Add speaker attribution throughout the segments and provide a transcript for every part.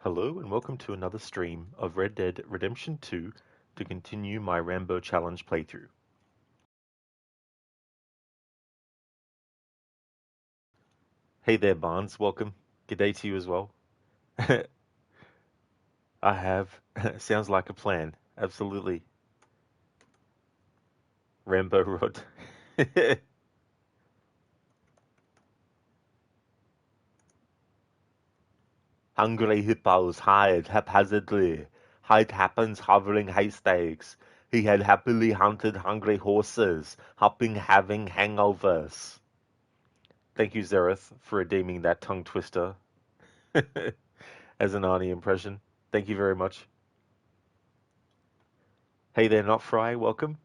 Speaker 1: Hello and welcome to another stream of Red Dead Redemption 2 to continue my Rambo Challenge playthrough. Hey there Barnes, welcome. Good day to you as well. I have, sounds like a plan, absolutely. Rambo Rod. Hungry hippos hired haphazardly. Hide happens hovering haystacks. He had happily hunted hungry horses, hopping having hangovers. Thank you, Zereth, for redeeming that tongue twister as an Arnie impression. Thank you very much. Hey there, Not Fry, welcome.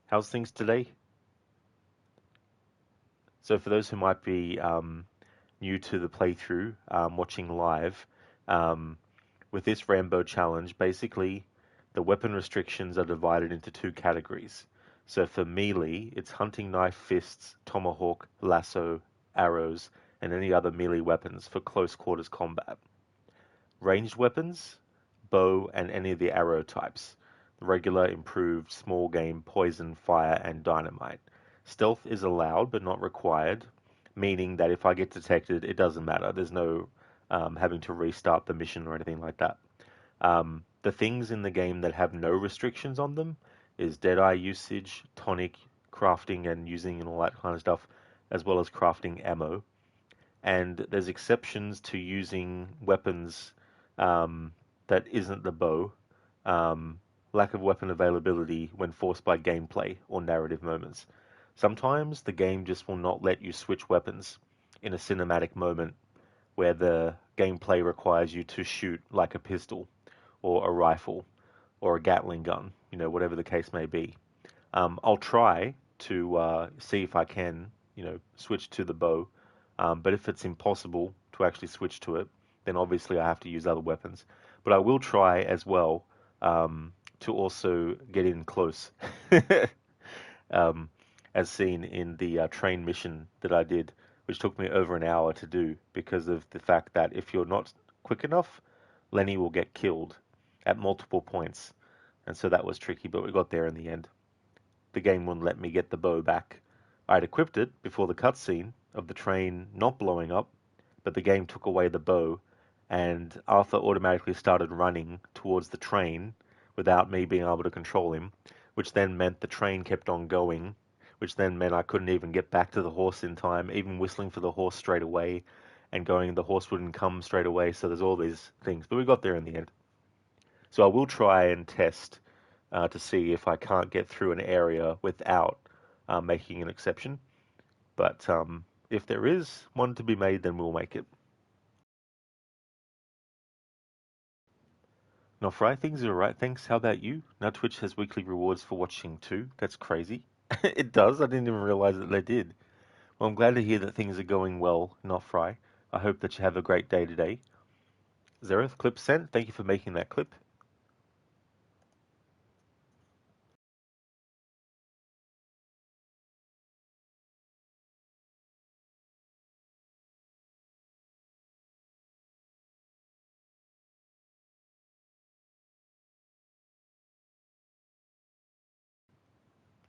Speaker 1: How's things today? So, for those who might be new to the playthrough, watching live, um, with this Rambo challenge, basically the weapon restrictions are divided into two categories. So, for melee, it's hunting knife, fists, tomahawk, lasso, arrows, and any other melee weapons for close quarters combat. Ranged weapons, bow, and any of the arrow types. Regular, improved, small game, poison, fire, and dynamite. Stealth is allowed but not required, meaning that if I get detected, it doesn't matter. There's no having to restart the mission or anything like that. The things in the game that have no restrictions on them is Deadeye usage, tonic, crafting and using and all that kind of stuff, as well as crafting ammo. And there's exceptions to using weapons um, that isn't the bow, lack of weapon availability when forced by gameplay or narrative moments. Sometimes the game just will not let you switch weapons in a cinematic moment where the gameplay requires you to shoot like a pistol or a rifle or a Gatling gun, whatever the case may be. I'll try to see if I can, switch to the bow. But if it's impossible to actually switch to it, then obviously I have to use other weapons. But I will try as well to also get in close, um, as seen in the train mission that I did, which took me over an hour to do because of the fact that if you're not quick enough, Lenny will get killed at multiple points. And so that was tricky, but we got there in the end. The game wouldn't let me get the bow back. I'd equipped it before the cutscene of the train not blowing up, but the game took away the bow, and Arthur automatically started running towards the train without me being able to control him, which then meant the train kept on going, which then meant I couldn't even get back to the horse in time, even whistling for the horse straight away and going, the horse wouldn't come straight away, so there's all these things. But we got there in the end. So I will try and test to see if I can't get through an area without making an exception. But if there is one to be made, then we'll make it. Now, Fry, things are right. Thanks. How about you? Now Twitch has weekly rewards for watching too. That's crazy. It does. I didn't even realize that they did. Well, I'm glad to hear that things are going well, not Fry. I hope that you have a great day today. Zereth, clip sent. Thank you for making that clip.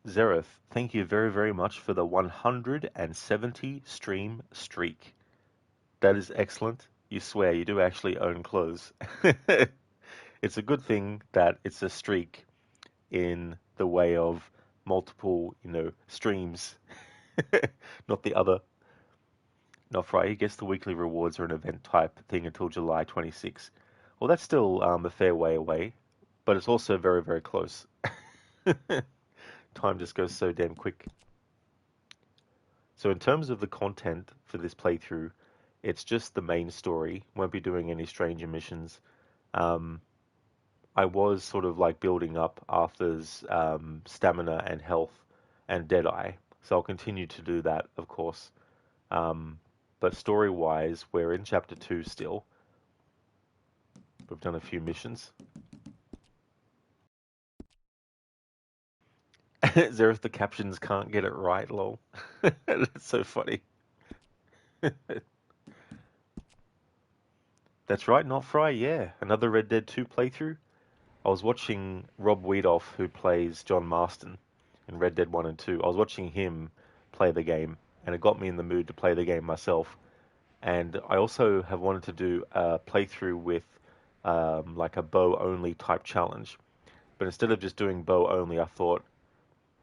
Speaker 1: Zereth, thank you very, very much for the 170 stream streak. That is excellent. You swear you do actually own clothes. It's a good thing that it's a streak in the way of multiple, streams, not the other. Not Friday. He gets the weekly rewards or an event type thing until July 26. Well, that's still a fair way away, but it's also very, very close. Time just goes so damn quick. So in terms of the content for this playthrough, it's just the main story. Won't be doing any stranger missions. Um, I was sort of like building up Arthur's stamina and health and Deadeye, so I'll continue to do that, of course. Um, but story-wise, we're in chapter 2 still. We've done a few missions. Zereth the captions can't get it right, lol. That's so funny. That's right, not Fry, yeah. Another Red Dead 2 playthrough. I was watching Rob Wiedoff, who plays John Marston in Red Dead 1 and 2. I was watching him play the game, and it got me in the mood to play the game myself. And I also have wanted to do a playthrough with like a bow only type challenge. But instead of just doing bow only, I thought,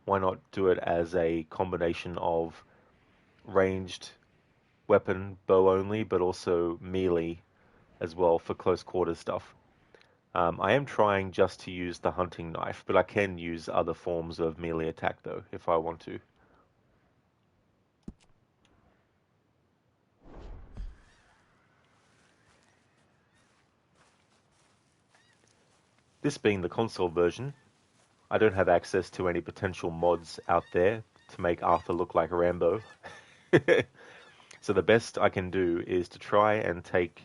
Speaker 1: why not do it as a combination of ranged weapon bow only, but also melee as well for close quarters stuff. I am trying just to use the hunting knife, but I can use other forms of melee attack though, if I want to. This being the console version, I don't have access to any potential mods out there to make Arthur look like Rambo. So the best I can do is to try and take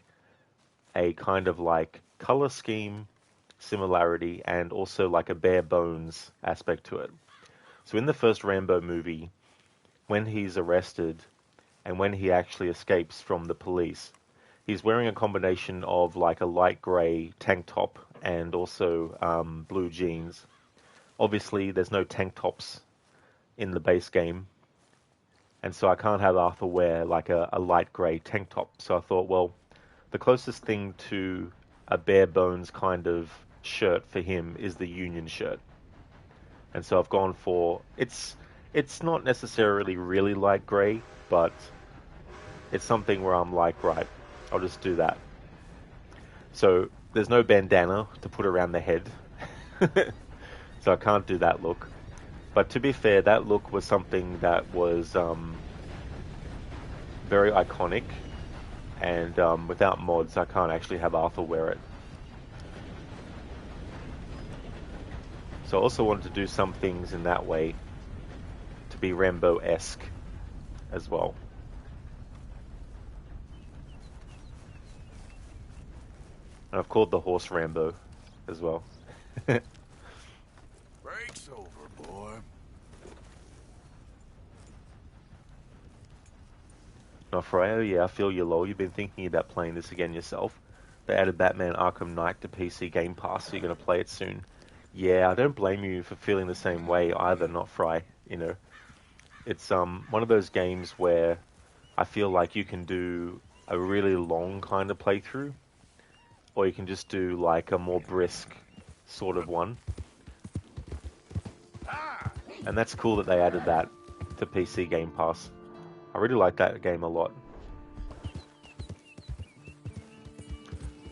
Speaker 1: a kind of like color scheme similarity and also like a bare bones aspect to it. So in the first Rambo movie, when he's arrested and when he actually escapes from the police, he's wearing a combination of like a light gray tank top and also blue jeans. Obviously, there's no tank tops in the base game, and so I can't have Arthur wear like a light gray tank top. So I thought, well, the closest thing to a bare bones kind of shirt for him is the Union shirt. And so I've gone for it's not necessarily really light gray, but it's something where I'm like, right, I'll just do that. So there's no bandana to put around the head. So I can't do that look. But to be fair, that look was something that was very iconic, and without mods, I can't actually have Arthur wear it. So I also wanted to do some things in that way to be Rambo-esque as well. And I've called the horse Rambo as well.
Speaker 2: Break's over, boy.
Speaker 1: Not Freo, yeah, I feel you, lol. You've been thinking about playing this again yourself. They added Batman Arkham Knight to PC Game Pass, so you're going to play it soon. Yeah, I don't blame you for feeling the same way either, not Fry. You know, it's one of those games where I feel like you can do a really long kind of playthrough, or you can just do like a more brisk sort of one. And that's cool that they added that to PC Game Pass. I really like that game a lot.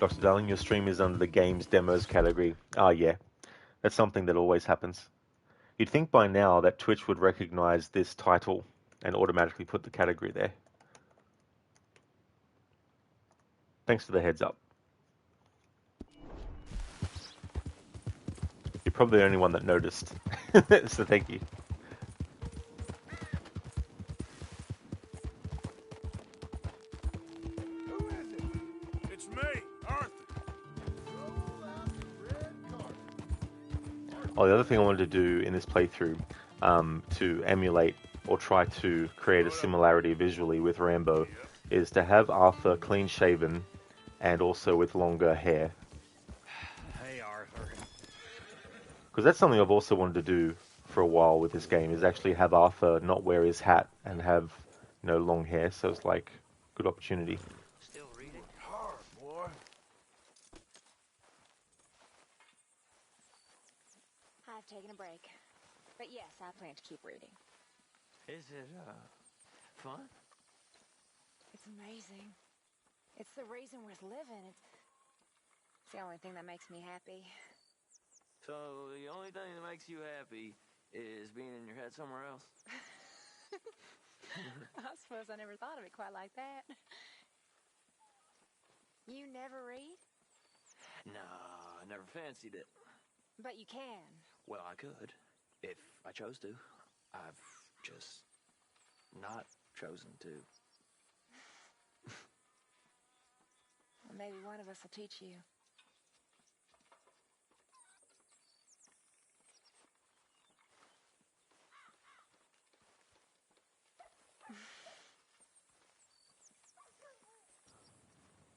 Speaker 1: Dr. Darling, your stream is under the games demos category. Ah, yeah. That's something that always happens. You'd think by now that Twitch would recognize this title and automatically put the category there. Thanks for the heads up. You're probably the only one that noticed. So thank you.
Speaker 2: Who is it? It's me, Arthur. Roll out the red carpet.
Speaker 1: Oh, the other thing I wanted to do in this playthrough, to emulate or try to create a similarity visually with Rambo, is to have Arthur clean shaven and also with longer hair.
Speaker 2: Hey, Arthur.
Speaker 1: Because that's something I've also wanted to do for a while with this game, is actually have Arthur not wear his hat and have, you know, long hair. So it's like, good opportunity.
Speaker 2: Still reading? Hard, boy.
Speaker 3: I've taken a break. But yes, I plan to keep reading.
Speaker 2: Is it, fun?
Speaker 3: It's amazing. It's the reason worth living. It's the only thing that makes me happy.
Speaker 4: So the only thing that makes you happy is being in your head somewhere else?
Speaker 3: I suppose I never thought of it quite like that. You never read?
Speaker 4: No, I never fancied it.
Speaker 3: But you can.
Speaker 4: Well, I could, if I chose to. I've just not chosen to.
Speaker 3: Well, maybe one of us will teach you.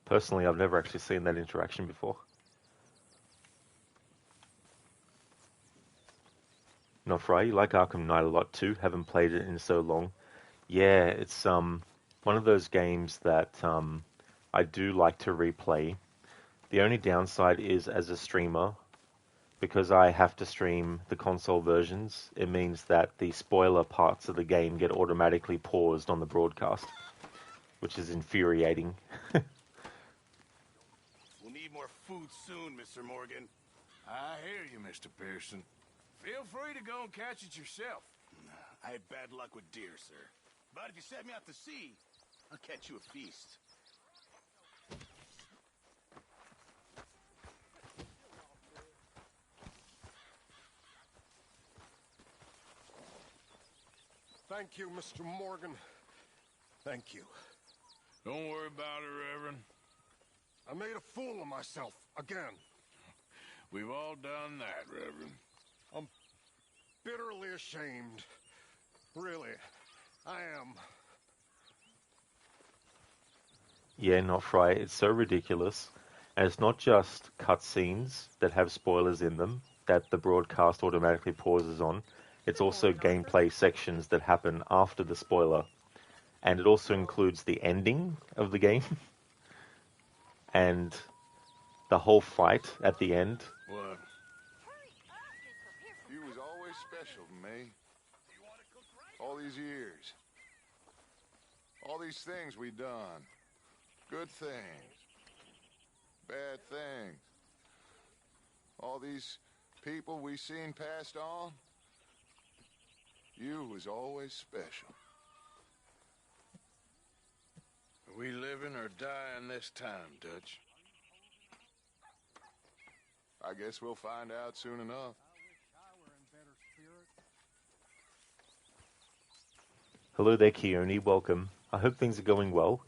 Speaker 1: Personally, I've never actually seen that interaction before. Not right. You like Arkham Knight a lot too. Haven't played it in so long. Yeah, it's one of those games that I do like to replay. The only downside is as a streamer, because I have to stream the console versions, it means that the spoiler parts of the game get automatically paused on the broadcast, which is infuriating.
Speaker 2: We'll need more food soon, Mr. Morgan. I hear you, Mr. Pearson. Feel free to go and catch it yourself. I had bad luck with deer, sir. But if you set me out to sea, I'll catch you a feast.
Speaker 5: Thank you, Mr. Morgan. Thank you.
Speaker 2: Don't worry about it, Reverend.
Speaker 5: I made a fool of myself again.
Speaker 2: We've all done that, Reverend.
Speaker 5: I'm bitterly ashamed. Really, I am.
Speaker 1: Yeah, not right. It's so ridiculous. And it's not just cutscenes that have spoilers in them that the broadcast automatically pauses on. It's also gameplay sections that happen after the spoiler. And it also includes the ending of the game. And the whole fight at the end.
Speaker 2: What?
Speaker 6: You was always special to me. All these years. All these things we done. Good things. Bad things. All these people we seen passed on. You was always special.
Speaker 2: Are we living or dying this time, Dutch?
Speaker 6: I guess we'll find out soon enough.
Speaker 1: Hello there, Keone. Welcome. I hope things are going well.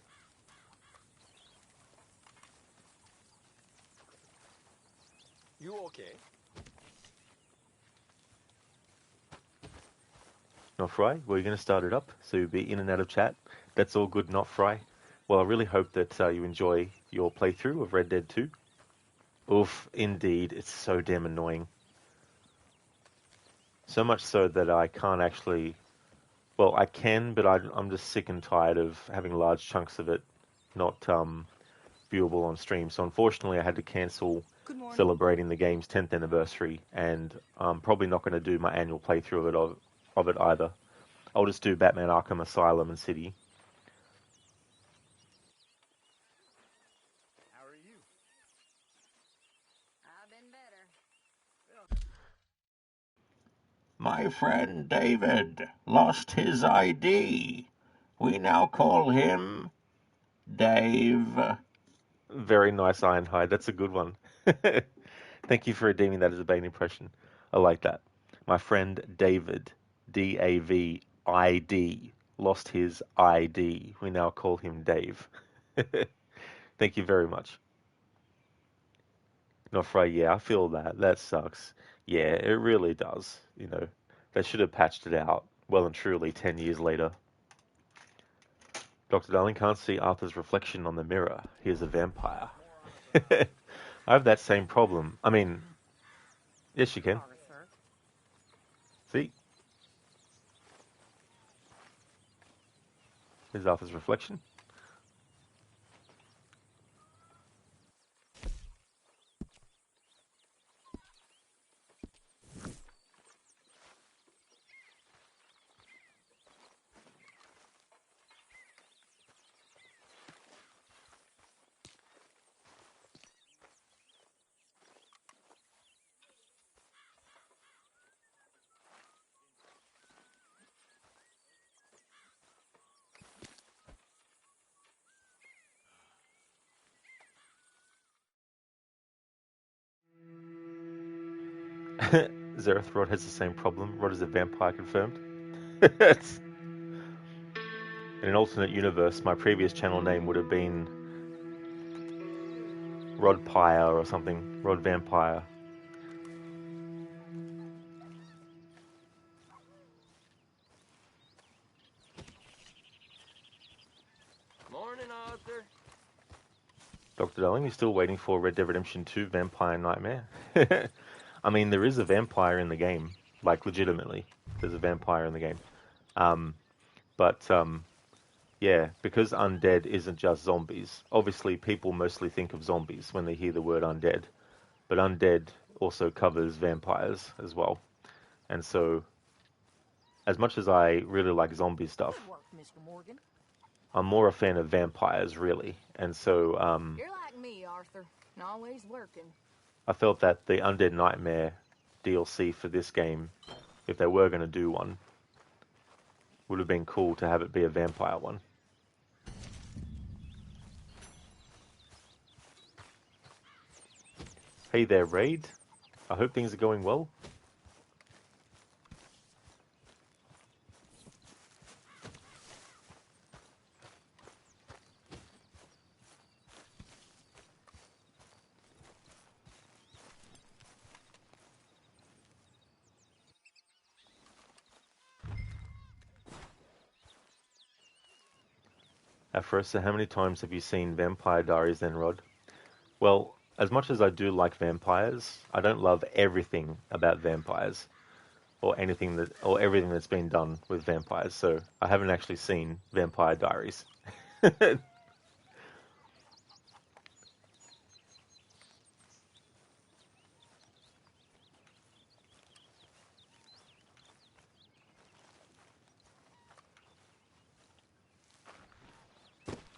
Speaker 4: You okay?
Speaker 1: Not Fry, we're going to start it up, so you'll be in and out of chat. That's all good, Not Fry. Well, I really hope that you enjoy your playthrough of Red Dead 2. Oof, indeed, it's so damn annoying. So much so that I can't actually... Well, I can, but I'm just sick and tired of having large chunks of it not viewable on stream. So unfortunately, I had to cancel celebrating the game's 10th anniversary, and I'm probably not going to do my annual playthrough of it either. I'll just do Batman Arkham Asylum and City.
Speaker 5: How are you?
Speaker 3: I've been better.
Speaker 7: My friend David lost his ID. We now call him Dave.
Speaker 1: Very nice, Ironhide. That's a good one. Thank you for redeeming that as a Bane impression. I like that. My friend David, D-A-V-I-D, lost his ID. We now call him Dave. Thank you very much. Not Fry, yeah, I feel that. That sucks. Yeah, it really does. You know, they should have patched it out well and truly 10 years later. Dr. Darling can't see Arthur's reflection on the mirror. He is a vampire. I have that same problem. I mean, yes, you can. See? Here's Arthur's reflection. Zareth Rod has the same problem. Rod is a vampire confirmed. In an alternate universe, my previous channel name would have been Rod Pyre or something. Rod Vampire.
Speaker 4: Morning, Arthur.
Speaker 1: Dr. Darling, you're still waiting for Red Dead Redemption 2 Vampire Nightmare? I mean, there is a vampire in the game. Like, legitimately. There's a vampire in the game. But yeah, because undead isn't just zombies. Obviously, people mostly think of zombies when they hear the word undead. But undead also covers vampires as well. And so, as much as I really like zombie stuff,
Speaker 8: Good work, Mr. Morgan.
Speaker 1: I'm more a fan of vampires, really. And so,
Speaker 8: You're like me, Arthur. Always working.
Speaker 1: I felt that the Undead Nightmare DLC for this game, if they were going to do one, would have been cool to have it be a vampire one. Hey there, Raid. I hope things are going well. Afrosa, how many times have you seen Vampire Diaries then, Rod? Well, as much as I do like vampires, I don't love everything about vampires. Or everything that's been done with vampires, so I haven't actually seen Vampire Diaries.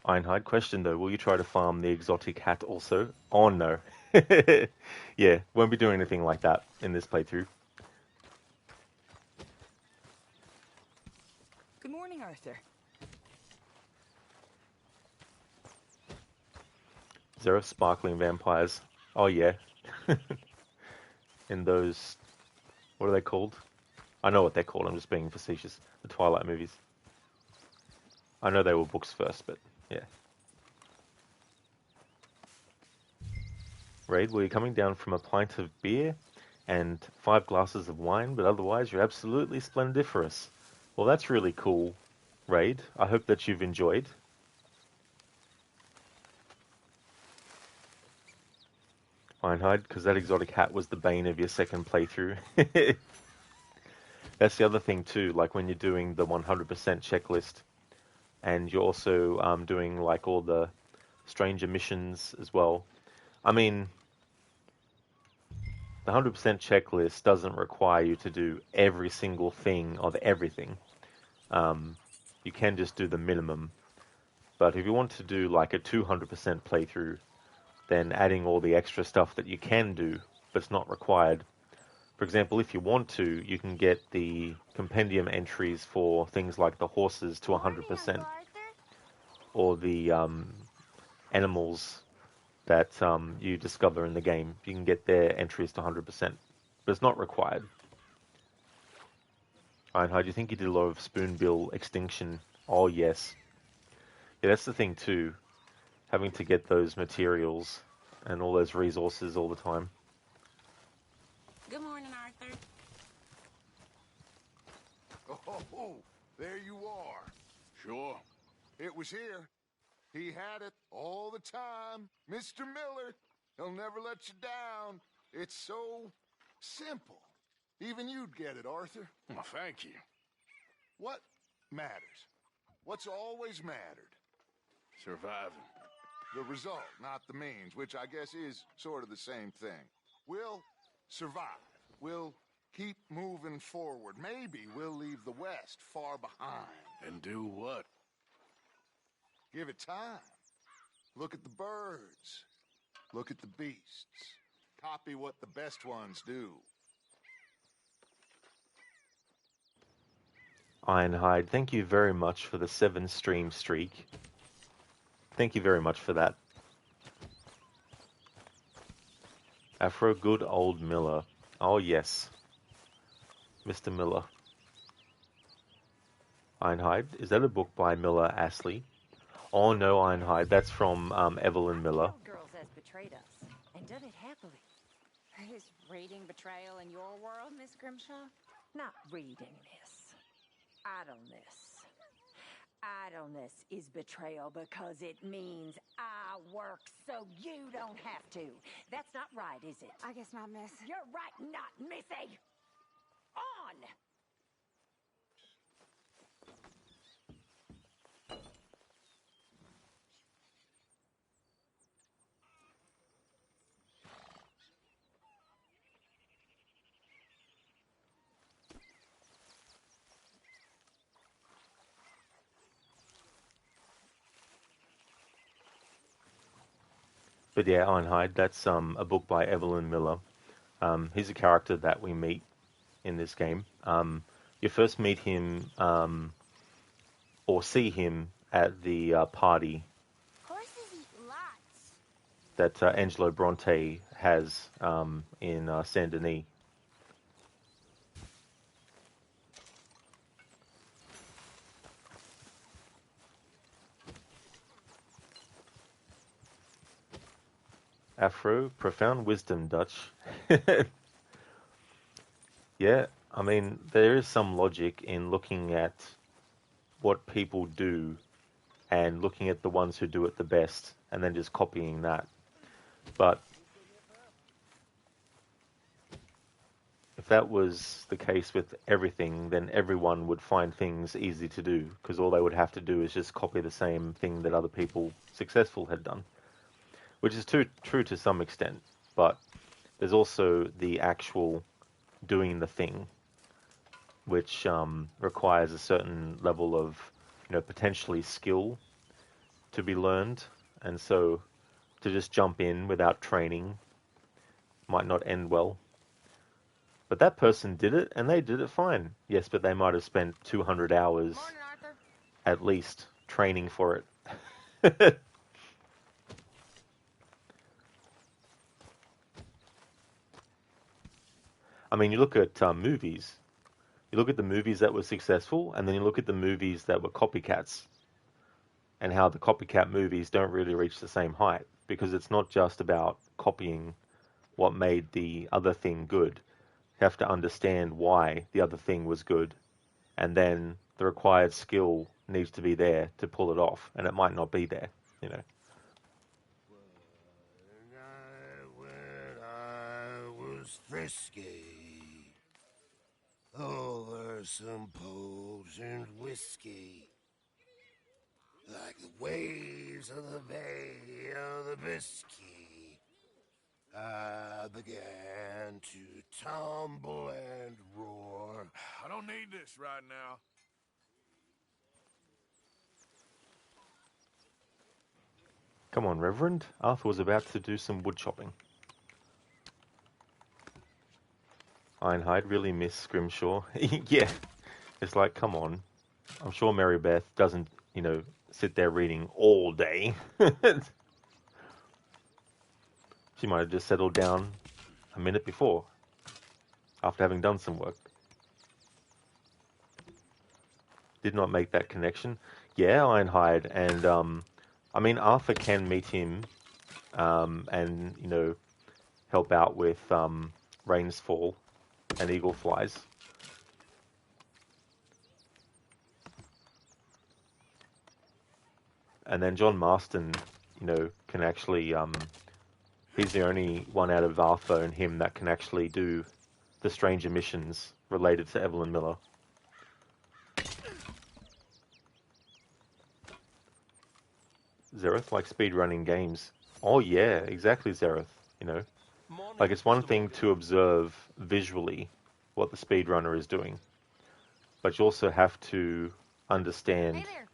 Speaker 1: Einhard, question though, will you try to farm the exotic hat also? Oh no. Yeah, won't be doing anything like that in this playthrough.
Speaker 8: Good morning, Arthur.
Speaker 1: Zero sparkling vampires. Oh yeah. In those, what are they called? I know what they're called, I'm just being facetious. The Twilight movies. I know they were books first, but yeah. Raid, were you coming down from a pint of beer and 5 glasses of wine, but otherwise you're absolutely splendiferous? Well, that's really cool, Raid. I hope that you've enjoyed. Einhard, because that exotic hat was the bane of your second playthrough. That's the other thing too, like when you're doing the 100% checklist, and you're also doing like all the stranger missions as well. I mean, the 100% checklist doesn't require you to do every single thing of everything. You can just do the minimum. But if you want to do like a 200% playthrough, then adding all the extra stuff that you can do, but it's not required. For example, if you want to, you can get the compendium entries for things like the horses to 100%, or the animals that you discover in the game. You can get their entries to 100%, but it's not required. Ironhide, do you think you did a lot of spoonbill extinction? Oh, yes. Yeah, that's the thing too. Having to get those materials and all those resources all the time.
Speaker 8: Good morning, Arthur.
Speaker 6: Oh, there you are.
Speaker 2: Sure.
Speaker 6: It was here. He had it all the time. Mr. Miller, he'll never let you down. It's so simple. Even you'd get it, Arthur.
Speaker 2: Well, thank you.
Speaker 6: What matters? What's always mattered?
Speaker 2: Surviving.
Speaker 6: The result, not the means, which I guess is sort of the same thing. We'll survive. We'll keep moving forward. Maybe we'll leave the West far behind.
Speaker 2: And do what?
Speaker 6: Give it time. Look at the birds. Look at the beasts. Copy what the best ones do.
Speaker 1: Ironhide, thank you very much for the 7-stream streak. Thank you very much for that. Afro, good old Miller. Oh, yes. Mr. Miller. Ironhide, is that a book by Miller Astley? Oh, no, Ironhide, that's from Evelyn Miller.
Speaker 3: Girls has betrayed us, and done it happily. Is reading betrayal in your world, Miss Grimshaw?
Speaker 8: Not reading, miss. Idleness.
Speaker 9: Idleness is betrayal because it means I work so you don't have to. That's not right, is it?
Speaker 3: I guess not, miss.
Speaker 9: You're right, not missy. On!
Speaker 1: But yeah, Ironhide, that's a book by Evelyn Miller. He's a character that we meet in this game. You first meet him or see him at the party
Speaker 8: Horses eat lots.
Speaker 1: that Angelo Bronte has in Saint Denis. Afro, profound wisdom, Dutch. Yeah, I mean, there is some logic in looking at what people do and looking at the ones who do it the best and then just copying that. But if that was the case with everything, then everyone would find things easy to do because all they would have to do is just copy the same thing that other people successful had done, which is true to some extent. But there's also the actual doing the thing, which requires a certain level of, potentially skill to be learned. And so to just jump in without training might not end well. But that person did it, and they did it fine. Yes, but they might have spent 200 hours
Speaker 8: Morning, Arthur.
Speaker 1: at least training for it. I mean, you look at movies. You look at the movies that were successful, and then you look at the movies that were copycats, and how the copycat movies don't really reach the same height, because it's not just about copying what made the other thing good. You have to understand why the other thing was good, and then the required skill needs to be there to pull it off, and it might not be there,
Speaker 2: When I was frisky, over some potent whiskey, like the waves of the Bay of the Biscay, I began to tumble and roar. I don't need this right now.
Speaker 1: Come on, Reverend. Arthur was about to do some wood chopping. Ironhide really miss Scrimshaw. Yeah, it's like, come on. I'm sure Mary Beth doesn't, sit there reading all day. She might have just settled down a minute before, after having done some work. Did not make that connection. Yeah, Ironhide, and I mean, Arthur can meet him and, help out with Rain's Fall and Eagle Flies. And then John Marston, can actually, he's the only one out of Arthur and him that can actually do the stranger missions related to Evelyn Miller. Zereth likes speedrunning games. Oh yeah, exactly, Zereth. Like it's one thing to observe visually what the speedrunner is doing, but you also have to understand
Speaker 8: Hey there.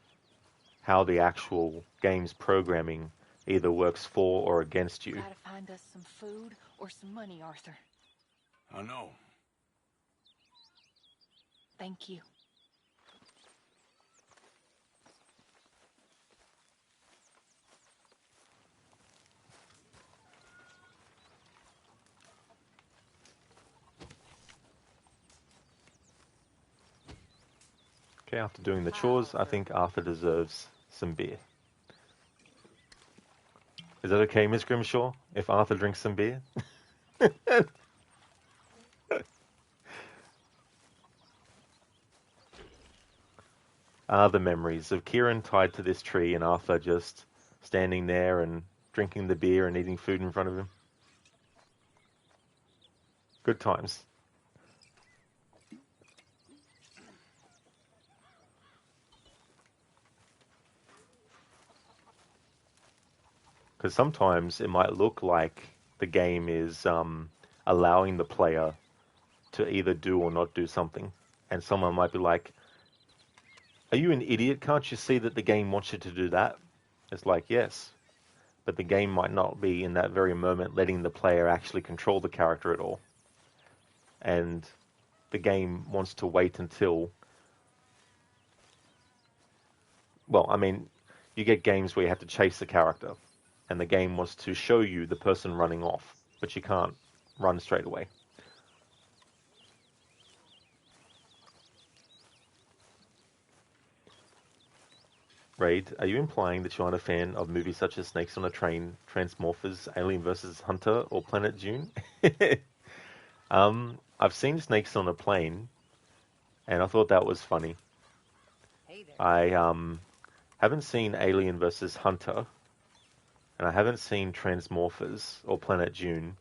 Speaker 1: how the actual game's programming either works for or against you.
Speaker 8: Gotta find us some food or some money, Arthur.
Speaker 2: I know.
Speaker 8: Thank you.
Speaker 1: Okay, after doing the chores, I think Arthur deserves some beer. Is that okay, Miss Grimshaw, if Arthur drinks some beer? are the memories of Kieran tied to this tree and Arthur just standing there and drinking the beer and eating food in front of him. Good times. Because sometimes it might look like the game is allowing the player to either do or not do something. And someone might be like, are you an idiot? Can't you see that the game wants you to do that? It's like, yes. But the game might not be in that very moment letting the player actually control the character at all. And the game wants to wait until... Well, I mean, you get games where you have to chase the character, and the game wants to show you the person running off, but you can't run straight away. Raid, are you implying that you aren't a fan of movies such as Snakes on a Train, Transmorphers, Alien vs. Hunter, or Planet Dune? I've seen Snakes on a Plane, and I thought that was funny.
Speaker 9: Hey there.
Speaker 1: I haven't seen Alien vs. Hunter, and I haven't seen Transmorphers or Planet Dune.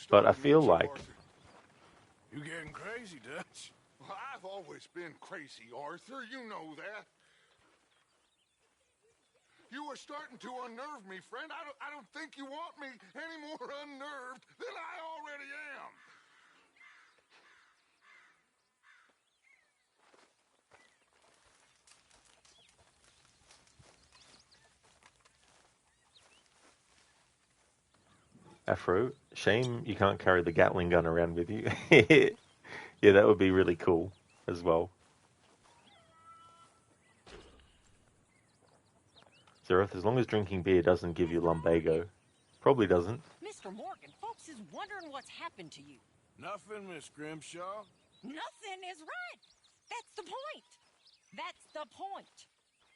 Speaker 1: But I feel like...
Speaker 2: You getting crazy, Dutch?
Speaker 6: Well, I've always been crazy, Arthur. You know that. You are starting to unnerve me, friend. I don't think you want me any more unnerved than I already am.
Speaker 1: Afro, shame you can't carry the Gatling gun around with you. Yeah, that would be really cool as well. Zereth, as long as drinking beer doesn't give you lumbago. Probably doesn't.
Speaker 10: Mr. Morgan, folks is wondering what's happened to you.
Speaker 2: Nothing, Miss Grimshaw.
Speaker 10: Nothing is right. That's the point. That's the point.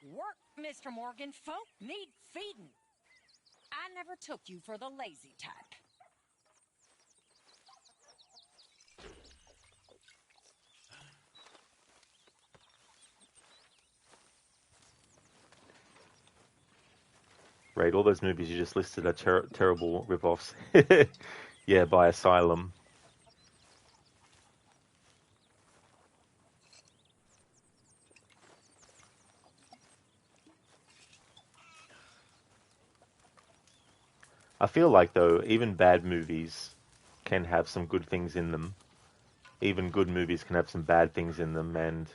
Speaker 10: Work, Mr. Morgan. Folk need feeding. I never took you for the lazy type.
Speaker 1: Right, all those movies you just listed are terrible rip-offs. Yeah, by Asylum. I feel like, though, even bad movies can have some good things in them. Even good movies can have some bad things in them, and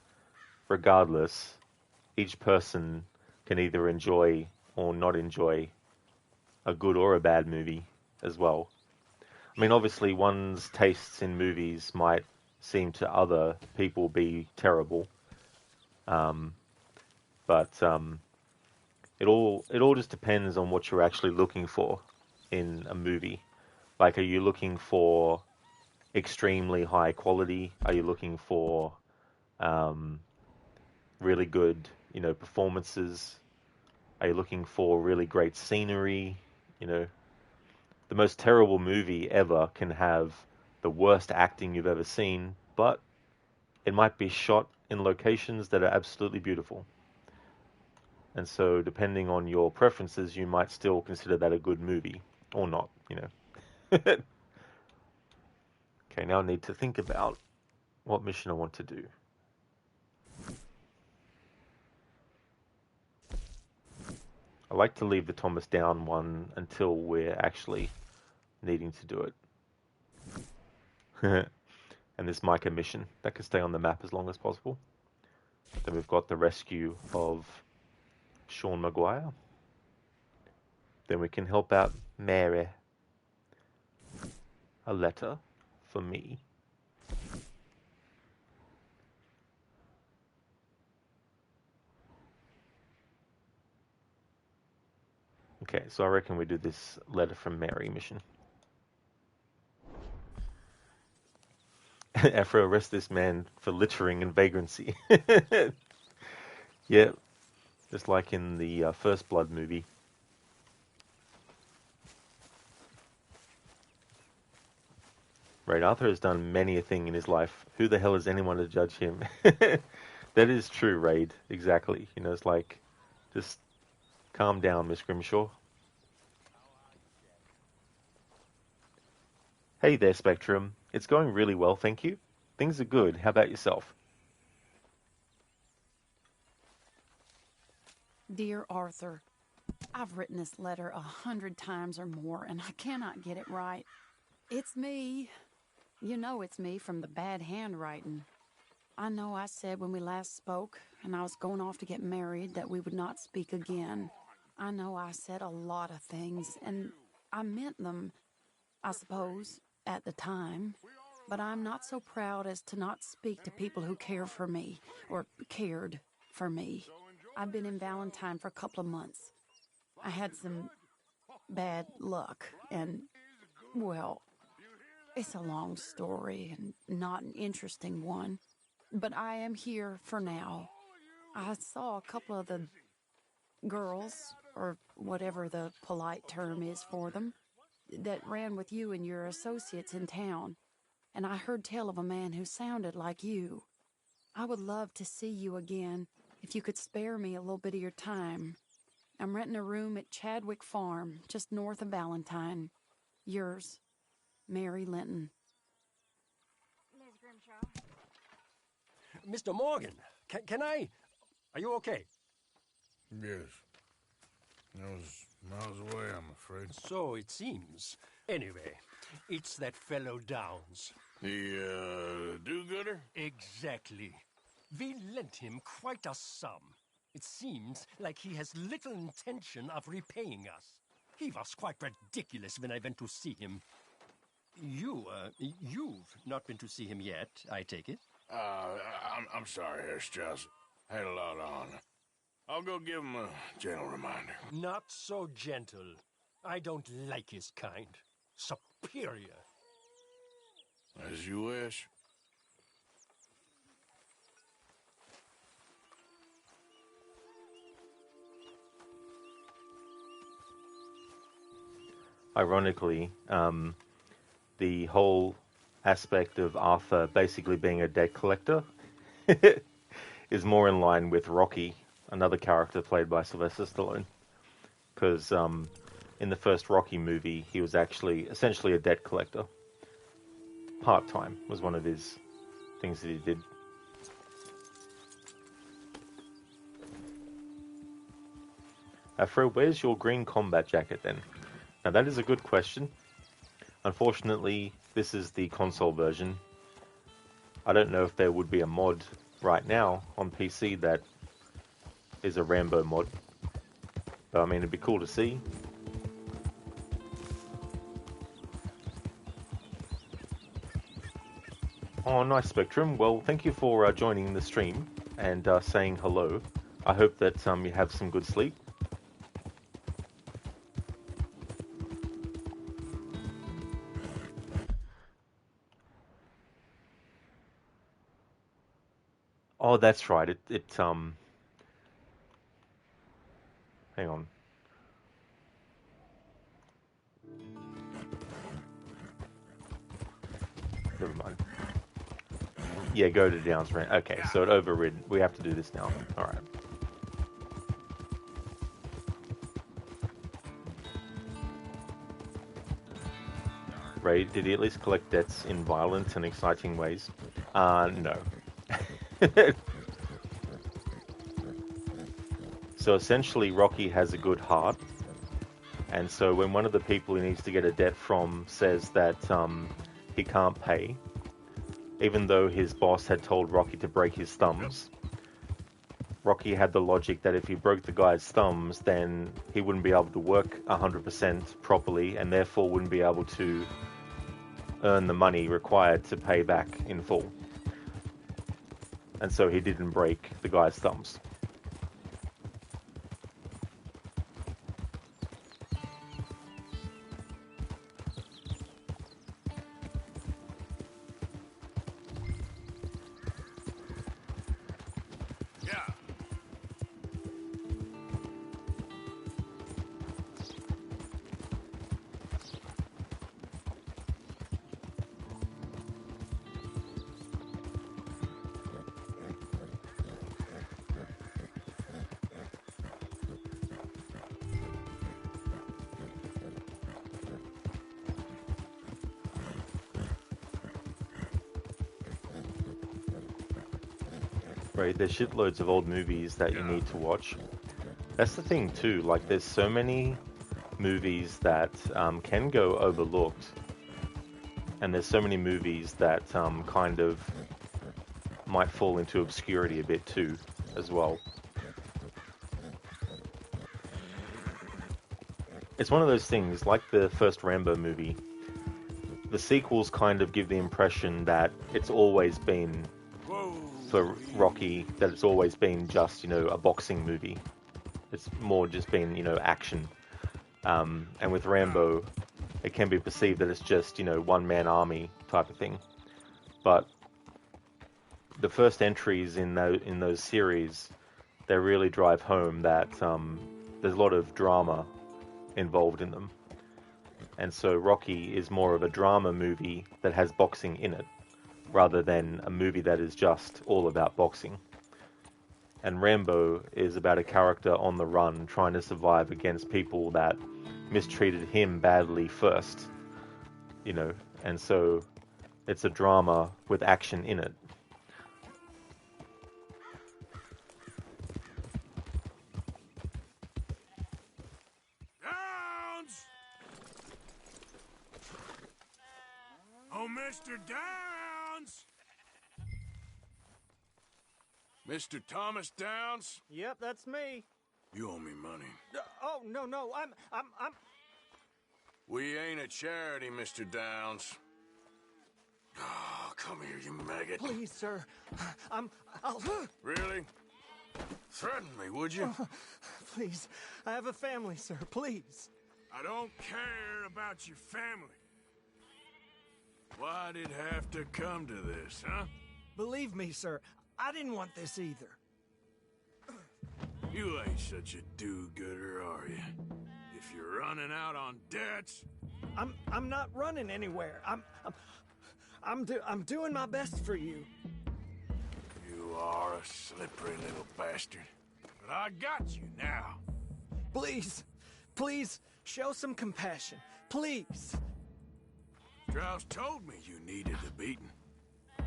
Speaker 1: regardless, each person can either enjoy or not enjoy a good or a bad movie as well. I mean, obviously, one's tastes in movies might seem to other people be terrible, but it all just depends on what you're actually looking for in a movie. Like, are you looking for extremely high quality? Are you looking for really good, performances? Are you looking for really great scenery? The most terrible movie ever can have the worst acting you've ever seen, but it might be shot in locations that are absolutely beautiful. And so, depending on your preferences, you might still consider that a good movie, or not, Okay, now I need to think about what mission I want to do. I like to leave the Thomas Down one until we're actually needing to do it. And this Micah mission, that can stay on the map as long as possible. Then we've got the rescue of Sean Maguire. Then we can help out Mary. A letter for me. Okay, so I reckon we do this letter from Mary mission. Afro, arrest this man for littering and vagrancy. Yeah, just like in the First Blood movie. Right, Arthur has done many a thing in his life. Who the hell is anyone to judge him? That is true, Raid. Exactly. You know, it's like, just calm down, Miss Grimshaw. Hey there, Spectrum. It's going really well, thank you. Things are good. How about yourself?
Speaker 11: Dear Arthur, I've written this letter 100 times or more, and I cannot get it right. It's me. You know it's me from the bad handwriting. I know I said when we last spoke, and I was going off to get married, that we would not speak again. I know I said a lot of things, and I meant them, I suppose, at the time. But I'm not so proud as to not speak to people who care for me, or cared for me. I've been in Valentine for a couple of months. I had some bad luck, and, well, it's a long story and not an interesting one. But I am here for now. I saw a couple of the girls, or whatever the polite term is for them, that ran with you and your associates in town. And I heard tell of a man who sounded like you. I would love to see you again, if you could spare me a little bit of your time. I'm renting a room at Chadwick Farm, just north of Valentine. Yours, Mary Linton.
Speaker 3: Miss Grimshaw.
Speaker 5: Mr. Morgan, can I... Are you okay?
Speaker 2: Yes. I was miles away, I'm afraid.
Speaker 5: So it seems. Anyway, it's that fellow Downs.
Speaker 2: The, do-gooder?
Speaker 5: Exactly. We lent him quite a sum. It seems like he has little intention of repaying us. He was quite ridiculous when I went to see him. You've not been to see him yet, I take it?
Speaker 2: I'm sorry, Herr Strauss. Had a lot on. I'll go give him a gentle reminder.
Speaker 5: Not so gentle. I don't like his kind. Superior.
Speaker 2: As you wish.
Speaker 1: Ironically, the whole aspect of Arthur basically being a debt collector is more in line with Rocky, another character played by Sylvester Stallone. Because in the first Rocky movie, he was actually essentially a debt collector. Part-time was one of his things that he did. Fred, where's your green combat jacket then? Now that is a good question. Unfortunately, this is the console version. I don't know if there would be a mod right now on PC that is a Rambo mod. But I mean, it'd be cool to see. Oh, nice, Spectrum. Well, thank you for joining the stream and saying hello. I hope that you have some good sleep. Oh, that's right. Hang on. Never mind. Yeah, go to Downs Ranch. Okay, so it overridden. We have to do this now. Alright. Ray, did he at least collect debts in violent and exciting ways? No. So essentially, Rocky has a good heart. And so when one of the people he needs to get a debt from says that he can't pay, even though his boss had told Rocky to break his thumbs, Rocky had the logic that if he broke the guy's thumbs, then he wouldn't be able to work 100% properly, and therefore wouldn't be able to earn the money required to pay back in full. And so he didn't break the guy's thumbs. right? There's shitloads of old movies that you need to watch. That's the thing too. Like, there's so many movies that can go overlooked, and there's so many movies that kind of might fall into obscurity a bit too, as well. It's one of those things, like the first Rambo movie. The sequels kind of give the impression that it's always been, for Rocky, that it's always been just, you know, a boxing movie. It's more just been, you know, action. And with Rambo, it can be perceived that it's just, you know, one-man army type of thing. But the first entries in those series, they really drive home that there's a lot of drama involved in them. And so Rocky is more of a drama movie that has boxing in it, rather than a movie that is just all about boxing. And Rambo is about a character on the run trying to survive against people that mistreated him badly first, you know, and so it's a drama with action in it.
Speaker 2: Oh, Mr. Downs! Mr. Thomas Downs?
Speaker 12: Yep, that's me.
Speaker 2: You owe me money.
Speaker 12: Oh, no, I'm...
Speaker 2: We ain't a charity, Mr. Downs. Oh, come here, you maggot.
Speaker 12: Please, sir. I'll...
Speaker 2: Really? Threaten me, would you?
Speaker 12: Please, I have a family, sir, please.
Speaker 2: I don't care about your family. Why'd it have to come to this, huh?
Speaker 12: Believe me, sir, I didn't want this either.
Speaker 2: You ain't such a do-gooder, are you? If you're running out on debts...
Speaker 12: I'm not running anywhere. I'm doing my best for you.
Speaker 2: You are a slippery little bastard. But I got you now.
Speaker 12: Please, show some compassion. Please.
Speaker 2: Strauss told me you needed a beating.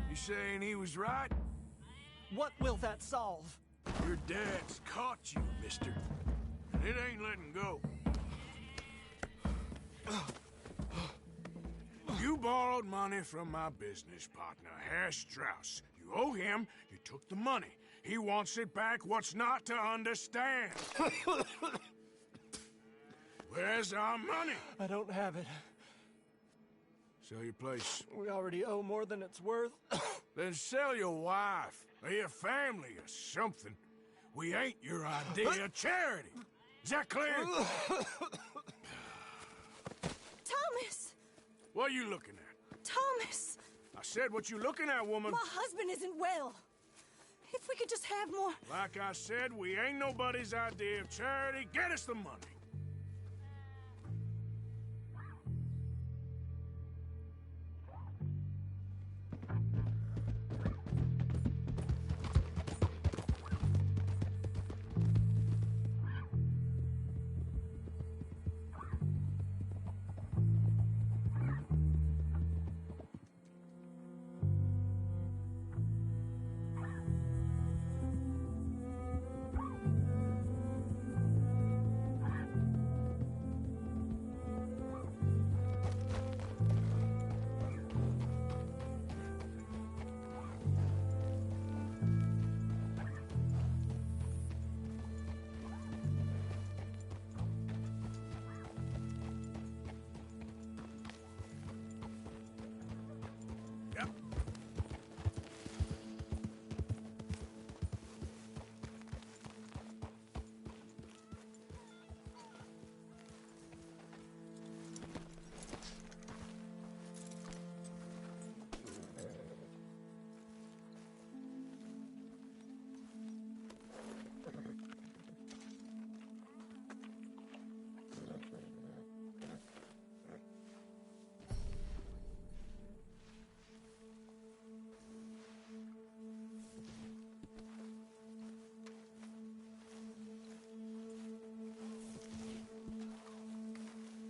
Speaker 2: You saying he was right?
Speaker 12: What will that solve?
Speaker 2: Your dad's caught you, mister. And it ain't letting go. You borrowed money from my business partner, Herr Strauss. You owe him, you took the money. He wants it back, what's not to understand? Where's our money?
Speaker 12: I don't have it.
Speaker 2: Sell your place.
Speaker 12: We already owe more than it's worth.
Speaker 2: Then sell your wife, or your family, or something. We ain't your idea of charity. Is that clear?
Speaker 8: Thomas!
Speaker 2: What are you looking at?
Speaker 8: Thomas!
Speaker 2: I said, what you looking at, woman?
Speaker 8: My husband isn't well. If we could just have more...
Speaker 2: Like I said, we ain't nobody's idea of charity. Get us the money.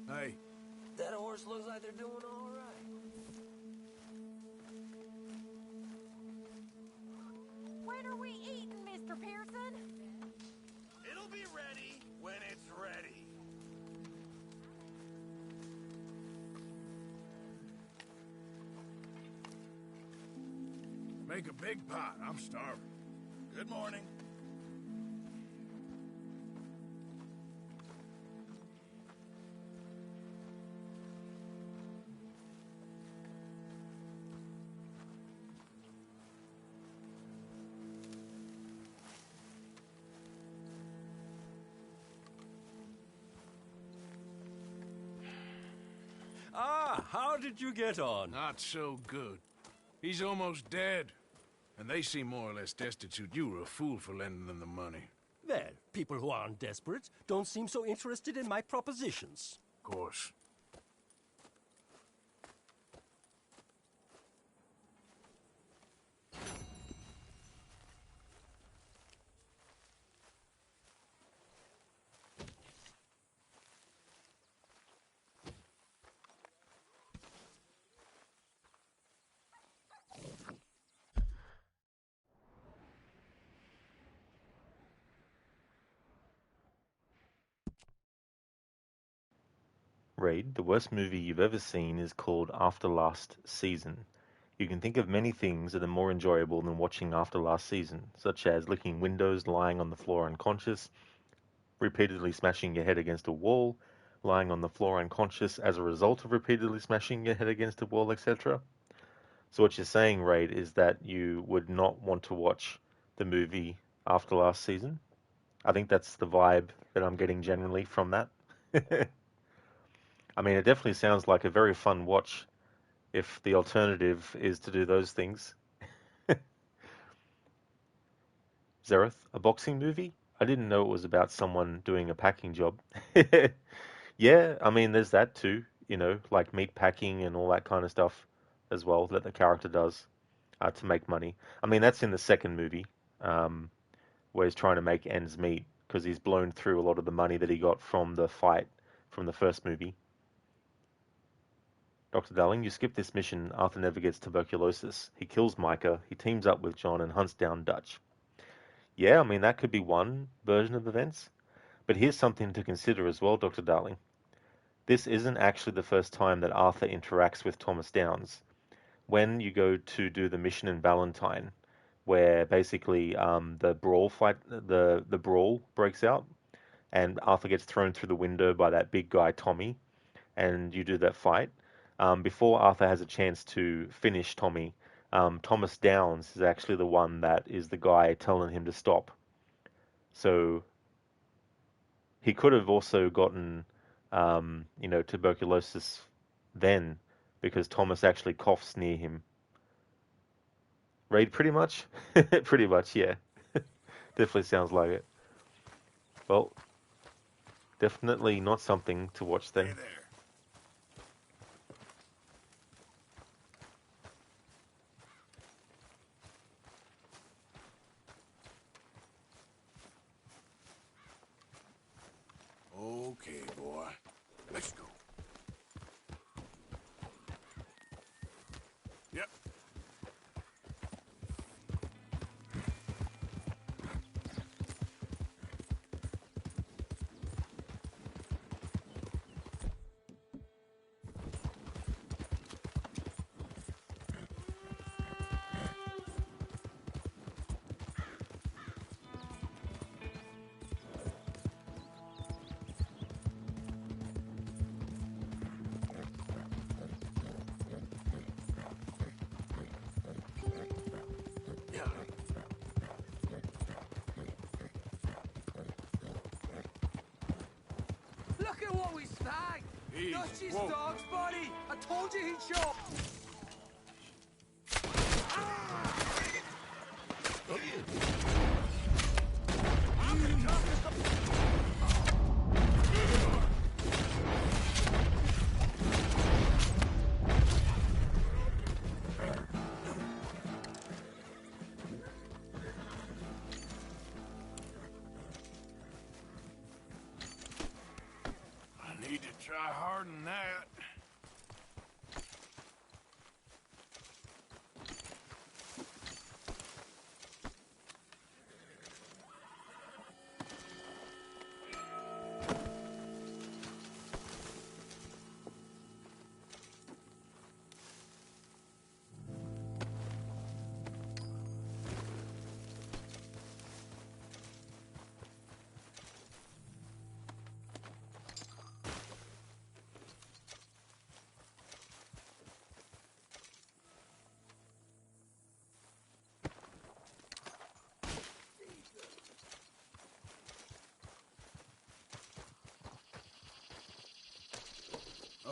Speaker 2: Hey.
Speaker 4: That horse looks like they're doing all right.
Speaker 8: When are we eating?
Speaker 2: Make a big pot. I'm starving. Good morning.
Speaker 5: Ah, how did you get on?
Speaker 2: Not so good. He's almost dead. And they seem more or less destitute. You were a fool for lending them the money.
Speaker 5: Well, people who aren't desperate don't seem so interested in my propositions.
Speaker 2: Of course.
Speaker 1: Raid, the worst movie you've ever seen is called After Last Season. You can think of many things that are more enjoyable than watching After Last Season, such as licking windows, lying on the floor unconscious, repeatedly smashing your head against a wall, lying on the floor unconscious as a result of repeatedly smashing your head against a wall, etc. So what you're saying, Raid, is that you would not want to watch the movie After Last Season? I think that's the vibe that I'm getting generally from that. I mean, it definitely sounds like a very fun watch if the alternative is to do those things. Zereth, a boxing movie? I didn't know it was about someone doing a packing job. Yeah, I mean, there's that too, like meat packing and all that kind of stuff as well that the character does to make money. I mean, that's in the second movie where he's trying to make ends meet because he's blown through a lot of the money that he got from the fight from the first movie. Dr. Darling, you skip this mission. Arthur never gets tuberculosis. He kills Micah, he teams up with John and hunts down Dutch. Yeah, I mean, that could be one version of events. But here's something to consider as well, Dr. Darling. This isn't actually the first time that Arthur interacts with Thomas Downs. When you go to do the mission in Valentine, where basically the brawl breaks out, and Arthur gets thrown through the window by that big guy Tommy, and you do that fight. Before Arthur has a chance to finish Tommy, Thomas Downs is actually the one that is the guy telling him to stop. So he could have also gotten, tuberculosis then, because Thomas actually coughs near him. Raid, pretty much? Pretty much, yeah. Definitely sounds like it. Well, definitely not something to watch then.
Speaker 2: Hey there. Okay, boy. Let's go. Yep.
Speaker 13: Look at what we snagged!
Speaker 2: Easy.
Speaker 13: Dutchie's
Speaker 2: Whoa.
Speaker 13: dog's body! I told you he'd show up!
Speaker 2: I need to try harder than that.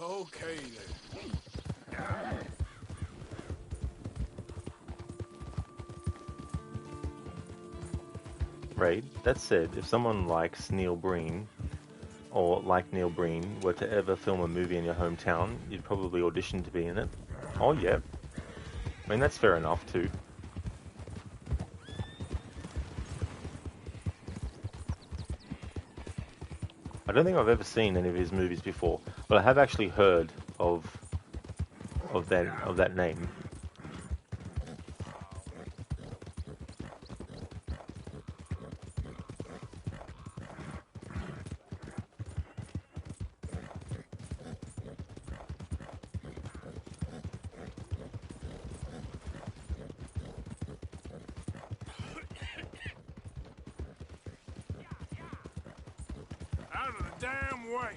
Speaker 2: Okay, then.
Speaker 1: Right. That said, if someone likes Neil Breen, or like Neil Breen, were to ever film a movie in your hometown, you'd probably audition to be in it. Oh, yeah. I mean, that's fair enough, too. I don't think I've ever seen any of his movies before, but I have actually heard of that name.
Speaker 2: Out of the damn way!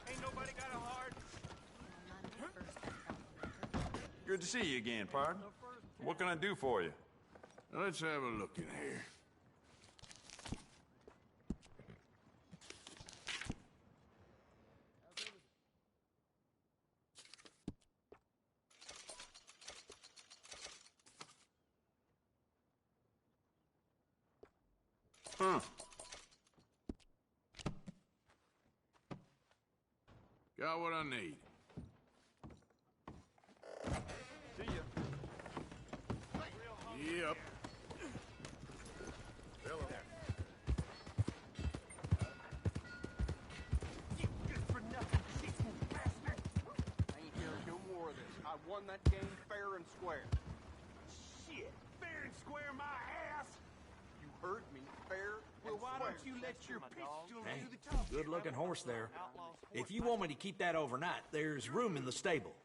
Speaker 2: Ain't nobody got a heart?
Speaker 14: Good to see you again, pardon. What can I do for you?
Speaker 2: Let's have a look in here.
Speaker 14: Huh.
Speaker 2: Got what I need.
Speaker 14: See ya.
Speaker 2: Yep.
Speaker 15: Won that game fair and square.
Speaker 2: Shit! Fair and square my ass!
Speaker 15: You heard me, fair.
Speaker 2: Well, why don't you let your pistol
Speaker 16: Hey,
Speaker 2: do the talking?
Speaker 16: good-looking horse there. If you want me to keep that overnight, there's room in the stable.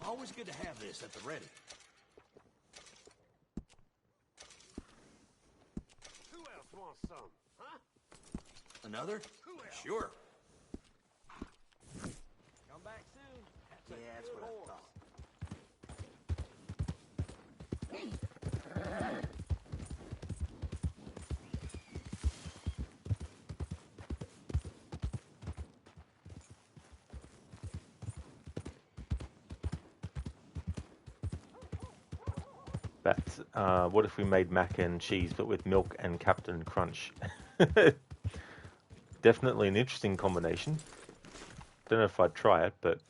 Speaker 16: Always good to have this at the ready.
Speaker 2: Who else wants some? Huh?
Speaker 16: Another?
Speaker 2: Who else?
Speaker 16: Sure.
Speaker 15: Come back soon.
Speaker 4: Yeah, that's what I thought.
Speaker 1: What if we made mac and cheese but with milk and Captain Crunch? Definitely an interesting combination. Don't know if I'd try it, but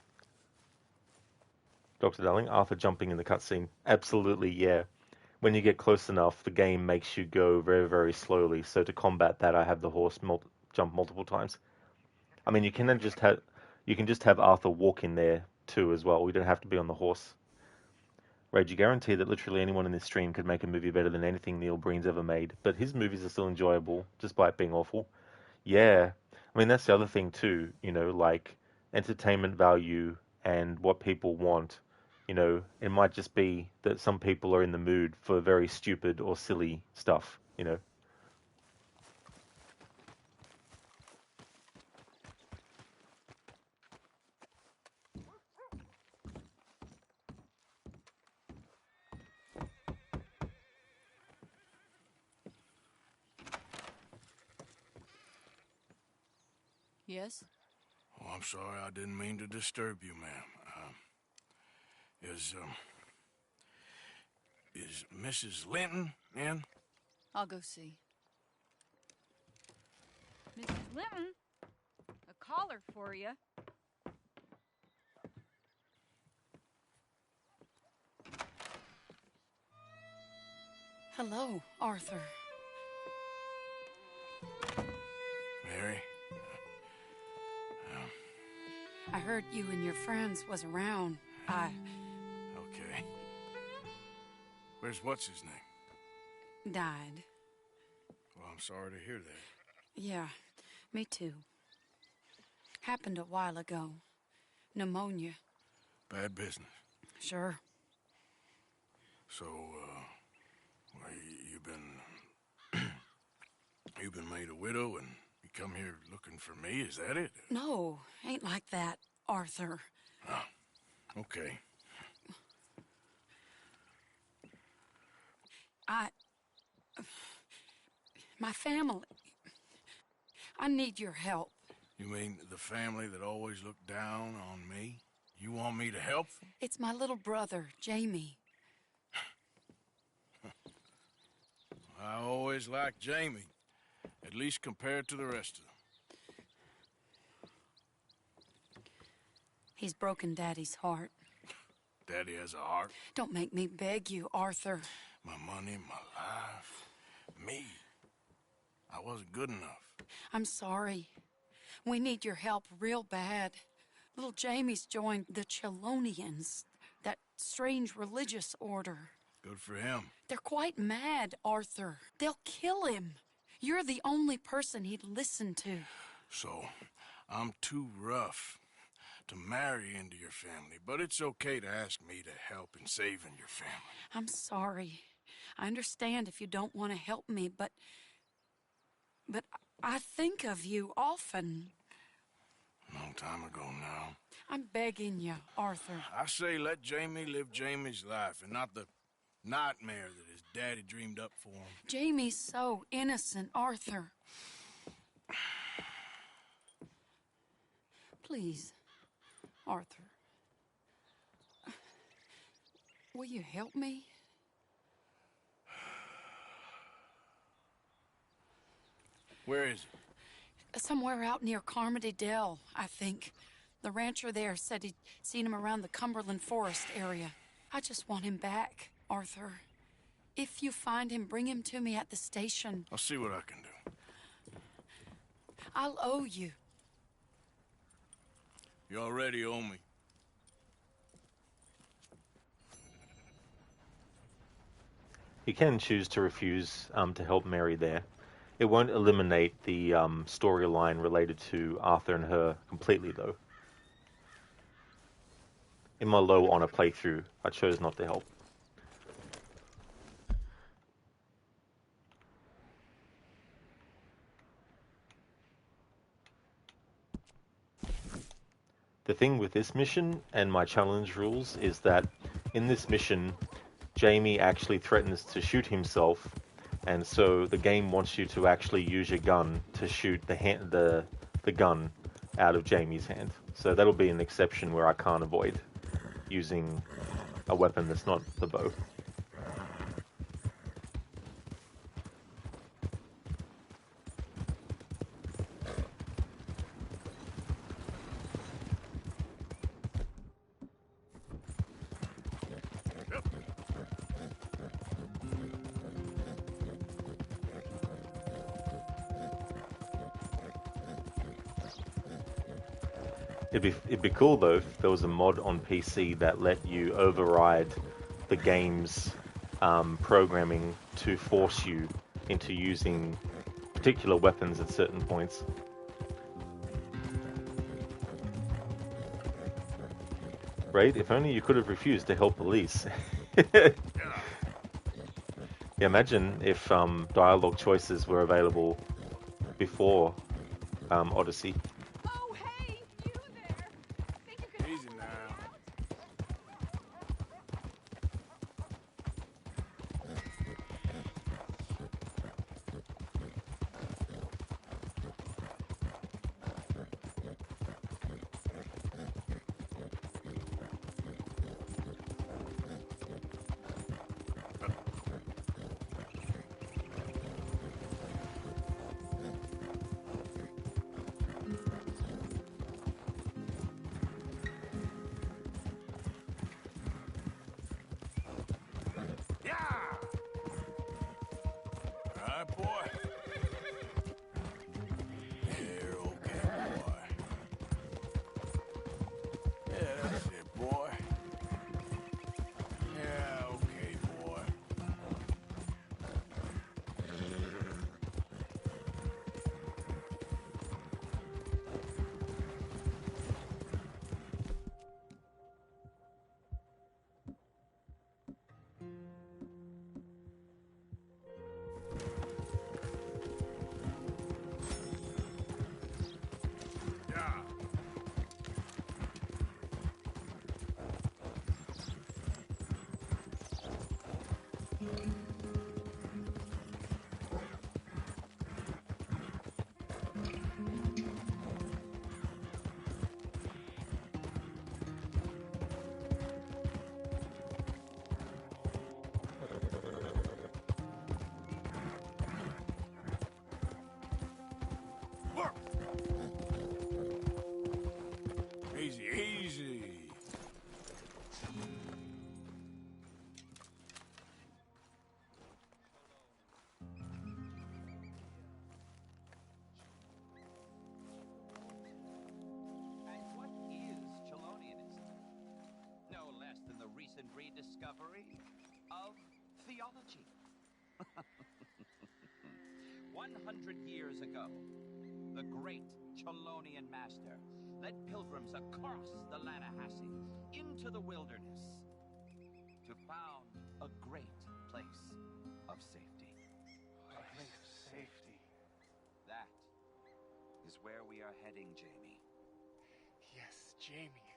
Speaker 1: Dr. Darling, Arthur jumping in the cutscene. Absolutely, yeah. When you get close enough, the game makes you go very, very slowly. So to combat that, I have the horse jump multiple times. I mean, you can just have Arthur walk in there too as well. We don't have to be on the horse. Rage, you guarantee that literally anyone in this stream could make a movie better than anything Neil Breen's ever made, but his movies are still enjoyable, despite being awful. Yeah, I mean, that's the other thing too, like entertainment value and what people want. It might just be that some people are in the mood for very stupid or silly stuff.
Speaker 11: Yes?
Speaker 2: Oh, I'm sorry. I didn't mean to disturb you, ma'am. Is Mrs. Linton in?
Speaker 11: I'll go see.
Speaker 8: Mrs. Linton, a caller for you.
Speaker 11: Hello, Arthur.
Speaker 2: Mary?
Speaker 11: I heard you and your friends was around.
Speaker 2: Okay. Where's what's-his name?
Speaker 11: Died.
Speaker 2: Well, I'm sorry to hear that.
Speaker 11: Yeah, me too. Happened a while ago. Pneumonia.
Speaker 2: Bad business.
Speaker 11: Sure.
Speaker 2: So, well, you've been made a widow and you come here looking for me, is that it?
Speaker 11: No, ain't like that, Arthur.
Speaker 2: Oh, okay.
Speaker 11: My family. I need your help.
Speaker 2: You mean the family that always looked down on me? You want me to help them?
Speaker 11: It's my little brother, Jamie.
Speaker 2: I always liked Jamie, at least compared to the rest of them.
Speaker 11: He's broken Daddy's heart.
Speaker 2: Daddy has a heart.
Speaker 11: Don't make me beg you, Arthur.
Speaker 2: My money, my life, me. I wasn't good enough.
Speaker 11: I'm sorry. We need your help real bad. Little Jamie's joined the Chelonians, that strange religious order.
Speaker 2: Good for him.
Speaker 11: They're quite mad, Arthur. They'll kill him. You're the only person he'd listen to.
Speaker 2: So, I'm too rough to marry into your family, but it's okay to ask me to help in saving your family.
Speaker 11: I'm sorry. I understand if you don't want to help me, but I think of you often.
Speaker 2: Long time ago now.
Speaker 11: I'm begging you, Arthur.
Speaker 2: I say let Jamie live Jamie's life and not the nightmare that his daddy dreamed up for him.
Speaker 11: Jamie's so innocent, Arthur. Please, Arthur. Will you help me?
Speaker 2: Where is he?
Speaker 11: Somewhere out near Carmody Dell, I think. The rancher there said he'd seen him around the Cumberland Forest area. I just want him back, Arthur. If you find him, bring him to me at the station.
Speaker 2: I'll see what I can do.
Speaker 11: I'll owe you.
Speaker 2: You already owe me.
Speaker 1: You can choose to refuse to help Mary there. It won't eliminate the storyline related to Arthur and her completely, though. In my low honor playthrough, I chose not to help. The thing with this mission and my challenge rules is that in this mission, Jamie actually threatens to shoot himself, and so the game wants you to actually use your gun to shoot the gun out of Jamie's hand. So that'll be an exception where I can't avoid using a weapon that's not the bow. It'd be cool though if there was a mod on PC that let you override the game's programming to force you into using particular weapons at certain points. Right? If only you could have refused to help police. Yeah, imagine if dialogue choices were available before Odyssey.
Speaker 2: Easy now.
Speaker 17: discovery of theology. 100 years ago, the great Chelonian master led pilgrims across the Lannahechee into the wilderness to found a great place of safety.
Speaker 15: A place of safety.
Speaker 17: That is where we are heading, Jamie.
Speaker 15: Yes, Jamie,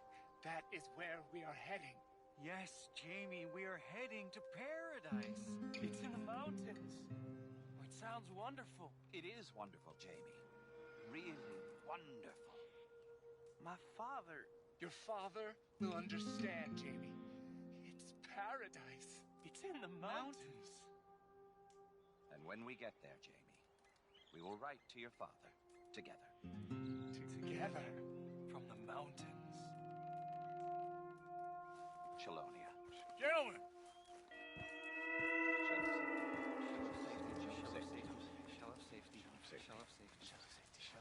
Speaker 15: that is where we are heading. Yes, Jamie, we are heading to paradise. It's in the mountains. It sounds wonderful.
Speaker 17: It is wonderful, Jamie. Really wonderful.
Speaker 15: My father... Your father will understand, Jamie. It's paradise. It's in the mountains.
Speaker 17: And when we get there, Jamie, we will write to your father together.
Speaker 15: Together from the mountains.
Speaker 17: Chelonia.
Speaker 2: Gentlemen!
Speaker 15: Shell of safety. Shell of safety. Shell of safety. Shell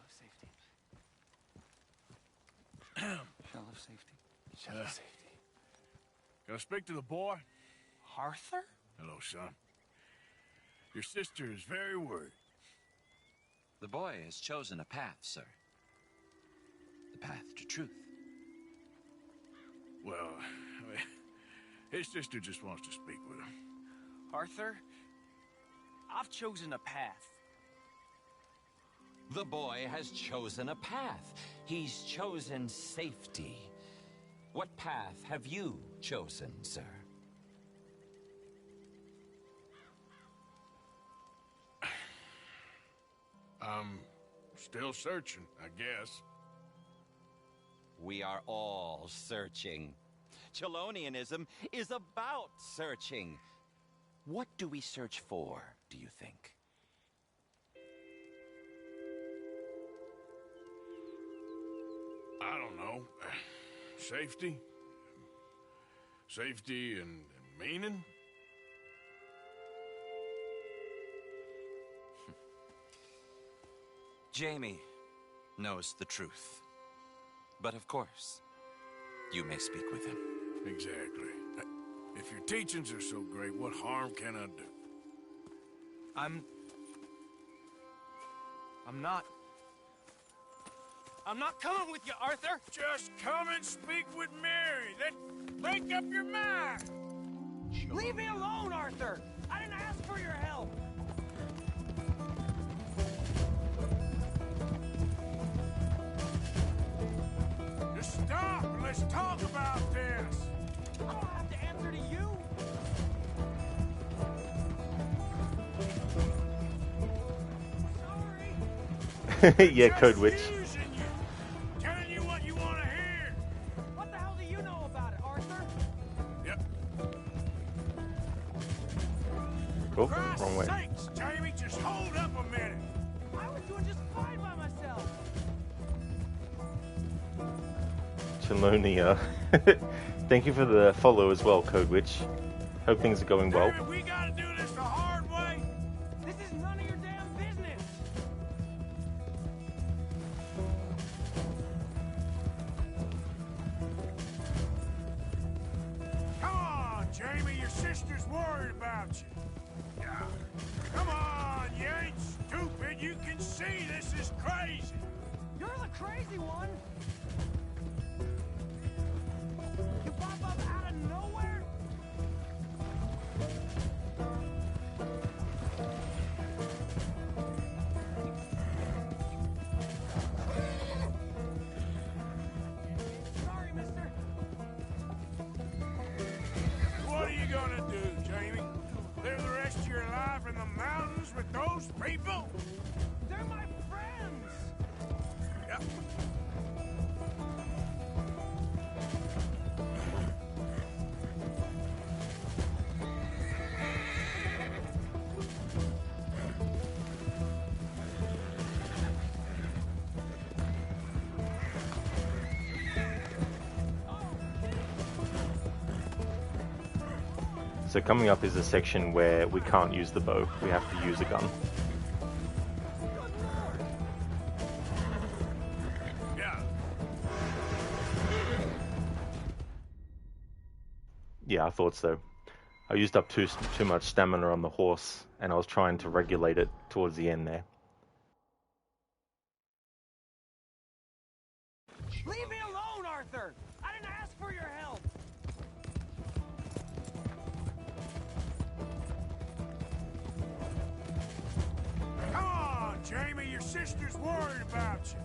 Speaker 15: of safety. Shell of safety. Shell of safety.
Speaker 2: Can I speak to the boy?
Speaker 15: Arthur?
Speaker 2: Hello, son. Your sister is very worried.
Speaker 17: The boy has chosen a path, sir. The path to truth.
Speaker 2: Well, I mean, his sister just wants to speak with him.
Speaker 15: Arthur, I've chosen a path.
Speaker 17: The boy has chosen a path. He's chosen safety. What path have you chosen, sir?
Speaker 2: I'm still searching, I guess.
Speaker 17: We are all searching. Chelonianism is about searching. What do we search for, do you think?
Speaker 2: I don't know. Safety? Safety and meaning?
Speaker 17: Jamie knows the truth. But of course, you may speak with him.
Speaker 2: Exactly. If your teachings are so great, what harm can I do?
Speaker 15: I'm not coming with you, Arthur!
Speaker 2: Just come and speak with Mary. Then make up your mind.
Speaker 15: Leave me alone, Arthur! I didn't ask for your help!
Speaker 2: Just stop and let's talk about this.
Speaker 15: I don't have to answer to you!
Speaker 1: Yeah, Code Witch.
Speaker 2: Telling you what you want to hear.
Speaker 15: What the hell do you know about it, Arthur?
Speaker 2: Yep.
Speaker 1: Oh,
Speaker 2: Christ's
Speaker 1: wrong way.
Speaker 2: sakes, Jamie, just hold up a minute.
Speaker 15: I was doing just fine by myself.
Speaker 1: Chelonia. Thank you for the follow as well, Code Witch. Hope things are going well.
Speaker 2: Damn it, we gotta do this the hard way.
Speaker 15: This is none of your damn business.
Speaker 2: Come on, Jamie, your sister's worried about you. Yeah. Come on, you ain't stupid. You can see this is crazy.
Speaker 15: You're the crazy one. You pop up out of nowhere. Sorry, mister.
Speaker 2: What are you gonna do, Jamie? Live the rest of your life in the mountains with those people?
Speaker 15: They're my friends.
Speaker 2: Yeah.
Speaker 1: So coming up is a section where we can't use the bow. We have to use a gun.
Speaker 2: Yeah.
Speaker 1: Yeah, I thought so. I used up too much stamina on the horse, and I was trying to regulate it towards the end there.
Speaker 13: Leave me alone, Arthur! I didn't ask for your help!
Speaker 2: Come on, Jamie, your sister's worried about you.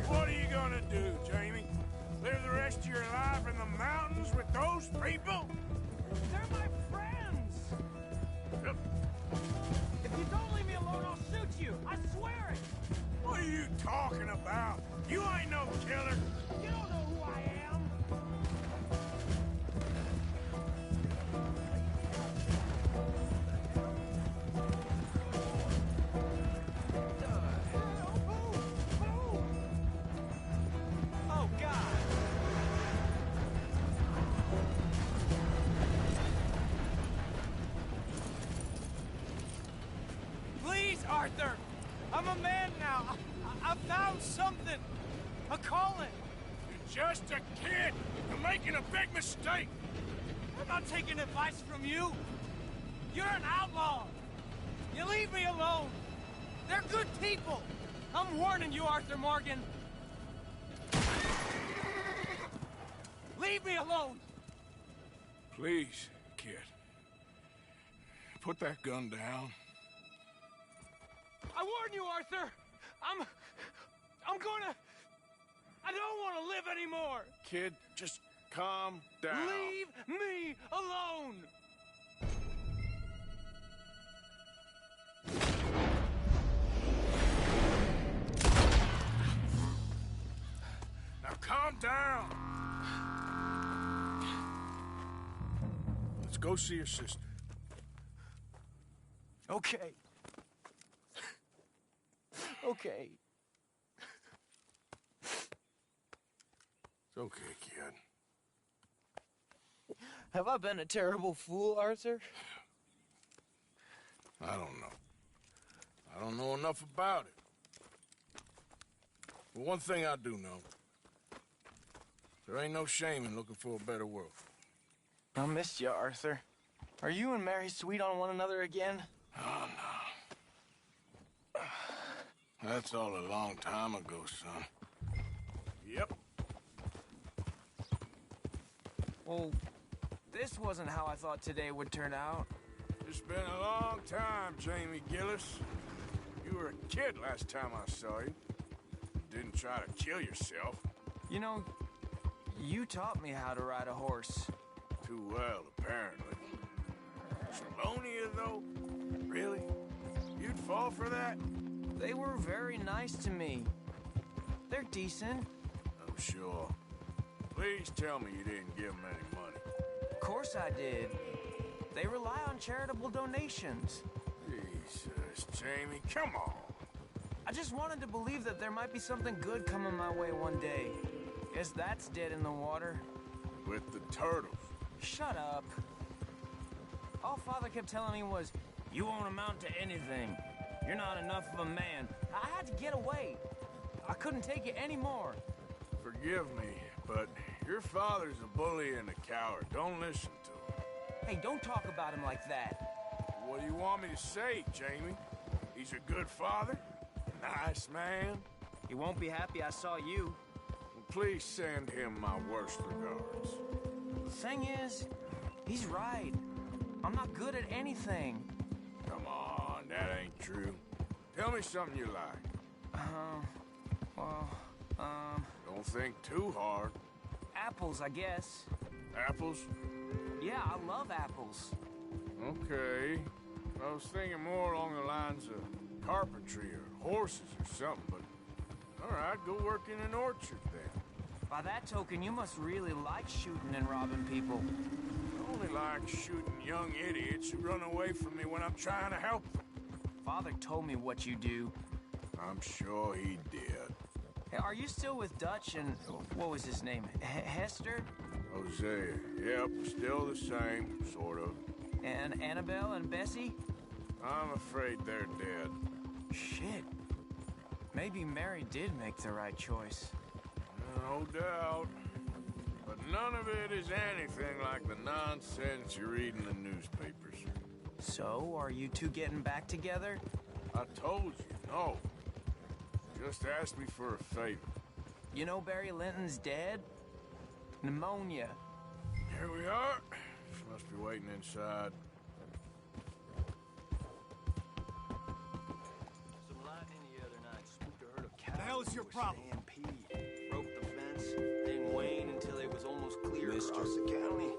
Speaker 2: What are you gonna do, Jamie? Live the rest of your life in the mountains with those people?
Speaker 13: They're my friends! If you don't leave me alone, I'll shoot you! I swear it!
Speaker 2: What are you talking about? You ain't no killer.
Speaker 13: You don't know who I am! Oh, God! Please, Arthur! I'm a man now. I found something. A calling.
Speaker 2: You're just a kid. You're making a big mistake.
Speaker 13: I'm not taking advice from you. You're an outlaw. You leave me alone. They're good people. I'm warning you, Arthur Morgan. Leave me alone.
Speaker 2: Please, kid. Put that gun down.
Speaker 13: I warn you, Arthur. I don't want to live anymore.
Speaker 2: Kid, just calm down.
Speaker 13: Leave me alone.
Speaker 2: Now calm down. Let's go see your sister.
Speaker 13: Okay. Okay.
Speaker 2: It's okay, kid.
Speaker 13: Have I been a terrible fool, Arthur?
Speaker 2: I don't know. I don't know enough about it. But one thing I do know. There ain't no shame in looking for a better world.
Speaker 13: I missed you, Arthur. Are you and Mary sweet on one another again?
Speaker 2: Oh, no. That's all a long time ago, son. Yep.
Speaker 13: Well, this wasn't how I thought today would turn out.
Speaker 2: It's been a long time, Jamie Gillis. You were a kid last time I saw you. Didn't try to kill yourself.
Speaker 13: You know, you taught me how to ride a horse.
Speaker 2: Too well, apparently. Chelonia, though? Really? You'd fall for that?
Speaker 13: They were very nice to me. They're decent.
Speaker 2: I'm sure. Please tell me you didn't give them any money.
Speaker 13: Of course I did. They rely on charitable donations.
Speaker 2: Jesus, Jamie, come on.
Speaker 13: I just wanted to believe that there might be something good coming my way one day. Guess that's dead in the water.
Speaker 2: With the turtles.
Speaker 13: Shut up. All Father kept telling me was, You won't amount to anything. You're not enough of a man. I had to get away. I couldn't take it anymore.
Speaker 2: Forgive me, but your father's a bully and a coward. Don't listen to him.
Speaker 13: Hey, don't talk about him like that.
Speaker 2: What do you want me to say, Jamie? He's a good father? Nice man?
Speaker 13: He won't be happy I saw you.
Speaker 2: Well, please send him my worst regards.
Speaker 13: The thing is, he's right. I'm not good at anything.
Speaker 2: Come on, that ain't true. Tell me something you like. Don't think too hard.
Speaker 13: Apples, I guess.
Speaker 2: Apples?
Speaker 13: Yeah, I love apples.
Speaker 2: Okay. I was thinking more along the lines of carpentry or horses or something, but all right, go work in an orchard then.
Speaker 13: By that token, you must really like shooting and robbing people.
Speaker 2: I only like shooting young idiots who run away from me when I'm trying to help them.
Speaker 13: Father told me what you do.
Speaker 2: I'm sure he did.
Speaker 13: Hey, are you still with Dutch and, what was his name, Hester?
Speaker 2: Hosea. Yep, still the same, sort of.
Speaker 13: And Annabelle and Bessie?
Speaker 2: I'm afraid they're dead.
Speaker 13: Shit. Maybe Mary did make the right choice.
Speaker 2: No doubt. But none of it is anything like the nonsense you read in the newspapers.
Speaker 13: So, are you two getting back together?
Speaker 2: I told you, no. Just ask me for a favor.
Speaker 13: You know Barry Linton's dead? Pneumonia.
Speaker 2: Here we are. She must be waiting inside.
Speaker 4: Some lightning the other night spooked a herd of cows.
Speaker 12: The hell is your problem?
Speaker 4: Stampede. Broke the fence, didn't wane until it was almost clear across the county.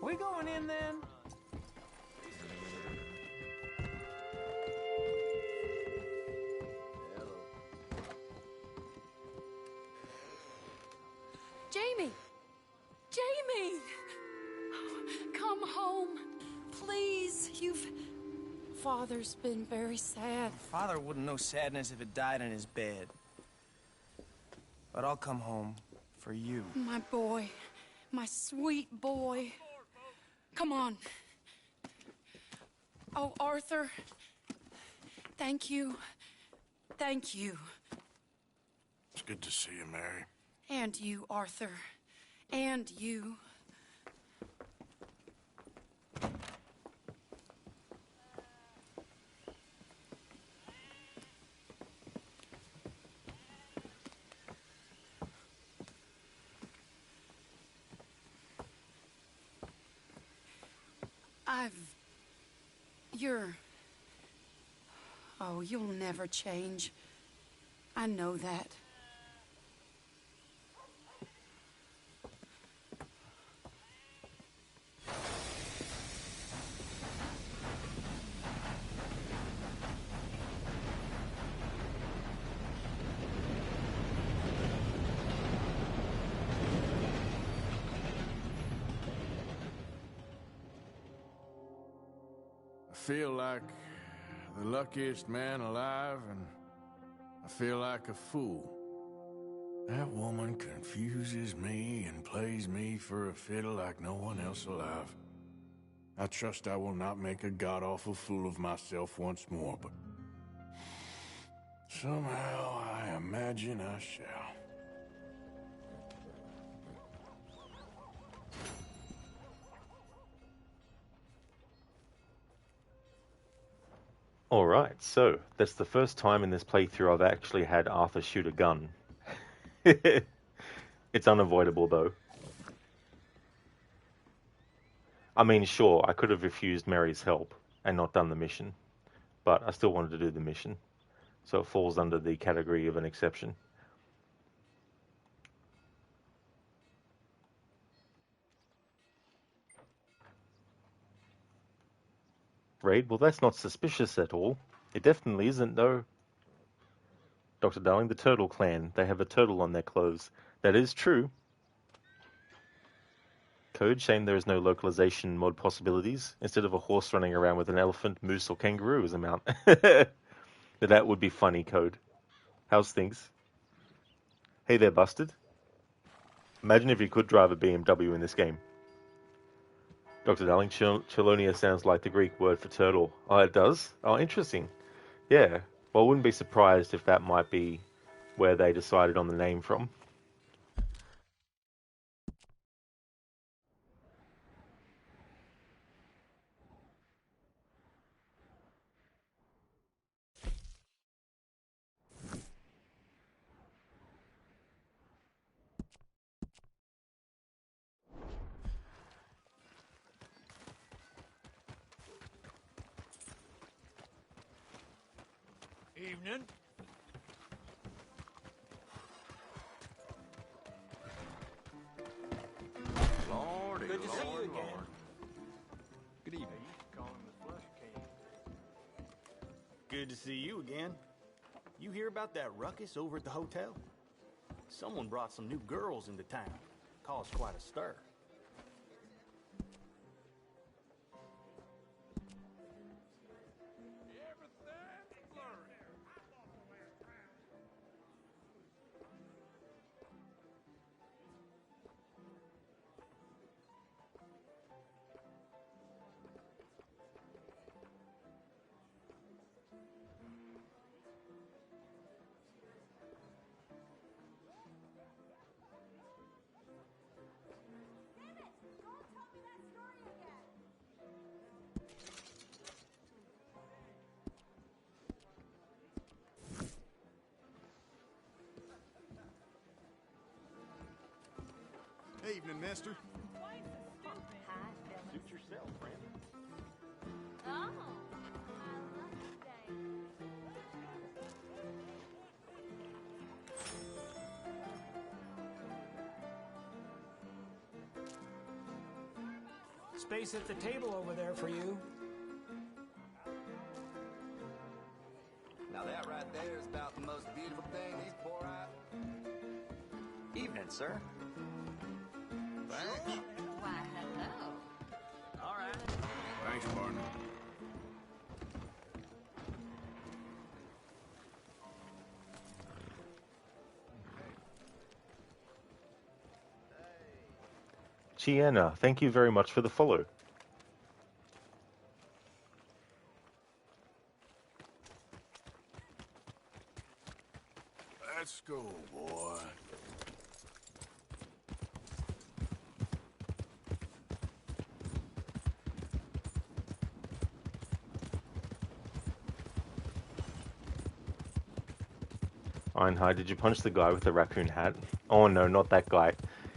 Speaker 13: We going in then?
Speaker 11: Jamie! Jamie! Come home. Please, Father's been very sad.
Speaker 13: Father wouldn't know sadness if it died in his bed. But I'll come home for you.
Speaker 11: My boy. My sweet boy. Come on. Oh, Arthur. Thank you. Thank you.
Speaker 2: It's good to see you, Mary.
Speaker 11: And you, Arthur. And you. Oh, you'll never change. I know that.
Speaker 2: I feel like the luckiest man alive, and I feel like a fool. That woman confuses me and plays me for a fiddle like no one else alive. I trust I will not make a god-awful fool of myself once more, but somehow I imagine I shall.
Speaker 1: Alright, so that's the first time in this playthrough I've actually had Arthur shoot a gun. It's unavoidable though. I mean, sure, I could have refused Mary's help and not done the mission, but I still wanted to do the mission, so it falls under the category of an exception. Raid? Well, that's not suspicious at all. It definitely isn't, though. Dr. Darling, the Turtle Clan. They have a turtle on their clothes. That is true. Code, shame there is no localization mod possibilities. Instead of a horse running around with an elephant, moose, or kangaroo as a mount. That would be funny, Code. How's things? Hey there, Busted. Imagine if you could drive a BMW in this game. Dr. Darling, Chelonia sounds like the Greek word for turtle. Oh, it does? Oh, interesting. Yeah. Well, I wouldn't be surprised if that might be where they decided on the name from.
Speaker 13: Evening.
Speaker 14: Lordy,
Speaker 13: Good to see you
Speaker 14: Lord,
Speaker 13: again.
Speaker 14: Lord. Good evening.
Speaker 18: Good to see you again. You hear about that ruckus over at the hotel? Someone brought some new girls into town. Caused quite a stir.
Speaker 2: Evening, mister.
Speaker 18: Suit yourself, friend.
Speaker 19: Oh.
Speaker 12: Space at the table over there for you.
Speaker 17: Now that right there is about the most beautiful thing these poor eyes.
Speaker 4: Evening, sir.
Speaker 17: Thanks.
Speaker 19: Why, hello.
Speaker 17: All right.
Speaker 2: Thanks, partner.
Speaker 1: Chiena, thank you very much for the follow.
Speaker 2: Let's go, boy.
Speaker 1: Einhard, did you punch the guy with the raccoon hat? Oh no, not that guy.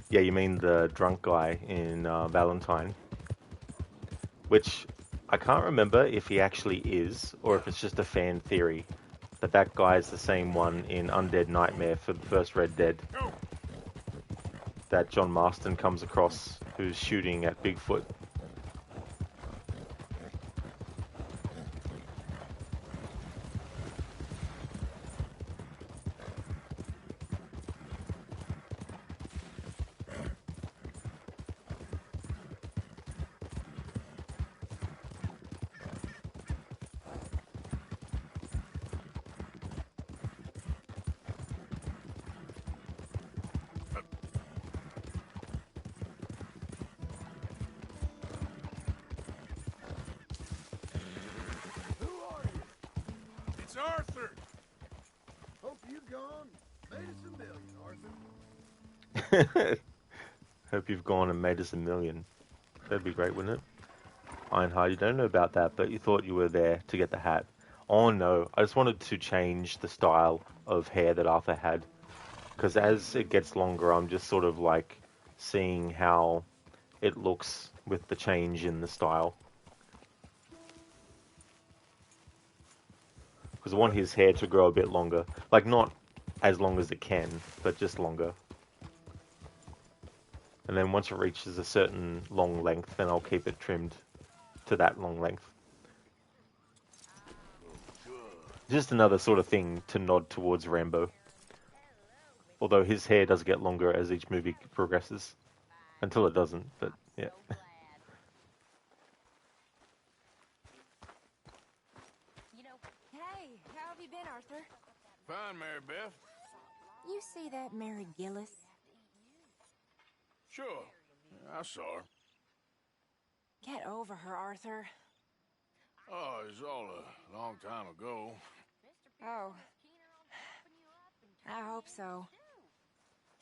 Speaker 1: Yeah, you mean the drunk guy in Valentine. Which, I can't remember if he actually is, or if it's just a fan theory. That guy is the same one in Undead Nightmare for the first Red Dead. That John Marston comes across, who's shooting at Bigfoot.
Speaker 2: It's Arthur. Hope you gone. Made us a million, Arthur.
Speaker 1: Hope you've gone and made us a million. That'd be great, wouldn't it? Einhard, you don't know about that, but you thought you were there to get the hat. Oh no, I just wanted to change the style of hair that Arthur had. Because as it gets longer, I'm just sort of like seeing how it looks with the change in the style. Because I want his hair to grow a bit longer. Like, not as long as it can, but just longer. And then once it reaches a certain long length, then I'll keep it trimmed to that long length. Just another sort of thing to nod towards Rambo. Although his hair does get longer as each movie progresses. Until it doesn't, but yeah.
Speaker 3: Hey, how have you been, Arthur?
Speaker 2: Fine, Mary Beth.
Speaker 3: You see that Mary Gillis?
Speaker 2: Sure. I saw her.
Speaker 3: Get over her, Arthur.
Speaker 2: Oh, it's all a long time ago.
Speaker 3: Oh. I hope so.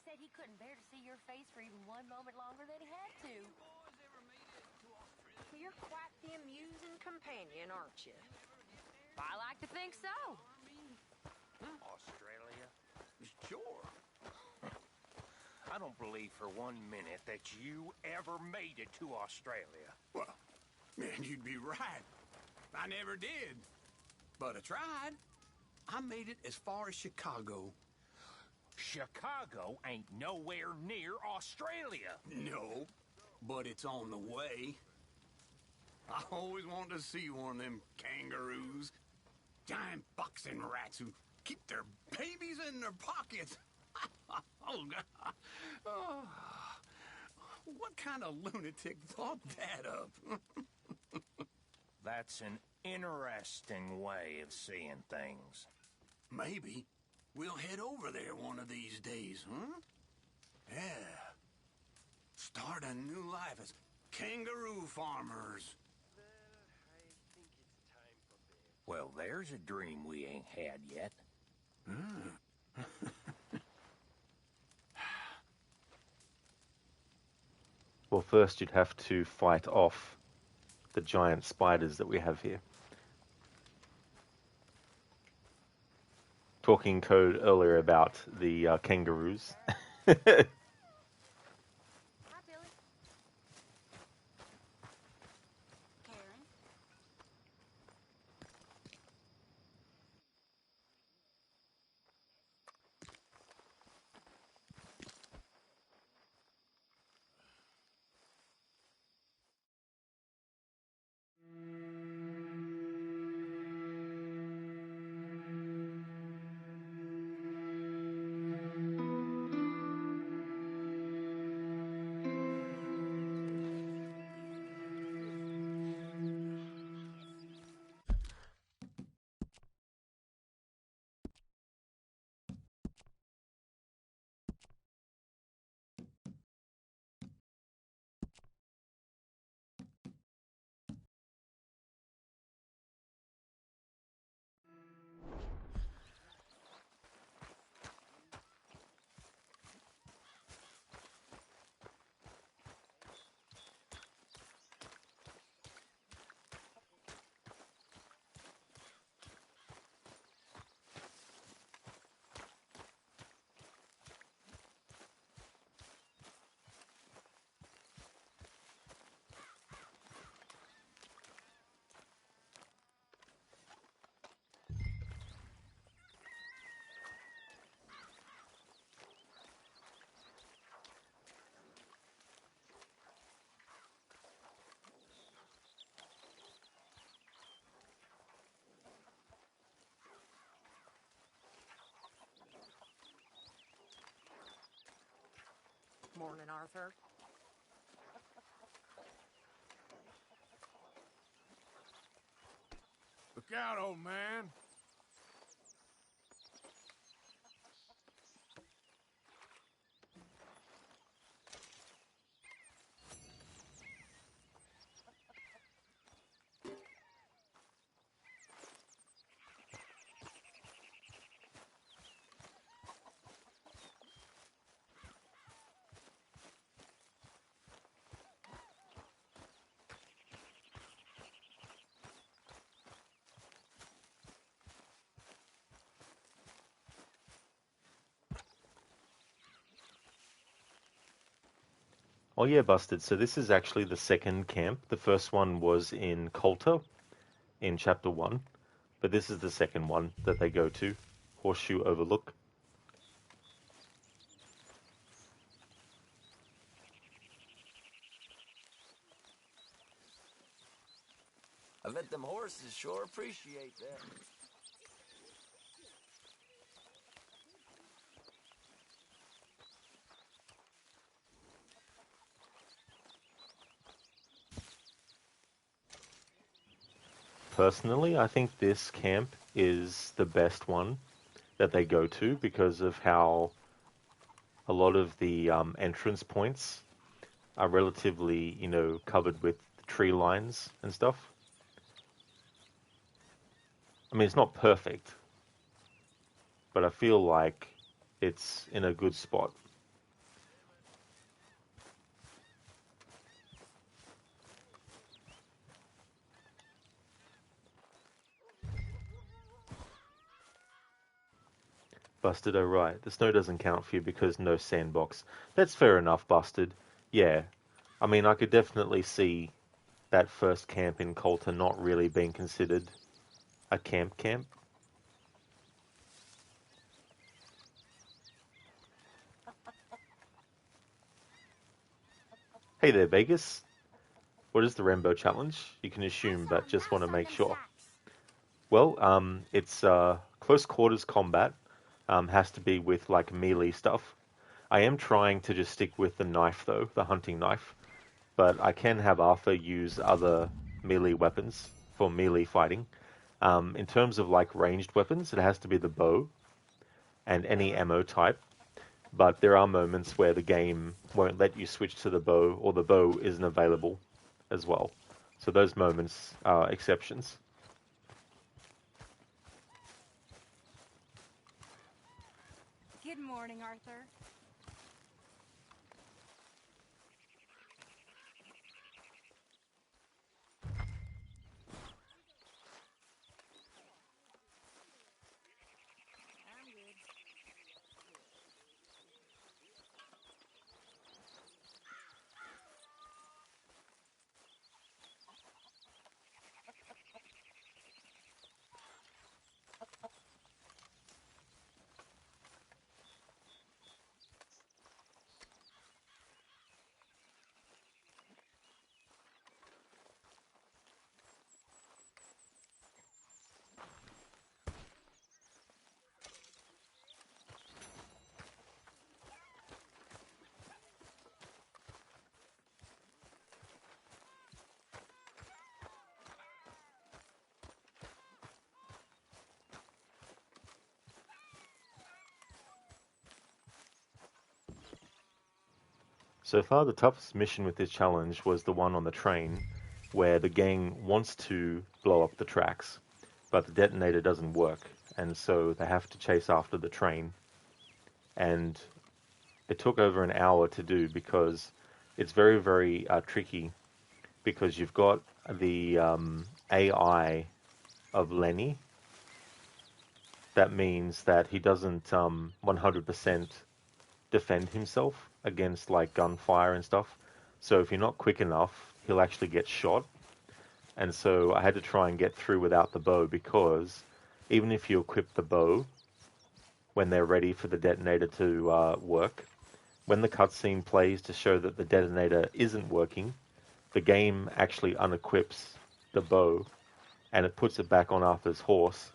Speaker 10: Said he couldn't bear to see your face for even one moment longer than he had to.
Speaker 9: You're quite the amusing companion, aren't you?
Speaker 10: I like to think so.
Speaker 13: Australia? Sure. I don't believe for 1 minute that you ever made it to Australia.
Speaker 14: Well, man, you'd be right. I never did. But I tried. I made it as far as Chicago.
Speaker 13: Chicago ain't nowhere near Australia.
Speaker 14: No, but it's on the way. I always wanted to see one of them kangaroos. Giant boxing rats who keep their babies in their pockets. Oh, God. Oh, what kind of lunatic thought that up?
Speaker 13: That's an interesting way of seeing things.
Speaker 14: Maybe we'll head over there one of these days, huh? Yeah. Start a new life as kangaroo farmers.
Speaker 13: Well, there's a dream we ain't had yet.
Speaker 1: Well, first you'd have to fight off the giant spiders that we have here. Talking code earlier about the kangaroos.
Speaker 9: Morning, Arthur.
Speaker 2: Look out, old man.
Speaker 1: Oh yeah, Busted. So this is actually the second camp. The first one was in Coulter in Chapter 1, but this is the second one that they go to, Horseshoe Overlook.
Speaker 4: I bet them horses sure appreciate that.
Speaker 1: Personally, I think this camp is the best one that they go to because of how a lot of the entrance points are relatively, covered with tree lines and stuff. I mean, it's not perfect, but I feel like it's in a good spot. Busted, oh right. The snow doesn't count for you because no sandbox. That's fair enough, Busted. Yeah. I mean, I could definitely see that first camp in Coulter not really being considered a camp. Hey there, Vegas. What is the Rambo challenge? You can assume, but just want to make sure. Well, it's close quarters combat. Has to be with like melee stuff. I am trying to just stick with the knife though, the hunting knife. But I can have Arthur use other melee weapons for melee fighting. In terms of like ranged weapons, it has to be the bow and any ammo type. But there are moments where the game won't let you switch to the bow, or the bow isn't available as well. So those moments are exceptions.
Speaker 10: Good morning, Arthur.
Speaker 1: So far, the toughest mission with this challenge was the one on the train, where the gang wants to blow up the tracks, but the detonator doesn't work, and so they have to chase after the train. And it took over an hour to do because it's very, very tricky, because you've got the AI of Lenny. That means that he doesn't 100% defend himself against like gunfire and stuff. So if you're not quick enough, he'll actually get shot. And so I had to try and get through without the bow, because even if you equip the bow when they're ready for the detonator to work, when the cutscene plays to show that the detonator isn't working, the game actually unequips the bow and it puts it back on Arthur's horse.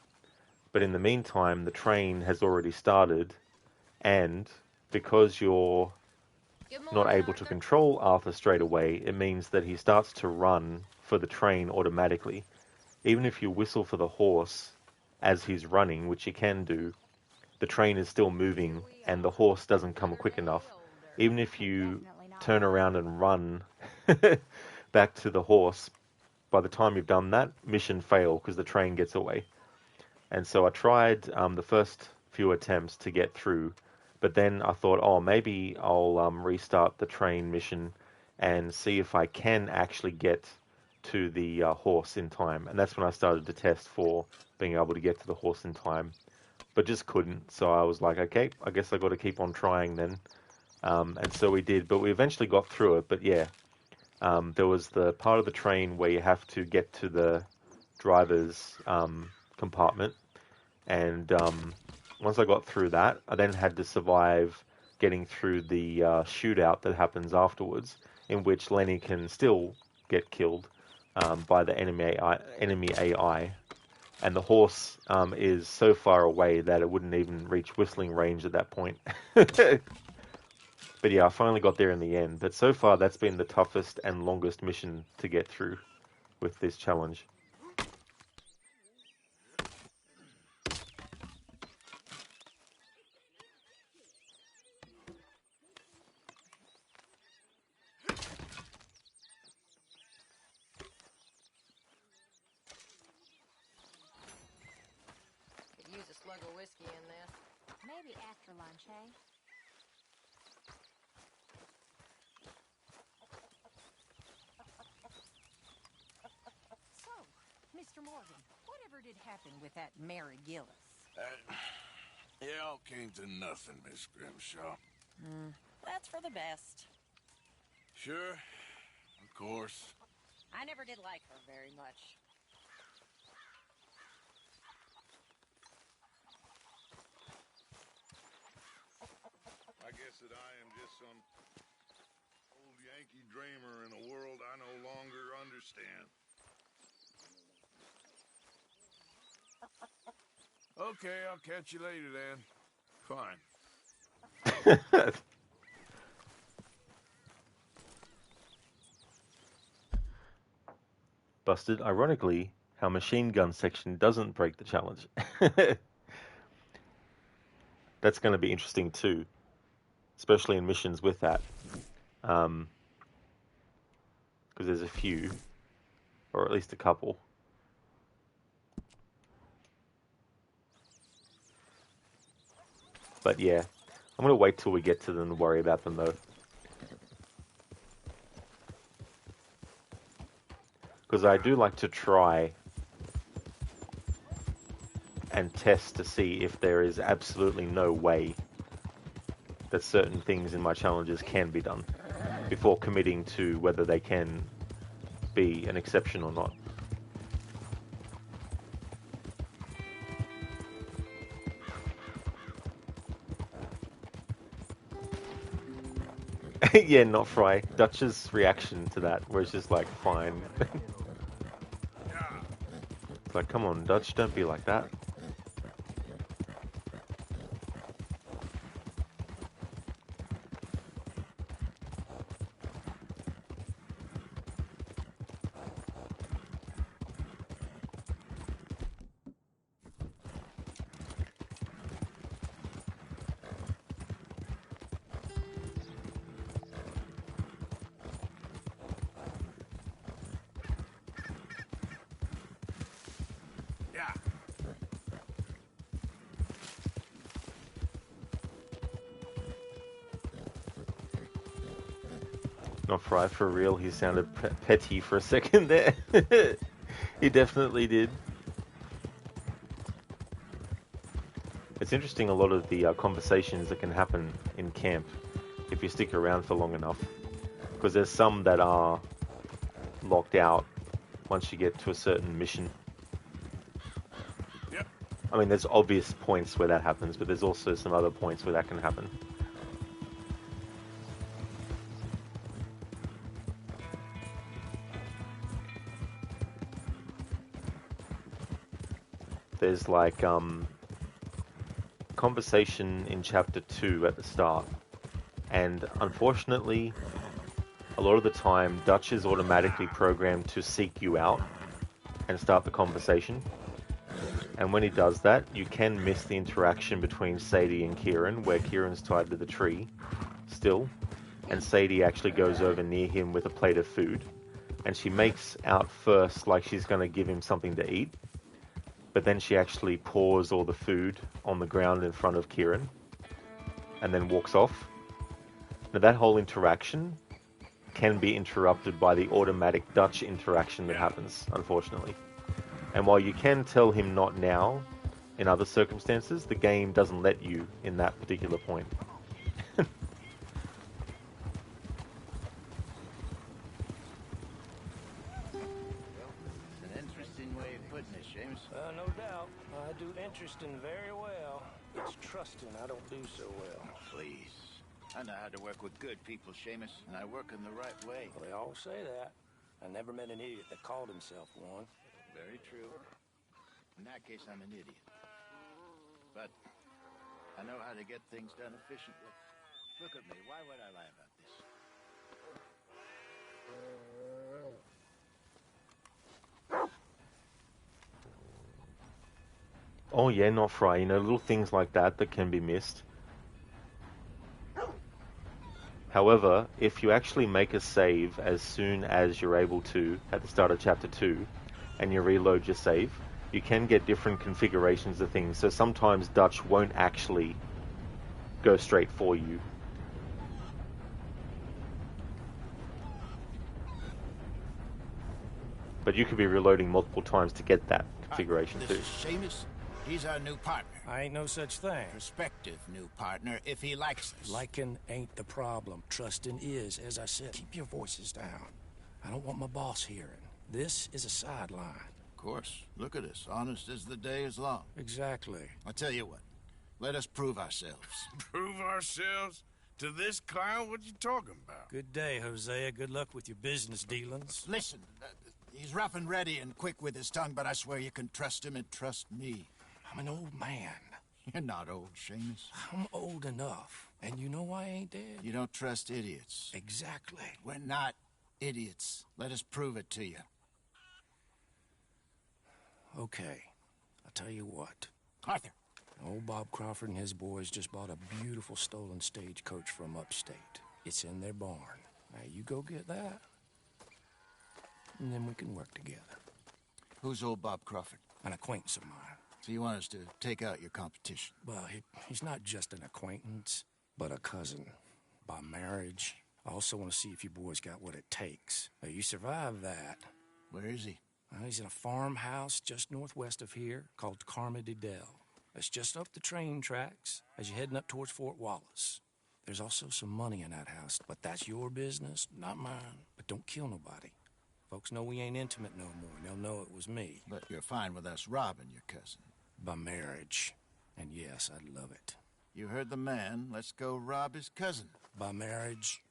Speaker 1: But in the meantime, the train has already started, and because you're not able to control Arthur straight away, it means that he starts to run for the train automatically. Even if you whistle for the horse as he's running, which you can do, the train is still moving and the horse doesn't come quick enough. Even if you turn around and run back to the horse, by the time you've done that, mission fail because the train gets away. And so I tried the first few attempts to get through, but then I thought, oh, maybe I'll restart the train mission and see if I can actually get to the horse in time. And that's when I started to test for being able to get to the horse in time, but just couldn't. So I was like, okay, I guess I got to keep on trying then. And so we did, but we eventually got through it. But yeah, there was the part of the train where you have to get to the driver's compartment, and once I got through that, I then had to survive getting through the shootout that happens afterwards, in which Lenny can still get killed by the enemy AI, and the horse is so far away that it wouldn't even reach whistling range at that point. But yeah, I finally got there in the end. But so far, that's been the toughest and longest mission to get through with this challenge.
Speaker 19: whiskey in this.
Speaker 3: Maybe after lunch, eh?
Speaker 9: So, Mr. Morgan, whatever did happen with that Mary Gillis?
Speaker 2: It all came to nothing, Miss Grimshaw.
Speaker 10: That's for the best.
Speaker 2: Sure, of course.
Speaker 10: I never did like her very much.
Speaker 6: I guess that I am just some old Yankee dreamer in a world I no longer understand.
Speaker 2: Okay, I'll catch you later then. Fine.
Speaker 1: Busted. Ironically, how machine gun section doesn't break the challenge. That's going to be interesting too, especially in missions with that. Because there's a few, or at least a couple. But yeah, I'm going to wait till we get to them to worry about them though. Because I do like to try and test to see if there is absolutely no way that certain things in my challenges can be done before committing to whether they can be an exception or not. Yeah, not Fry. Dutch's reaction to that was just like, fine. It's like, come on, Dutch, don't be like that. Not Fry, for real, he sounded petty for a second there. He definitely did. It's interesting, a lot of the conversations that can happen in camp if you stick around for long enough. Because there's some that are locked out once you get to a certain mission.
Speaker 2: Yep.
Speaker 1: I mean, there's obvious points where that happens, but there's also some other points where that can happen. There's like conversation in chapter 2 at the start, and unfortunately a lot of the time Dutch is automatically programmed to seek you out and start the conversation, and when he does that you can miss the interaction between Sadie and Kieran, where Kieran's tied to the tree still, and Sadie actually goes over near him with a plate of food, and she makes out first like she's going to give him something to eat, but then she actually pours all the food on the ground in front of Kieran and then walks off. Now that whole interaction can be interrupted by the automatic Dutch interaction that happens, unfortunately. And while you can tell him not now, in other circumstances, the game doesn't let you in that particular point.
Speaker 13: No doubt. I do interesting very well. It's trusting I don't do so well.
Speaker 17: Please. I know how to work with good people, Seamus, and I work in the right way.
Speaker 13: Well, they all say that. I never met an idiot that called himself one.
Speaker 17: Very true. In that case, I'm an idiot. But I know how to get things done efficiently. Look at me. Why would I lie about this?
Speaker 1: Oh yeah, not Fry. You know, little things like that that can be missed. However, if you actually make a save as soon as you're able to at the start of chapter 2, and you reload your save, you can get different configurations of things. So sometimes Dutch won't actually go straight for you. But you could be reloading multiple times to get that configuration
Speaker 20: This
Speaker 1: too.
Speaker 20: is Seamus. He's our new partner.
Speaker 13: I ain't no such thing.
Speaker 20: Prospective new partner if he likes us.
Speaker 5: Liking ain't the problem. Trusting is. As I said, keep your voices down. I don't want my boss hearing. This is a sideline.
Speaker 20: Of course. Look at us. Honest as the day is long.
Speaker 5: Exactly.
Speaker 20: I tell you what. Let us prove ourselves.
Speaker 2: Prove ourselves? To this clown? What you talking about?
Speaker 5: Good day, Hosea. Good luck with your business dealings.
Speaker 20: Listen, he's rough and ready and quick with his tongue, but I swear you can trust him and trust me.
Speaker 5: I'm an old man.
Speaker 20: You're not old, Seamus.
Speaker 5: I'm old enough. And you know I ain't dead.
Speaker 20: You don't trust idiots.
Speaker 5: Exactly.
Speaker 20: We're not idiots. Let us prove it to you.
Speaker 5: Okay. I'll tell you what.
Speaker 20: Arthur.
Speaker 5: Old Bob Crawford and his boys just bought a beautiful stolen stagecoach from upstate. It's in their barn. Now you go get that, and then we can work together.
Speaker 20: Who's old Bob Crawford?
Speaker 5: An acquaintance of mine.
Speaker 20: So you want us to take out your competition?
Speaker 5: Well, he's not just an acquaintance, but a cousin. By marriage. I also want to see if you boys got what it takes. Now, you survive that.
Speaker 20: Where is he?
Speaker 5: He's in a farmhouse just northwest of here called Carmody Dell. It's just up the train tracks as you're heading up towards Fort Wallace. There's also some money in that house, but that's your business, not mine. But don't kill nobody. Folks know we ain't intimate no more. They'll know it was me.
Speaker 20: But you're fine with us robbing your cousin.
Speaker 5: By marriage. And yes, I'd love it.
Speaker 20: You heard the man. Let's go rob his cousin.
Speaker 5: By marriage.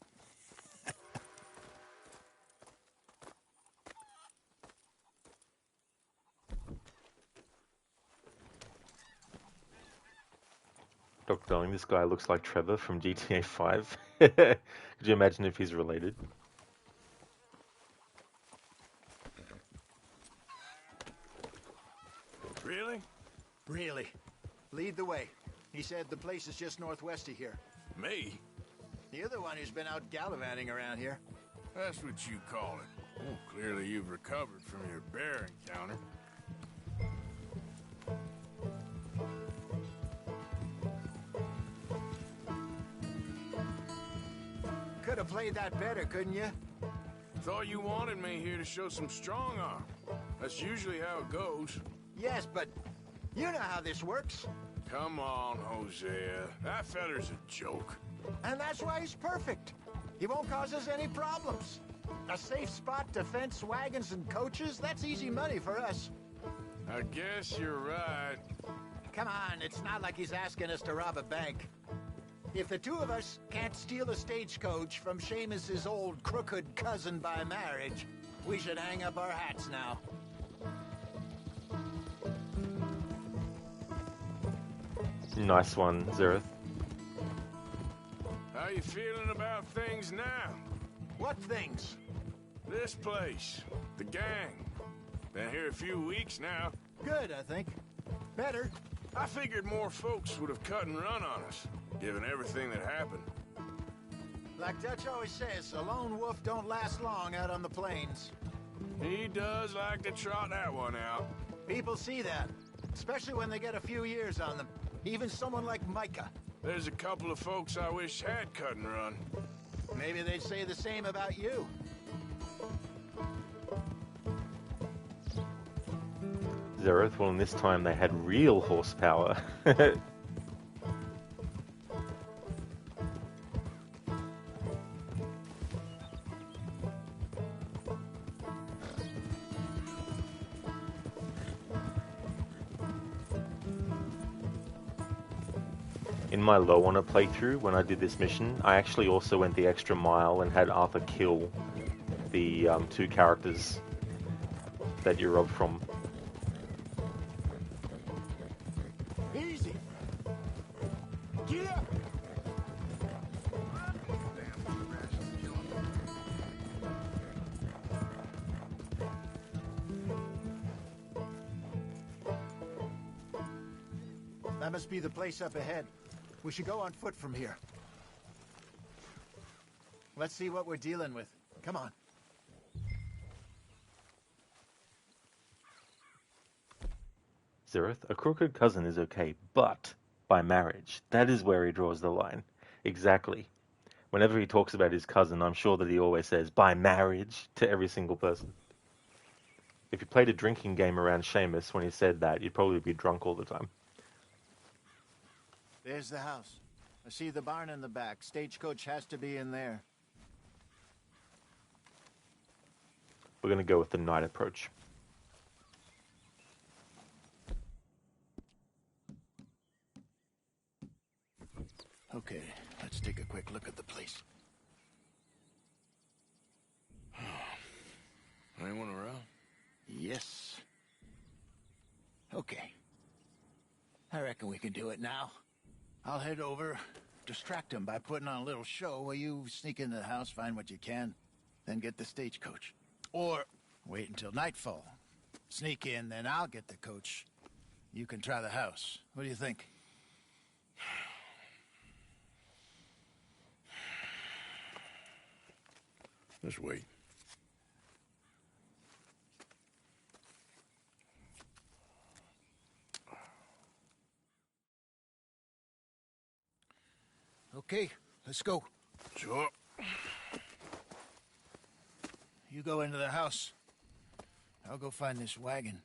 Speaker 1: Dr. Darling, this guy looks like Trevor from GTA 5. Could you imagine if he's related?
Speaker 2: Really?
Speaker 20: Really. Lead the way. He said the place is just northwest of here.
Speaker 2: Me?
Speaker 20: You're the one who's been out gallivanting around here.
Speaker 2: That's what you call it. Oh, clearly you've recovered from your bear encounter.
Speaker 20: Could have played that better, couldn't you?
Speaker 2: Thought you wanted me here to show some strong arm. That's usually how it goes.
Speaker 20: Yes, but you know how this works.
Speaker 2: Come on, Hosea. That feller's a joke.
Speaker 20: And that's why he's perfect. He won't cause us any problems. A safe spot to fence wagons and coaches, that's easy money for us.
Speaker 2: I guess you're right.
Speaker 20: Come on, it's not like he's asking us to rob a bank. If the two of us can't steal a stagecoach from Seamus's old crooked cousin by marriage, we should hang up our hats now.
Speaker 1: Nice one, Zereth.
Speaker 2: How you feeling about things now?
Speaker 20: What things?
Speaker 2: This place. The gang. Been here a few weeks now.
Speaker 20: Good, I think. Better.
Speaker 2: I figured more folks would have cut and run on us, given everything that happened.
Speaker 20: Like Dutch always says, a lone wolf don't last long out on the plains.
Speaker 2: He does like to trot that one out.
Speaker 20: People see that, especially when they get a few years on them. Even someone like Micah.
Speaker 2: There's a couple of folks I wish had cut and run.
Speaker 20: Maybe they'd say the same about you.
Speaker 1: Zereth, well, in this time they had real horsepower. In my low honor playthrough, when I did this mission, I actually also went the extra mile and had Arthur kill the two characters that you robbed from.
Speaker 20: Easy. Get up. That must be the place up ahead. We should go on foot from here. Let's see what we're dealing with. Come on.
Speaker 1: Zereth. A crooked cousin is okay, but by marriage, that is where he draws the line. Exactly. Whenever he talks about his cousin, I'm sure that he always says, by marriage, to every single person. If you played a drinking game around Seamus when he said that, you'd probably be drunk all the time.
Speaker 20: There's the house. I see the barn in the back. Stagecoach has to be in there.
Speaker 1: We're going to go with the night approach.
Speaker 20: Okay, let's take a quick look at the place.
Speaker 2: Anyone around?
Speaker 20: Yes. Okay. I reckon we can do it now. I'll head over, distract him by putting on a little show while you sneak into the house, find what you can, then get the stagecoach. Or wait until nightfall. Sneak in, then I'll get the coach. You can try the house. What do you think?
Speaker 2: Let's wait.
Speaker 20: Okay, let's go.
Speaker 2: Sure.
Speaker 20: You go into the house. I'll go find this wagon.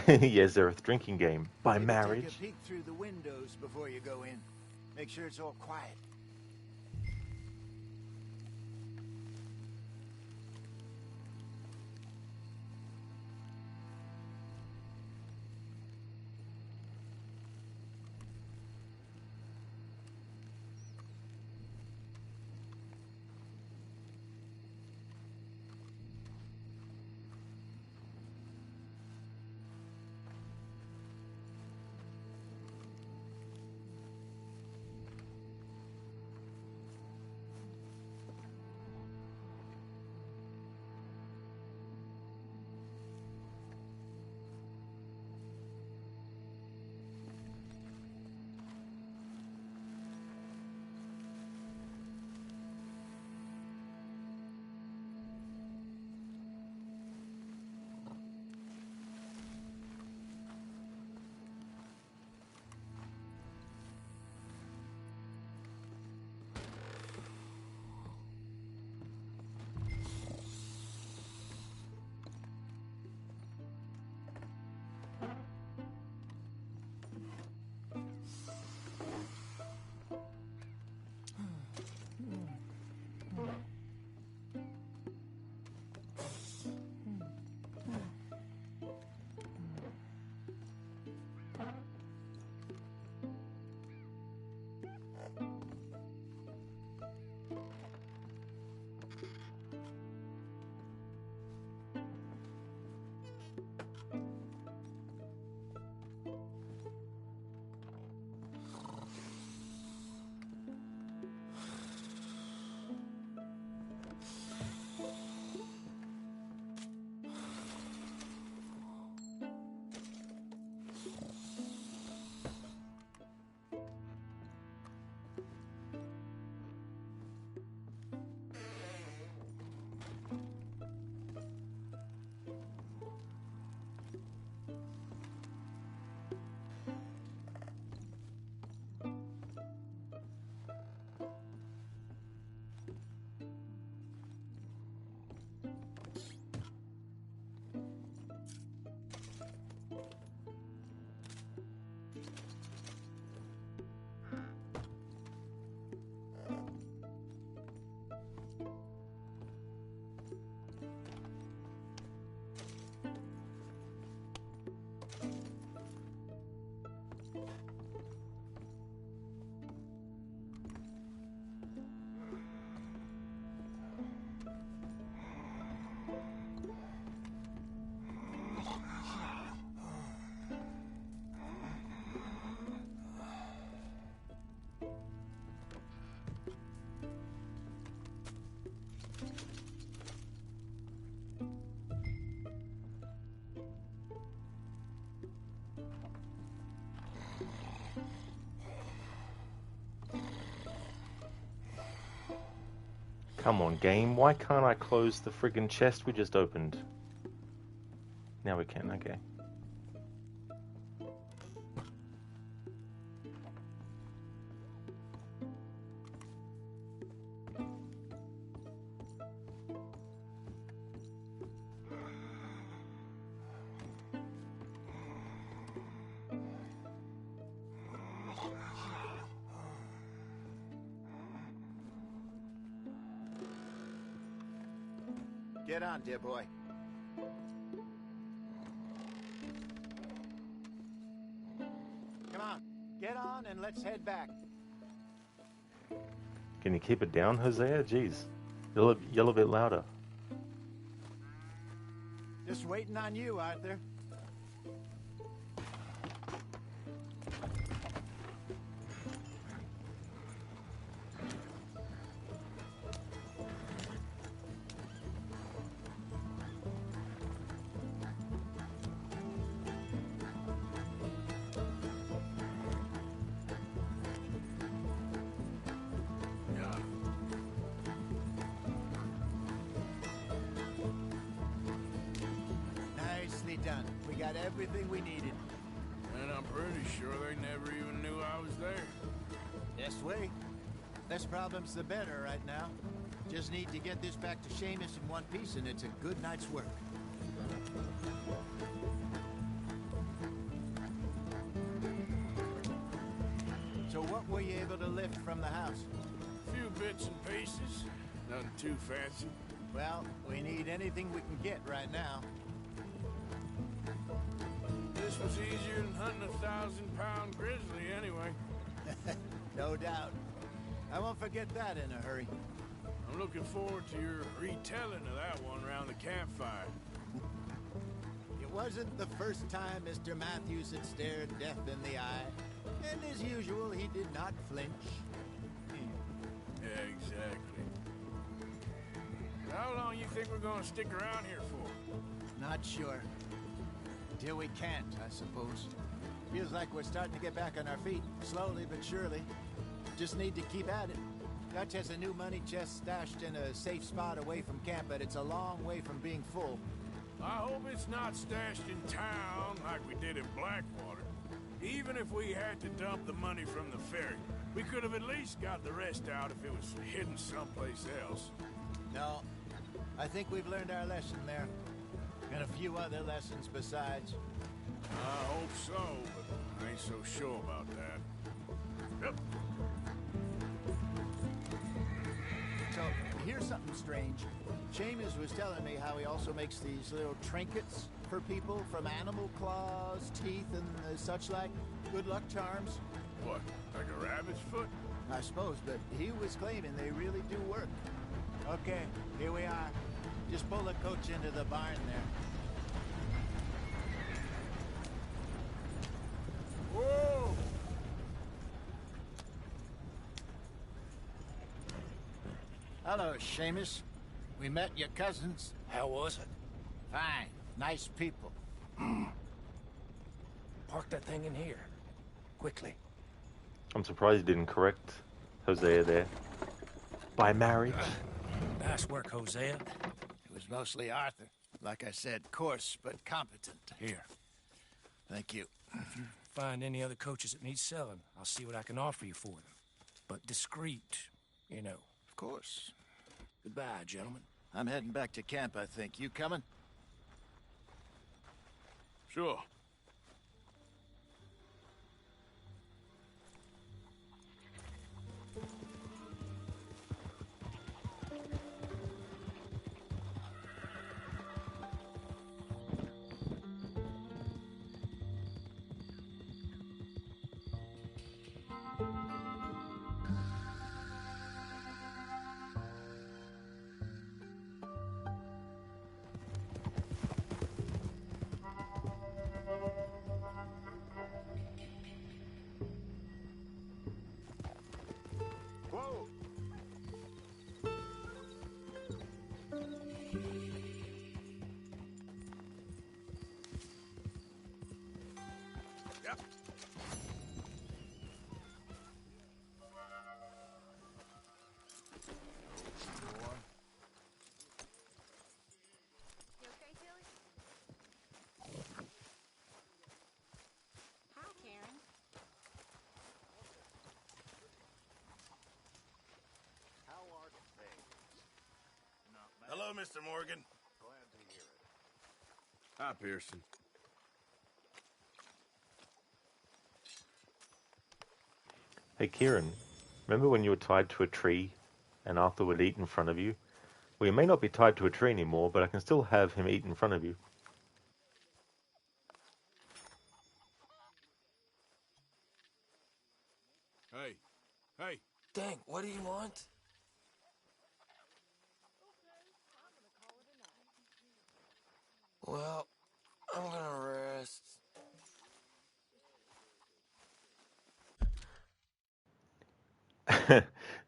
Speaker 1: Yeah, Zereth, drinking game. By
Speaker 20: Maybe
Speaker 1: marriage.
Speaker 20: take a peek through the windows before you go in. Make sure it's all quiet.
Speaker 1: Come on, game. Why can't I close the friggin' chest we just opened? Now we can, okay.
Speaker 20: Get on, dear boy. Come on, get on and let's head back.
Speaker 1: Can you keep it down, Hosea? Jeez. Yell a bit louder.
Speaker 20: Just waiting on you, Arthur. Nicely done. We got everything we needed.
Speaker 2: And I'm pretty sure they never even knew I was there.
Speaker 20: Yes, way. Less problems the better right now. Just need to get this back to Seamus in one piece and it's a good night's work. So what were you able to lift from the house?
Speaker 2: A few bits and pieces. Nothing too fancy.
Speaker 20: Well, we need anything we can get right now.
Speaker 2: This was easier than hunting a 1,000-pound grizzly anyway.
Speaker 20: No doubt. I won't forget that in a hurry.
Speaker 2: I'm looking forward to your retelling of that one around the campfire.
Speaker 20: It wasn't the first time Mr. Matthews had stared death in the eye. And as usual, he did not flinch.
Speaker 2: Yeah, exactly. How long you think we're gonna stick around here for?
Speaker 20: Not sure. Till we can't, I suppose. Feels like we're starting to get back on our feet, slowly but surely. Just need to keep at it. Dutch has a new money chest stashed in a safe spot away from camp, but it's a long way from being full.
Speaker 2: I hope it's not stashed in town like we did in Blackwater. Even if we had to dump the money from the ferry, we could have at least got the rest out if it was hidden someplace else.
Speaker 20: No, I think we've learned our lesson there. And a few other lessons besides.
Speaker 2: I hope so, but I ain't so sure about that. Yep.
Speaker 20: So, here's something strange. Seamus was telling me how he also makes these little trinkets for people from animal claws, teeth, and such like. Good luck charms.
Speaker 2: What, like a rabbit's foot?
Speaker 20: I suppose, but he was claiming they really do work. Okay, here we are. Just pull the coach into the barn there.
Speaker 2: Whoa!
Speaker 20: Hello, Seamus. We met your cousins.
Speaker 5: How was it?
Speaker 20: Fine. Nice people.
Speaker 5: Park that thing in here. Quickly.
Speaker 1: I'm surprised you didn't correct Hosea there. By marriage.
Speaker 5: Nice work, Hosea.
Speaker 20: It was mostly Arthur. Like I said, coarse but competent.
Speaker 5: Here.
Speaker 20: Thank you.
Speaker 5: If you find any other coaches that need selling, I'll see what I can offer you for them. But discreet, you know.
Speaker 20: Of course.
Speaker 5: Goodbye, gentlemen.
Speaker 20: I'm heading back to camp, I think. You coming?
Speaker 2: Sure. Hello, Mr. Morgan.
Speaker 6: Glad to hear it.
Speaker 2: Hi, Pearson.
Speaker 1: Hey, Kieran, remember when you were tied to a tree and Arthur would eat in front of you? Well, you may not be tied to a tree anymore, but I can still have him eat in front of you.
Speaker 2: Hey. Hey.
Speaker 13: Dang, what do you want? Well, I'm gonna rest.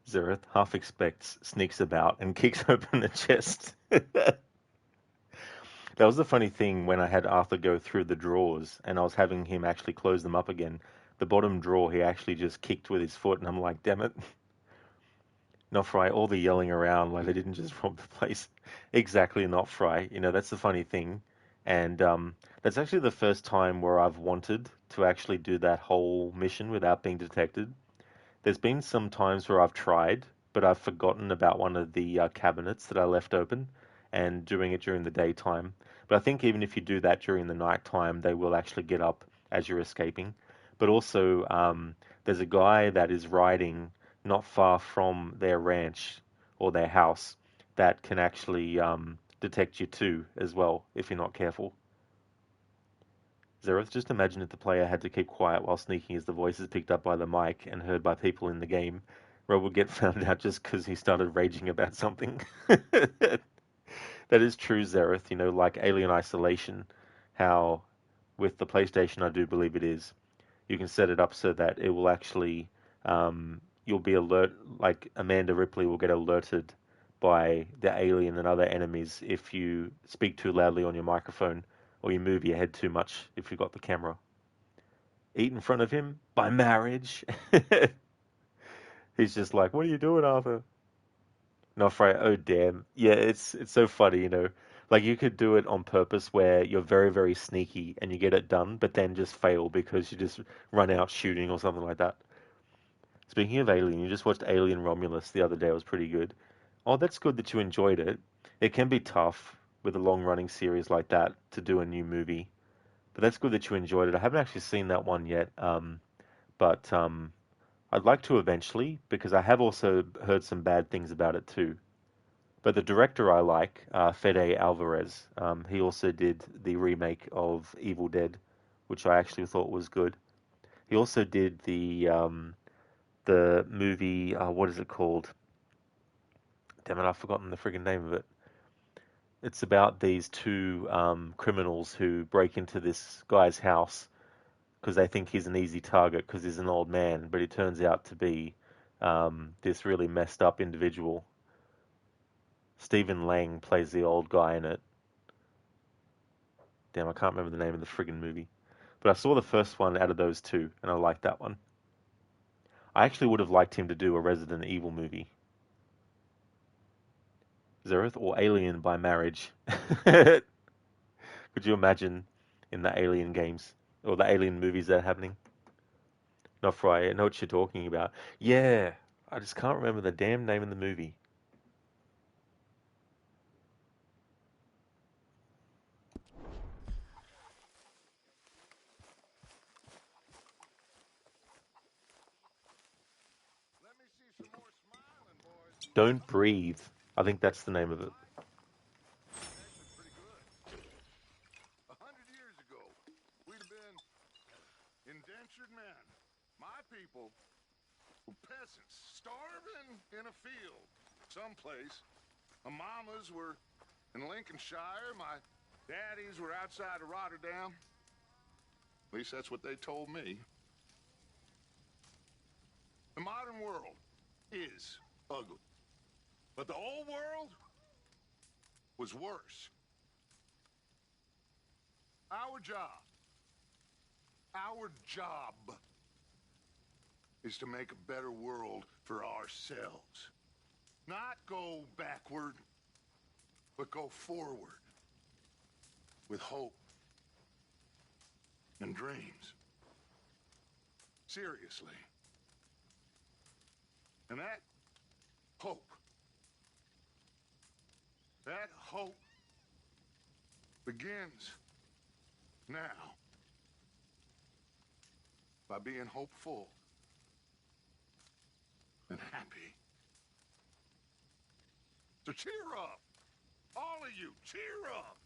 Speaker 1: Zereth half expects, sneaks about, and kicks open the chest. That was the funny thing when I had Arthur go through the drawers and I was having him actually close them up again. The bottom drawer he actually just kicked with his foot, and I'm like, damn it. Not Fry, all the yelling around like they didn't just rob the place. Exactly, not Fry. You know, that's the funny thing. And that's actually the first time where I've wanted to actually do that whole mission without being detected. There's been some times where I've tried, but I've forgotten about one of the cabinets that I left open and doing it during the daytime. But I think even if you do that during the nighttime, they will actually get up as you're escaping. But also, there's a guy that is riding not far from their ranch or their house that can actually detect you too as well if you're not careful. Zereth, just imagine if the player had to keep quiet while sneaking as the voice is picked up by the mic and heard by people in the game. Rob would get found out just because he started raging about something. That is true, Zereth. You know, like Alien Isolation, how with the PlayStation, I do believe it is, you can set it up so that it will actually, you'll be alert, like Amanda Ripley will get alerted by the alien and other enemies if you speak too loudly on your microphone or you move your head too much if you've got the camera. Eat in front of him by marriage. He's just like, what are you doing, Arthur? Not right. Oh, damn. Yeah, it's so funny, you know. Like you could do it on purpose where you're very, very sneaky and you get it done, but then just fail because you just run out shooting or something like that. Speaking of Alien, you just watched Alien Romulus the other day. It was pretty good. Oh, that's good that you enjoyed it. It can be tough with a long-running series like that to do a new movie, but that's good that you enjoyed it. I haven't actually seen that one yet, but I'd like to eventually because I have also heard some bad things about it too. But the director I like, Fede Alvarez. He also did the remake of Evil Dead, which I actually thought was good. He also did the movie. What is it called? Damn it, I've forgotten the friggin' name of it. It's about these two criminals who break into this guy's house because they think he's an easy target because he's an old man, but he turns out to be this really messed up individual. Stephen Lang plays the old guy in it. Damn, I can't remember the name of the friggin' movie. But I saw the first one out of those two, and I liked that one. I actually would have liked him to do a Resident Evil movie. Zereth or Alien by marriage. Could you imagine in the Alien games or the Alien movies that are happening? Not Fry, I know what you're talking about. Yeah, I just can't remember the damn name of the movie. Don't Breathe. I think that's the name of it.
Speaker 6: 100 years ago, we'd have been indentured men. My people were peasants, starving in a field someplace. My mamas were in Lincolnshire. My daddies were outside of Rotterdam. At least that's what they told me. The modern world is ugly. But the old world was worse. Our job is to make a better world for ourselves. Not go backward, but go forward with hope and dreams. Seriously. And that hope That hope begins now by being hopeful and happy. So cheer up. All of you, cheer up.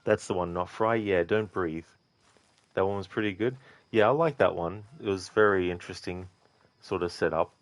Speaker 1: That's the one, not Fry. Yeah, Don't Breathe. That one was pretty good. Yeah, I like that one. It was very interesting sort of setup.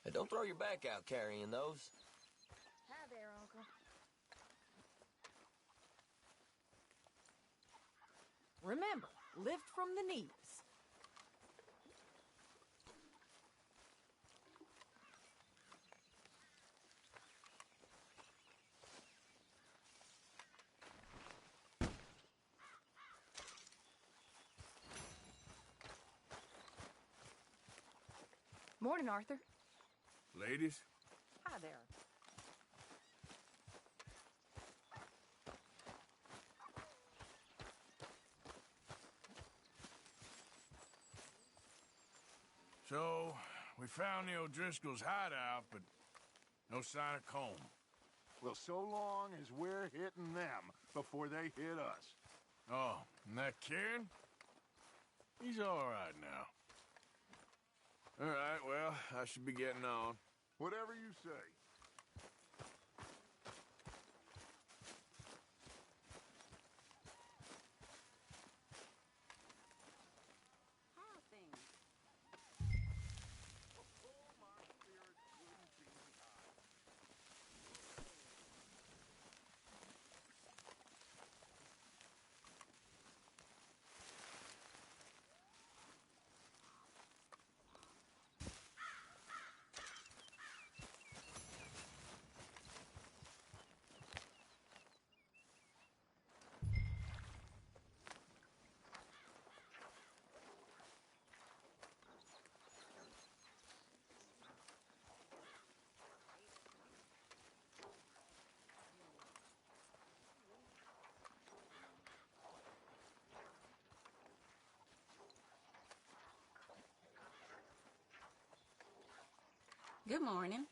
Speaker 21: Hey, don't throw your back out carrying those.
Speaker 3: Hi there, Uncle.
Speaker 8: Remember, lift from the knees. Morning, Arthur.
Speaker 2: Ladies?
Speaker 8: Hi there.
Speaker 2: So, we found the O'Driscoll's hideout, but no sign of Colm.
Speaker 6: Well, so long as we're hitting them before they hit us.
Speaker 2: Oh, and that Kieran? He's all right now. All right, well, I should be getting on.
Speaker 6: Whatever you say.
Speaker 19: Good morning.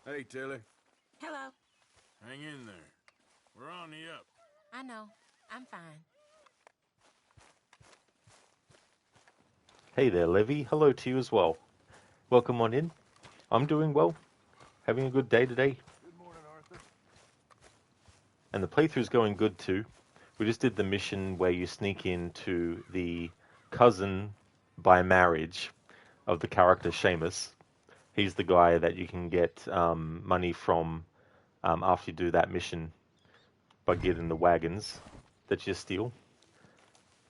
Speaker 2: Hey, Tilly.
Speaker 10: Hello.
Speaker 2: Hang in there. We're on the up.
Speaker 10: I know. I'm fine.
Speaker 1: Hey there, Levy. Hello to you as well. Welcome on in. I'm doing well. Having a good day today.
Speaker 6: Good morning, Arthur.
Speaker 1: And the playthrough's going good too. We just did the mission where you sneak into the cousin by marriage of the character Seamus. He's the guy that you can get money from after you do that mission by getting the wagons that you steal.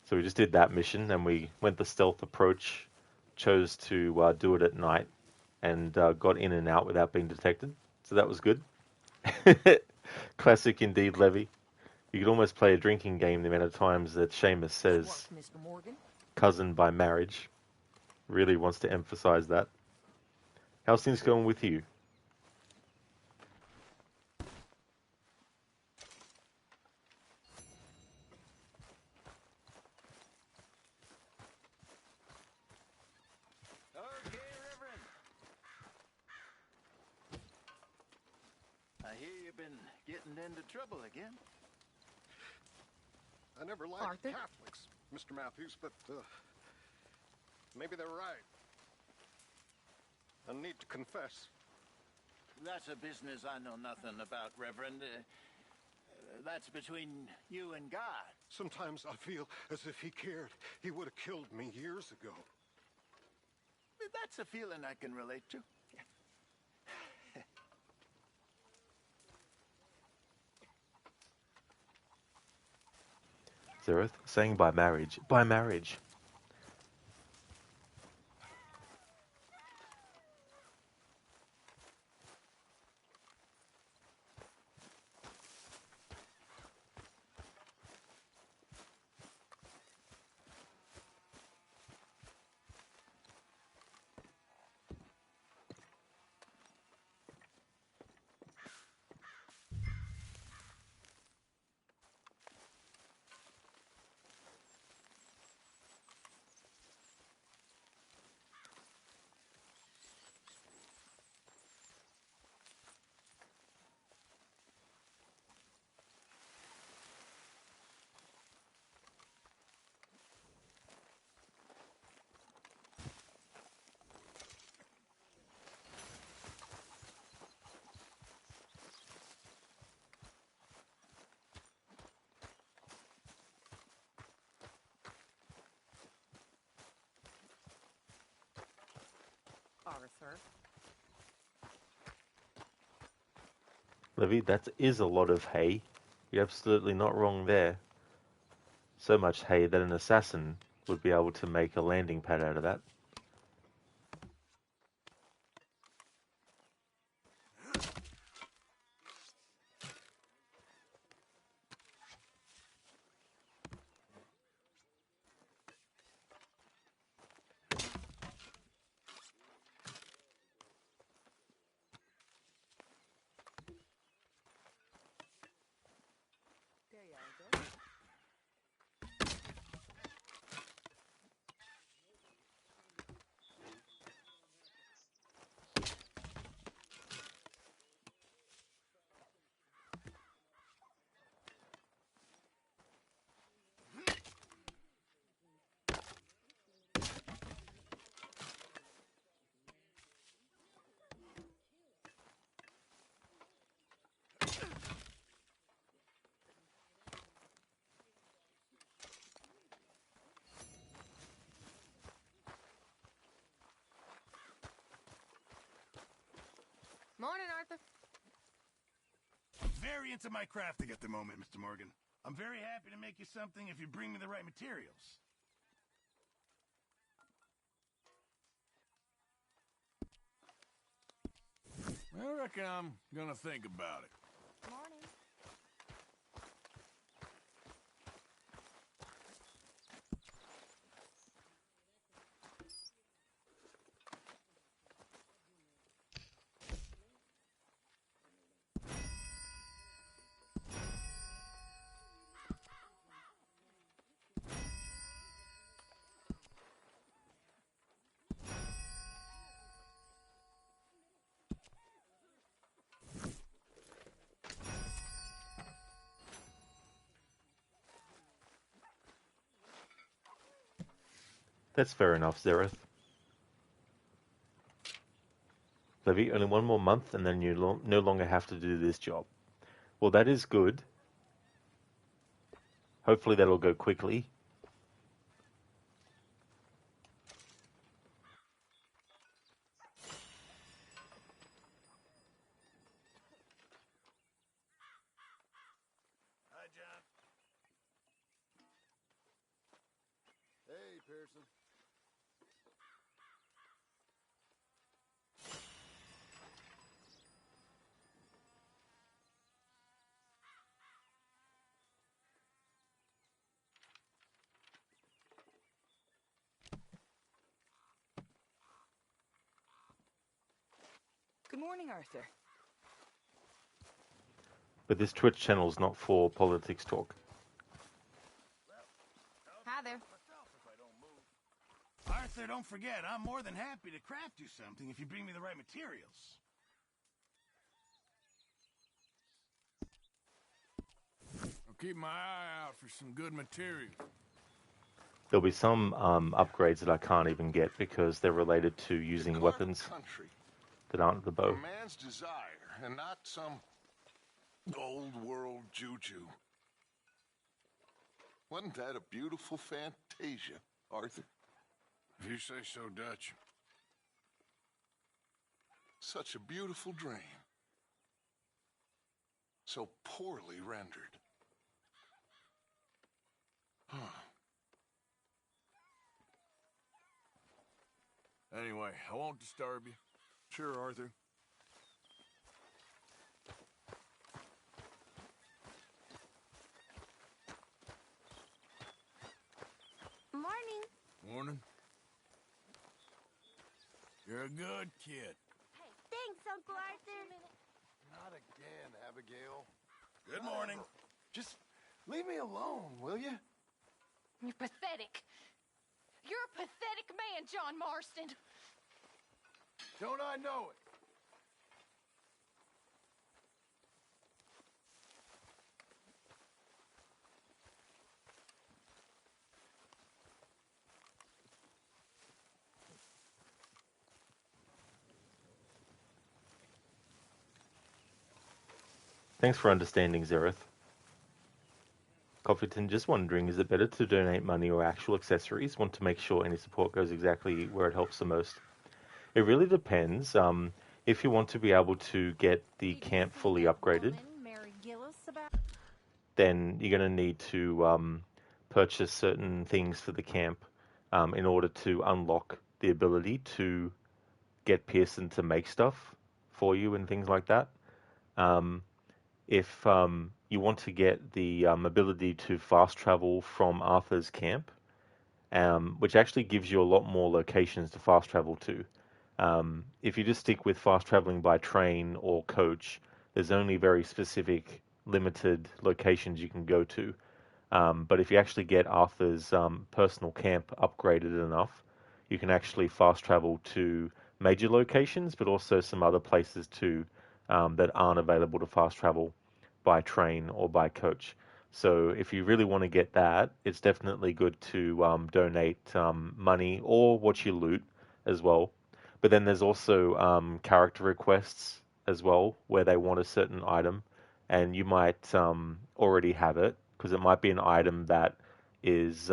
Speaker 1: So we just did that mission and we went the stealth approach, chose to do it at night and got in and out without being detected. So that was good. Classic indeed, Levy. You could almost play a drinking game the amount of times that Seamus says
Speaker 9: Mr. Morgan.
Speaker 1: cousin by marriage. Really wants to emphasize that. How's things going with you?
Speaker 20: Okay, Reverend. I hear you've been getting into trouble again.
Speaker 7: I never liked
Speaker 9: Arthur?
Speaker 7: Catholics, Mr. Matthews, but maybe they're right. I need to confess.
Speaker 20: That's a business I know nothing about, Reverend. That's between you and God.
Speaker 7: Sometimes I feel as if he cared. He would have killed me years ago.
Speaker 20: That's a feeling I can relate to.
Speaker 1: Zereth saying by marriage. By marriage.
Speaker 9: Arthur.
Speaker 1: Levy, that is a lot of hay. You're absolutely not wrong there. So much hay that an assassin would be able to make a landing pad out of that.
Speaker 9: Morning, Arthur.
Speaker 2: Very into my crafting at the moment, Mr. Morgan. I'm very happy to make you something if you bring me the right materials. I reckon I'm gonna think about it.
Speaker 9: Morning.
Speaker 1: That's fair enough, Zereth. Levy, only one more month and then you no longer have to do this job. Well, that is good. Hopefully that'll go quickly.
Speaker 2: Hi, John.
Speaker 6: Hey, Pearson.
Speaker 9: Good morning, Arthur.
Speaker 1: But this Twitch channel is not for politics talk.
Speaker 3: Hi there.
Speaker 2: Arthur, don't forget, I'm more than happy to craft you something if you bring me the right materials. I'll keep my eye out for some good material.
Speaker 1: There'll be some upgrades that I can't even get because they're related to using weapons that aren't the bow.
Speaker 6: A man's desire, and not some old world juju. Wasn't that a beautiful fantasia, Arthur?
Speaker 2: If you say so, Dutch.
Speaker 6: Such a beautiful dream. So poorly rendered.
Speaker 2: Anyway, I won't disturb you.
Speaker 6: Sure, Arthur.
Speaker 16: Morning.
Speaker 2: Morning. You're a good kid.
Speaker 16: Hey, thanks, Uncle Arthur.
Speaker 6: Not again, Abigail.
Speaker 2: Good morning.
Speaker 6: Just leave me alone, will you?
Speaker 16: You're pathetic. You're a pathetic man, John Marston.
Speaker 6: Don't I know it?
Speaker 1: Thanks for understanding, Zereth. Coffeeton, just wondering, is it better to donate money or actual accessories? Want to make sure any support goes exactly where it helps the most. It really depends. If you want to be able to get the camp fully upgraded, then you're going to need to purchase certain things for the camp in order to unlock the ability to get Pearson to make stuff for you and things like that. If you want to get the ability to fast travel from Arthur's camp, which actually gives you a lot more locations to fast travel to. If you just stick with fast traveling by train or coach, there's only very specific, limited locations you can go to. But if you actually get Arthur's personal camp upgraded enough, you can actually fast travel to major locations, but also some other places too that aren't available to fast travel by train or by coach. So if you really want to get that, it's definitely good to donate money or what you loot as well. But then there's also character requests as well, where they want a certain item, and you might already have it, because it might be an item that is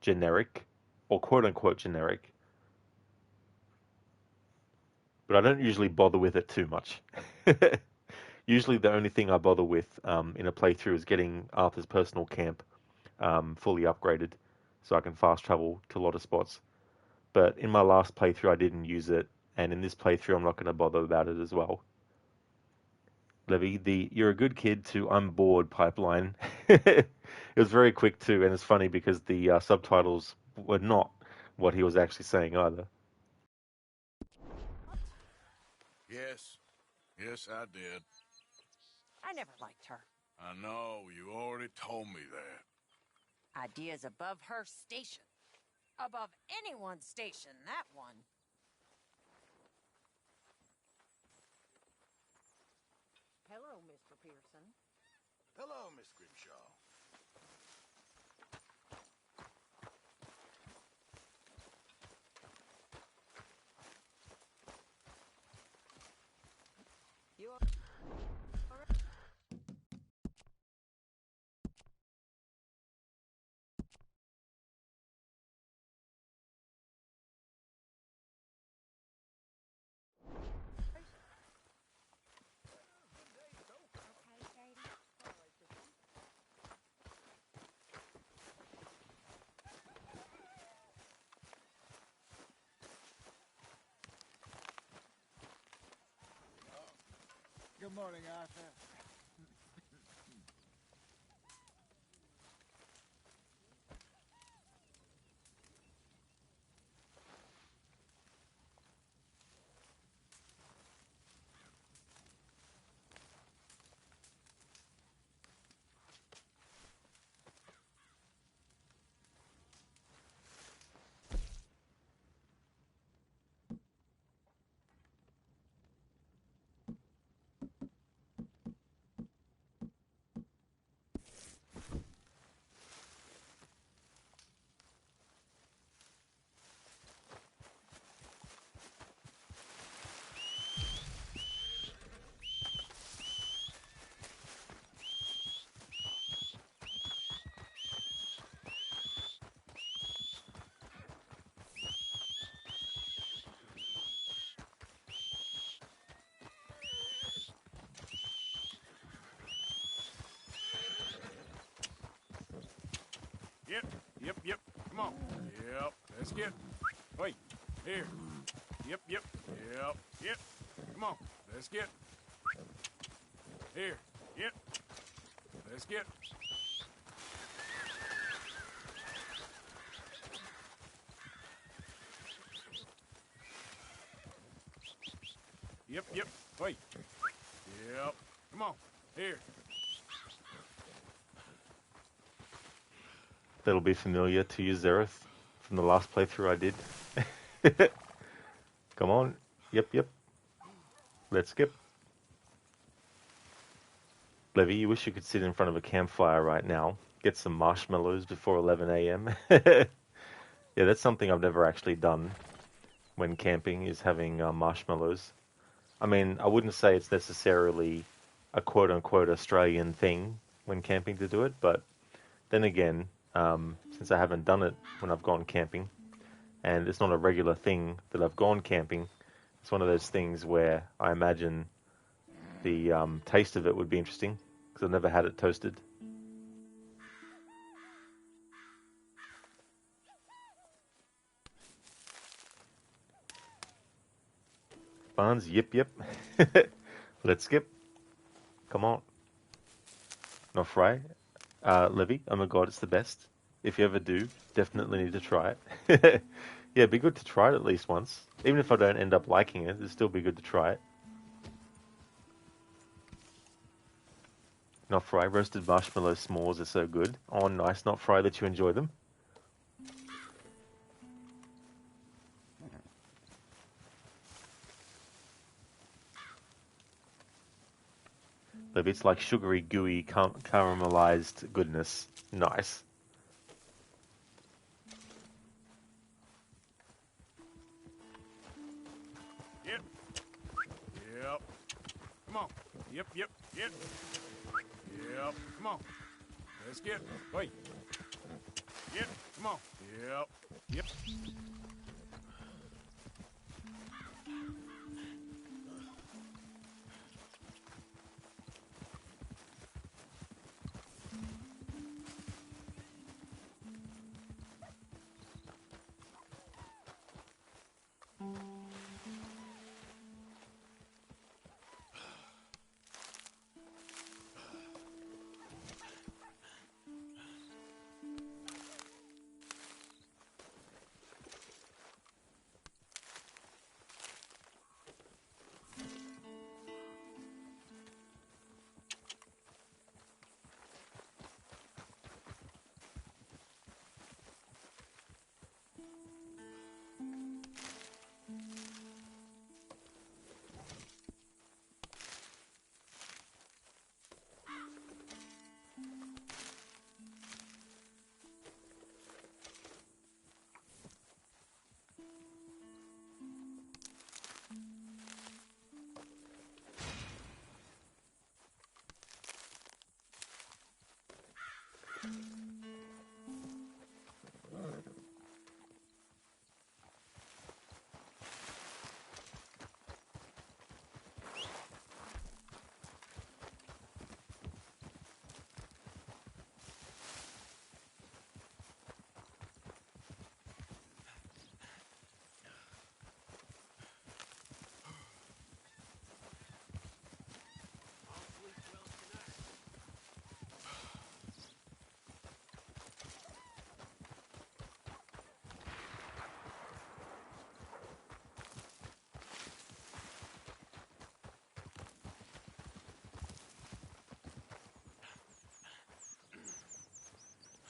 Speaker 1: generic, or quote-unquote generic. But I don't usually bother with it too much. Usually the only thing I bother with in a playthrough is getting Arthur's personal camp fully upgraded, so I can fast travel to a lot of spots. But in my last playthrough I didn't use it, and in this playthrough I'm not going to bother about it as well. Levy, the "you're a good kid" to "I'm bored" pipeline, it was very quick too, and it's funny because the subtitles were not what he was actually saying either.
Speaker 2: Yes, I did.
Speaker 10: I never liked her.
Speaker 2: I know, you already told me that.
Speaker 10: Ideas above her station. Above anyone's station, that one.
Speaker 9: Hello, Mr. Pearson.
Speaker 2: Hello, Miss Grimshaw.
Speaker 9: You are...
Speaker 12: Good morning, Arthur.
Speaker 2: on. Yep, let's get. Wait, here. Yep. Come on, let's get. Here, yep. Let's get. Yep. Wait. Yep. Come on. Here.
Speaker 1: That'll be familiar to you, Zereth, from the last playthrough I did. Come on. Yep. Let's skip. Levy, you wish you could sit in front of a campfire right now, get some marshmallows before 11 a.m. Yeah, that's something I've never actually done when camping, is having marshmallows. I mean, I wouldn't say it's necessarily a quote-unquote Australian thing when camping to do it, but then again, since I haven't done it when I've gone camping, and it's not a regular thing that I've gone camping, it's one of those things where I imagine the taste of it would be interesting, because I've never had it toasted. Barnes, yep. Let's skip. Come on. Not fry. Levy, oh my god, it's the best. If you ever do, definitely need to try it. Yeah, it'd be good to try it at least once. Even if I don't end up liking it, it'd still be good to try it. Not fry. Roasted marshmallow s'mores are so good. Oh, nice. Not fry that you enjoy them. It's like sugary, gooey, caramelized goodness. Nice.
Speaker 2: Yep. Come on. Yep. Yep. Come on. Let's get. Wait. Yep. Come on. Yep.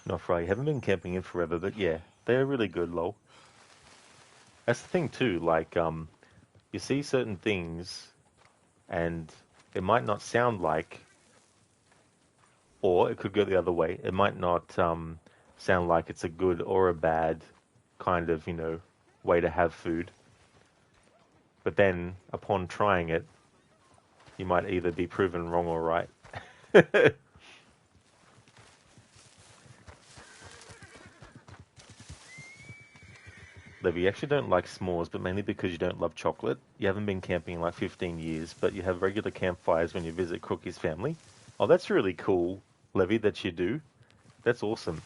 Speaker 1: Not fry. You haven't been camping in forever, but yeah, they're really good, lol. That's the thing too, like, you see certain things, and it might not sound like, or it could go the other way. It might not sound like it's a good or a bad kind of, way to have food. But then, upon trying it, you might either be proven wrong or right. Levi, you actually don't like s'mores, but mainly because you don't love chocolate. You haven't been camping in like 15 years, but you have regular campfires when you visit Crookie's family. Oh, that's really cool, Levi, that you do. That's awesome.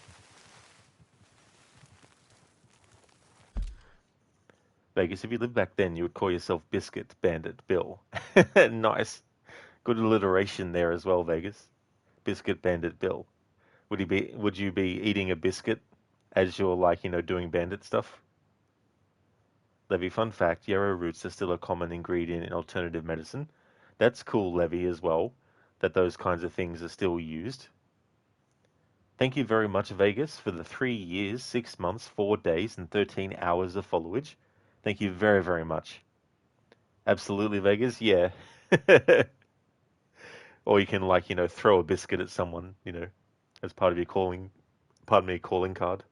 Speaker 1: Vegas, if you lived back then, you would call yourself Biscuit Bandit Bill. Nice. Good alliteration there as well, Vegas. Biscuit Bandit Bill. Would you be eating a biscuit as you're like, doing bandit stuff? Levy, fun fact, yarrow roots are still a common ingredient in alternative medicine. That's cool, Levy, as well, that those kinds of things are still used. Thank you very much, Vegas, for the 3 years, 6 months, 4 days, and 13 hours of followage. Thank you very, very much. Absolutely, Vegas, yeah. Or you can, like, throw a biscuit at someone, as part of your calling card.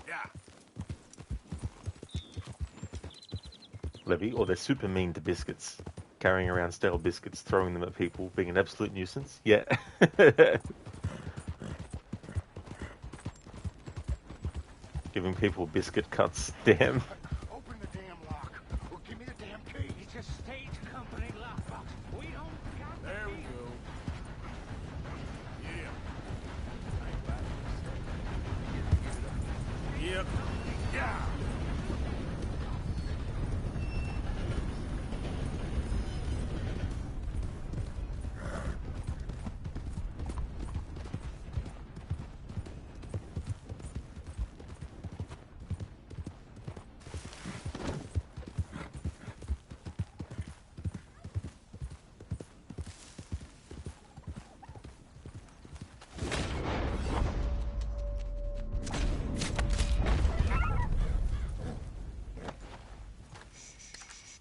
Speaker 2: Yeah.
Speaker 1: Levy, or they're super mean to biscuits. Carrying around stale biscuits, throwing them at people, being an absolute nuisance. Yeah. Giving people biscuit cuts. Damn.
Speaker 2: Open the damn lock, or give me the damn key.
Speaker 13: It's a stage company lockbox. We don't got
Speaker 2: There we go. Yeah. Yep. Yeah.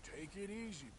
Speaker 2: Take it easy, boy.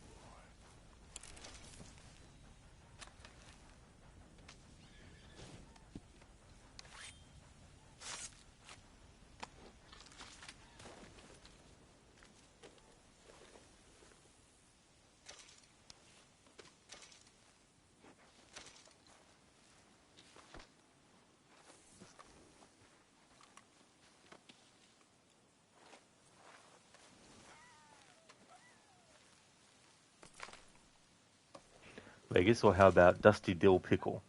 Speaker 1: Vegas, or how about Dusty Dill Pickle?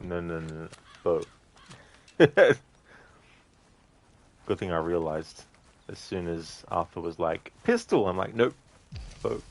Speaker 1: No. Oh. Good thing I realized as soon as Arthur was like, pistol, I'm like, nope. Oh.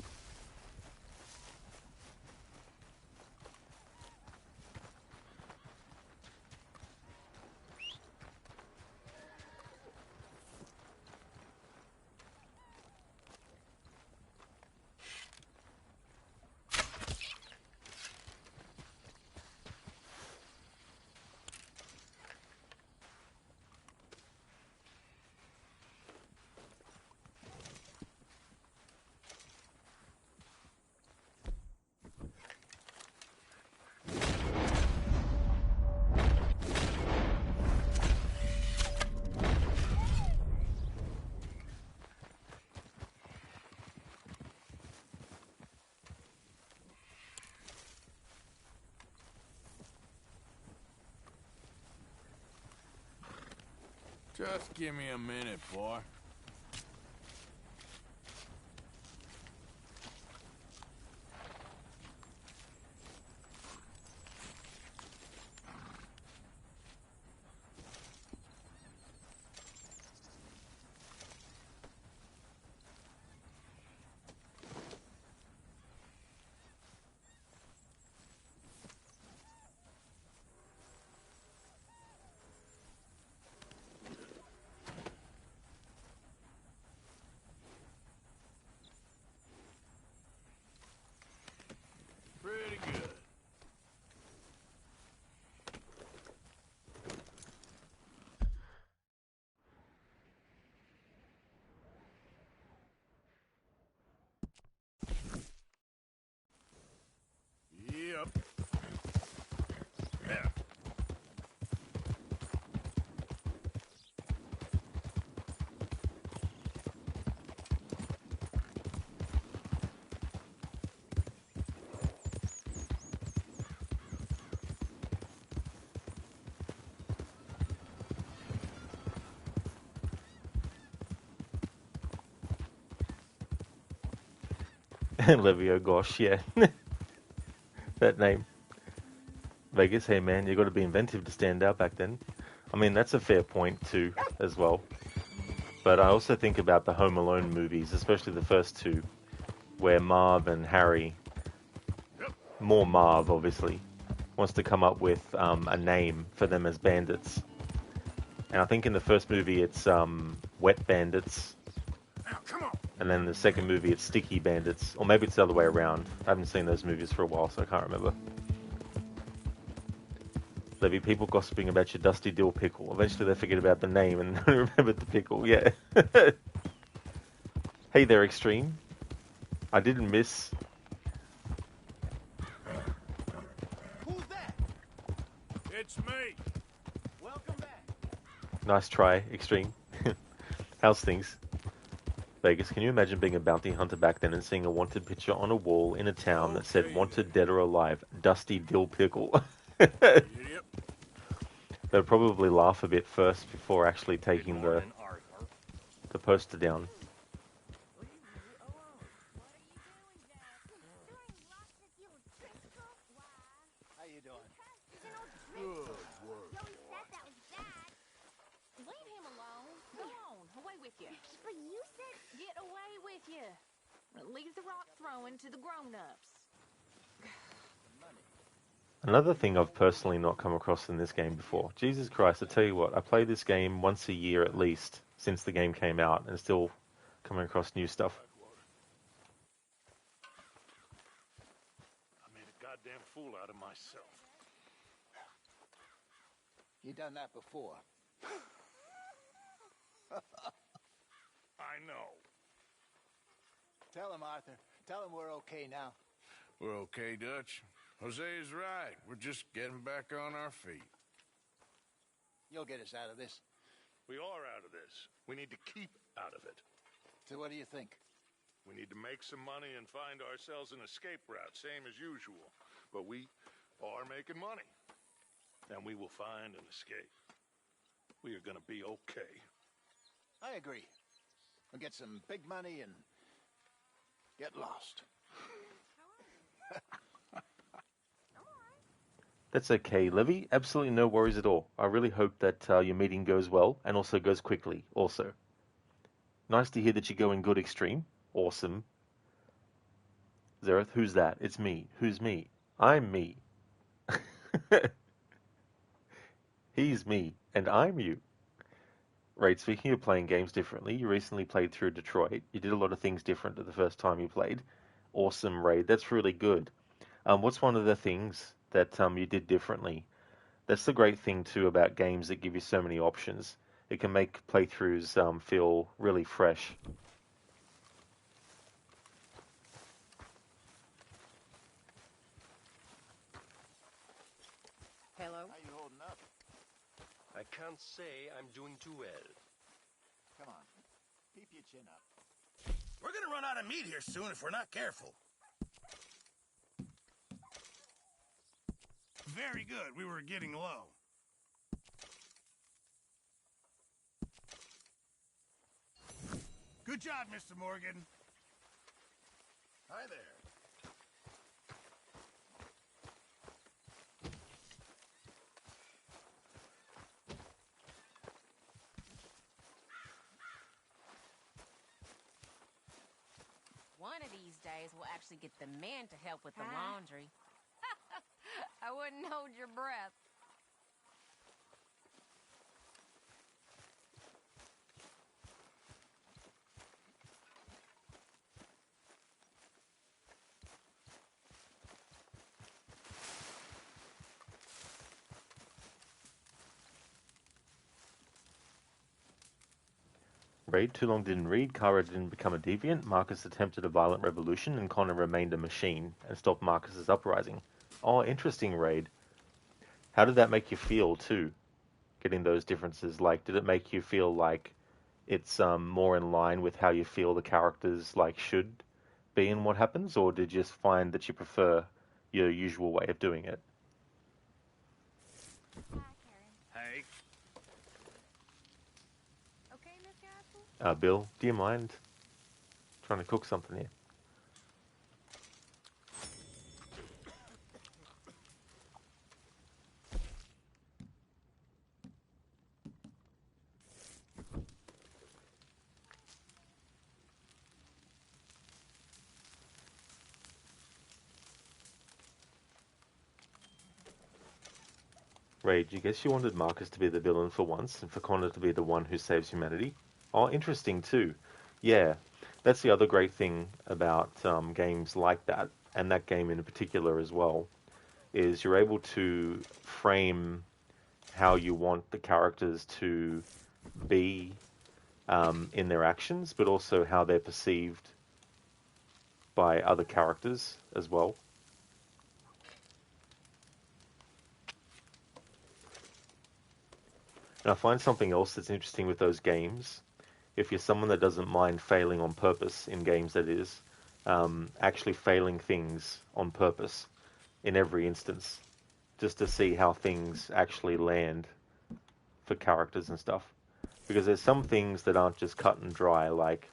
Speaker 2: Just give me a minute, boy.
Speaker 1: Levy, oh gosh, yeah. That name. Vegas, hey man, you got to be inventive to stand out back then. I mean, that's a fair point too, as well. But I also think about the Home Alone movies, especially the first two, where Marv and Harry, more Marv obviously, wants to come up with a name for them as bandits. And I think in the first movie it's Wet Bandits, and then in the second movie it's Sticky Bandits, or maybe it's the other way around. I haven't seen those movies for a while, so I can't remember. Levy, people gossiping about your dusty dill pickle. Eventually they forget about the name and remember the pickle, yeah. Hey there, Extreme. I didn't miss.
Speaker 2: Who's that? It's me. Welcome back.
Speaker 1: Nice try, Extreme. How's things? Vegas, can you imagine being a bounty hunter back then and seeing a wanted picture on a wall in a town that said wanted dead or alive, dusty dill pickle? They'd probably laugh a bit first before actually taking the poster down.
Speaker 20: How you doing?
Speaker 2: Good work.
Speaker 16: Leave him alone. Go on, away with you. But you said get away with you. Leave the rock throwing to the grown-ups.
Speaker 1: Another thing I've personally not come across in this game before. Jesus Christ, I tell you what, I play this game once a year at least since the game came out and still coming across new stuff.
Speaker 2: I made a goddamn fool out of myself.
Speaker 20: You done that before.
Speaker 2: I know.
Speaker 20: Tell him, Arthur. Tell him we're okay now.
Speaker 2: We're okay, Dutch. Jose's right. We're just getting back on our feet.
Speaker 20: You'll get us out of this.
Speaker 2: We are out of this. We need to keep out of it.
Speaker 20: So what do you think?
Speaker 2: We need to make some money and find ourselves an escape route, same as usual. But we are making money. And we will find an escape. We are going to be okay.
Speaker 20: I agree. We'll get some big money and get lost.
Speaker 1: That's okay, Levy. Absolutely no worries at all. I really hope that your meeting goes well and also goes quickly, also. Nice to hear that you're going good, Extreme. Awesome. Zereth, who's that? It's me. Who's me? I'm me. He's me, and I'm you. Right, speaking of playing games differently, you recently played through Detroit. You did a lot of things different to the first time you played. Awesome, Raid. That's really good. What's one of the things that you did differently? That's the great thing, too, about games that give you so many options. It can make playthroughs feel really fresh.
Speaker 20: Hello? How you holding up?
Speaker 15: I can't say I'm doing too well.
Speaker 20: Come on. Keep your chin up.
Speaker 2: We're going to run out of meat here soon if we're not careful. Very good. We were getting low. Good job, Mr. Morgan.
Speaker 20: Hi there.
Speaker 10: One of these days, we'll actually get the men to help with the laundry. I wouldn't hold your breath.
Speaker 1: Raid, too long didn't read, Kara didn't become a deviant, Marcus attempted a violent revolution, and Connor remained a machine, and stopped Marcus's uprising. Oh, interesting, Raid. How did that make you feel, too? Getting those differences, like, did it make you feel like it's more in line with how you feel the characters, like, should be in what happens, or did you just find that you prefer your usual way of doing it?
Speaker 2: Hey.
Speaker 1: Bill, do you mind trying to cook something here? Rage, you guess you wanted Marcus to be the villain for once, and for Connor to be the one who saves humanity? Oh, interesting too. Yeah, that's the other great thing about games like that, and that game in particular as well, is you're able to frame how you want the characters to be in their actions, but also how they're perceived by other characters as well. And I find something else that's interesting with those games, if you're someone that doesn't mind failing on purpose in games, that is, actually failing things on purpose in every instance, just to see how things actually land for characters and stuff. Because there's some things that aren't just cut and dry, like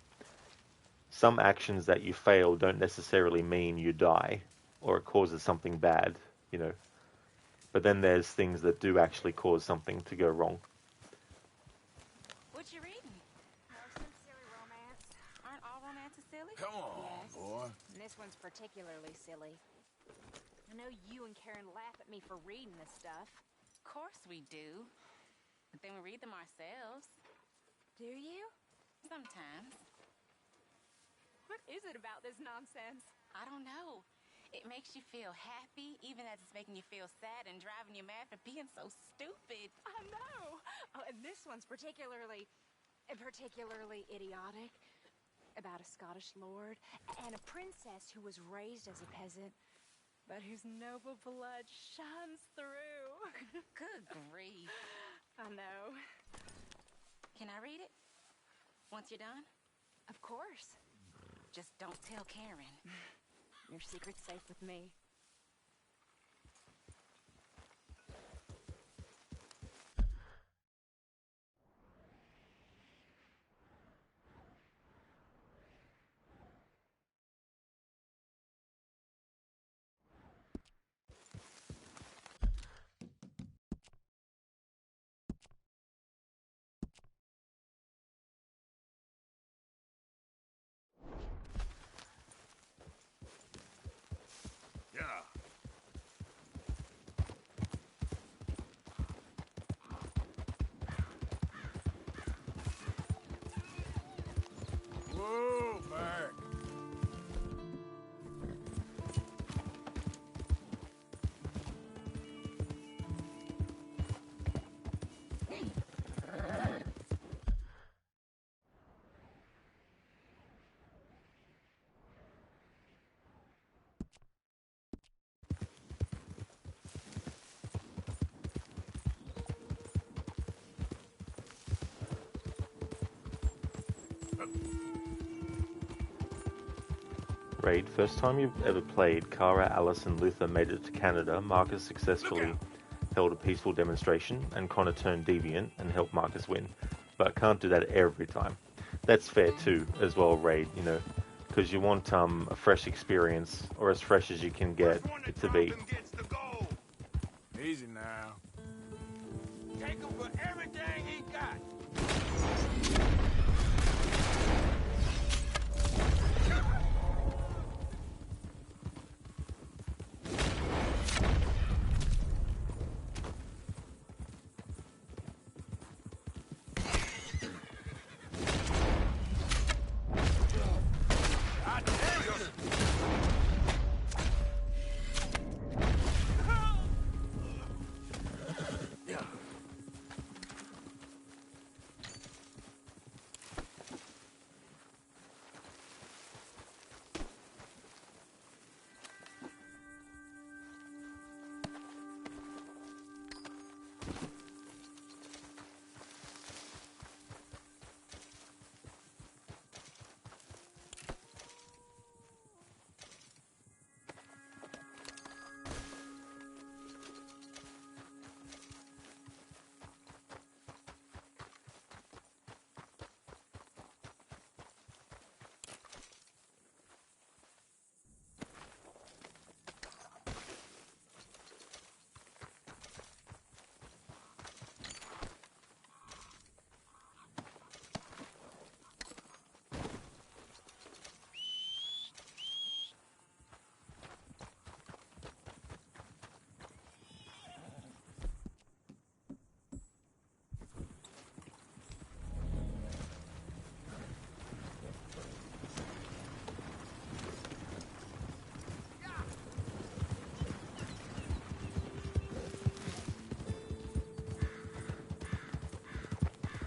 Speaker 1: some actions that you fail don't necessarily mean you die or it causes something bad, you know. But then there's things that do actually cause something to go wrong.
Speaker 10: What you reading?
Speaker 3: Oh, some silly romance.
Speaker 10: Aren't all romances silly?
Speaker 2: Come on,
Speaker 3: Yes.
Speaker 2: boy.
Speaker 3: And this one's particularly silly. I know you and Karen laugh at me for reading this stuff.
Speaker 16: Of course we do. But then we read them ourselves.
Speaker 3: Do you?
Speaker 16: Sometimes.
Speaker 3: What is it about this nonsense?
Speaker 16: I don't know. It makes you feel happy, even as it's making you feel sad and driving you mad for being so stupid.
Speaker 3: I know. Oh, and this one's particularly idiotic. About a Scottish lord and a princess who was raised as a peasant, but whose noble blood shines through.
Speaker 16: Good grief.
Speaker 3: I know.
Speaker 16: Can I read it? Once you're done?
Speaker 3: Of course.
Speaker 16: Just don't tell Karen.
Speaker 3: Your secret's safe with me.
Speaker 2: Yeah. Whoa, back.
Speaker 1: Raid, first time you've ever played, Kara, Alice, and Luther made it to Canada. Marcus successfully held a peaceful demonstration, and Connor turned deviant and helped Marcus win. But can't do that every time. That's fair too, as well, Raid, you know, because you want a fresh experience, or as fresh as you can get it to be.
Speaker 2: Easy now. Take him for everything he got.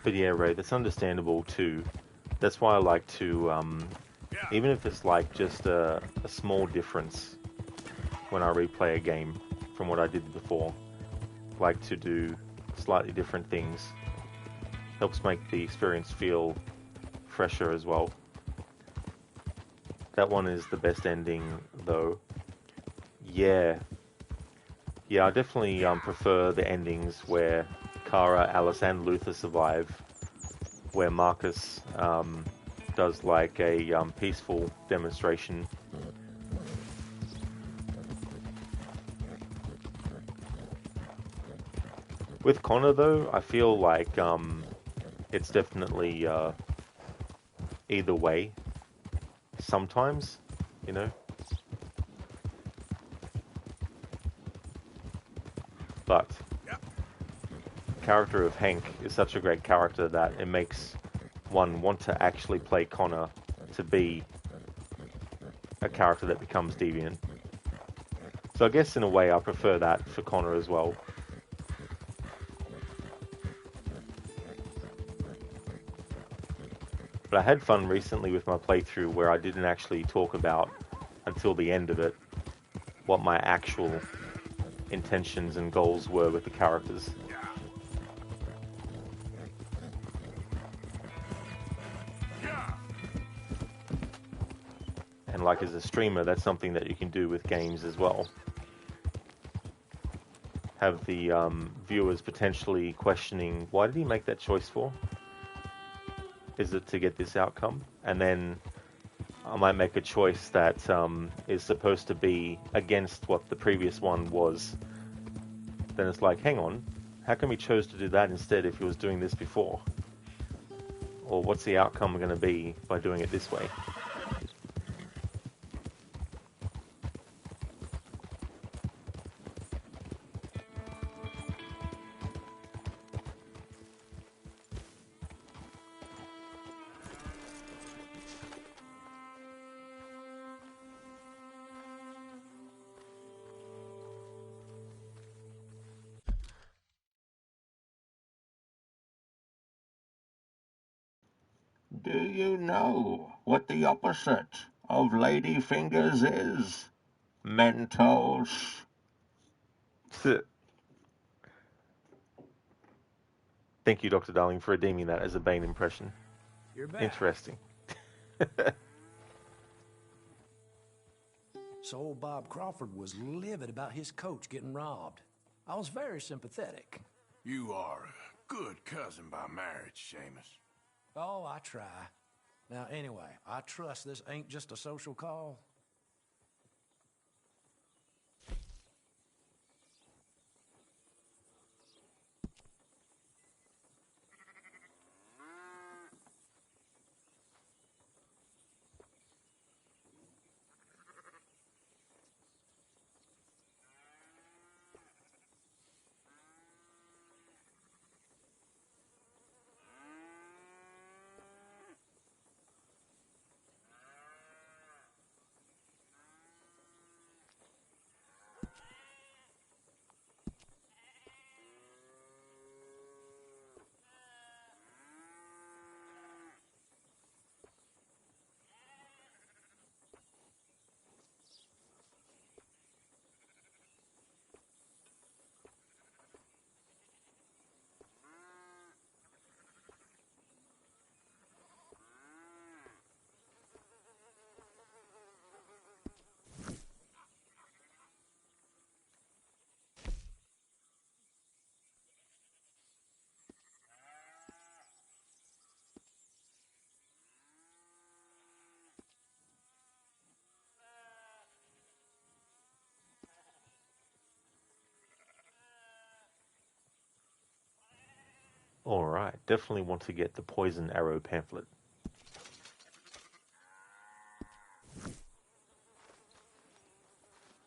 Speaker 1: But yeah, Ray, that's understandable too. That's why I like to, even if it's like just a small difference when I replay a game from what I did before, like to do slightly different things. Helps make the experience feel fresher as well. That one is the best ending, though. Yeah, I definitely prefer the endings where Kara, Alice, and Luther survive, where Marcus does like a peaceful demonstration. With Connor, though, I feel like it's definitely either way. Sometimes, you know. But the character of Hank is such a great character that it makes one want to actually play Connor to be a character that becomes deviant. So I guess in a way I prefer that for Connor as well. But I had fun recently with my playthrough where I didn't actually talk about, until the end of it, what my actual intentions and goals were with the characters. And like as a streamer, that's something that you can do with games as well. Have the viewers potentially questioning, why did he make that choice for? Is it to get this outcome? And then I might make a choice that is supposed to be against what the previous one was. Then it's like, hang on, how come he chose to do that instead if he was doing this before? Or what's the outcome going to be by doing it this way?
Speaker 11: Do you know what the opposite of ladyfingers is? Mentos.
Speaker 1: Thank you, Dr. Darling, for redeeming that as a Bane impression.
Speaker 5: You're back.
Speaker 1: Interesting.
Speaker 5: So old Bob Crawford was livid about his coach getting robbed. I was very sympathetic.
Speaker 2: You are a good cousin by marriage, Seamus.
Speaker 5: Oh, I try. Now, anyway, I trust this ain't just a social call.
Speaker 1: Alright, definitely want to get the Poison Arrow pamphlet.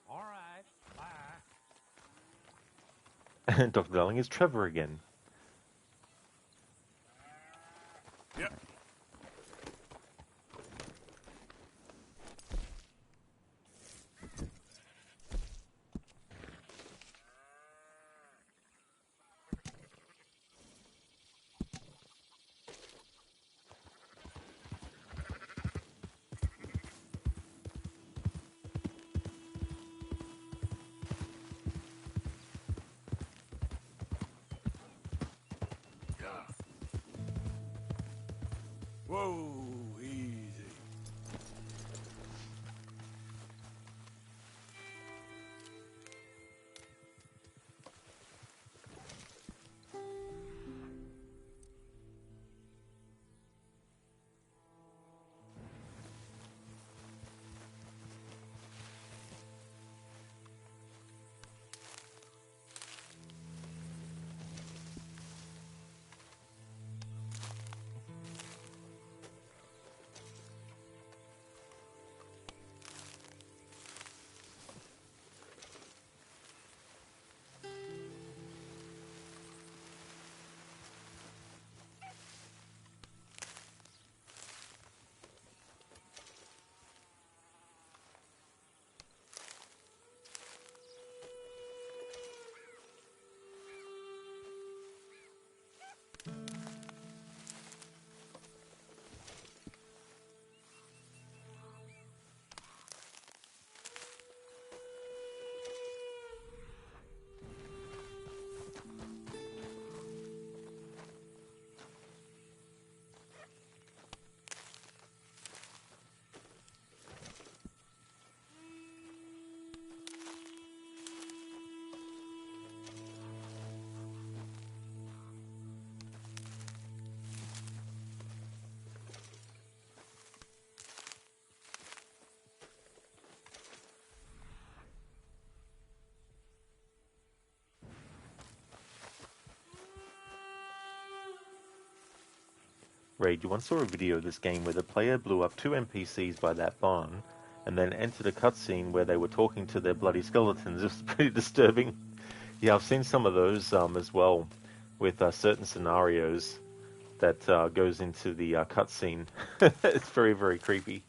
Speaker 5: Alright, bye.
Speaker 1: Dr. Darling, it's Trevor again.
Speaker 2: Yep.
Speaker 1: Raid, you once saw a video of this game where the player blew up 2 NPCs by that barn, and then entered a cutscene where they were talking to their bloody skeletons. It was pretty disturbing. Yeah, I've seen some of those as well, with certain scenarios that goes into the cutscene. It's very, very creepy.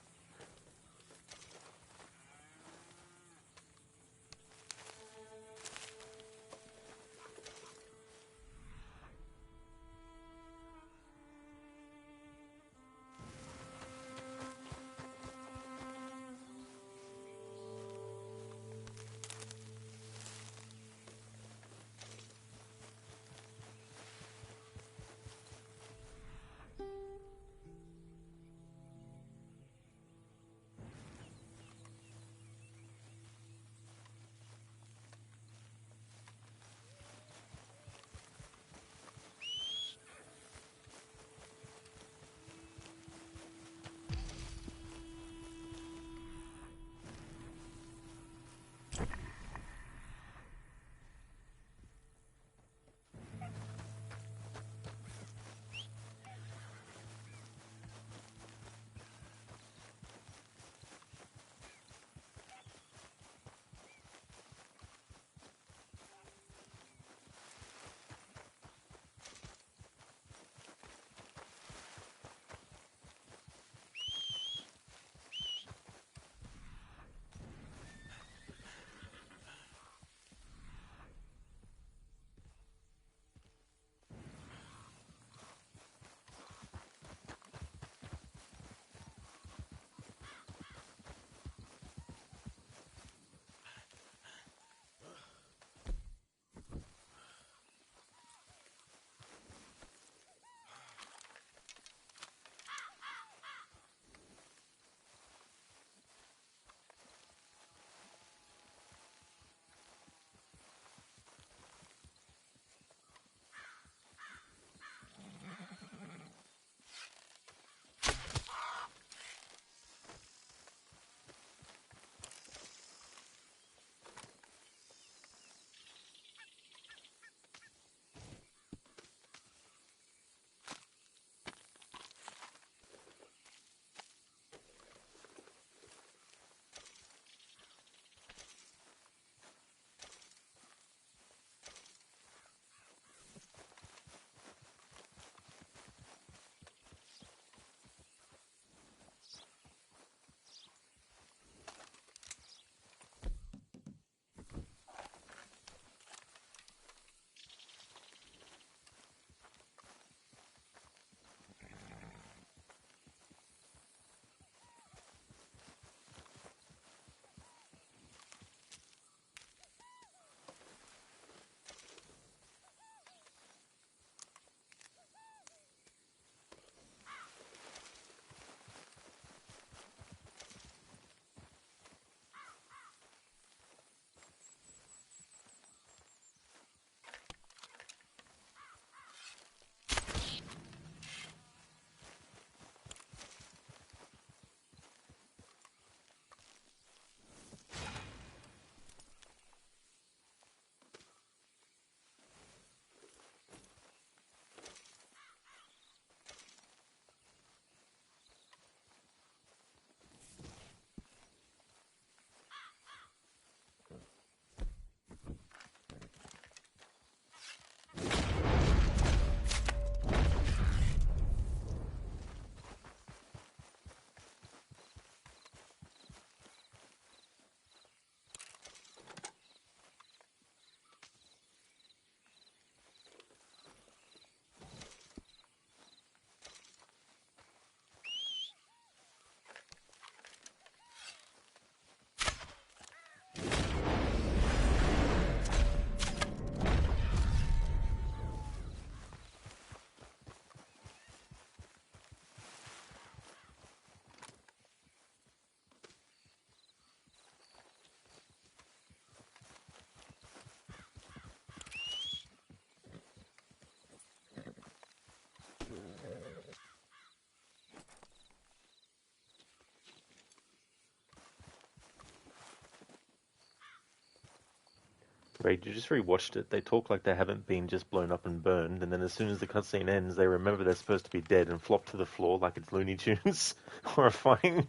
Speaker 1: Right, you just rewatched it. They talk like they haven't been just blown up and burned, and then as soon as the cutscene ends, they remember they're supposed to be dead and flop to the floor like it's Looney Tunes. Horrifying.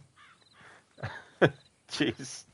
Speaker 1: Jeez.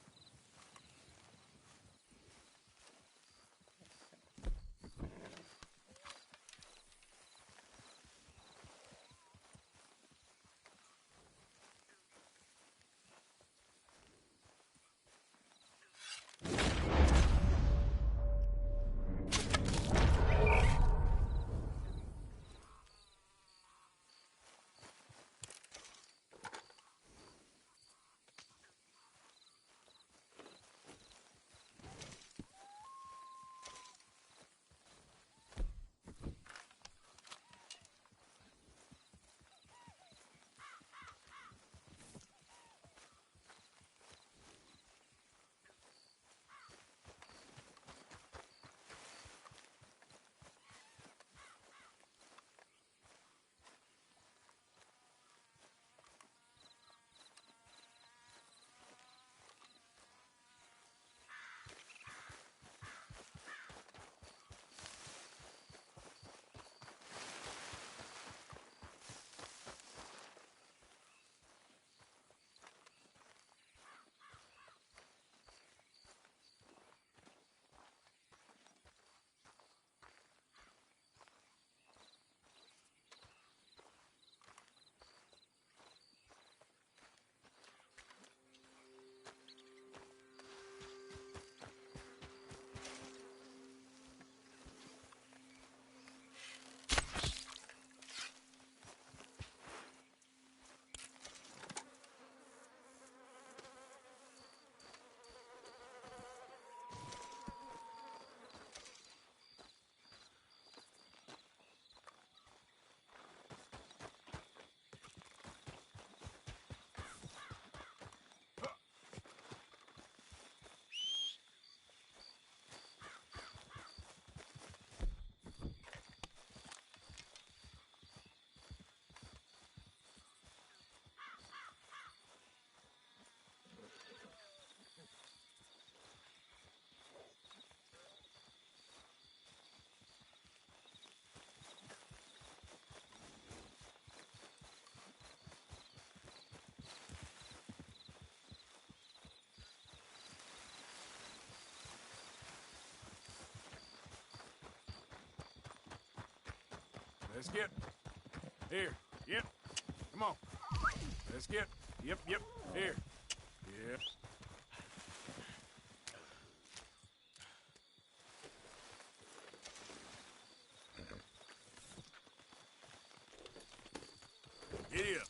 Speaker 2: Let's get. Here. Yep. Come on. Let's get. Yep. Here. Yep. Giddy up.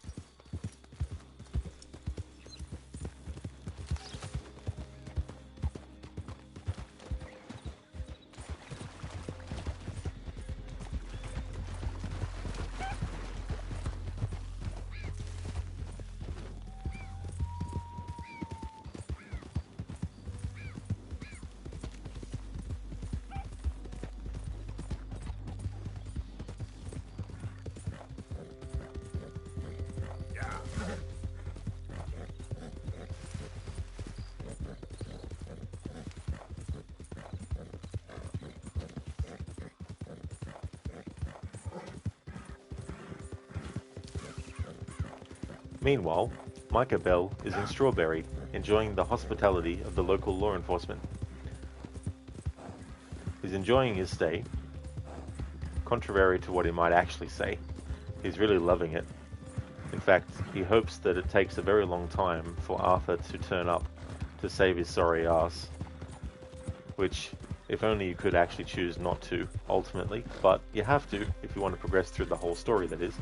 Speaker 1: Meanwhile, Micah Bell is in Strawberry, enjoying the hospitality of the local law enforcement. He's enjoying his stay. Contrary to what he might actually say, he's really loving it. In fact, he hopes that it takes a very long time for Arthur to turn up to save his sorry ass. Which, if only you could actually choose not to, ultimately. But you have to, if you want to progress through the whole story, that is.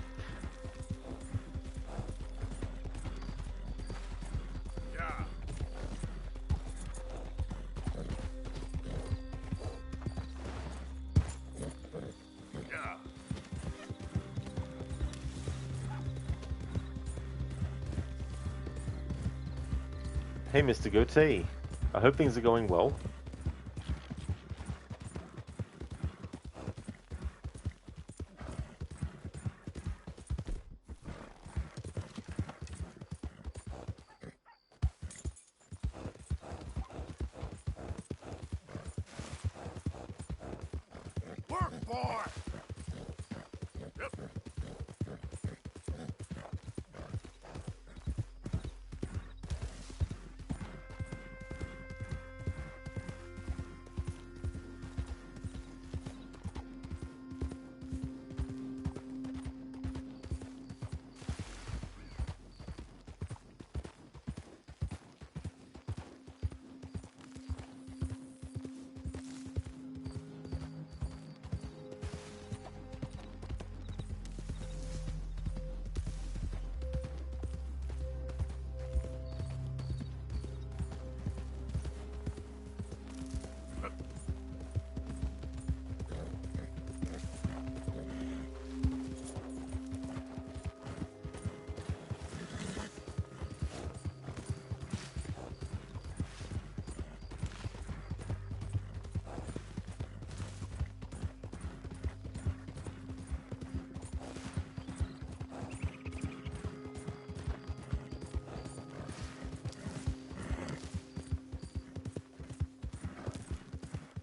Speaker 1: Hey, Mr. Goatee. I hope things are going well.
Speaker 2: boy!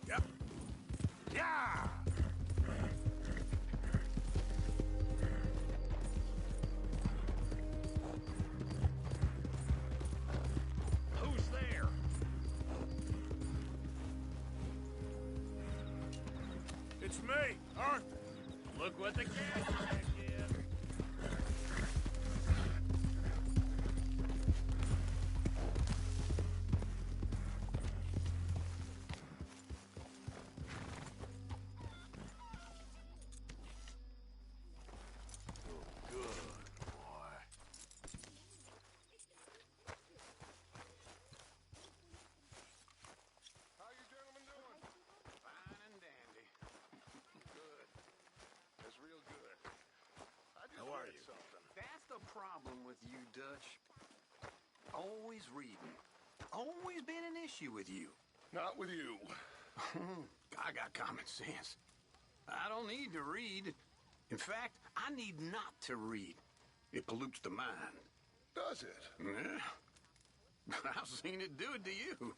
Speaker 2: Yep. Yeah! Who's there? It's me, Arthur. Look what the cat is.
Speaker 14: How are you? That's the problem with you, Dutch. Always reading. Always been an issue with you.
Speaker 2: Not with you.
Speaker 14: I got common sense. I don't need to read. In fact, I need not to read. It pollutes the mind.
Speaker 2: Does it?
Speaker 14: Yeah. I've seen it do it to you.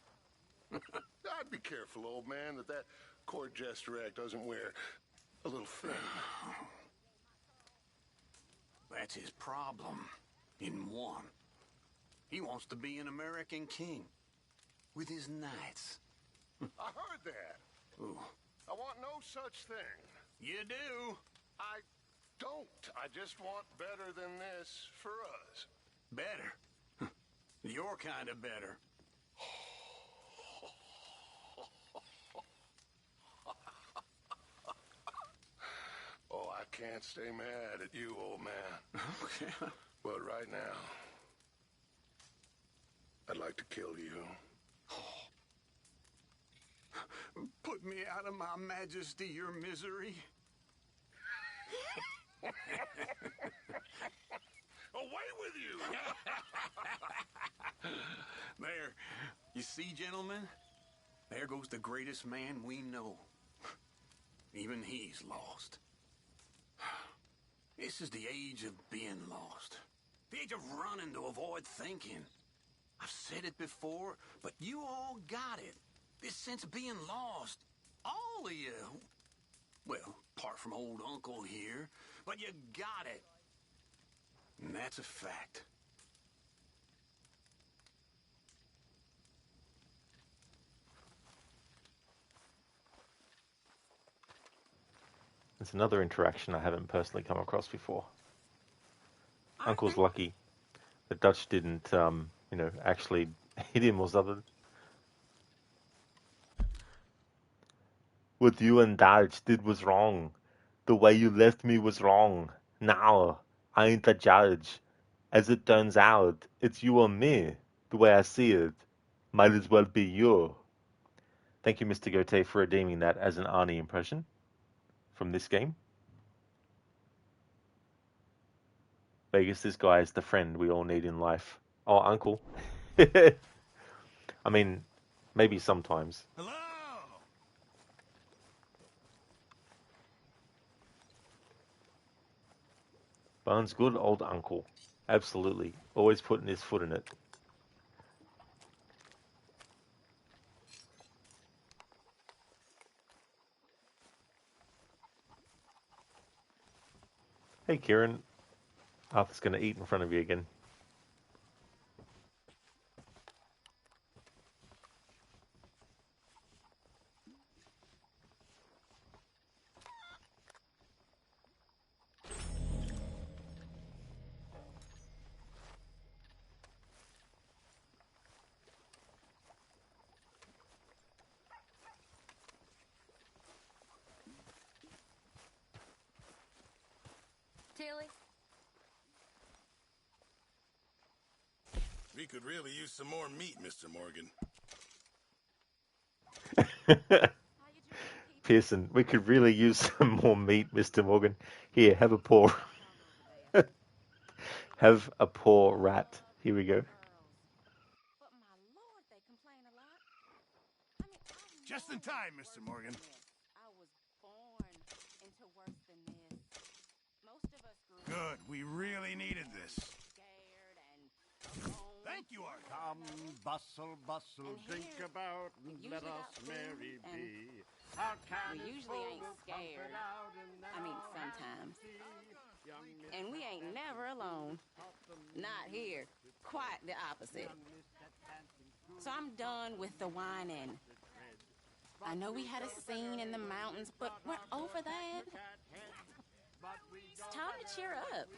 Speaker 2: I'd be careful, old man, that court jester act doesn't wear a little thin.
Speaker 14: That's his problem. In one. He wants to be an American king. With his knights.
Speaker 2: I heard that.
Speaker 14: Ooh.
Speaker 2: I want no such thing.
Speaker 14: You do?
Speaker 2: I don't. I just want better than this for us.
Speaker 14: Better? Your kind of better.
Speaker 2: Oh, I can't stay mad at you, old man.
Speaker 14: Okay.
Speaker 2: But right now, I'd like to kill you.
Speaker 14: Put me out of my majesty, your misery.
Speaker 2: Away with you!
Speaker 14: There. You see, gentlemen? There goes the greatest man we know. Even he's lost. This is the age of being lost. The age of running to avoid thinking. I've said it before, but you all got it. This sense of being lost. All of you. Well, apart from old Uncle here. But you got it. And that's a fact.
Speaker 1: It's another interaction I haven't personally come across before. Uncle's lucky. The Dutch didn't, actually hit him or something. What you and Dutch did was wrong. The way you left me was wrong. Now, I ain't the judge. As it turns out, it's you or me, the way I see it. Might as well be you. Thank you, Mr. Gote, for redeeming that as an Arnie impression from this game. Vegas, this guy is the friend we all need in life. Oh, Uncle. I mean, maybe sometimes.
Speaker 2: Hello?
Speaker 1: Bones, good old Uncle. Absolutely. Always putting his foot in it. Hey, Kieran. Arthur's going to eat in front of you again.
Speaker 16: Tilly?
Speaker 2: We could really use some more meat, Mr. Morgan.
Speaker 1: Pearson, we could really use some more meat, Mr. Morgan. Here, have a paw. Have a paw rat. Here we go.
Speaker 2: Just in time, Mr. Morgan.
Speaker 3: I was born into worse than this. Most of us grew
Speaker 2: Good. We really needed this.
Speaker 3: scared and alone.
Speaker 2: Thank you, Art.
Speaker 7: Come, bustle, bustle,
Speaker 3: And
Speaker 7: drink
Speaker 3: here,
Speaker 7: about,
Speaker 3: we
Speaker 7: and let
Speaker 3: usually
Speaker 7: us
Speaker 3: got food,
Speaker 7: merry
Speaker 3: and
Speaker 7: be. Our can
Speaker 3: we
Speaker 7: is
Speaker 3: usually
Speaker 7: full,
Speaker 3: ain't
Speaker 7: we'll pump it
Speaker 3: scared.
Speaker 7: out, and then
Speaker 3: I mean,
Speaker 7: I'll
Speaker 3: sometimes.
Speaker 7: Young Miss
Speaker 3: And we ain't never alone. Not here. Quite the opposite. So I'm done with the whining. I know we had a scene in the mountains, but we're over that. It's time to cheer up.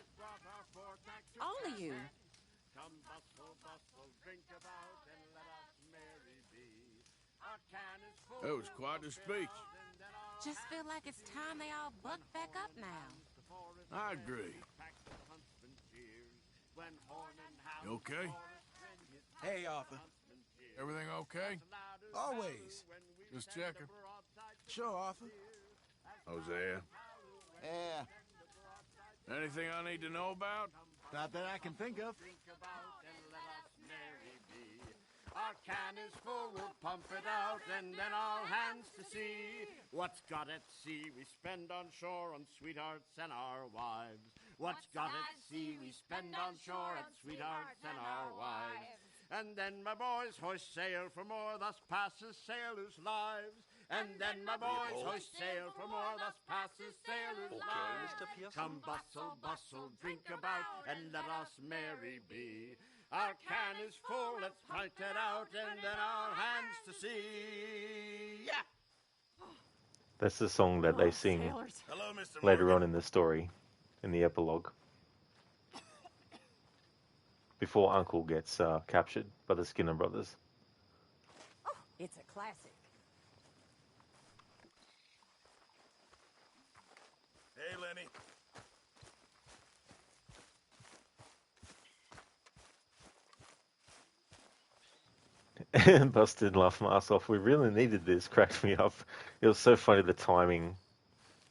Speaker 3: All of you.
Speaker 7: Come, bustle, bustle, drink about, and let us merry be. Our can is full.
Speaker 2: That was quite a speech.
Speaker 16: Just feel like it's time they all buck back up now.
Speaker 2: I agree. You okay?
Speaker 13: Hey, Arthur.
Speaker 2: Everything okay?
Speaker 13: Always.
Speaker 2: Just checking.
Speaker 13: Sure, Arthur.
Speaker 2: Hosea,
Speaker 20: Yeah,
Speaker 2: anything I need to know about?
Speaker 20: not that I can think of.
Speaker 7: Our can is full, we'll pump it out, and then all hands to sea. What's got at sea we spend on shore on sweethearts and our wives. What's got at sea we spend on shore on sweethearts and our wives. And then my boys hoist sail for more, thus passes sailors' lives. And then my boys hoist sail for more, thus passes sailors' lives.
Speaker 15: Mr. Pearson?
Speaker 7: Come bustle, bustle, drink about, and let us merry be. Our can is full, let's pint it out, and then all hands to sea. Yeah!
Speaker 1: That's the song that they sing
Speaker 2: Hello, Mr.
Speaker 1: later
Speaker 2: Morgan.
Speaker 1: on in the story, in the epilogue. Before Uncle gets captured by the Skinner brothers.
Speaker 9: It's a classic.
Speaker 2: Hey, Lenny.
Speaker 1: Busted laughed my ass off. We really needed this. Cracked me up. It was so funny, the timing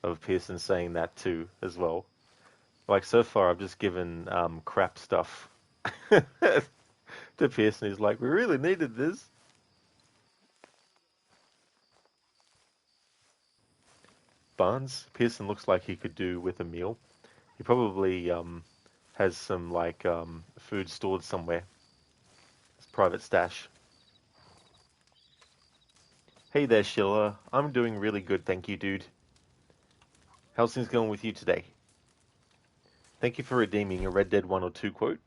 Speaker 1: of Pearson saying that too, as well. Like, so far, I've just given crap stuff to Pearson. He's like, we really needed this. Barnes, Pearson looks like he could do with a meal. He probably has some, like, food stored somewhere. His private stash. Hey there, Sheila. I'm doing really good, thank you, dude. How's things going with you today? Thank you for redeeming a Red Dead 1 or 2 quote.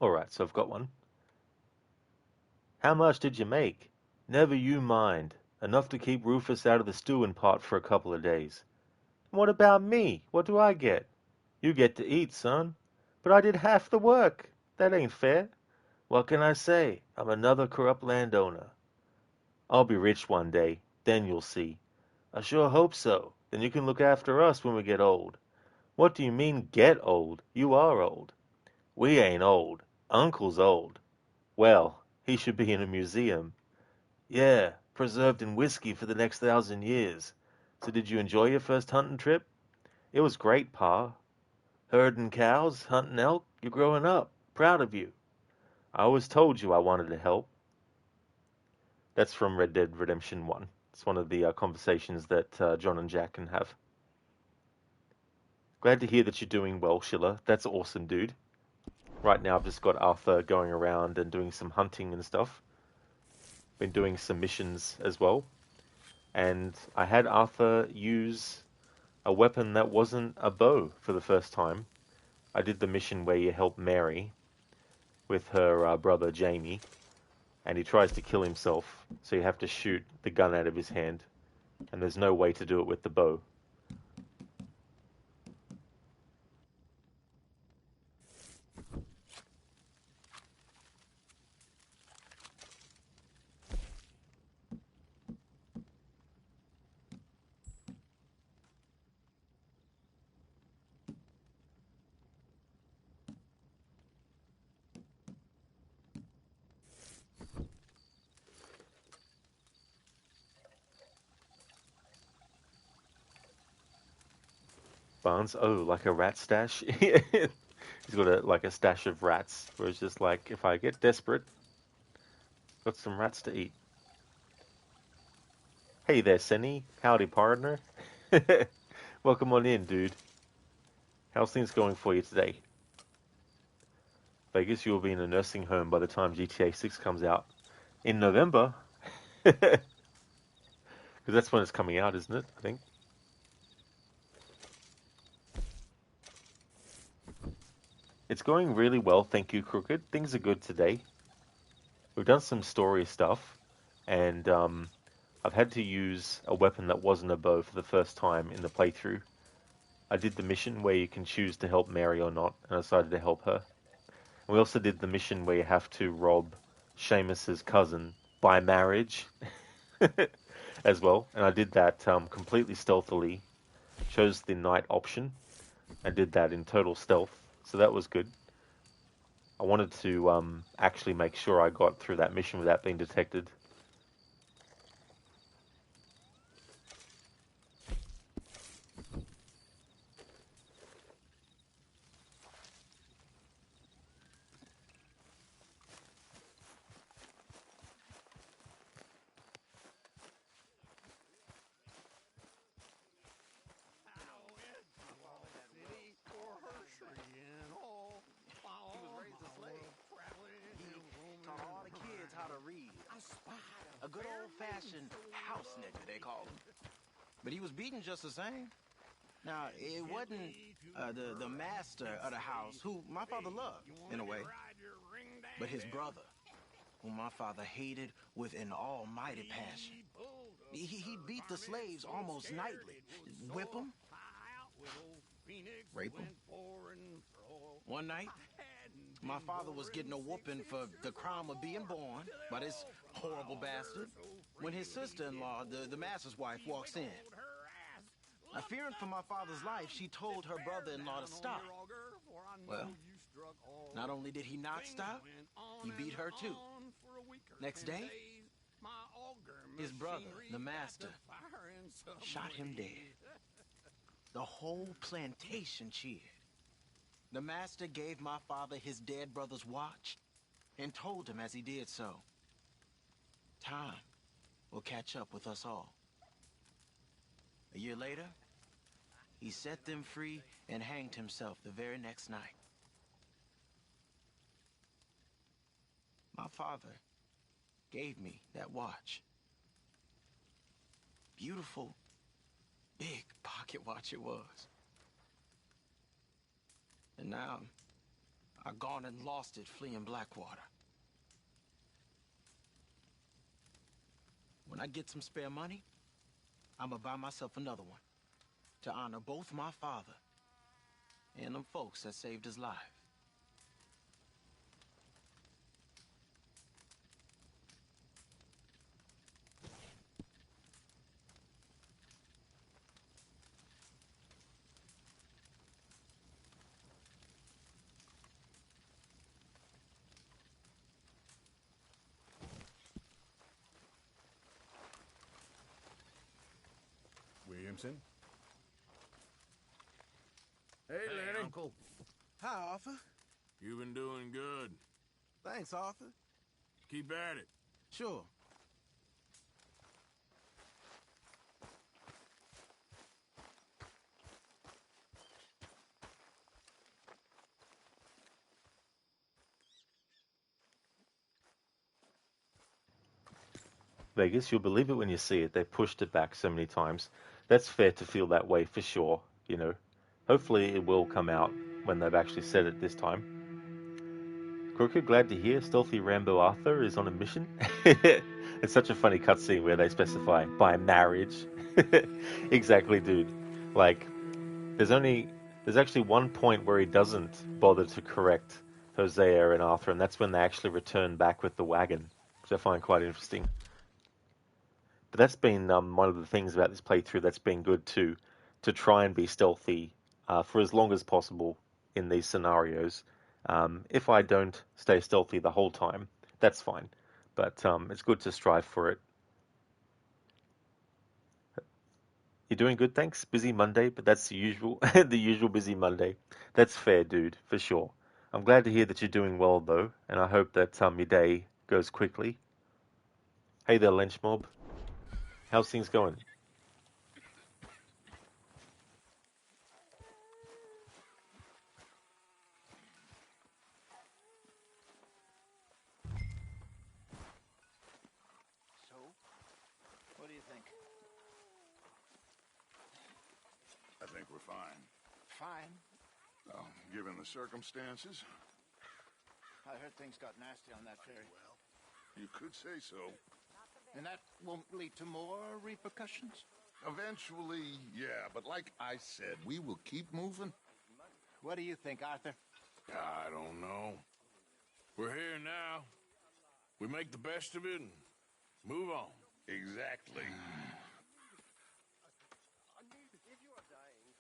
Speaker 1: Alright, so I've got one. How much did you make? Never you mind. Enough to keep Rufus out of the stewing pot for a couple of days. What about me? What do I get? You get to eat, son. But I did half the work. That ain't fair. What can I say? I'm another corrupt landowner. I'll be rich one day. Then you'll see. I sure hope so. Then you can look after us when we get old. What do you mean, get old? You are old. We ain't old. Uncle's old. Well, he should be in a museum. Yeah, preserved in whiskey for the next 1,000 years. So did you enjoy your first hunting trip? It was great, Pa. Herding cows, hunting elk, you're growing up. Proud of you. I always told you I wanted to help. That's from Red Dead Redemption 1. It's one of the conversations that John and Jack can have. Glad to hear that you're doing well, Schiller. That's awesome, dude. Right now I've just got Arthur going around and doing some hunting and stuff. Been doing some missions as well. And I had Arthur use a weapon that wasn't a bow for the first time. I did the mission where you help Mary with her brother Jamie, and he tries to kill himself, so you have to shoot the gun out of his hand, and there's no way to do it with the bow. Barnes, oh, like a rat stash? He's got like a stash of rats, where it's just like, if I get desperate, got some rats to eat. Hey there, Senny. Howdy, partner. Welcome on in, dude. How's things going for you today? Vegas, you'll be in a nursing home by the time GTA 6 comes out. In November? Because that's when it's coming out, isn't it? I think. It's going really well, thank you, Crooked. Things are good today. We've done some story stuff, and I've had to use a weapon that wasn't a bow for the first time in the playthrough. I did the mission where you can choose to help Mary or not, and I decided to help her. And we also did the mission where you have to rob Seamus's cousin by marriage as well, and I did that completely stealthily. Chose the night option. I did that in total stealth, so that was good. I wanted to actually make sure I got through that mission without being detected.
Speaker 18: A good old-fashioned house nigga, they call him. But he was beaten just the same. Now, it wasn't the master of the house, who my father loved, in a way, but his brother, whom my father hated with an almighty passion. He beat the slaves almost nightly. Whip them, rape them. One night, my father was getting a whooping for the crime of being born by this horrible bastard when his sister-in-law, the master's wife, walks in. Now, fearing for my father's life, she told her brother-in-law to stop. Well, not only did he not stop, he beat her too. Next day, his brother, the master, shot him dead. The whole plantation cheered. The master gave my father his dead brother's watch and told him as he did so, time will catch up with us all. A year later, he set them free and hanged himself the very next night. My father gave me that watch. Beautiful, big pocket watch it was. And now, are gone and lost it fleeing Blackwater. When I get some spare money, I'ma buy myself another one to honor both my father and them folks that saved his life.
Speaker 2: Williamson? Hey,
Speaker 18: Hey,
Speaker 2: Lenny.
Speaker 18: Uncle.
Speaker 7: Hi, Arthur.
Speaker 2: You've been doing good.
Speaker 7: Thanks, Arthur.
Speaker 2: Keep at it.
Speaker 7: Sure.
Speaker 1: Vegas, you'll believe it when you see it. They've pushed it back so many times. That's fair to feel that way for sure, you know. Hopefully it will come out when they've actually said it this time. Crooked, glad to hear Stealthy Rambo Arthur is on a mission. It's such a funny cutscene where they specify by marriage. Exactly, dude. Like, there's actually one point where he doesn't bother to correct Hosea and Arthur, and that's when they actually return back with the wagon, which I find quite interesting. But that's been one of the things about this playthrough that's been good too, to try and be stealthy for as long as possible in these scenarios. If I don't stay stealthy the whole time, that's fine. But it's good to strive for it. You're doing good, thanks. Busy Monday, but that's the usual, the usual busy Monday. That's fair, dude, for sure. I'm glad to hear that you're doing well, though, and I hope that your day goes quickly. Hey there, Lynch Mob. How's things going?
Speaker 20: So, what do you think?
Speaker 6: I think we're fine.
Speaker 20: Fine.
Speaker 6: Well, given the circumstances.
Speaker 20: I heard things got nasty on that ferry.
Speaker 6: Well, you could say so.
Speaker 20: And that won't lead to more repercussions?
Speaker 6: Eventually, yeah, but like I said, we will keep moving.
Speaker 20: What do you think, Arthur?
Speaker 2: I don't know. We're here now. We make the best of it and move on.
Speaker 6: Exactly.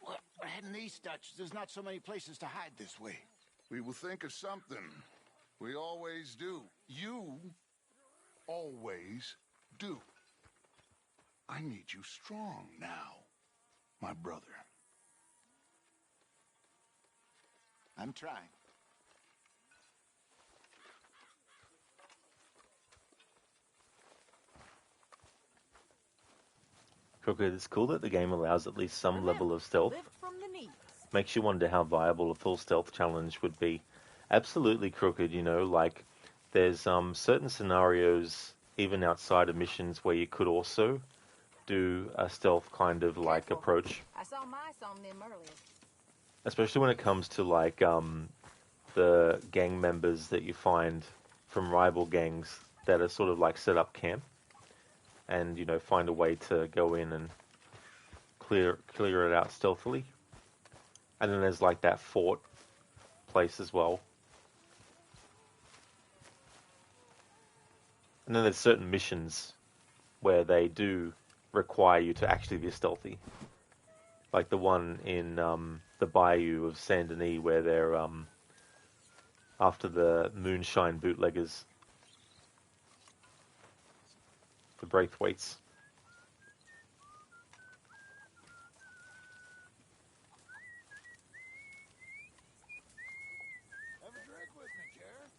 Speaker 20: Well, heading east, Dutch. There's not so many places to hide this way.
Speaker 6: We will think of something. We always do. You always do. I need you strong now, my brother.
Speaker 20: I'm trying.
Speaker 1: Crooked, it's cool that the game allows at least some level of stealth. Makes you wonder how viable a full stealth challenge would be. Absolutely, Crooked, you know, like there's certain scenarios, even outside of missions, where you could also do a stealth kind of like approach.
Speaker 10: I saw mice on them earlier.
Speaker 1: Especially when it comes to like the gang members that you find from rival gangs that are sort of like set up camp, and you know find a way to go in and clear it out stealthily. And then there's like that fort place as well. And then there's certain missions where they do require you to actually be stealthy. Like the one in the bayou of Saint Denis where they're after the moonshine bootleggers. The Braithwaites.
Speaker 20: Have a drink with me, Karen.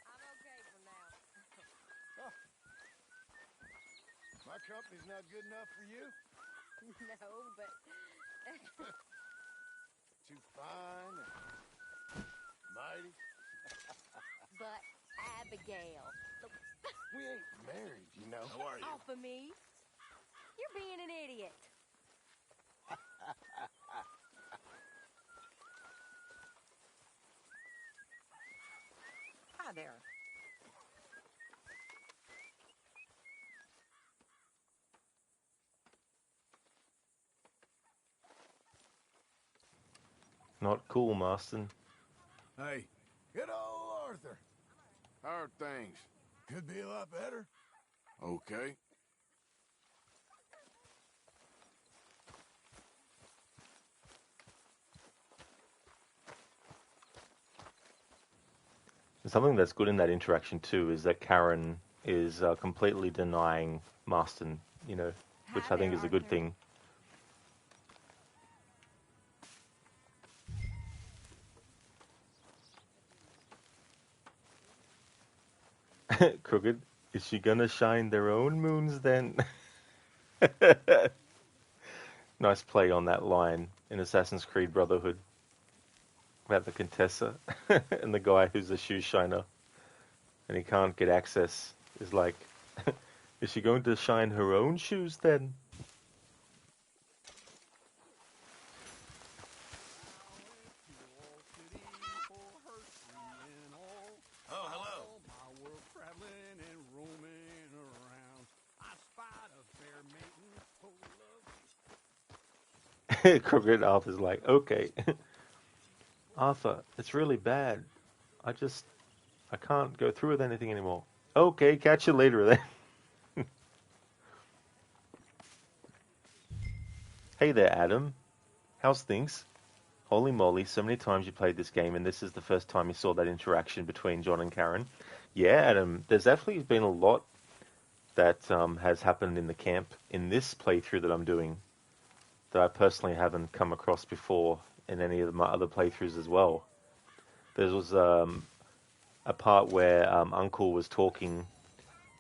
Speaker 10: I'm okay for now.
Speaker 20: Oh. My company's not good enough for you?
Speaker 10: No, but...
Speaker 20: Too fine and mighty.
Speaker 10: but Abigail.
Speaker 20: We ain't married, you know.
Speaker 2: How are you?
Speaker 10: Off of me. You're being an idiot.
Speaker 9: there.
Speaker 1: Not cool, Marston.
Speaker 2: Hey, good old Arthur. How are things? Could be a lot better. Okay.
Speaker 1: Something that's good in that interaction too is that Karen is completely denying Marston, you know, which I think is a good thing. Crooked, is she gonna shine their own moons then? Nice play on that line in Assassin's Creed Brotherhood about the Contessa and the guy who's a shoe shiner and he can't get access. Is like, is she going to shine her own shoes then?
Speaker 2: Oh, hello.
Speaker 1: Crooked Arthur's like, okay. Arthur, it's really bad. I can't go through with anything anymore. Okay, catch you later then. Hey there, Adam. How's things? Holy moly, so many times you played this game and this is the first time you saw that interaction between John and Karen. Yeah, Adam, there's actually been a lot that has happened in the camp in this playthrough that I'm doing that I personally haven't come across before in any of my other playthroughs as well. There was a part where Uncle was talking.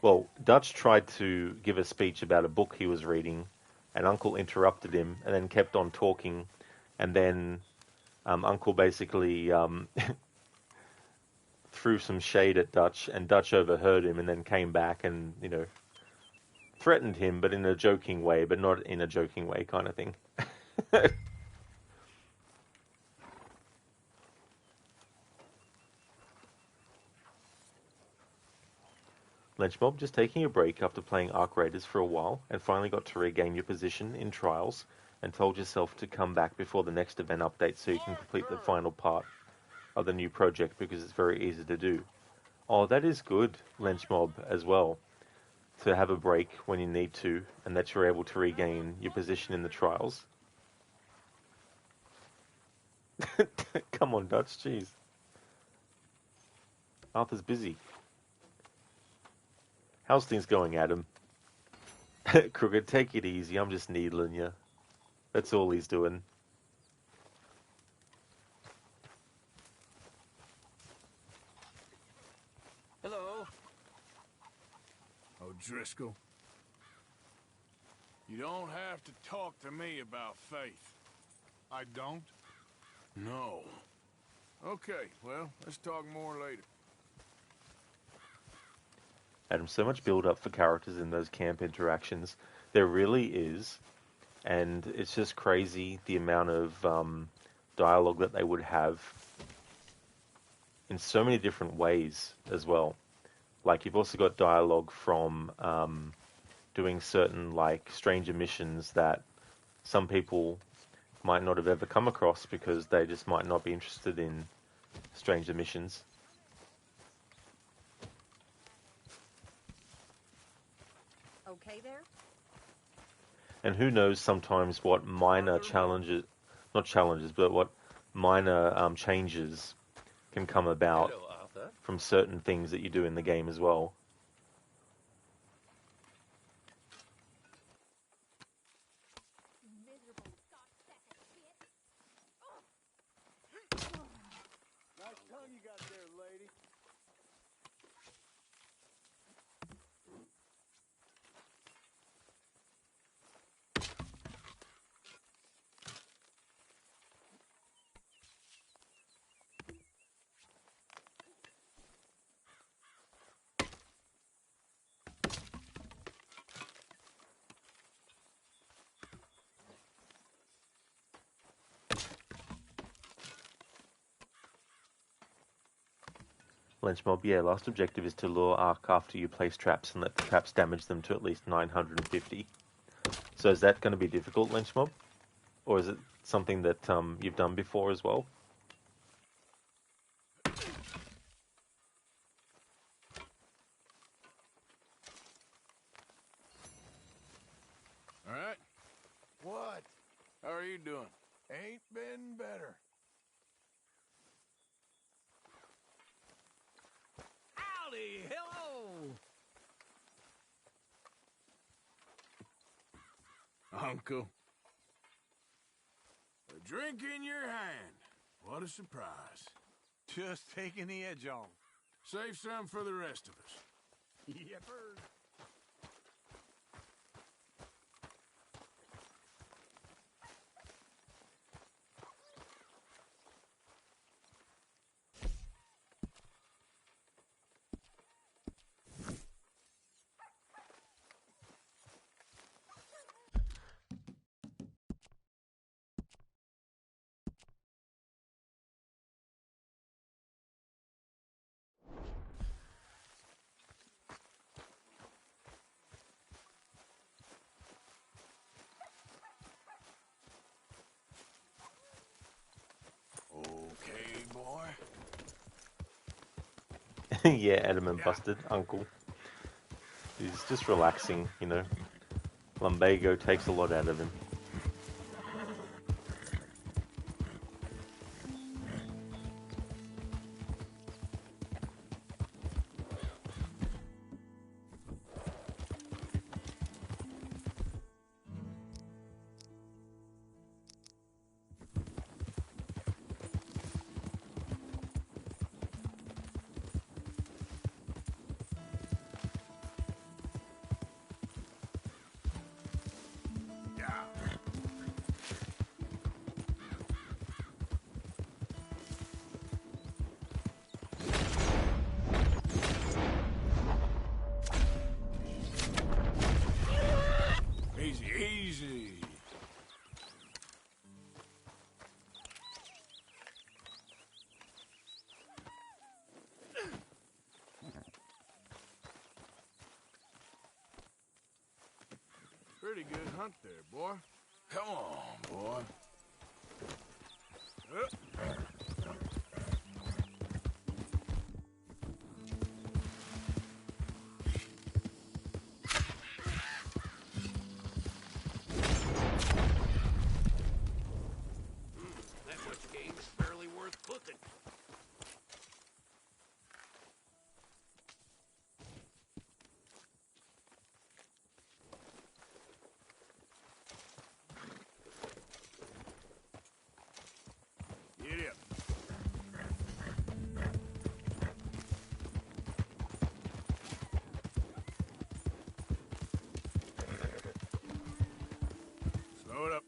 Speaker 1: Well, Dutch tried to give a speech about a book he was reading, and Uncle interrupted him and then kept on talking, and then Uncle basically threw some shade at Dutch, and Dutch overheard him and then came back and, you know, threatened him, but in a joking way, but not in a joking way kind of thing. Lynchmob, just taking a break after playing Arc Raiders for a while and finally got to regain your position in Trials and told yourself to come back before the next event update so you can complete the final part of the new project because it's very easy to do. Oh, that is good, Lynchmob, as well, to have a break when you need to and that you're able to regain your position in the Trials. Come on, Dutch, jeez. Arthur's busy. How's things going, Adam? Crooked, take it easy. I'm just needling you. That's all he's doing.
Speaker 2: Hello. O'Driscoll. You don't have to talk to me about faith. I don't? No. Okay, well, let's talk more later.
Speaker 1: Adam, so much build-up for characters in those camp interactions. There really is. And it's just crazy the amount of dialogue that they would have in so many different ways as well. Like, you've also got dialogue from doing certain, like, stranger missions that some people might not have ever come across because they just might not be interested in stranger missions.
Speaker 9: Okay there?
Speaker 1: And who knows sometimes what minor challenges, not challenges, but what minor changes can come about from certain things that you do in the game as well.
Speaker 2: Nice tongue you got there, lady.
Speaker 1: Lynch mob, yeah, last objective is to lure Ark after you place traps and let the traps damage them to at least 950. So is that going to be difficult, Lynch mob? Or is it something that you've done before as well?
Speaker 2: All right. What? How are you doing? Ain't been better.
Speaker 7: Howdy, hello.
Speaker 2: Uncle. A drink in your hand. What a surprise.
Speaker 7: Just taking the edge off.
Speaker 2: Save some for the rest of us.
Speaker 7: Yepper.
Speaker 2: Okay, boy.
Speaker 1: Yeah, adamant busted, Uncle. He's just relaxing, you know. Lumbago takes a lot out of him.
Speaker 2: Easy, easy. Pretty good hunt there, boy. Come on, boy.
Speaker 14: That much game is barely worth cooking.
Speaker 2: Get up. Slow it up.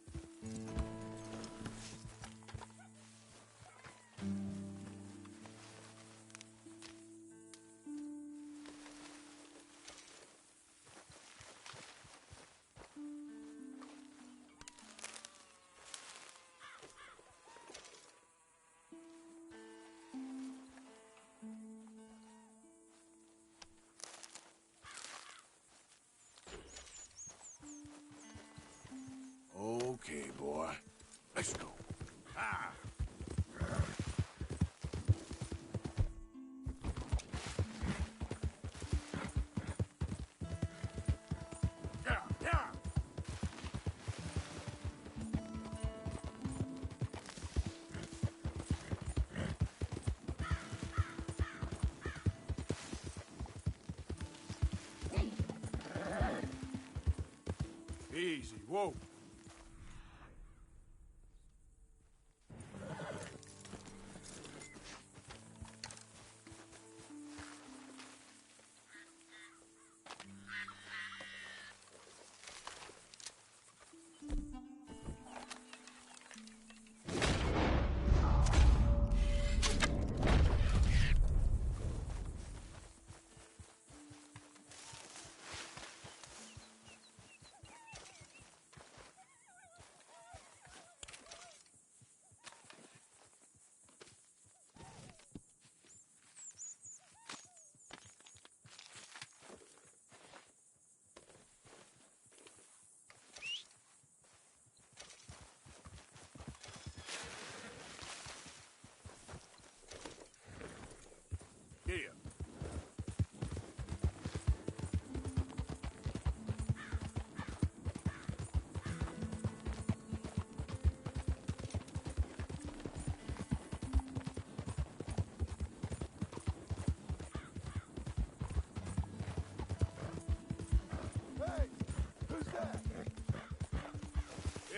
Speaker 2: Okay, boy. Let's go. Ah! Yeah, yeah. Easy, whoa.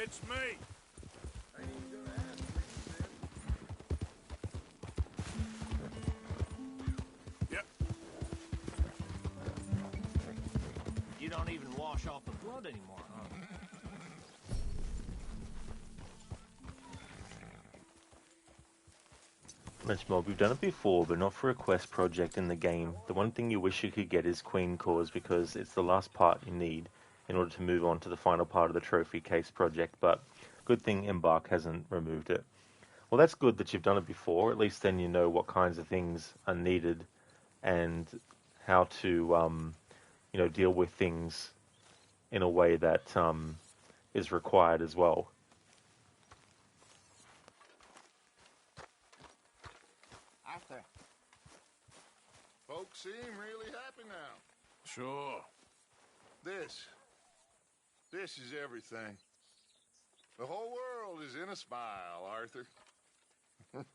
Speaker 2: It's me. Yep.
Speaker 17: You don't even wash off the blood anymore, huh?
Speaker 1: Mob, we've done it before, but not for a quest project in the game. The one thing you wish you could get is Queen Cores, because it's the last part you need in order to move on to the final part of the trophy case project, but good thing Embark hasn't removed it. Well, that's good that you've done it before. At least then you know what kinds of things are needed and how to, deal with things in a way that is required as well.
Speaker 20: Arthur.
Speaker 6: Folks seem really happy now.
Speaker 2: Sure.
Speaker 6: This is everything. The whole world is in a smile, Arthur.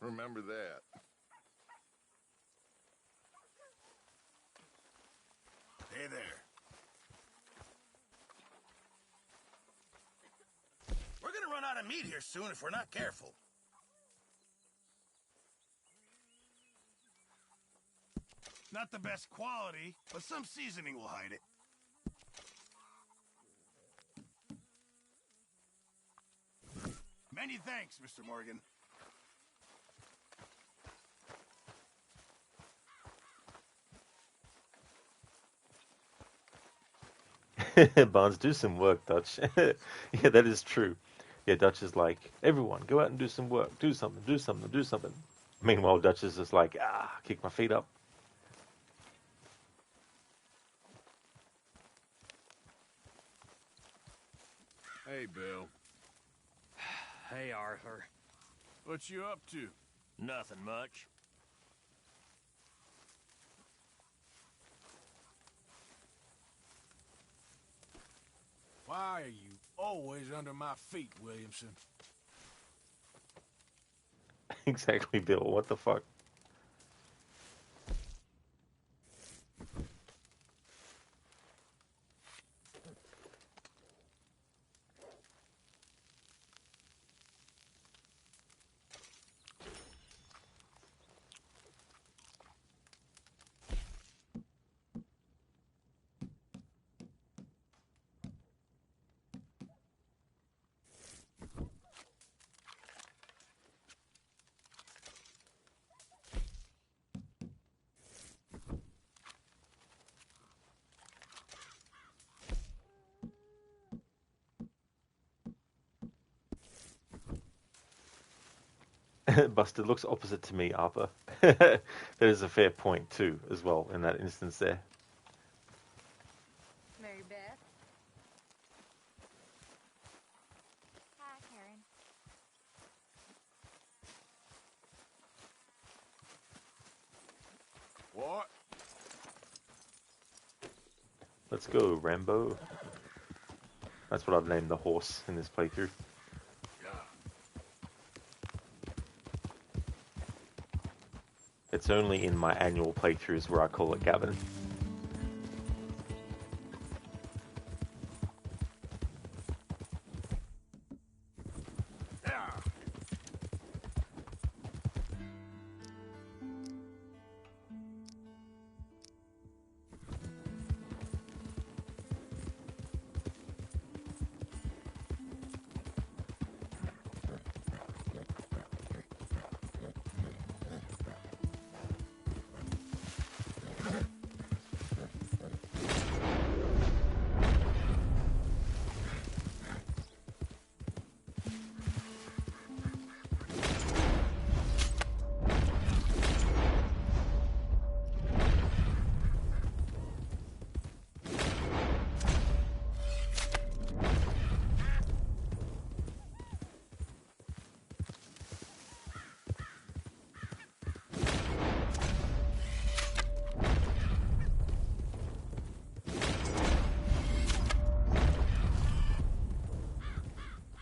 Speaker 6: Remember that.
Speaker 2: Hey there. We're gonna run out of meat here soon if we're not careful. Not the best quality, but some seasoning will hide it. Many thanks, Mr. Morgan.
Speaker 1: Barnes, do some work, Dutch. Yeah, that is true. Yeah, Dutch is like, everyone, go out and do some work. Do something, do something, do something. Meanwhile, Dutch is just like, kick my feet up.
Speaker 2: Hey, Bill.
Speaker 17: Hey, Arthur.
Speaker 2: What you up to?
Speaker 17: Nothing much.
Speaker 2: Why are you always under my feet, Williamson?
Speaker 1: Exactly, Bill. What the fuck? Buster looks opposite to me, Arthur. That is a fair point too, as well, in that instance there.
Speaker 16: Mary Beth. Hi, Karen.
Speaker 2: What?
Speaker 1: Let's go, Rambo. That's what I've named the horse in this playthrough. It's only in my annual playthroughs where I call it Gavin.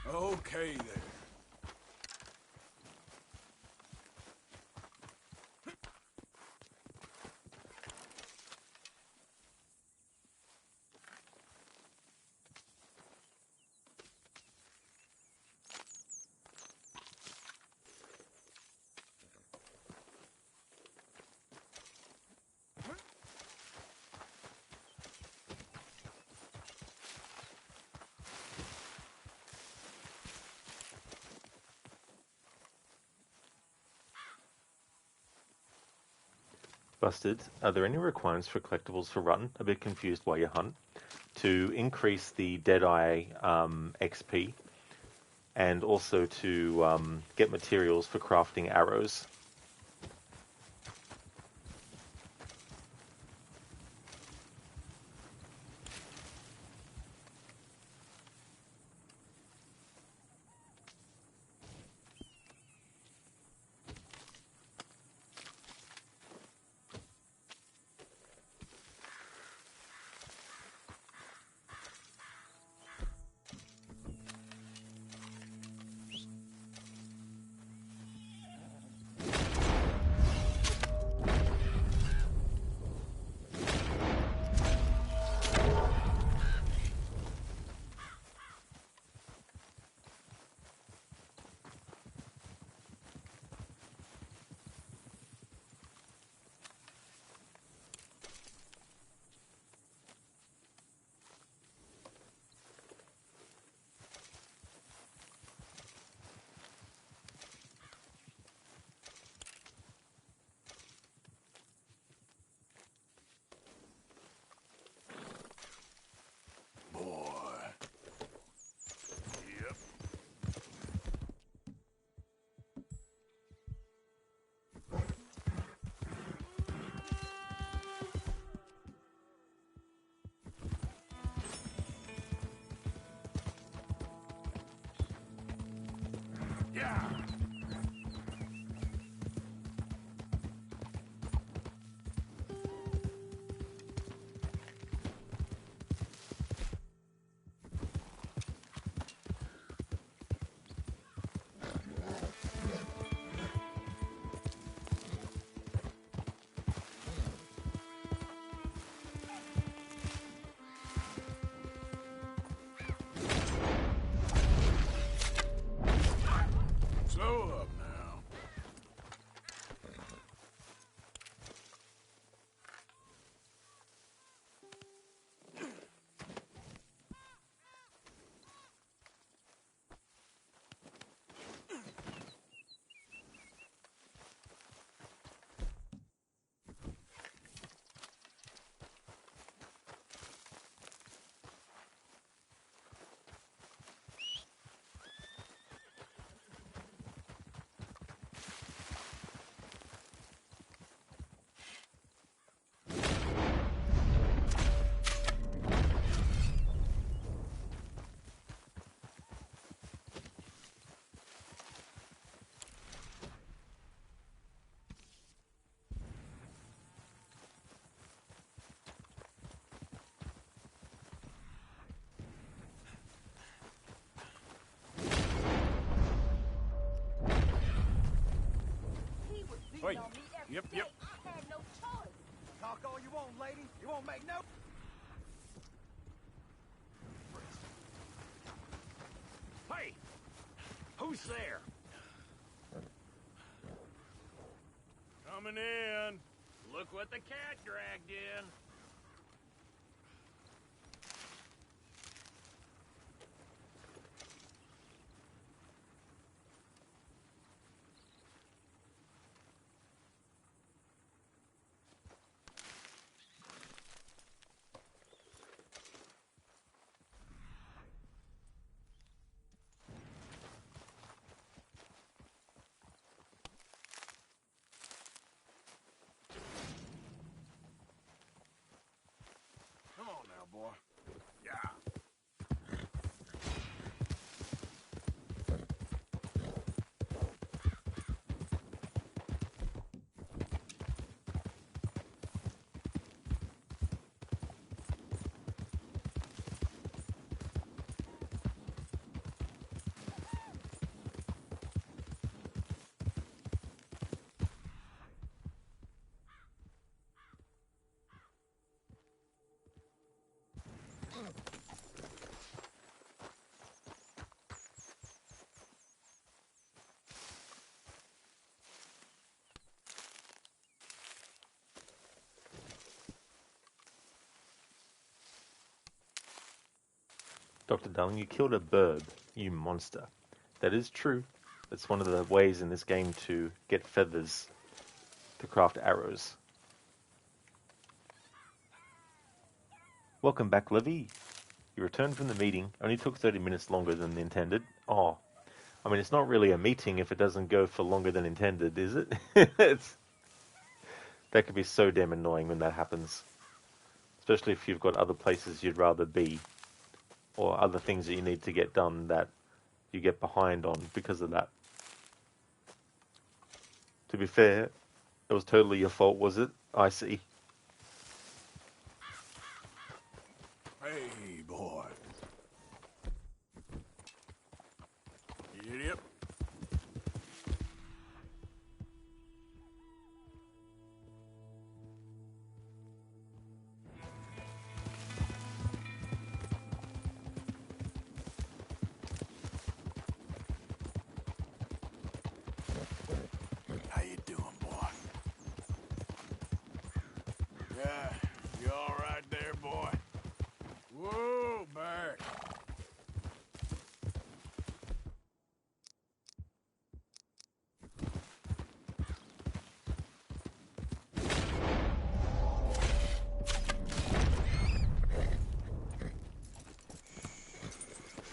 Speaker 2: Okay, then.
Speaker 1: Busted, are there any requirements for collectibles for Run? A bit confused while you hunt. To increase the Deadeye XP, and also to get materials for crafting arrows.
Speaker 2: Slow up now.
Speaker 13: Wait.
Speaker 2: Yep.
Speaker 13: I had no choice. Talk all you want, lady. You won't make no...
Speaker 14: Hey! Who's there?
Speaker 2: Coming in.
Speaker 14: Look what the cat dragged in.
Speaker 2: Come on now, boy. Yeah.
Speaker 1: Dr. Darling, you killed a bird, you monster. That is true. It's one of the ways in this game to get feathers to craft arrows. Welcome back, Livy. You returned from the meeting. Only took 30 minutes longer than intended. Oh, I mean, it's not really a meeting if it doesn't go for longer than intended, is it? That could be so damn annoying when that happens. Especially if you've got other places you'd rather be, or other things that you need to get done that you get behind on because of that. To be fair, it was totally your fault, was it? I see.
Speaker 2: Hey, boy. Yep. How you doing, boy? Yeah, you all right there, boy? Whoa, back.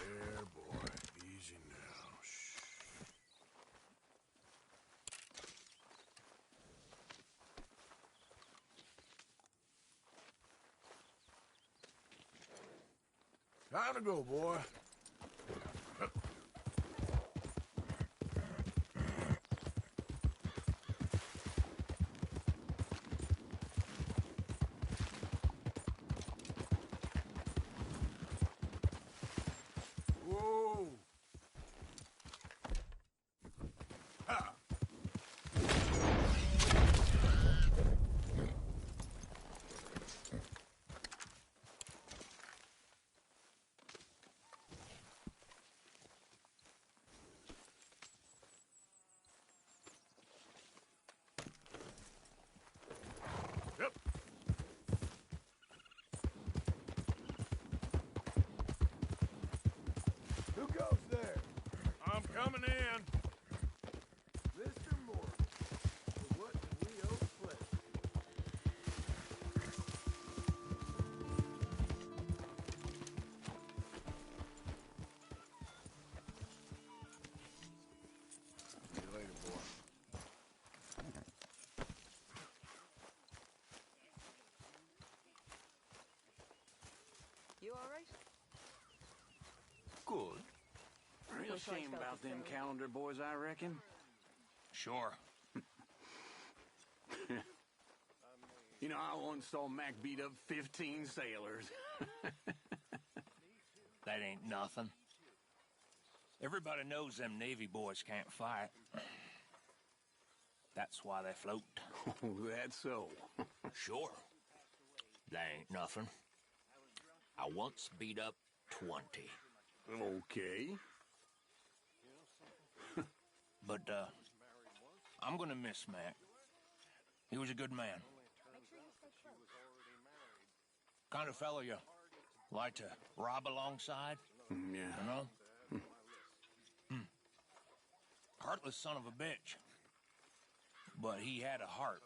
Speaker 2: There, boy. Easy now. Shh. Time to go, boy. Whoa. Ha. Yep. Who goes there? I'm coming in. Mr. Morgan, for what we owe pledge. See you later, boy.
Speaker 9: You all right?
Speaker 14: Good. Real shame about them calendar boys, I reckon.
Speaker 17: Sure.
Speaker 14: You know, I once saw Mac beat up 15 sailors.
Speaker 17: That ain't nothing. Everybody knows them Navy boys can't fight. That's why they float.
Speaker 14: Oh, that's so.
Speaker 17: Sure. That ain't nothing. I once beat up 20.
Speaker 14: Okay.
Speaker 17: But, I'm gonna miss Mac. He was a good man. Kind of fellow you like to rob alongside.
Speaker 14: Yeah.
Speaker 17: You know? Heartless son of a bitch. But he had a heart.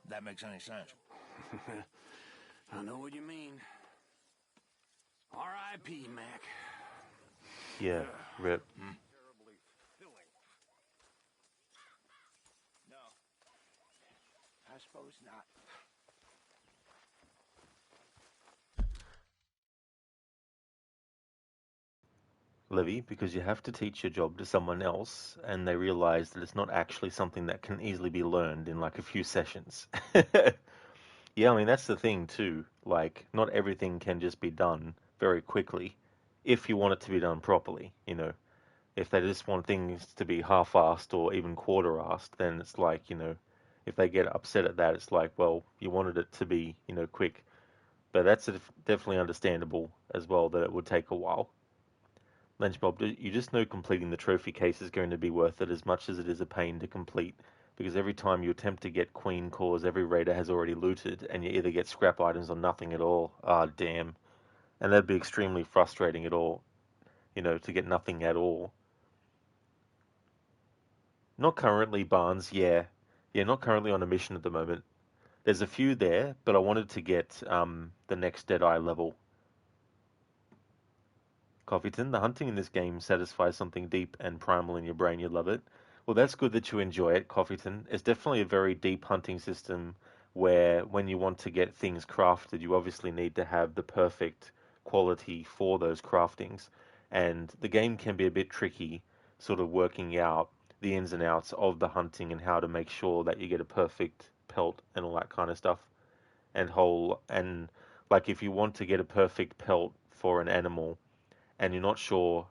Speaker 17: That makes any sense.
Speaker 14: I know what you mean. R.I.P., Mac.
Speaker 1: Yeah, rip.
Speaker 17: No. I suppose not.
Speaker 1: Livy, because you have to teach your job to someone else, and they realize that it's not actually something that can easily be learned in like a few sessions. Yeah, I mean, that's the thing too. Like, not everything can just be done very quickly if you want it to be done properly, you know. If they just want things to be half-assed or even quarter-assed, then it's like, you know, if they get upset at that, it's like, well, you wanted it to be, you know, quick. But that's definitely understandable as well that it would take a while. Bob, you just know completing the trophy case is going to be worth it as much as it is a pain to complete, because every time you attempt to get Queen cores, every raider has already looted, and you either get scrap items or nothing at all. Ah, damn. And that'd be extremely frustrating at all, you know, to get nothing at all. Not currently, Barnes, yeah. Yeah, not currently on a mission at the moment. There's a few there, but I wanted to get the next Deadeye level. Coffeeton, the hunting in this game satisfies something deep and primal in your brain. You love it. Well, that's good that you enjoy it, Coffeeton. It's definitely a very deep hunting system where when you want to get things crafted, you obviously need to have the perfect quality for those craftings. And the game can be a bit tricky, sort of working out the ins and outs of the hunting and how to make sure that you get a perfect pelt and all that kind of stuff. And like if you want to get a perfect pelt for an animal, and you're not sure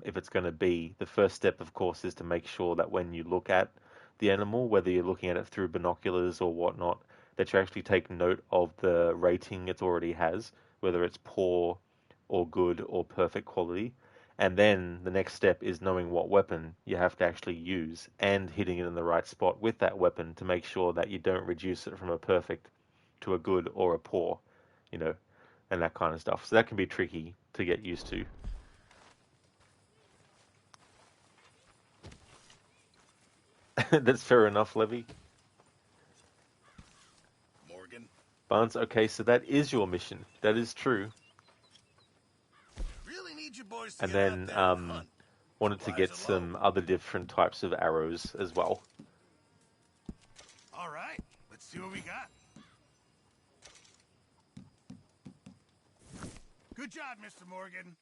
Speaker 1: if it's going to be, the first step, of course, is to make sure that when you look at the animal, whether you're looking at it through binoculars or whatnot, that you actually take note of the rating it already has, whether it's poor or good or perfect quality. And then the next step is knowing what weapon you have to actually use and hitting it in the right spot with that weapon to make sure that you don't reduce it from a perfect to a good or a poor, you know, and that kind of stuff. So that can be tricky to get used to. That's fair enough, Levy.
Speaker 2: Morgan?
Speaker 1: Barnes, okay, so that is your mission. That is true.
Speaker 2: Really need you boys to
Speaker 1: And
Speaker 2: get out
Speaker 1: then
Speaker 2: there and hunt.
Speaker 1: wanted to get some other different types of arrows as well.
Speaker 2: All right, let's see what we got. Good job, Mr. Morgan.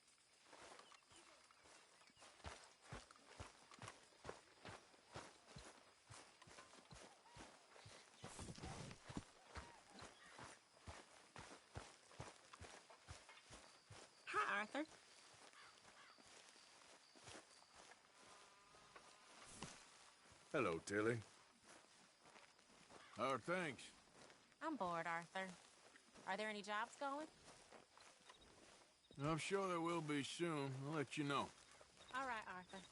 Speaker 3: Hi, Arthur.
Speaker 2: Hello, Tilly. How are things?
Speaker 3: I'm bored, Arthur. Are there any jobs going?
Speaker 2: I'm sure there will be soon. I'll let you know.
Speaker 3: All right, Arthur.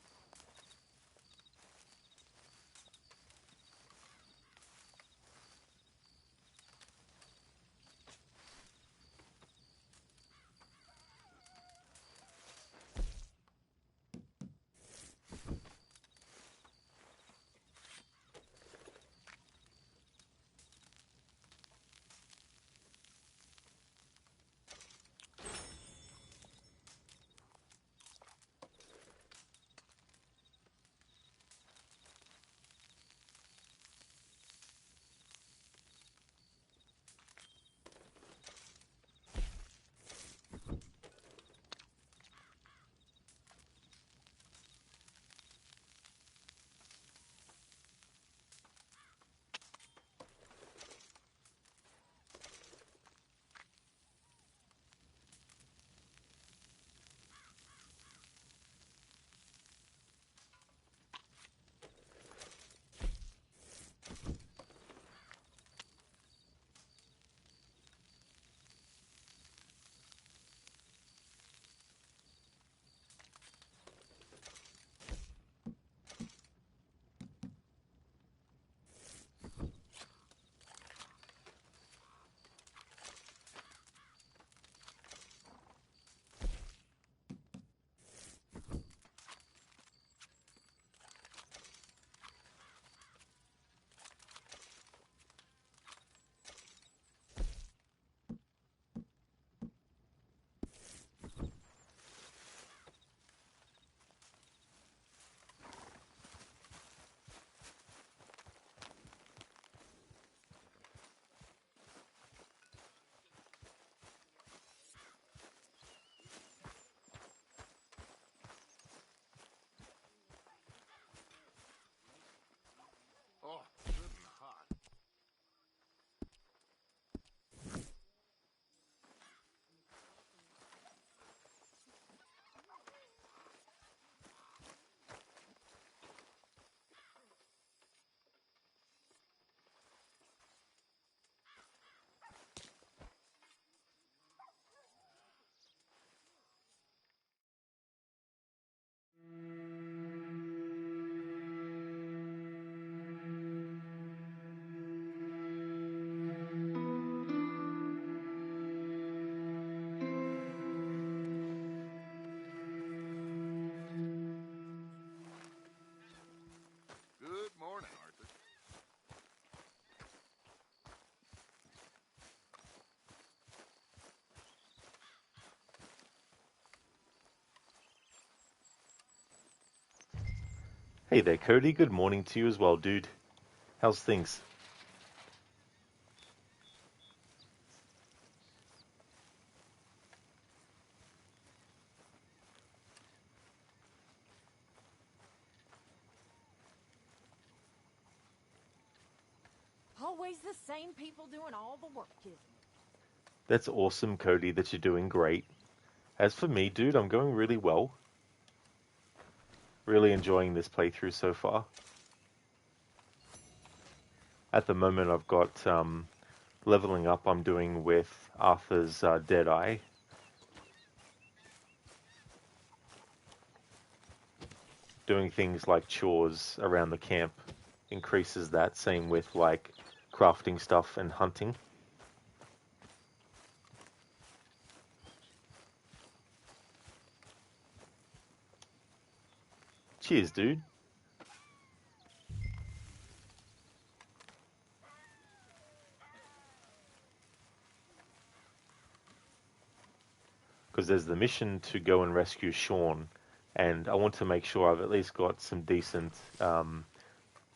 Speaker 1: Hey there, Cody. Good morning to you as well, dude. How's things?
Speaker 10: Always the same people doing all the work, isn't it?
Speaker 1: That's awesome, Cody, that you're doing great. As for me, dude, I'm going really well. Really enjoying this playthrough so far. At the moment, I've got leveling up I'm doing with Arthur's Deadeye. Doing things like chores around the camp increases that. Same with like crafting stuff and hunting. Cheers, dude. Because there's the mission to go and rescue Sean, and I want to make sure I've at least got some decent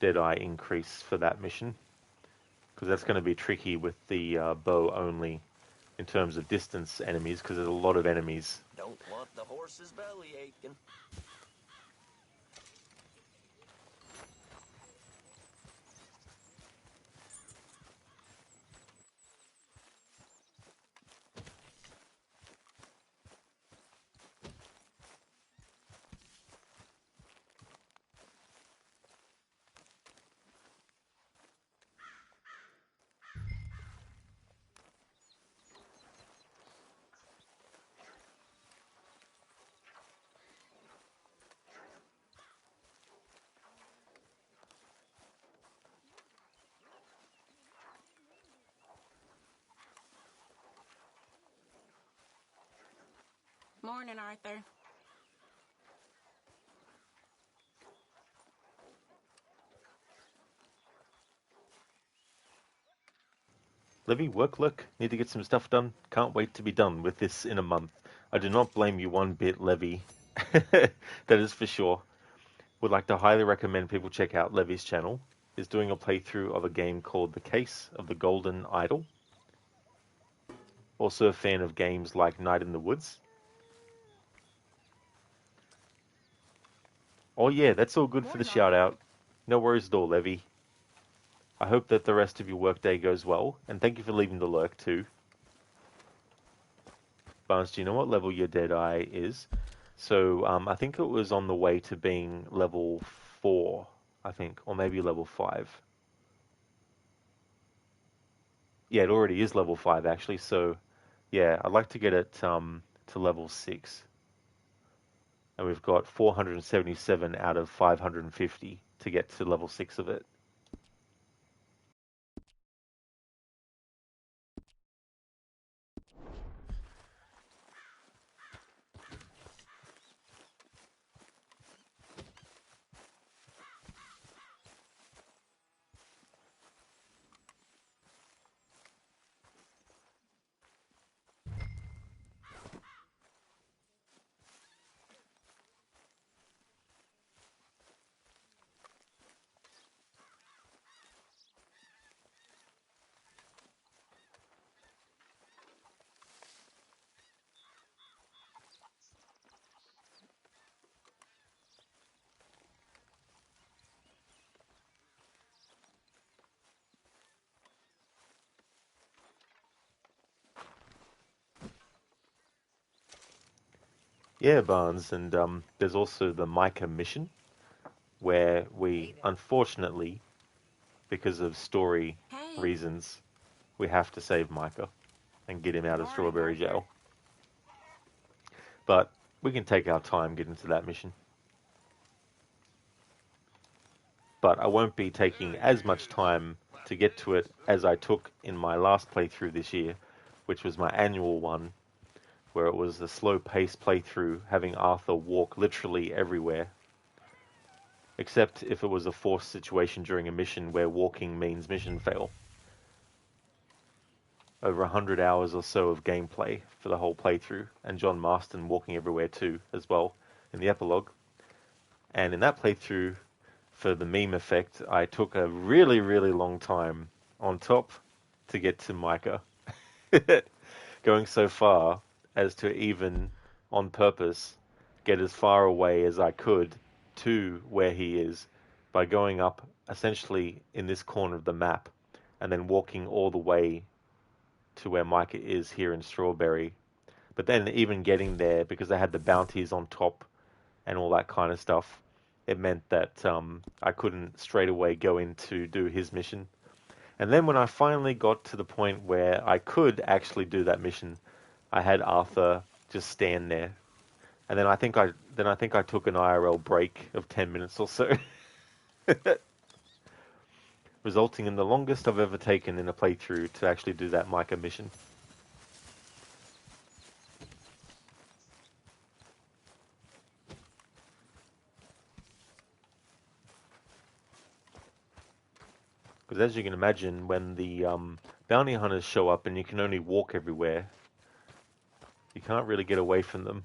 Speaker 1: Deadeye increase for that mission, because that's going to be tricky with the bow only in terms of distance enemies, because there's a lot of enemies.
Speaker 21: Don't want the horse's belly aching.
Speaker 3: Morning, Arthur.
Speaker 1: Levy, work look, need to get some stuff done. Can't wait to be done with this in a month. I do not blame you one bit, Levy. That is for sure. Would like to highly recommend people check out Levy's channel. He's doing a playthrough of a game called The Case of the Golden Idol. Also a fan of games like Night in the Woods. Oh yeah, that's all good for the shout out. No worries at all, Levy. I hope that the rest of your workday goes well, and thank you for leaving the lurk too. Barnes, do you know what level your Deadeye is? So I think it was on the way to being level 4, I think, or maybe level 5. Yeah, it already is level 5 actually, so yeah, I'd like to get it to level 6. And we've got 477 out of 550 to get to level 6 of it. Yeah, Barnes, and there's also the Micah mission, where we, unfortunately, because of story reasons, we have to save Micah and get him out of Strawberry Jail. But we can take our time getting to that mission. But I won't be taking as much time to get to it as I took in my last playthrough this year, which was my annual one, where it was a slow-paced playthrough, having Arthur walk literally everywhere. Except if it was a forced situation during a mission where walking means mission fail. Over 100 hours or so of gameplay for the whole playthrough, and John Marston walking everywhere too, as well, in the epilogue. And in that playthrough, for the meme effect, I took a really, really long time on top to get to Micah. Going so far as to even, on purpose, get as far away as I could to where he is by going up essentially in this corner of the map and then walking all the way to where Micah is here in Strawberry. But then even getting there, because they had the bounties on top and all that kind of stuff, it meant that I couldn't straight away go in to do his mission. And then when I finally got to the point where I could actually do that mission, I had Arthur just stand there. And then I think I took an IRL break of 10 minutes or so. Resulting in the longest I've ever taken in a playthrough to actually do that Micah mission. Because as you can imagine, when the bounty hunters show up and you can only walk everywhere, you can't really get away from them.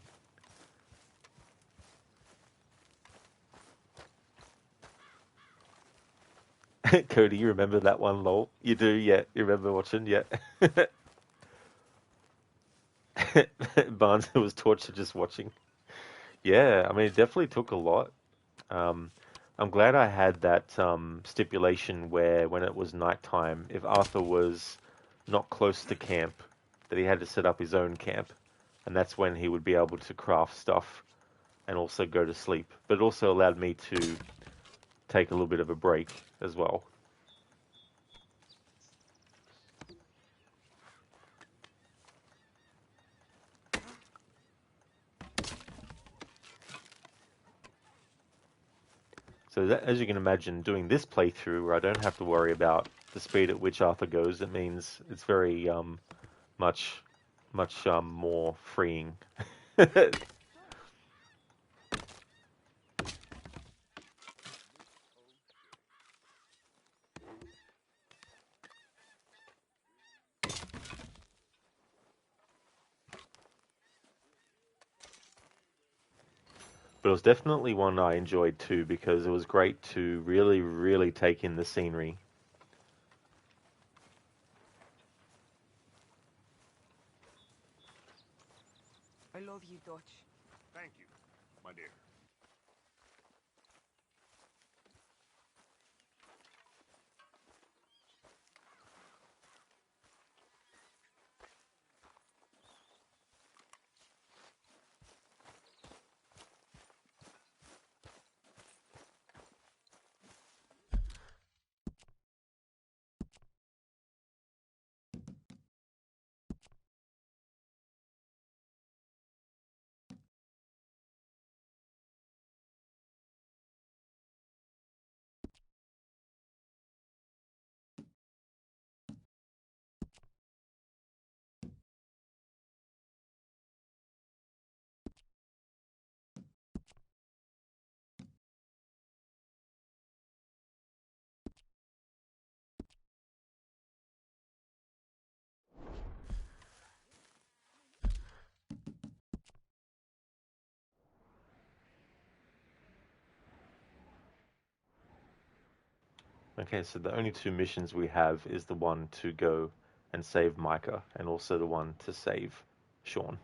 Speaker 1: Cody, you remember that one, lol? You do, yeah. You remember watching, yeah. Barnes was tortured just watching. Yeah, I mean, it definitely took a lot. I'm glad I had that stipulation where when it was nighttime, if Arthur was not close to camp, that he had to set up his own camp. And that's when he would be able to craft stuff and also go to sleep. But it also allowed me to take a little bit of a break as well. So that, as you can imagine, doing this playthrough where I don't have to worry about the speed at which Arthur goes, it means it's very much more freeing. But it was definitely one I enjoyed too, because it was great to really, really take in the scenery.
Speaker 4: I love you, Dutch.
Speaker 2: Thank you, my dear.
Speaker 1: Okay, so the only two missions we have is the one to go and save Micah, and also the one to save Sean.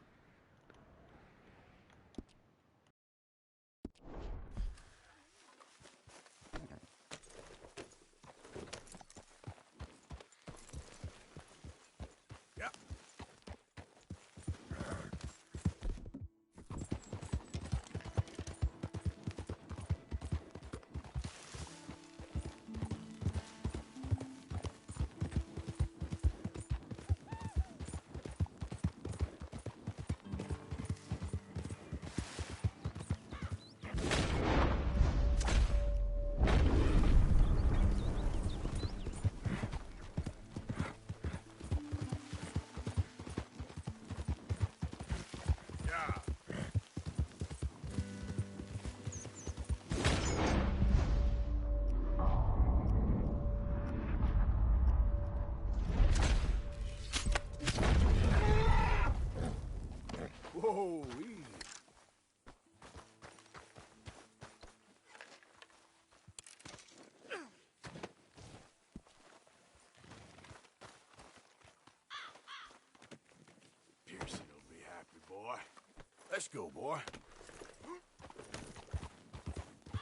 Speaker 2: Let's go, boy.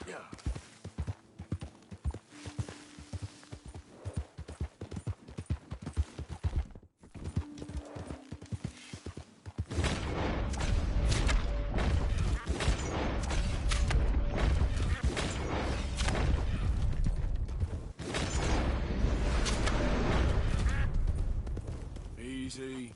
Speaker 2: Yeah. Easy.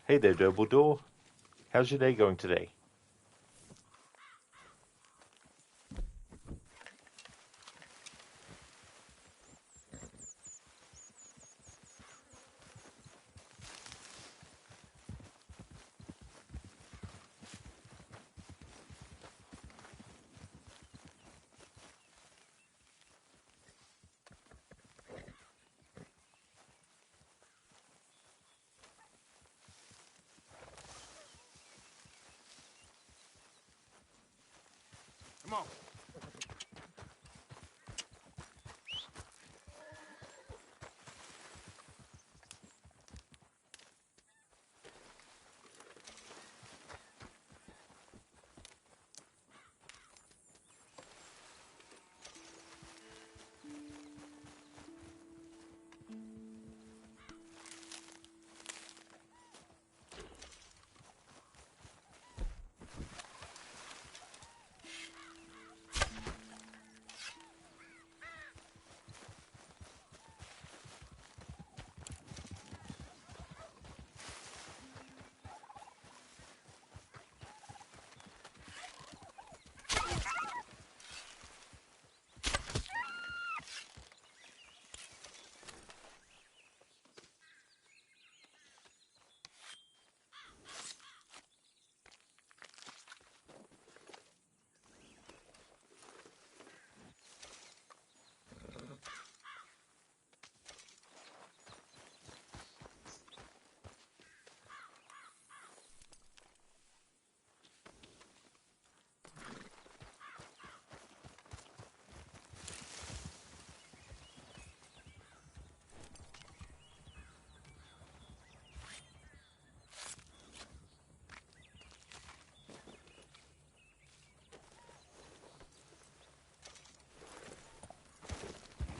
Speaker 1: Hey there, Dumbledore. How's your day going today?
Speaker 2: Come on.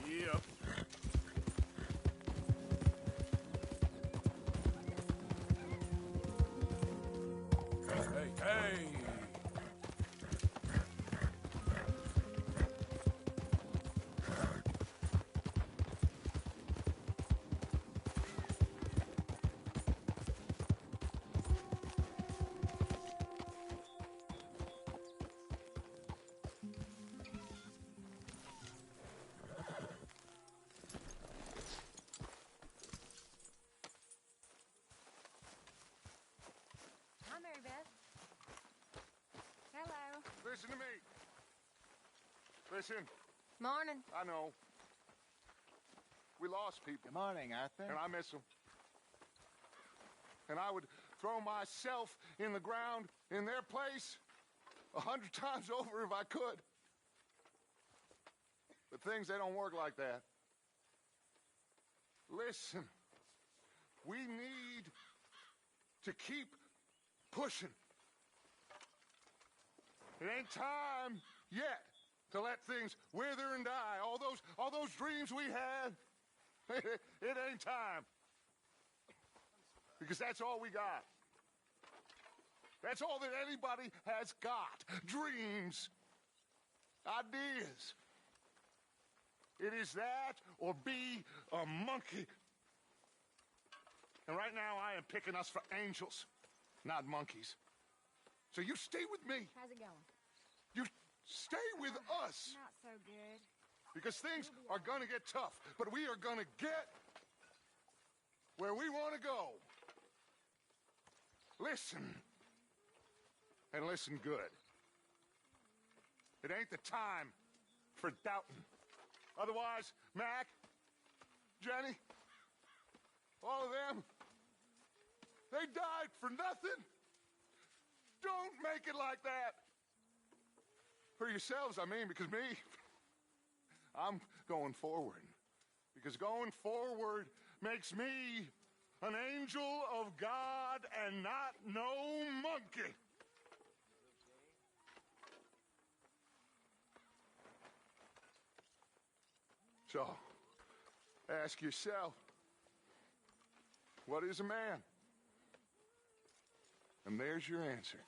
Speaker 2: Yep. Hey, hey!
Speaker 10: Hi, Mary Beth. Hello.
Speaker 6: Listen to me. Listen.
Speaker 10: Morning.
Speaker 6: I know. We lost people.
Speaker 20: Good morning, Arthur.
Speaker 6: And I miss them. And I would throw myself in the ground in their place 100 times over if I could. But things, they don't work like that. Listen, we need to keep pushing. It ain't time yet to let things wither and die. All those dreams we had, it ain't time. Because that's all we got. That's all that anybody has got. Dreams. Ideas. It is that or be a monkey. And right now I am picking us for angels, not monkeys. So you stay with me.
Speaker 10: How's it going?
Speaker 6: You stay with us.
Speaker 10: Not so good.
Speaker 6: Because things are going to get tough. But we are going to get where we want to go. Listen. And listen good. It ain't the time for doubting. Otherwise, Mac, Jenny, all of them, they died for nothing. Don't make it like that. For yourselves, I mean, because me, I'm going forward. Because going forward makes me an angel of God and not no monkey. So, ask yourself, what is a man? And there's your answer.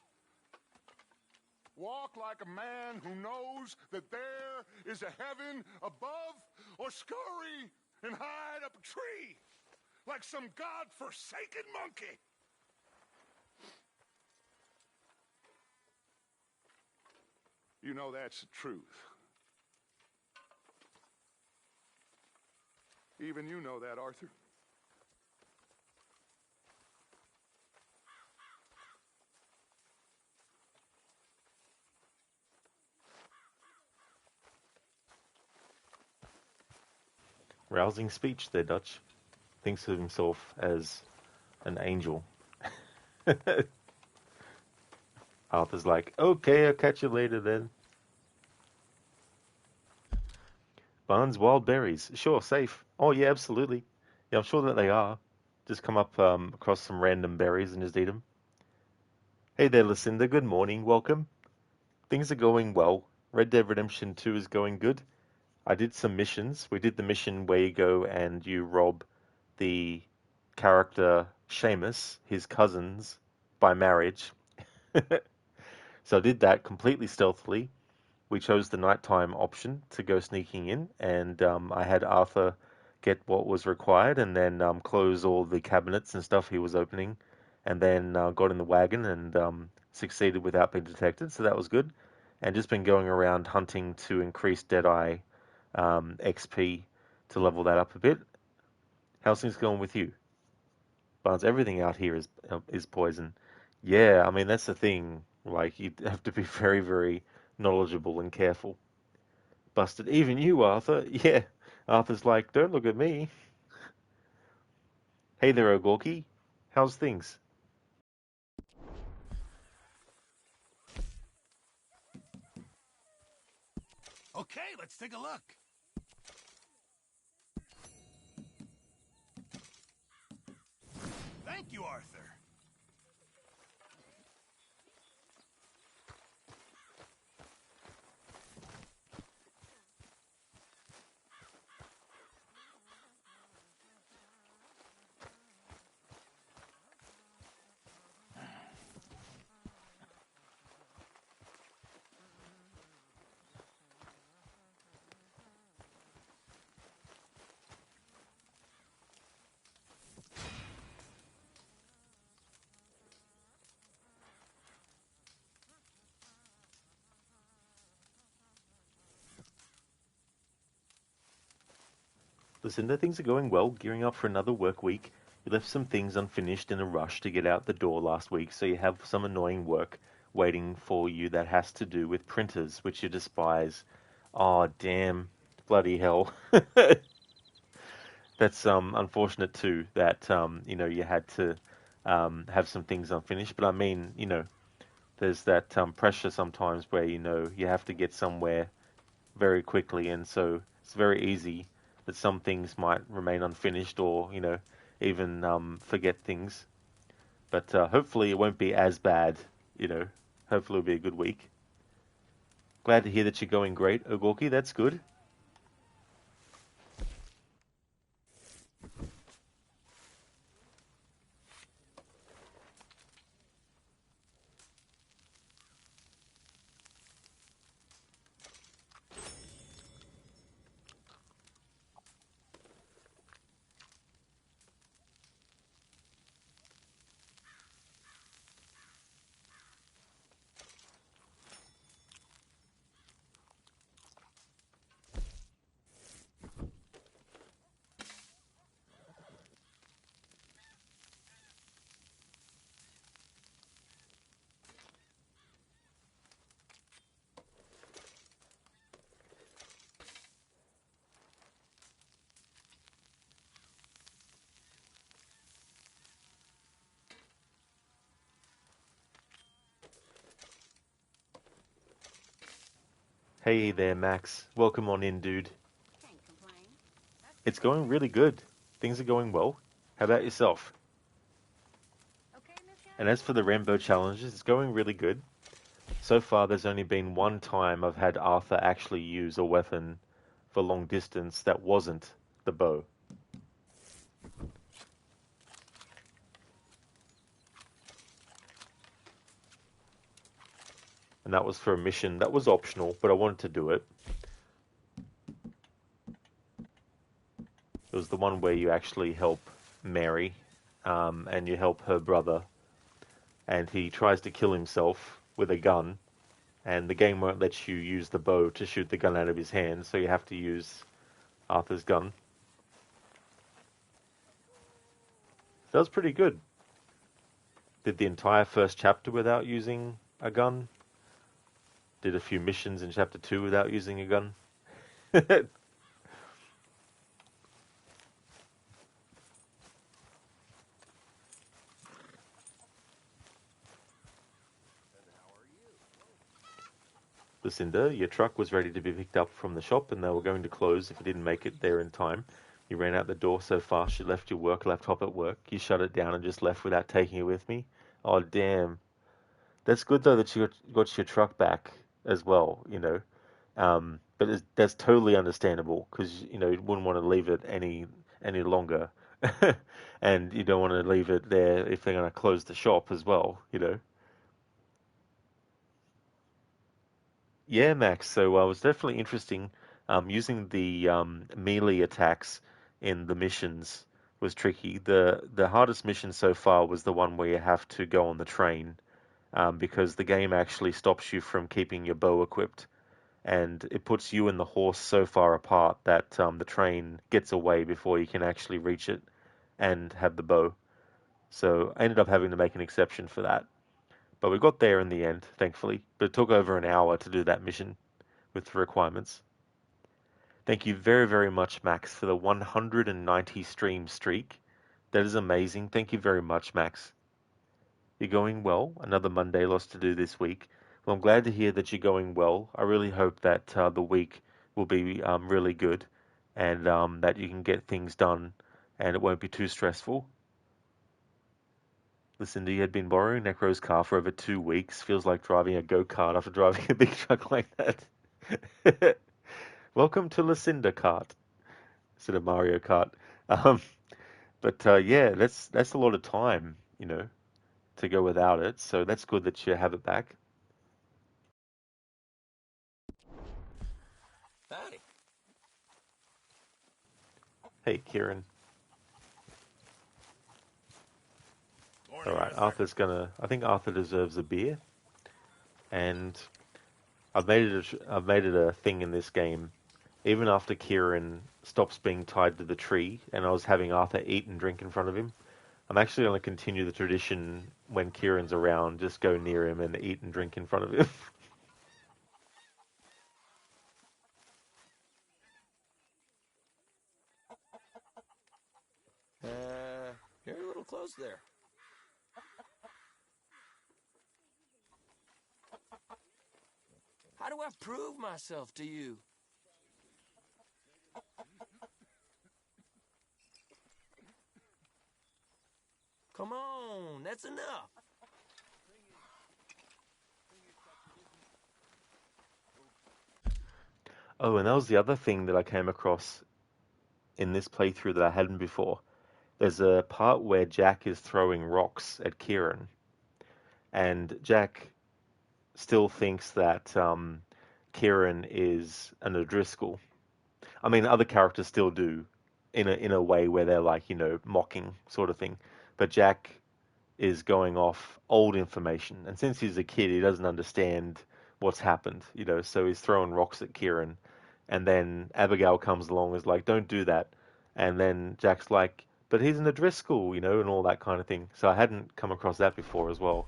Speaker 6: Walk like a man who knows that there is a heaven above, or scurry and hide up a tree like some God-forsaken monkey. You know that's the truth. Even you know that, Arthur.
Speaker 1: Rousing speech there, Dutch. Thinks of himself as an angel. Arthur's like, okay, I'll catch you later then. Barnes, wild berries. Sure, safe. Oh, yeah, absolutely. Yeah, I'm sure that they are. Just come up across some random berries and just eat them. Hey there, Lucinda. Good morning. Welcome. Things are going well. Red Dead Redemption 2 is going good. I did some missions. We did the mission where you go and you rob the character Seamus, his cousins, by marriage. So I did that completely stealthily. We chose the nighttime option to go sneaking in, and I had Arthur get what was required and then close all the cabinets and stuff he was opening, and then got in the wagon and succeeded without being detected, so that was good. And just been going around hunting to increase Deadeye XP to level that up a bit. How's things going with you? Barnes, everything out here is poison. Yeah, I mean, that's the thing. Like, you have to be very, very knowledgeable and careful. Busted. Even you, Arthur. Yeah. Arthur's like, don't look at me. Hey there, Ogorki. How's things?
Speaker 2: Okay, let's take a look. Thank you, Arthur.
Speaker 1: Lucinda, things are going well, gearing up for another work week. You left some things unfinished in a rush to get out the door last week, so you have some annoying work waiting for you that has to do with printers, which you despise. Oh, damn. Bloody hell. That's unfortunate too that you had to have some things unfinished. But I mean, there's that pressure sometimes where you have to get somewhere very quickly, and so it's very easy that some things might remain unfinished or even forget things. But hopefully it won't be as bad. Hopefully it'll be a good week. Glad to hear that you're going great, Ogorki. That's good. Hey there, Max. Welcome on in, dude. It's going really good. Things are going well. How about yourself? And as for the Rambo challenges, it's going really good. So far, there's only been one time I've had Arthur actually use a weapon for long distance that wasn't the bow. And that was for a mission that was optional, but I wanted to do it. It was the one where you actually help Mary, and you help her brother, and he tries to kill himself with a gun, and the game won't let you use the bow to shoot the gun out of his hand, so you have to use Arthur's gun. That was pretty good. Did the entire first chapter without using a gun. Did a few missions in chapter 2 without using a gun. Lucinda, your truck was ready to be picked up from the shop and they were going to close if you didn't make it there in time. You ran out the door so fast you left your work laptop at work. You shut it down and just left without taking it with me. Oh, damn. That's good, though, that you got your truck back as well, But that's totally understandable because, you wouldn't want to leave it any longer. And you don't want to leave it there if they're going to close the shop as well. Yeah, Max. So it was definitely interesting. Using the melee attacks in the missions was tricky. The hardest mission so far was the one where you have to go on the train, because the game actually stops you from keeping your bow equipped, and it puts you and the horse so far apart that the train gets away before you can actually reach it and have the bow. So I ended up having to make an exception for that. But we got there in the end, thankfully. But it took over an hour to do that mission with the requirements. Thank you very, very much, Max, for the 190 stream streak. That is amazing. Thank you very much, Max. You're going well. Another Monday loss to do this week. Well, I'm glad to hear that you're going well. I really hope that the week will be really good and that you can get things done and it won't be too stressful. Lucinda, you had been borrowing Necro's car for over 2 weeks. Feels like driving a go-kart after driving a big truck like that. Welcome to Lucinda Kart instead of Mario Kart. But yeah, that's a lot of time, to go without it. So that's good that you have it back.
Speaker 15: Howdy.
Speaker 1: Hey, Kieran. All right, I think Arthur deserves a beer, and I've made it a thing in this game. Even after Kieran stops being tied to the tree, and I was having Arthur eat and drink in front of him, I'm actually going to continue the tradition when Kieran's around, just go near him and eat and drink in front of him.
Speaker 17: there.
Speaker 13: How do I prove myself to you? Come on, that's enough.
Speaker 1: Oh, and that was the other thing that I came across in this playthrough that I hadn't before. There's a part where Jack is throwing rocks at Kieran, and Jack still thinks that Kieran is an O'Driscoll. I mean, other characters still do, in a way where they're like, mocking sort of thing. But Jack is going off old information, and since he's a kid, he doesn't understand what's happened, so he's throwing rocks at Kieran, and then Abigail comes along and is like, don't do that, and then Jack's like, but he's an O'Driscoll, and all that kind of thing. So I hadn't come across that before as well.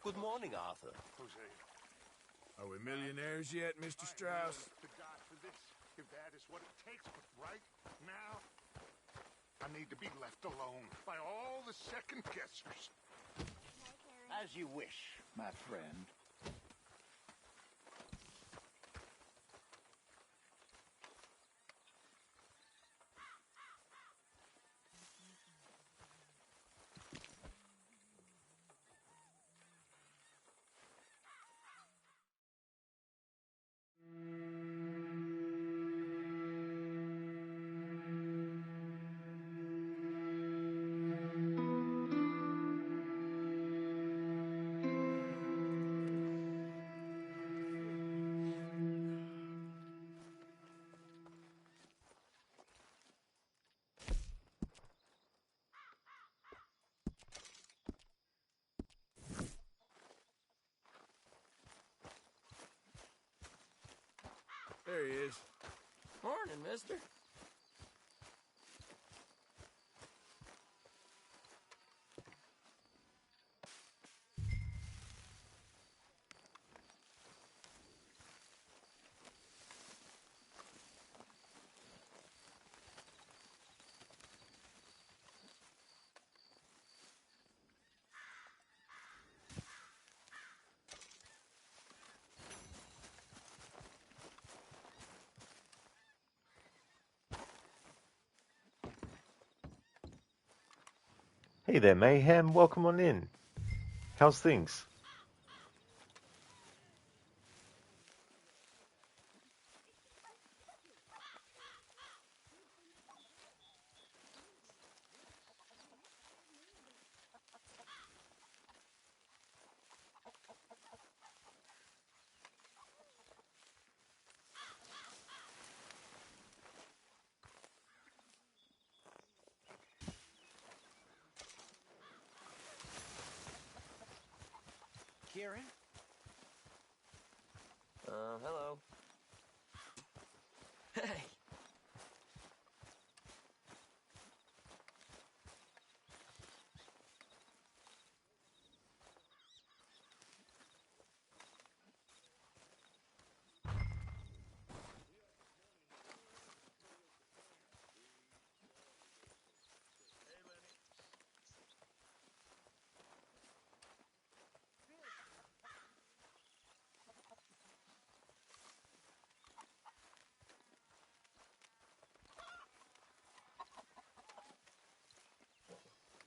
Speaker 15: Good morning, Arthur.
Speaker 6: Jose.
Speaker 2: Are we millionaires yet, Mr. Strauss?
Speaker 6: To die for this, if that is what it takes. But right now, I need to be left alone by all the second guessers.
Speaker 20: As you wish, my friend.
Speaker 2: There he is.
Speaker 13: Morning, mister.
Speaker 1: Hey there, Mayhem. Welcome on in. How's things?
Speaker 13: Kieran?
Speaker 17: Hello.
Speaker 13: Hey.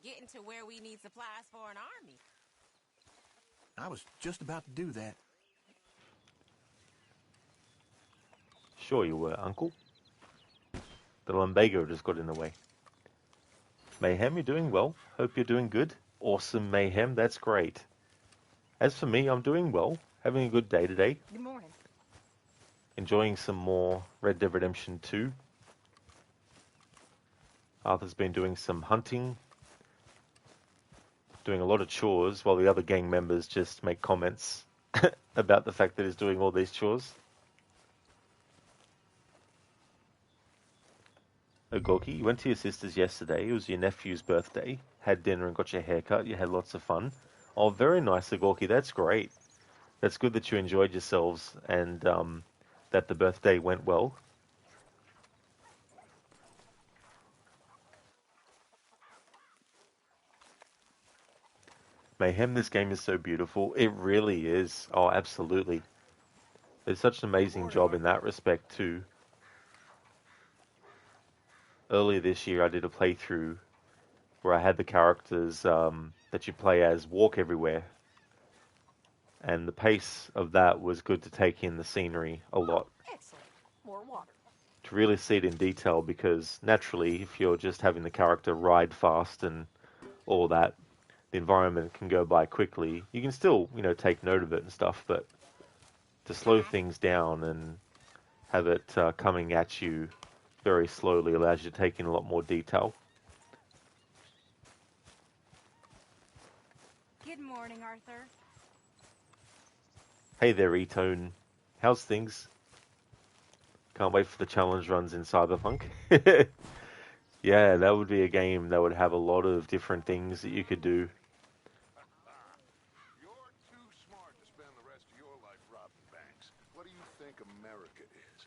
Speaker 3: Getting to where we need supplies for an army.
Speaker 20: I was just about to do that.
Speaker 1: Sure you were, Uncle. The lumbago just got in the way. Mayhem, you're doing well. Hope you're doing good. Awesome, Mayhem. That's great. As for me, I'm doing well. Having a good day today.
Speaker 10: Good morning.
Speaker 1: Enjoying some more Red Dead Redemption 2. Arthur's been doing some hunting. Doing a lot of chores while the other gang members just make comments about the fact that he's doing all these chores. Ogoki, you went to your sister's yesterday. It was your nephew's birthday. Had dinner and got your hair cut. You had lots of fun. Oh, very nice, Gorky. That's great. That's good that you enjoyed yourselves and that the birthday went well. Mayhem, this game is so beautiful. It really is. Oh, absolutely. It's such an amazing job in that respect, too. Earlier this year, I did a playthrough where I had the characters that you play as walk everywhere. And the pace of that was good to take in the scenery a lot.
Speaker 10: Excellent. More water.
Speaker 1: To really see it in detail, because naturally, if you're just having the character ride fast and all that, the environment can go by quickly. You can still, take note of it and stuff, but to slow things down and have it coming at you very slowly allows you to take in a lot more detail.
Speaker 4: Good morning, Arthur.
Speaker 1: Hey there, Etone. How's things? Can't wait for the challenge runs in Cyberpunk. Yeah, that would be a game that would have a lot of different things that you could do.
Speaker 6: You're too smart to spend the rest of your life robbing banks. What do you think America is?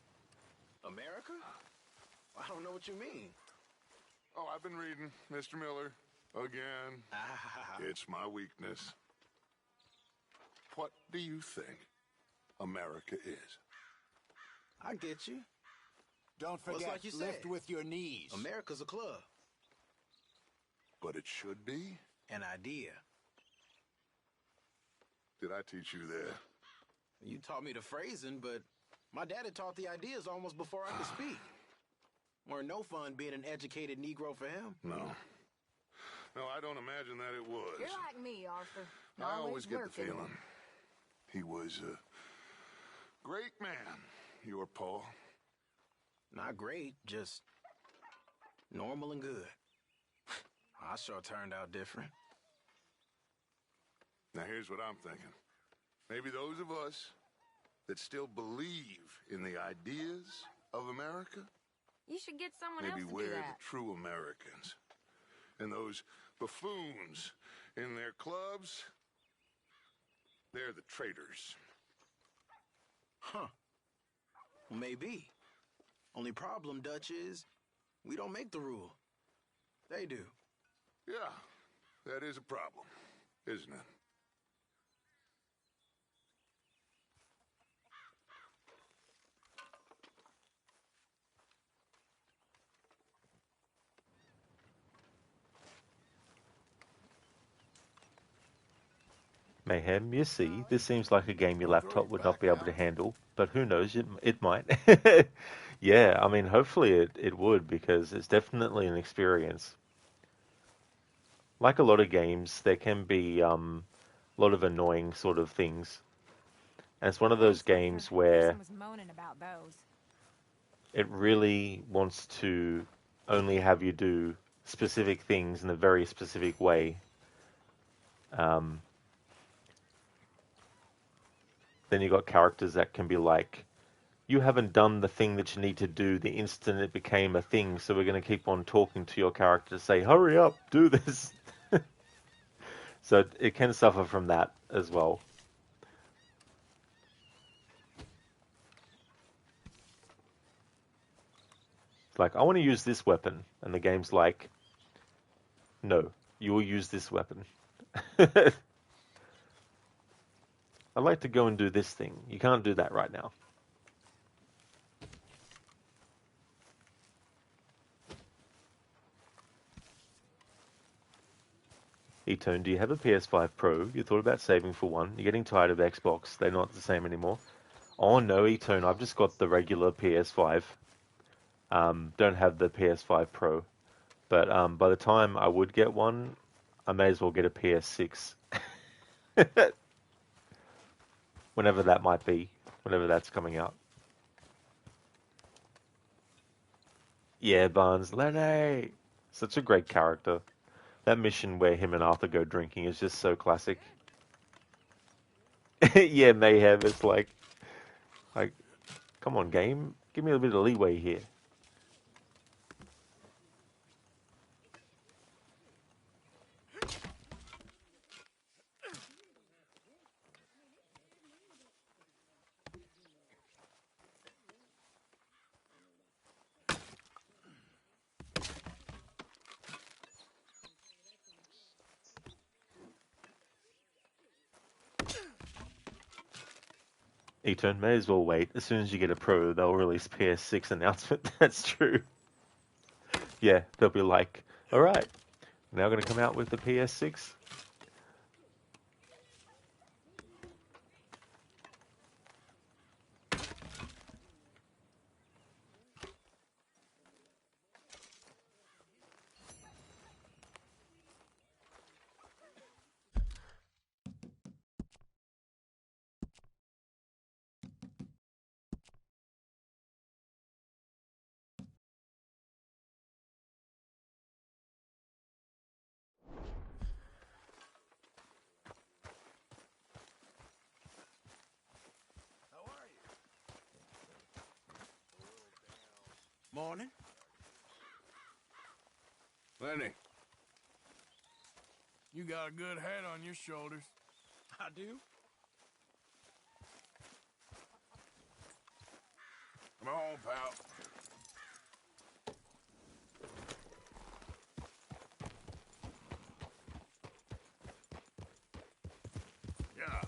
Speaker 18: America? I don't know what you mean.
Speaker 6: Oh, I've been reading, Mr. Miller. Again. It's my weakness. What do you think America is?
Speaker 18: I get you.
Speaker 20: Don't
Speaker 18: Well, it's
Speaker 20: forget,
Speaker 18: like you
Speaker 20: lift
Speaker 18: said.
Speaker 20: with your knees.
Speaker 18: America's a club.
Speaker 6: But it should be?
Speaker 18: An idea.
Speaker 6: Did I teach you that?
Speaker 18: You taught me the phrasing, but my daddy taught the ideas almost before I could speak. Weren't no fun being an educated Negro for him.
Speaker 6: No. No, I don't imagine that it was.
Speaker 10: You're like me, Arthur.
Speaker 6: I always get the
Speaker 10: working.
Speaker 6: feeling he was a great man, your Paul.
Speaker 18: Not great, just normal and good. I sure turned out different.
Speaker 6: Now here's what I'm thinking. Maybe those of us that still believe in the ideas of America,
Speaker 16: You should get someone
Speaker 6: maybe
Speaker 16: else to
Speaker 6: we're
Speaker 16: do
Speaker 6: the
Speaker 16: that.
Speaker 6: true Americans. And those buffoons in their clubs, they're the traitors.
Speaker 18: Huh. Well, maybe. Only problem, Dutch, is we don't make the rule. They do.
Speaker 6: Yeah, that is a problem, isn't it?
Speaker 1: Mayhem, you see, this seems like a game your laptop would not be able to handle, but who knows, it might. Yeah, I mean, hopefully it would, because it's definitely an experience. Like a lot of games, there can be a lot of annoying sort of things. And it's one of those games where
Speaker 4: Jason was moaning about those.
Speaker 1: it really wants to only have you do specific things in a very specific way. Then you got characters that can be like, you haven't done the thing that you need to do the instant it became a thing, so we're going to keep on talking to your character to say, hurry up, do this. So it can suffer from that as well. It's like, I want to use this weapon, and the game's like, no, you will use this weapon. I'd like to go and do this thing. You can't do that right now. Etone, do you have a PS5 Pro? You thought about saving for one. You're getting tired of Xbox. They're not the same anymore. Oh no, Etone, I've just got the regular PS5. Don't have the PS5 Pro. But by the time I would get one, I may as well get a PS6. Whenever that might be. Whenever that's coming out. Yeah, Barnes. Lenny! Such a great character. That mission where him and Arthur go drinking is just so classic. Yeah, Mayhem. It's like, come on, game. Give me a bit of leeway here. E-turn, may as well wait. As soon as you get a Pro, they'll release PS6 announcement. That's true. Yeah, they'll be like, alright, now going to come out with the PS6.
Speaker 7: Morning.
Speaker 2: Lenny, you got a good head on your shoulders.
Speaker 7: I do.
Speaker 2: Come on, pal. Yeah.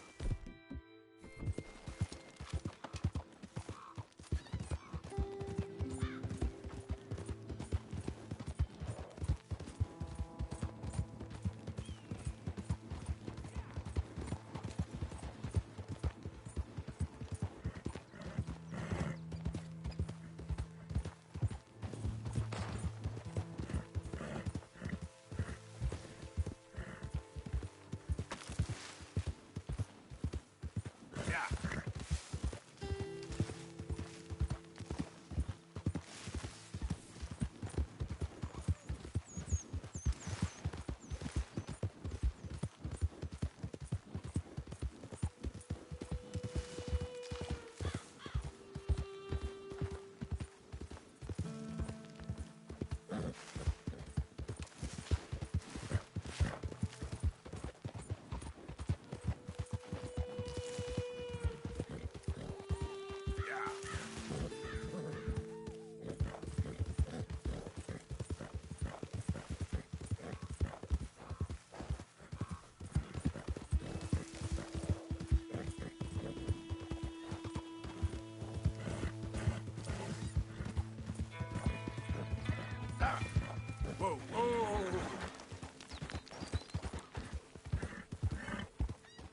Speaker 2: Whoa, whoa.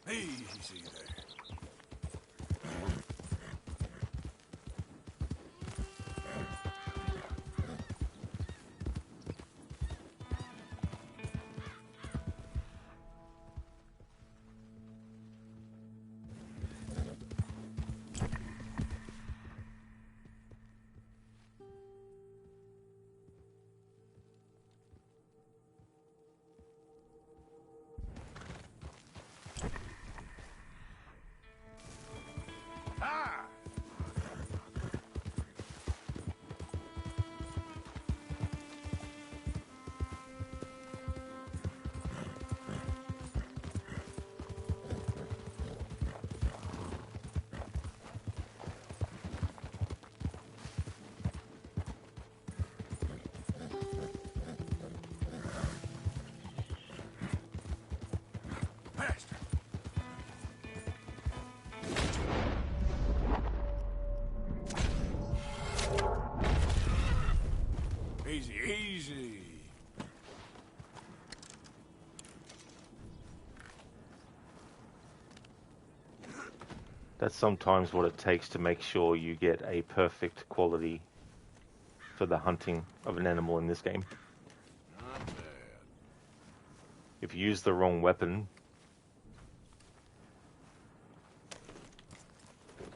Speaker 2: Easy there. Easy, easy.
Speaker 1: That's sometimes what it takes to make sure you get a perfect quality for the hunting of an animal in this game.
Speaker 2: Not bad.
Speaker 1: If you use the wrong weapon,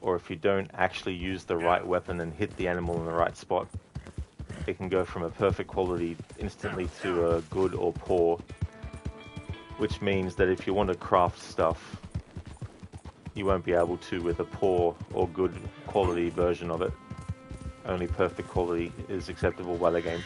Speaker 1: or if you don't actually use the right weapon and hit the animal in the right spot, it can go from a perfect quality instantly to a good or poor, which means that if you want to craft stuff, you won't be able to with a poor or good quality version of it. Only perfect quality is acceptable by the game.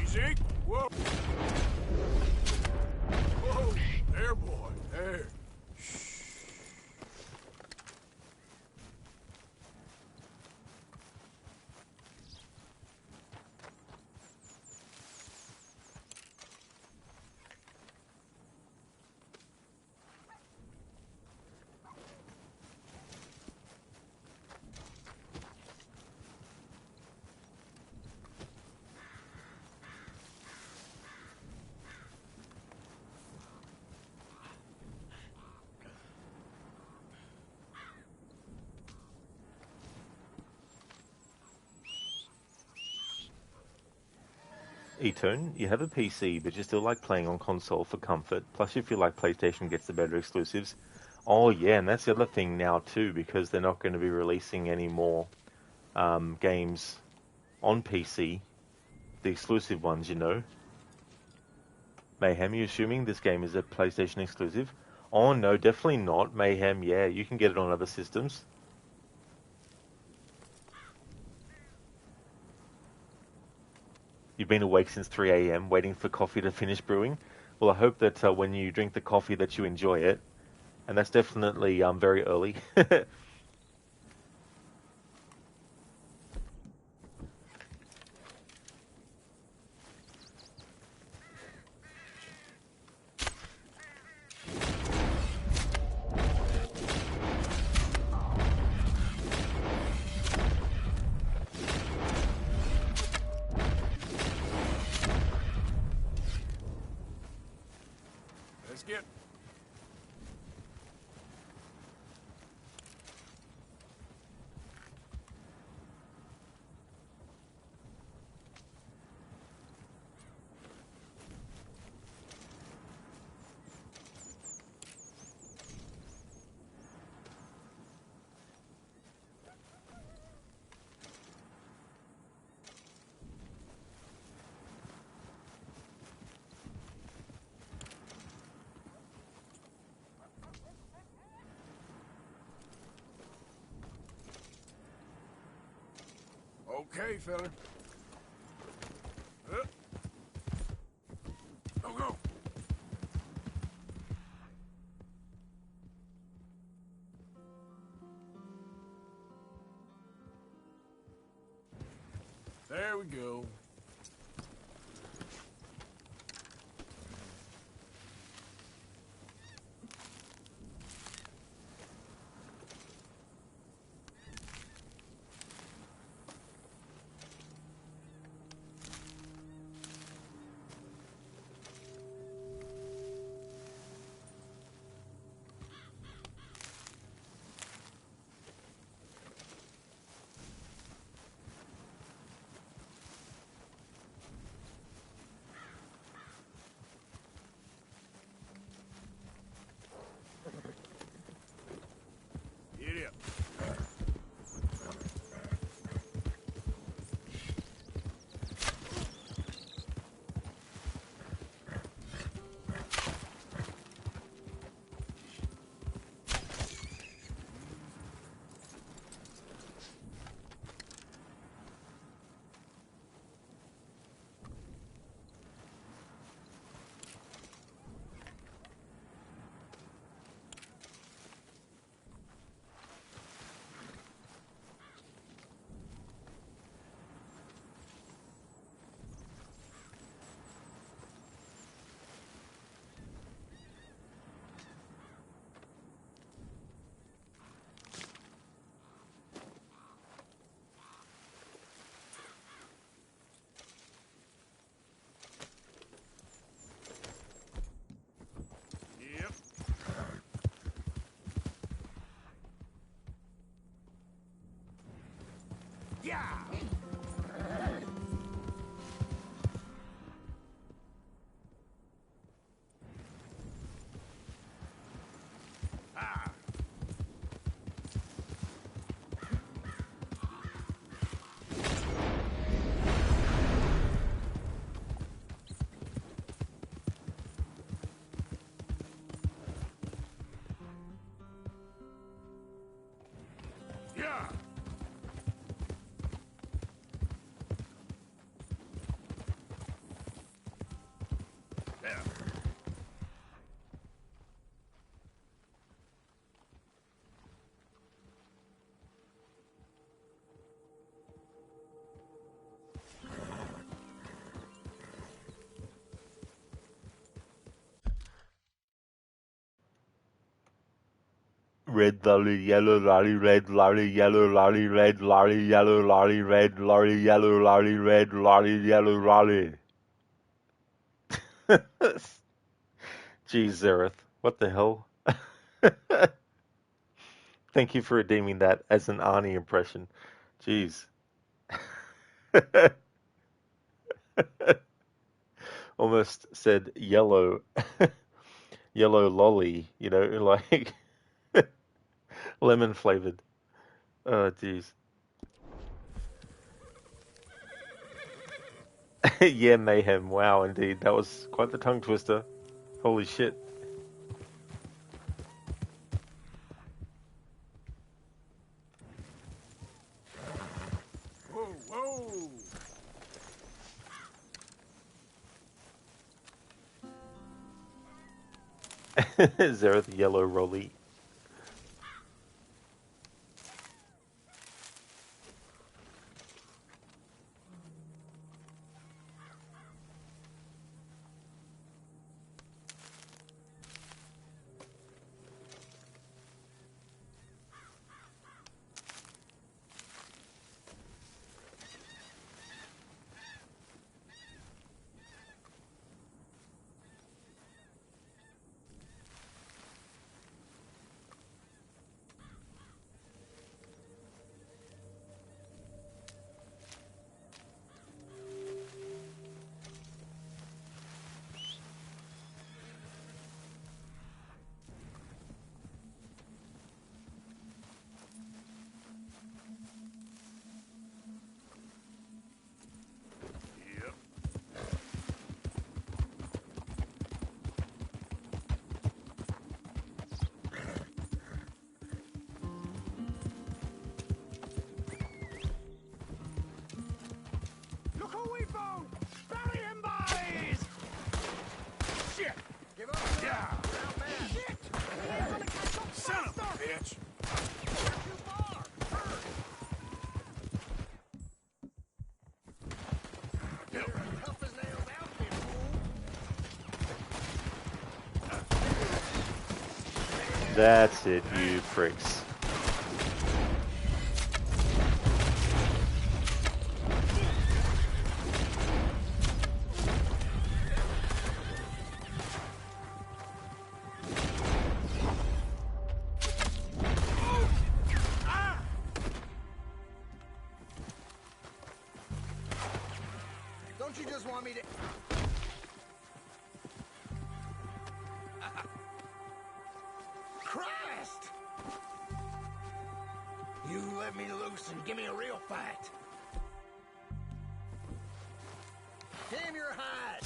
Speaker 2: Easy. Whoa. Whoa. There, boy. There.
Speaker 1: E-Tone, you have a PC, but you still like playing on console for comfort. Plus, you feel like PlayStation gets the better exclusives. Oh yeah, and that's the other thing now too, because they're not going to be releasing any more games on PC, the exclusive ones, you know. Mayhem, you assuming this game is a PlayStation exclusive? Oh no, definitely not. Mayhem, yeah, you can get it on other systems. You've been awake since 3 a.m. waiting for coffee to finish brewing. Well, I hope that when you drink the coffee that you enjoy it. And that's definitely very early.
Speaker 2: Let's get... Okay, fella. Go, go. There we go. Get up. Yep. Yeah. Ah. Yeah. Yeah.
Speaker 1: Red lorry, yellow lorry, red lorry, yellow lorry, red lorry, yellow lorry, red lorry, yellow lorry, red lorry, yellow lorry. Jeez, Zareth, what the hell? Thank you for redeeming that as an Arnie impression. Jeez. almost said yellow, yellow lolly, you know, like lemon flavored. Oh, jeez. Yeah, mayhem. Wow, indeed. That was quite the tongue twister. Holy shit.
Speaker 2: Whoa, whoa!
Speaker 1: Zero the yellow rolly.
Speaker 2: Look who we found! Bury him, boys! Shit! Give up! Yeah! Shit! Son of a bitch!
Speaker 1: That's it, you pricks.
Speaker 20: Don't you just want me to... Christ! You let me loose and give me a real fight. Damn your hide!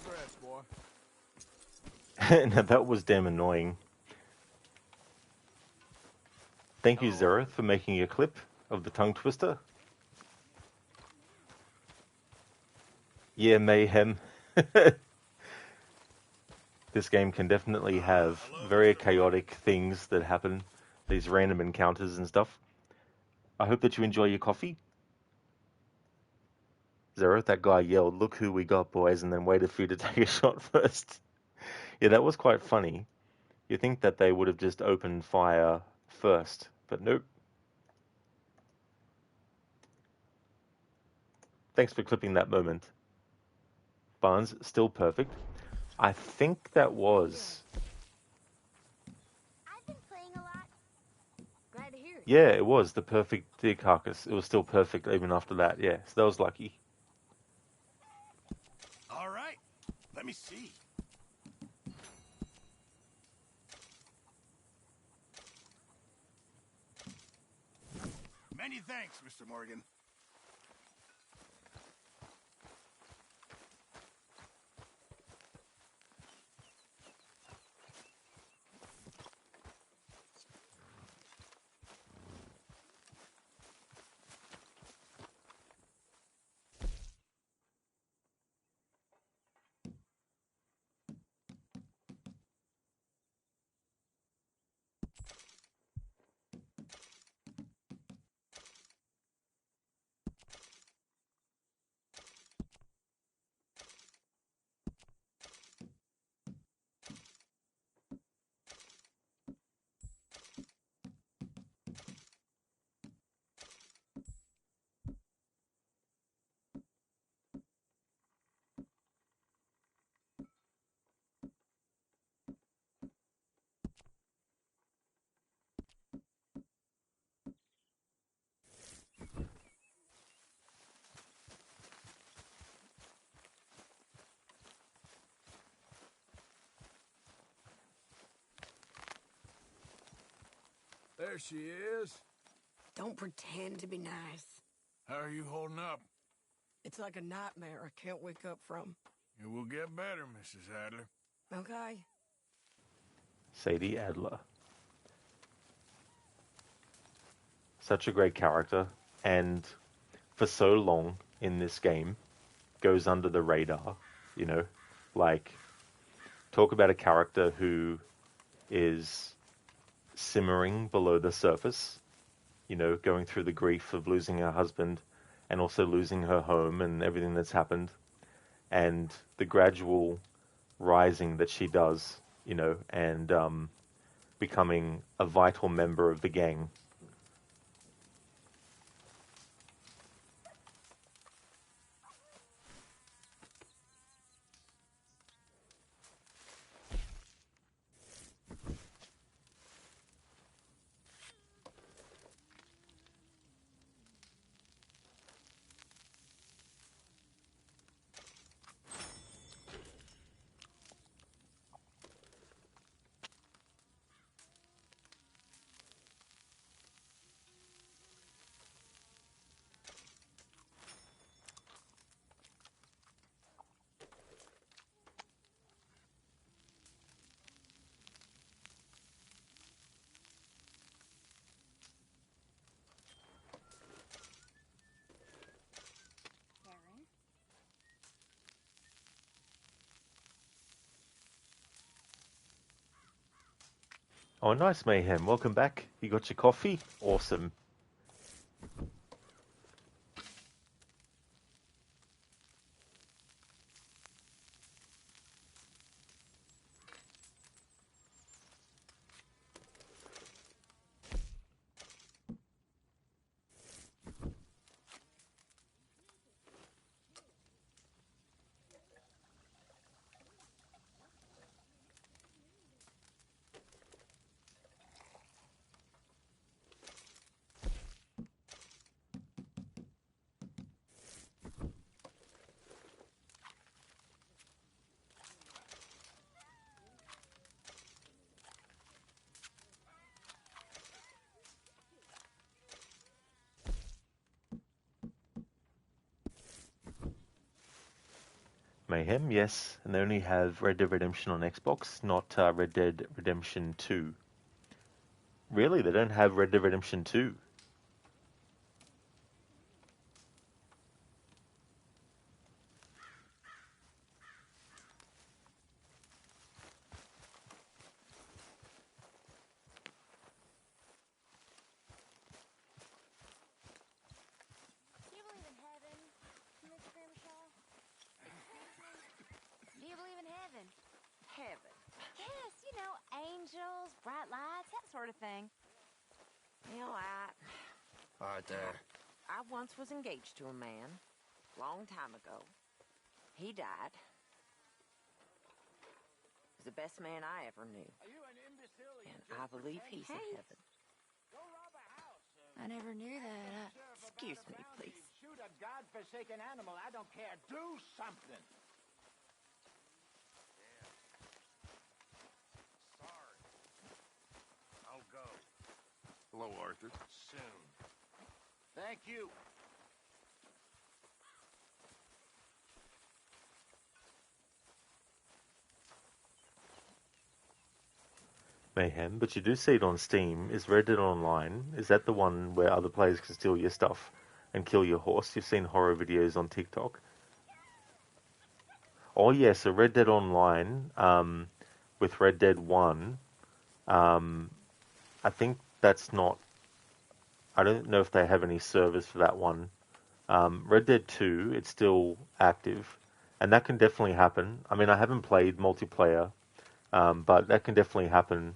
Speaker 2: Congrats, boy.
Speaker 1: Now that was damn annoying. Thank you, Zereth, for making a clip of the tongue twister. Yeah, mayhem. This game can definitely have very chaotic things that happen, these random encounters and stuff. I hope that you enjoy your coffee. Zereth, that guy yelled, "Look who we got, boys," and then waited for you to take a shot first. Yeah, that was quite funny. You'd think that they would have just opened fire first, but nope. Thanks for clipping that moment. Barnes, still perfect. I think that was...
Speaker 19: I've been playing a lot. Glad to hear it.
Speaker 1: Yeah, it was the perfect deer carcass. It was still perfect even after that, yeah. So that was lucky.
Speaker 2: All right. Let me see. Many thanks, Mr. Morgan. There she is.
Speaker 8: Don't pretend to be nice.
Speaker 2: How are you holding up?
Speaker 8: It's like a nightmare I can't wake up from.
Speaker 2: It will get better, Mrs. Adler.
Speaker 8: Okay.
Speaker 1: Sadie Adler. Such a great character, and for so long in this game, goes under the radar, you know? Like, talk about a character who is simmering below the surface, you know, going through the grief of losing her husband and also losing her home and everything that's happened, and the gradual rising that she does, you know, and becoming a vital member of the gang. Oh, nice, Mayhem. Welcome back. You got your coffee? Awesome. Mayhem, yes, and they only have Red Dead Redemption on Xbox, not Red Dead Redemption 2. Really, they don't have Red Dead Redemption 2.
Speaker 19: Do you believe in heaven, Mr. Grimshaw? Do you believe in heaven?
Speaker 10: Heaven. Yes, you know, angels, bright lights, that sort of thing. You know,
Speaker 18: Arthur.
Speaker 10: I once was engaged to a man, long time ago. He died. He was the best man I ever knew. And I believe he's in heaven.
Speaker 19: I never knew that.
Speaker 10: Excuse me, please.
Speaker 20: Shoot a godforsaken animal, I don't care. Do something.
Speaker 14: Sorry. I'll go.
Speaker 6: Hello, Arthur.
Speaker 14: Soon.
Speaker 20: Thank you.
Speaker 1: Mayhem, but you do see it on Steam. Is Red Dead Online? Is that the one where other players can steal your stuff and kill your horse? You've seen horror videos on TikTok. Oh yeah, so Red Dead Online, with Red Dead 1, I think that's not... I don't know if they have any servers for that one. Red Dead 2, it's still active, and that can definitely happen. I mean, I haven't played multiplayer, but that can definitely happen.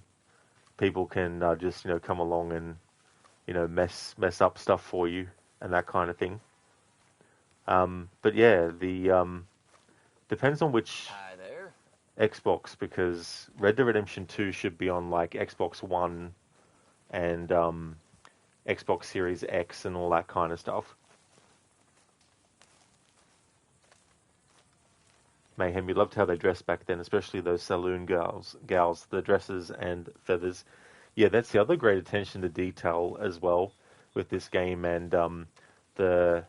Speaker 1: People can just, come along and, mess up stuff for you and that kind of thing. But yeah, the depends on which
Speaker 18: Hi there.
Speaker 1: Xbox, because Red Dead Redemption 2 should be on like Xbox One and Xbox Series X and all that kind of stuff. Mayhem, you loved how they dressed back then, especially those saloon gals, the dresses and feathers. Yeah, that's the other great attention to detail as well with this game. And the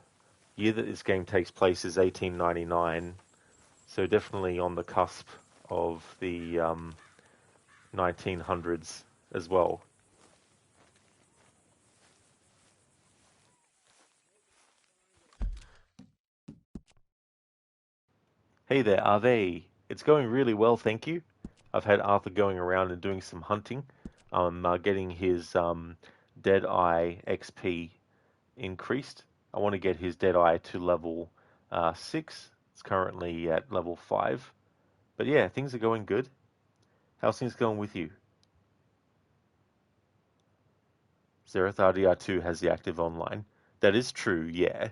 Speaker 1: year that this game takes place is 1899, so definitely on the cusp of the 1900s as well. Hey there, Ave. It's going really well, thank you. I've had Arthur going around and doing some hunting. I'm getting his Deadeye XP increased. I want to get his Deadeye to level 6. It's currently at level 5. But yeah, things are going good. How's things going with you? Zereth RDR2 has the active online. That is true, yeah.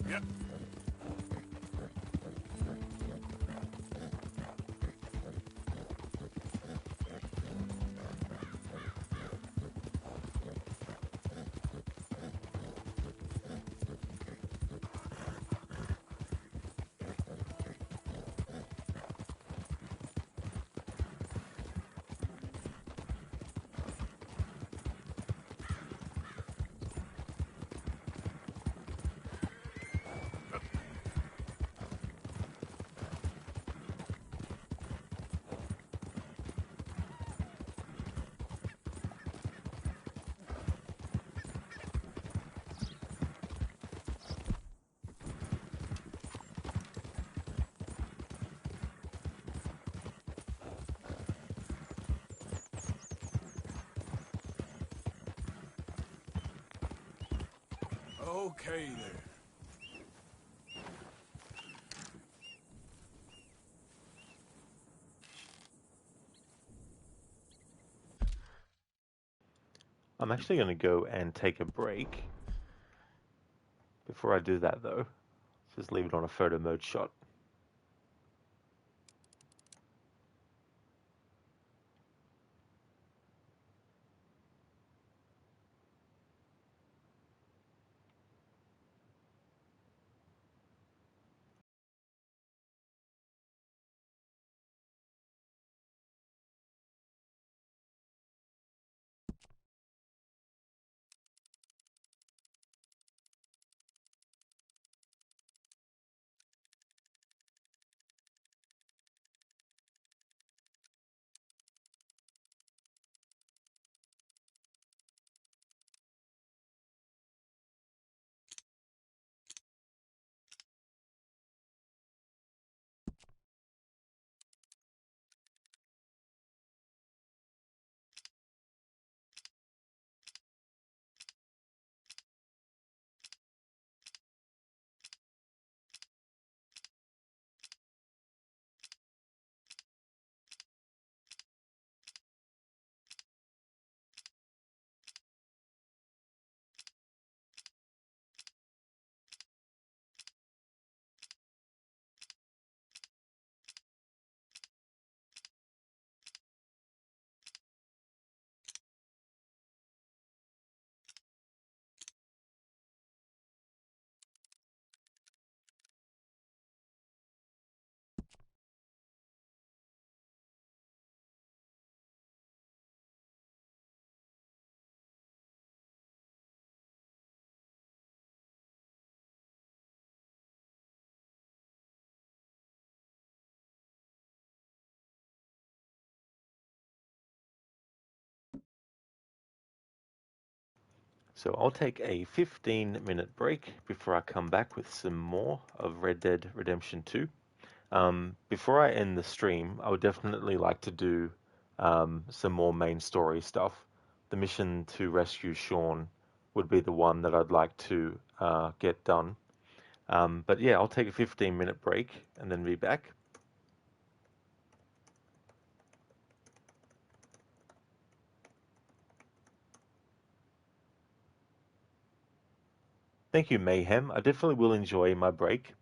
Speaker 2: Yep. Okay there.
Speaker 1: I'm actually going to go and take a break. Before I do that, though, just leave it on a photo mode shot. So I'll take a 15-minute break before I come back with some more of Red Dead Redemption 2. Before I end the stream, I would definitely like to do some more main story stuff. The mission to rescue Sean would be the one that I'd like to get done. But yeah, I'll take a 15-minute break and then be back. Thank you, Mayhem. I definitely will enjoy my break.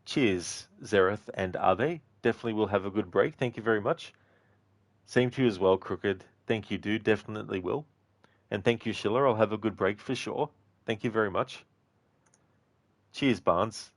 Speaker 1: Cheers, Zereth and Ave. Definitely will have a good break. Thank you very much. Same to you as well, Crooked. Thank you, dude. Definitely will. And thank you, Schiller. I'll have a good break for sure. Thank you very much. Cheers, Barnes.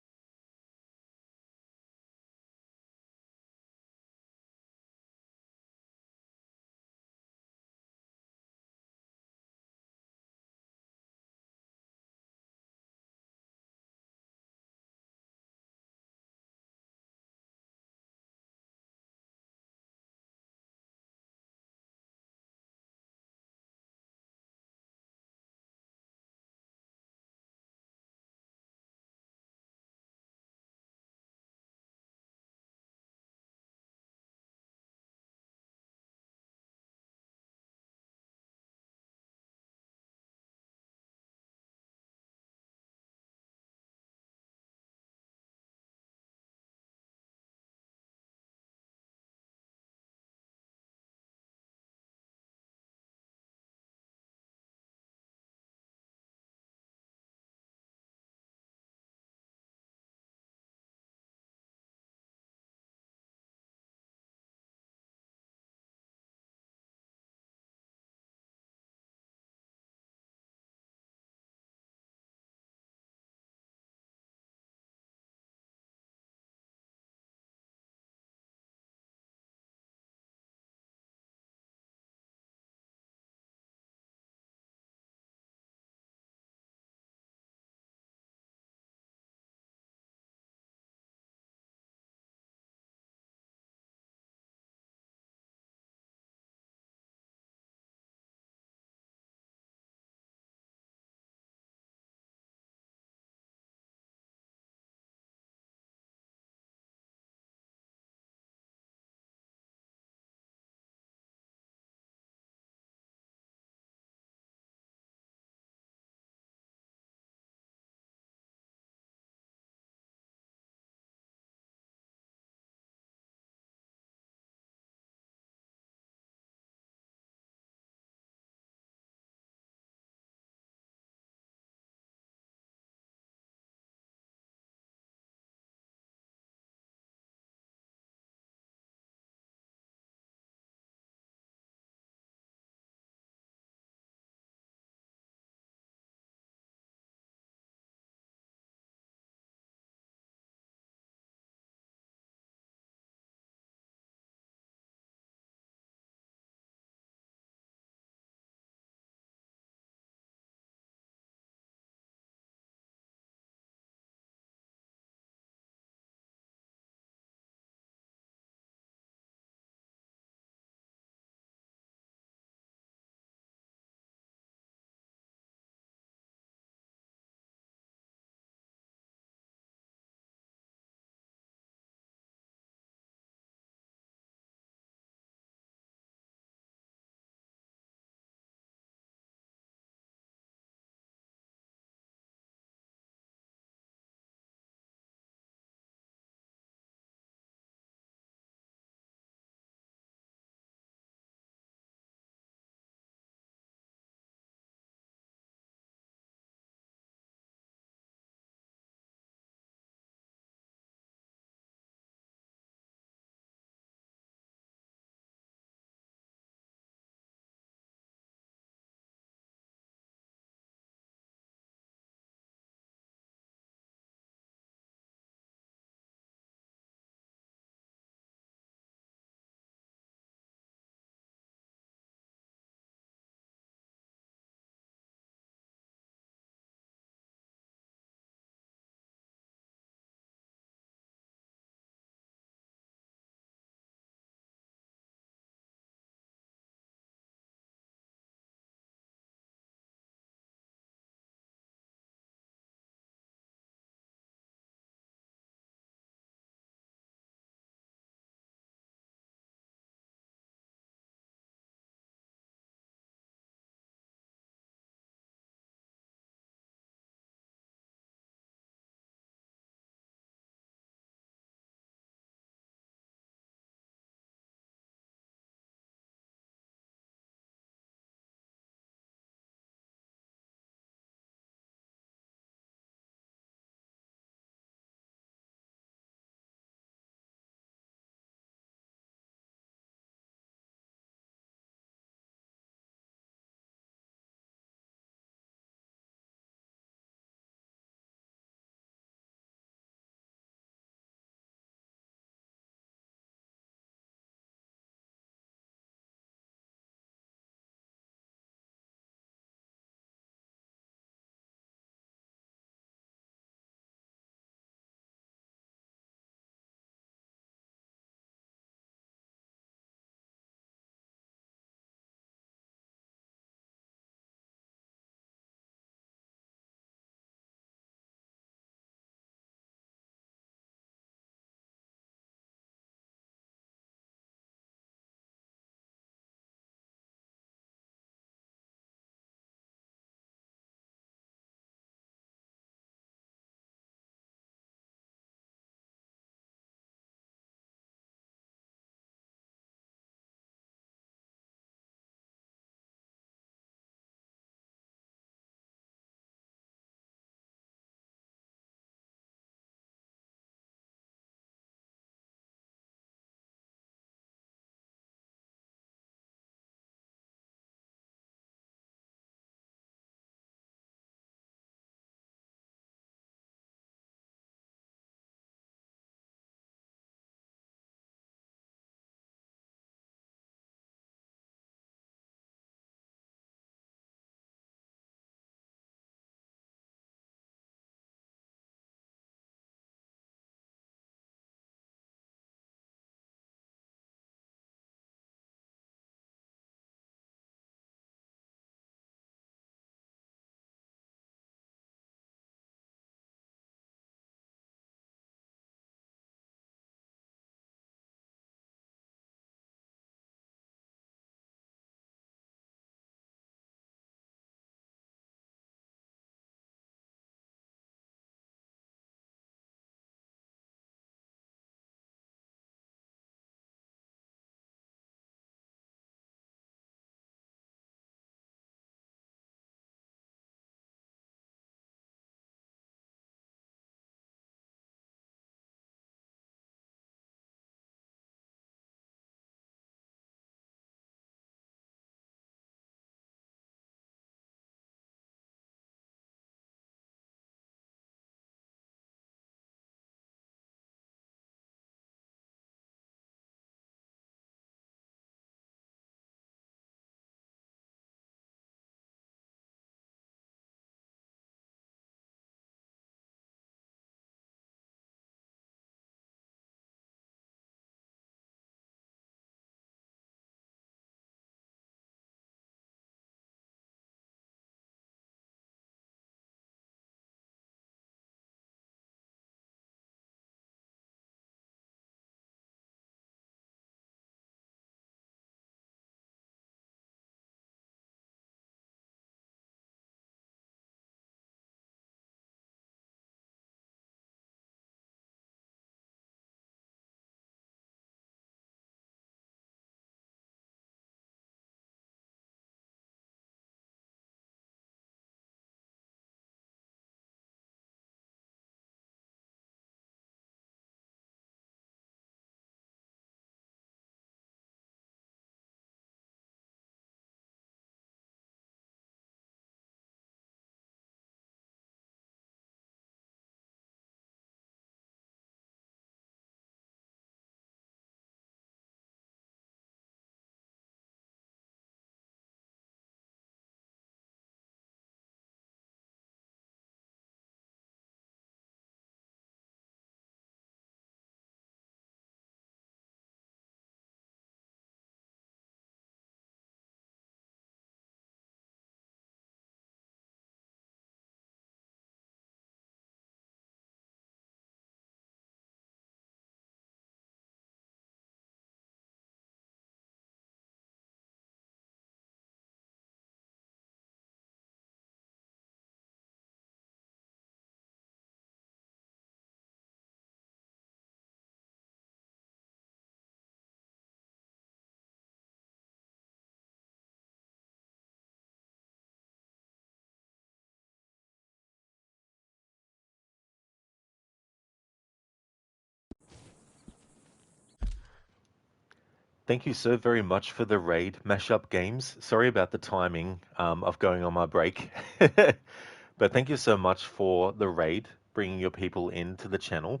Speaker 1: Thank you so very much for the raid, Mashup Games. Sorry about the timing of going on my break. But thank you so much for the raid, bringing your people into the channel.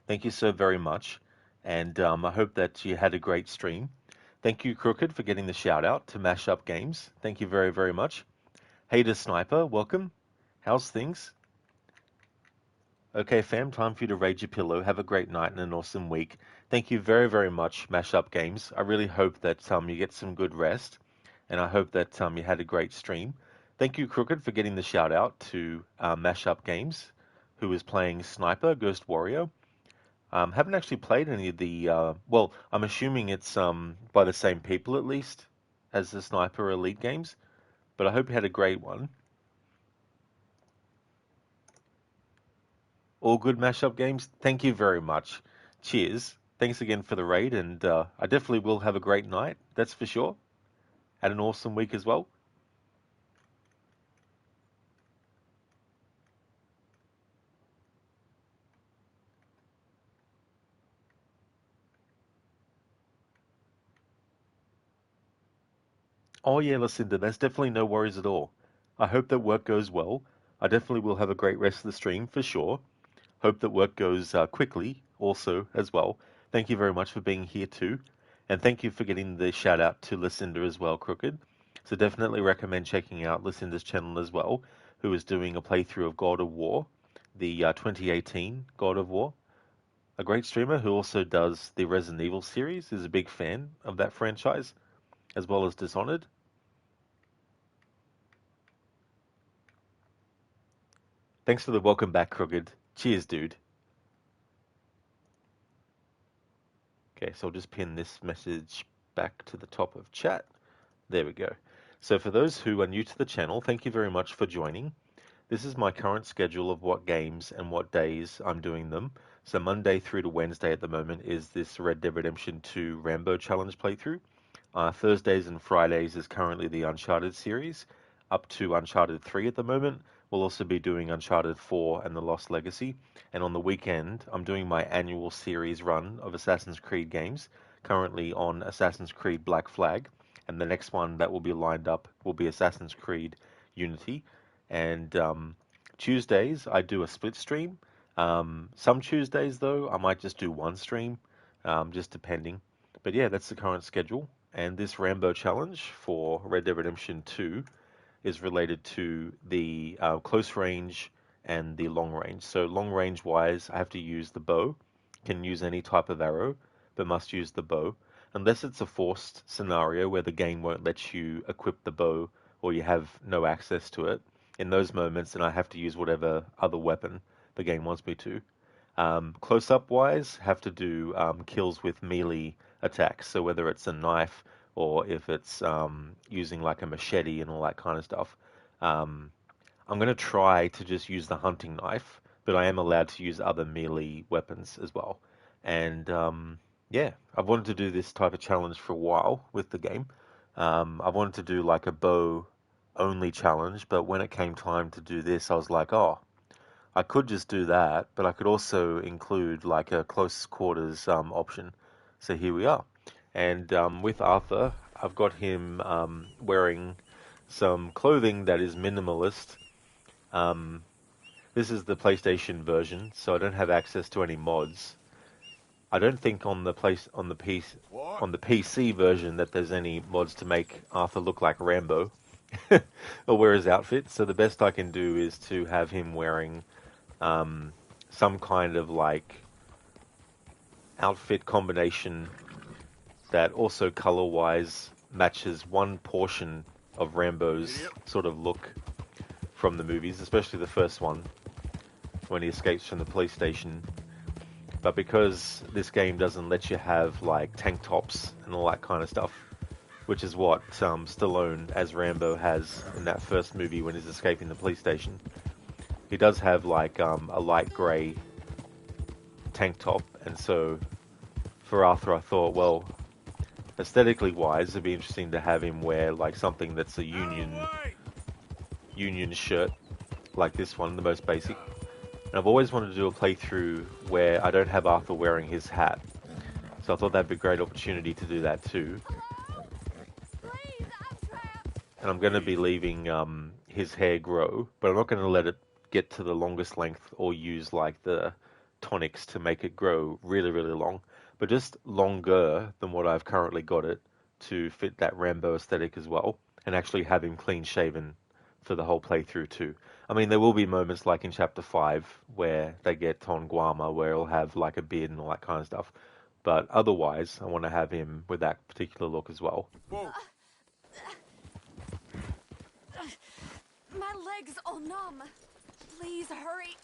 Speaker 1: Thank you so very much. And I hope that you had a great stream. Thank you, Crooked, for getting the shout out to Mashup Games. Thank you very, very much. Hater Sniper, welcome. How's things? Okay, fam, time for you to raid your pillow. Have a great night and an awesome week. Thank you very, very much, Mashup Games. I really hope that you get some good rest, and I hope that you had a great stream. Thank you, Crooked, for getting the shout out to Mashup Games, who is playing Sniper, Ghost Warrior. Haven't actually played any of the, well, I'm assuming it's by the same people at least as the Sniper Elite games, but I hope you had a great one. All good Mashup Games. Thank you very much. Cheers. Thanks again for the raid, and I definitely will have a great night, that's for sure. And an awesome week as well. Oh yeah, Lucinda, that's definitely no worries at all. I hope that work goes well. I definitely will have a great rest of the stream, for sure. Hope that work goes quickly also as well. Thank you very much for being here too. And thank you for getting the shout out to Lucinda as well, Crooked. So definitely recommend checking out Lucinda's channel as well, who is doing a playthrough of God of War, the 2018 God of War. A great streamer who also does the Resident Evil series, is a big fan of that franchise, as well as Dishonored. Thanks for the welcome back, Crooked. Cheers, dude. Okay, so I'll just pin this message back to the top of chat. There we go. So for those who are new to the channel, thank you very much for joining. This is my current schedule of what games and what days I'm doing them. So Monday through to Wednesday at the moment is this Red Dead Redemption 2 Rambo Challenge playthrough. Thursdays and Fridays is currently the Uncharted series, up to Uncharted 3 at the moment. We'll also be doing Uncharted 4 and The Lost Legacy. And on the weekend, I'm doing my annual series run of Assassin's Creed games, currently on Assassin's Creed Black Flag. And the next one that will be lined up will be Assassin's Creed Unity. And Tuesdays, I do a split stream. Some Tuesdays, though, I might just do one stream, just depending. But yeah, that's the current schedule. And this Rambo challenge for Red Dead Redemption 2 is related to the close range and the long range. So long range wise, I have to use the bow. Can use any type of arrow, but must use the bow. Unless it's a forced scenario where the game won't let you equip the bow or you have no access to it. In those moments, then I have to use whatever other weapon the game wants me to. Close-up wise, have to do kills with melee attacks. So whether it's a knife or if it's using like a machete and all that kind of stuff. I'm going to try to just use the hunting knife, but I am allowed to use other melee weapons as well. And yeah, I've wanted to do this type of challenge for a while with the game. I wanted to do like a bow only challenge, but when it came time to do this, I was like, oh, I could just do that, but I could also include like a close quarters option. So here we are. And with Arthur, I've got him wearing some clothing that is minimalist. This is the PlayStation version, so I don't have access to any mods. I don't think on the PC version that there's any mods to make Arthur look like Rambo or wear his outfit. So the best I can do is to have him wearing some kind of like outfit combination that also color-wise matches one portion of Rambo's sort of look from the movies, especially the first one when he escapes from the police station. But because this game doesn't let you have like tank tops and all that kind of stuff, which is what Stallone as Rambo has in that first movie when he's escaping the police station, he does have like a light grey tank top. And so for Arthur, I thought, well, aesthetically wise, it'd be interesting to have him wear like something that's a union shirt like this one, the most basic. And I've always wanted to do a playthrough where I don't have Arthur wearing his hat. So I thought that'd be a great opportunity to do that too. And I'm going to be leaving his hair grow, but I'm not going to let it get to the longest length or use like the tonics to make it grow really, really long, but just longer than what I've currently got it to fit that Rambo aesthetic as well, and actually have him clean shaven for the whole playthrough too. I mean, there will be moments like in Chapter 5 where they get Ton Guama, where he'll have like a beard and all that kind of stuff. But otherwise, I want to have him with that particular look as well.
Speaker 12: My leg's all numb. Please hurry.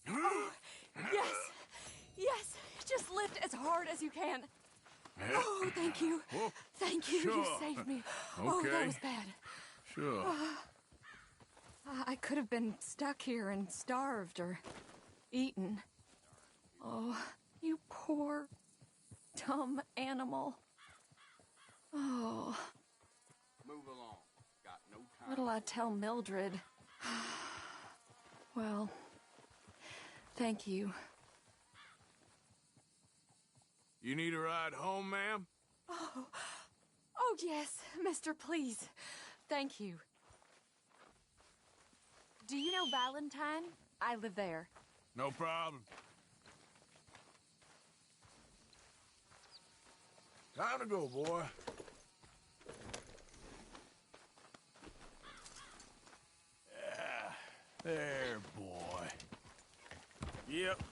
Speaker 12: Oh, yes. Yes. Just lift as hard as you can. Oh, thank you. Thank you.
Speaker 2: Sure.
Speaker 12: You saved me. Oh, that was bad.
Speaker 2: Sure.
Speaker 12: I could have been stuck here and starved or eaten. Oh, you poor, dumb animal. Oh.
Speaker 14: Move along. Got no time.
Speaker 12: What'll I tell Mildred? Well, thank you.
Speaker 2: You need a ride home, ma'am?
Speaker 12: Oh, yes, mister, please. Thank you. Do you know Valentine? I live there.
Speaker 2: No problem. Time to go, boy. Yeah, there, boy. Yep.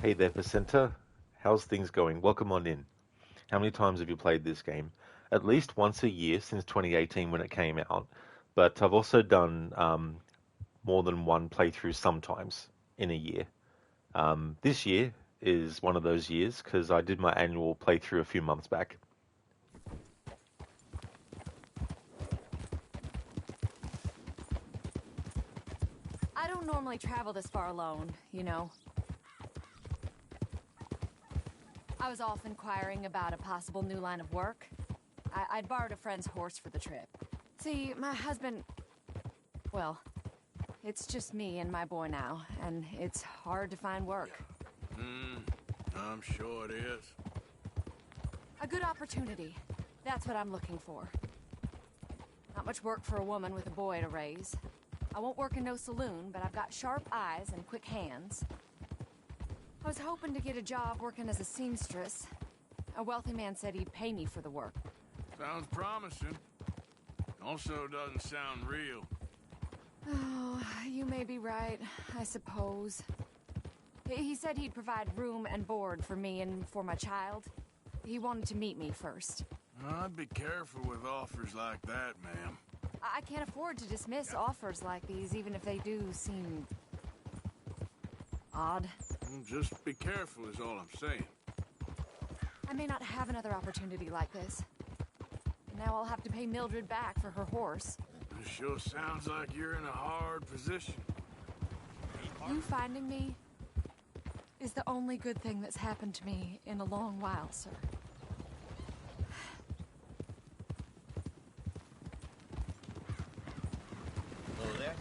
Speaker 1: Hey there, Vicenta. How's things going? Welcome on in. How many times have you played this game? At least once a year since 2018 when it came out. But I've also done more than one playthrough sometimes in a year. This year is one of those years because I did my annual playthrough a few months back.
Speaker 12: I don't normally travel this far alone, you know. I was off inquiring about a possible new line of work. I'd borrowed a friend's horse for the trip. See, my husband... Well, it's just me and my boy now, and it's hard to find work.
Speaker 2: I'm sure it is.
Speaker 12: A good opportunity. That's what I'm looking for. Not much work for a woman with a boy to raise. I won't work in no saloon, but I've got sharp eyes and quick hands. I was hoping to get a job working as a seamstress. A wealthy man said he'd pay me for the work.
Speaker 2: Sounds promising. Also doesn't sound real.
Speaker 12: Oh, you may be right, I suppose. He said he'd provide room and board for me and for my child. He wanted to meet me first.
Speaker 2: I'd be careful with offers like that, ma'am.
Speaker 12: I can't afford to dismiss offers like these, even if they do seem... odd.
Speaker 2: Just be careful is all I'm saying.
Speaker 12: I may not have another opportunity like this. And now I'll have to pay Mildred back for her horse.
Speaker 2: It sure sounds like you're in a hard position.
Speaker 12: You finding me is the only good thing that's happened to me in a long while, sir.
Speaker 20: Hello there.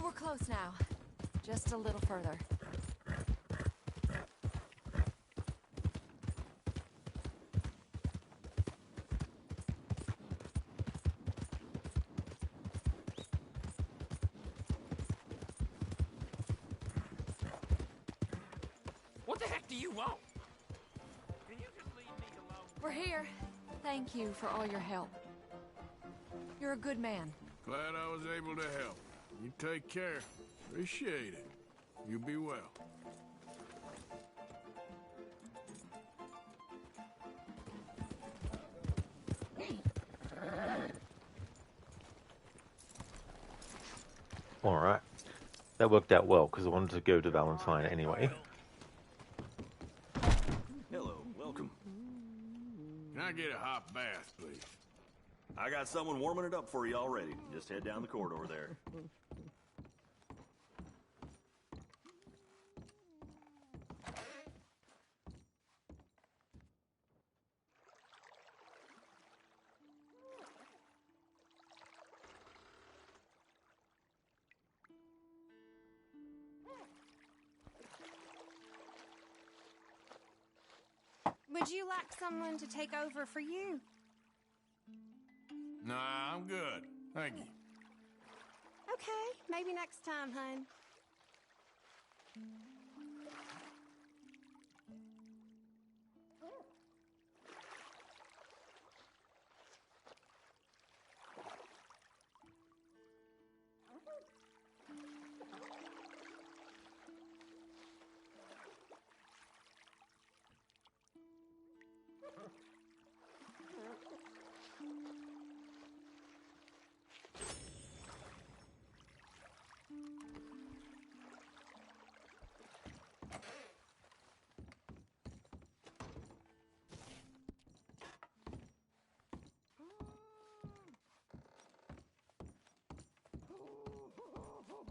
Speaker 12: We're close now. Just a little further.
Speaker 13: What the heck do you want?
Speaker 12: We're here. Thank you for all your help. You're a good man.
Speaker 2: Glad I was able to help. You take care. Appreciate it. You be well.
Speaker 1: Alright. That worked out well because I wanted to go to Valentine anyway.
Speaker 11: I got someone warming it up for you already. Just head down the corridor there.
Speaker 4: Would you like someone to take over for you?
Speaker 2: Nah, I'm good. Thank you.
Speaker 4: Okay, maybe next time, hun.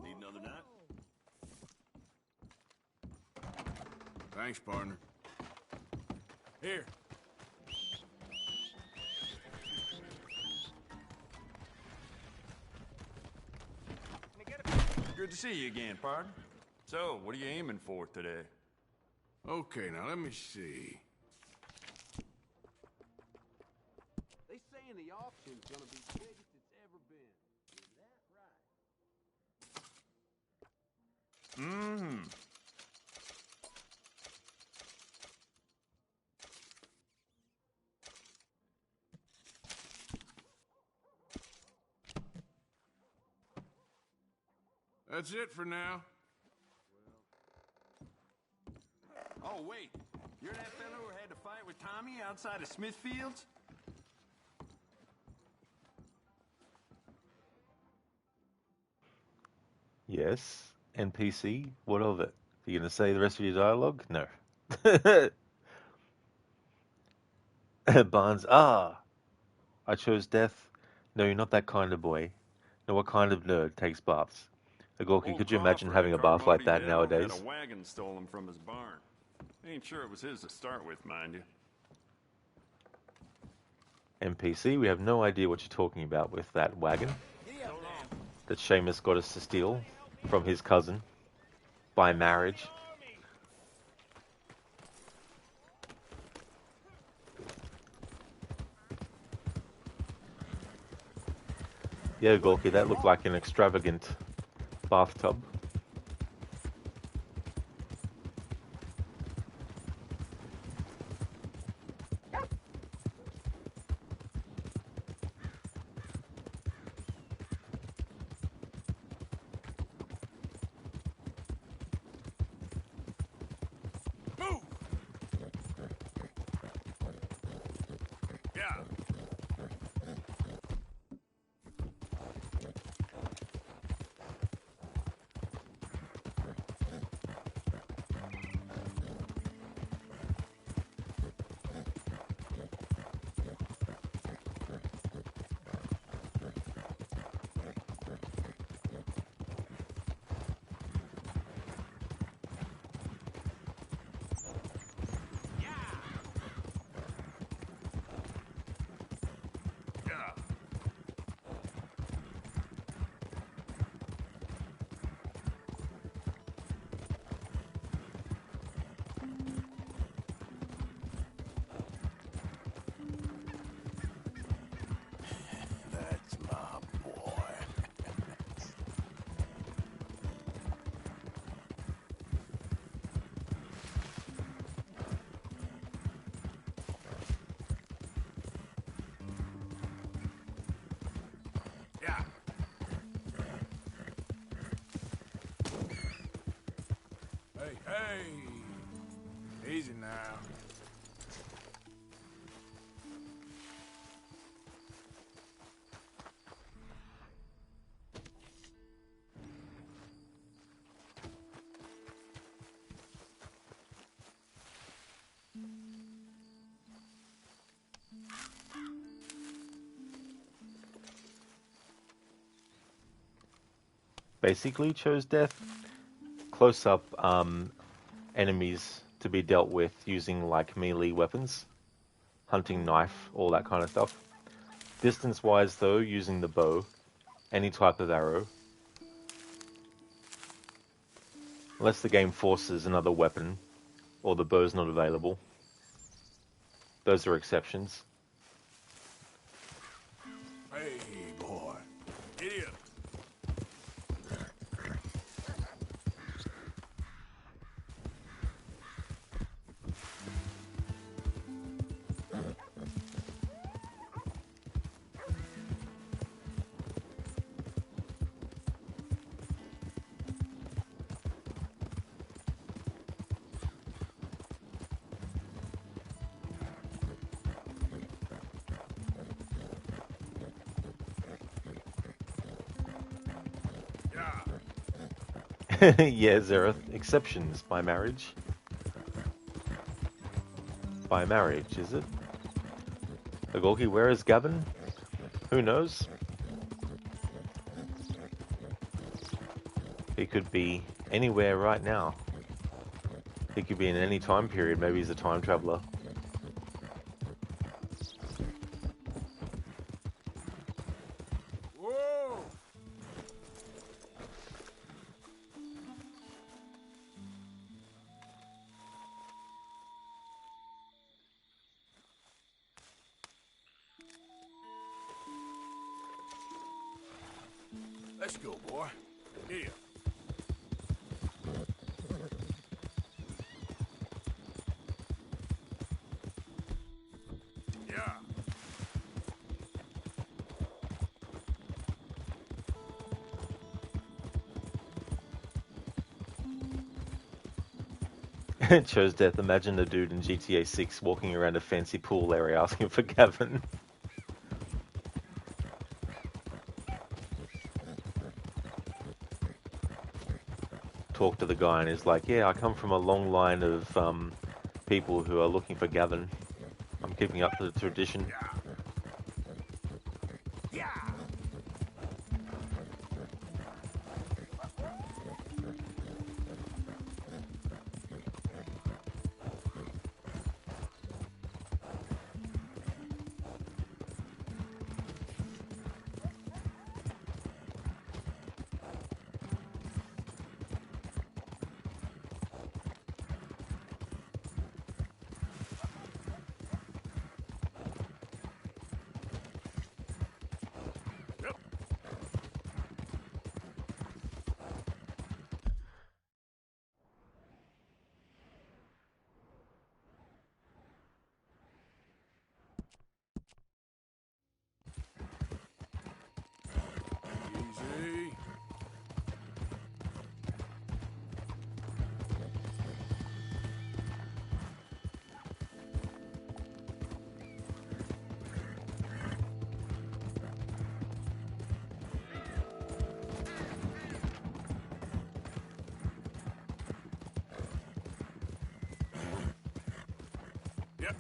Speaker 11: Need another nut?
Speaker 2: Thanks, partner. Here.
Speaker 22: Good to see you again, partner. So, what are you aiming for today?
Speaker 2: Okay, now let me see.
Speaker 7: They saying the auction's gonna be the biggest it's ever been. Is that right?
Speaker 22: Mm-hmm.
Speaker 2: That's it for now.
Speaker 22: Oh, wait. You're that fellow who had to fight with Tommy outside of Smithfield's?
Speaker 1: Yes. NPC. What of it? Are you going to say the rest of your dialogue? No. Barnes. Ah, I chose death. No, you're not that kind of boy. No, what kind of nerd takes baths? Gorky,
Speaker 22: Old
Speaker 1: could you imagine
Speaker 22: Crawford
Speaker 1: having
Speaker 22: at
Speaker 1: a bath like that
Speaker 22: Carmody
Speaker 1: nowadays?
Speaker 22: had a wagon stolen from his barn. Ain't sure it was his to start with, mind you.
Speaker 1: NPC, we have no idea what you're talking about with that wagon that Seamus got us to steal from his cousin by marriage. Yeah, Gorky, that looked like an extravagant bathtub.
Speaker 2: That's my boy. Yeah. Hey, hey. Easy now.
Speaker 1: basically chose death. Close-up enemies to be dealt with using like melee weapons, hunting knife, all that kind of stuff. Distance-wise though, using the bow, any type of arrow. Unless the game forces another weapon, or the bow's not available. Those are exceptions.
Speaker 2: Hey, boy. Idiot.
Speaker 1: Yeah, there are exceptions by marriage. By marriage, is it? Agorki, where is Gavin? Who knows? He could be anywhere right now. He could be in any time period. Maybe he's a time traveler.
Speaker 2: Whoa! Let's go, boy. Here. Yeah.
Speaker 1: Chose death. Imagine a dude in GTA 6 walking around a fancy pool area asking for Gavin. Talk to the guy and he's like, yeah, I come from a long line of people who are looking for Gavin. I'm keeping up to the tradition.
Speaker 2: Easy. Yep.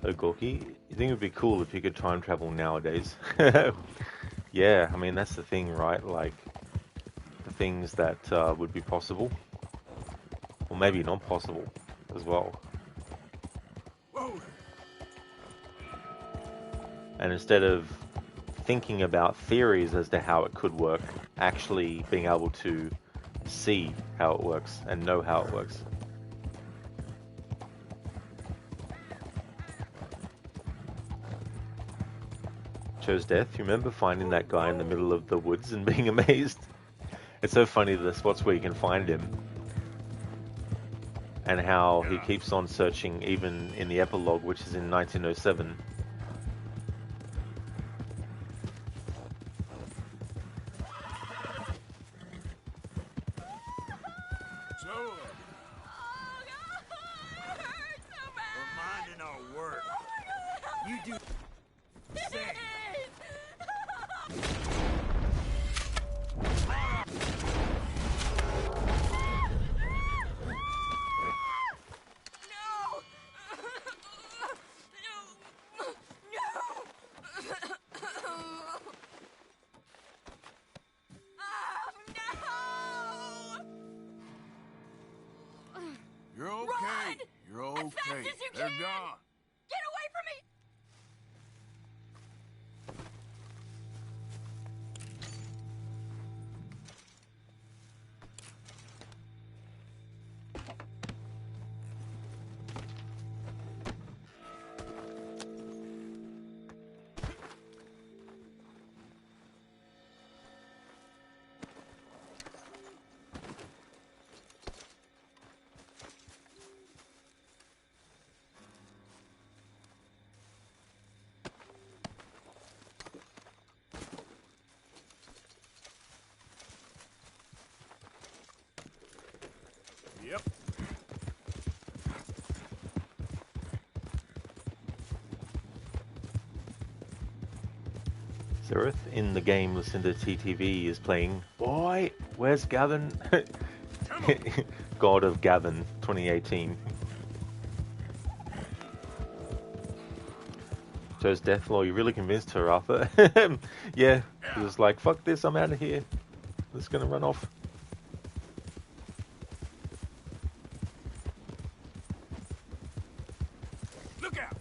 Speaker 1: So Gorky, you think it would be cool if you could time travel nowadays? Yeah, I mean, that's the thing, right? Like, the things that would be possible, or maybe not possible as well.
Speaker 2: Whoa.
Speaker 1: And instead of thinking about theories as to how it could work, actually being able to see how it works and know how it works. Chose death. You remember finding that guy in the middle of the woods and being amazed? It's so funny, the spots where you can find him and how he keeps on searching even in the epilogue, which is in 1907.
Speaker 2: So,
Speaker 20: We're minding our work. You do say.
Speaker 2: They're gone.
Speaker 10: Get away from me!
Speaker 2: Yep.
Speaker 1: Zereth in the game Listen to TTV is playing, boy, where's Gavin? God of Gavin 2018. Joe's death law, you really convinced her, Arthur. Yeah, he was like, fuck this, I'm out of here. It's gonna run off.
Speaker 2: Look out!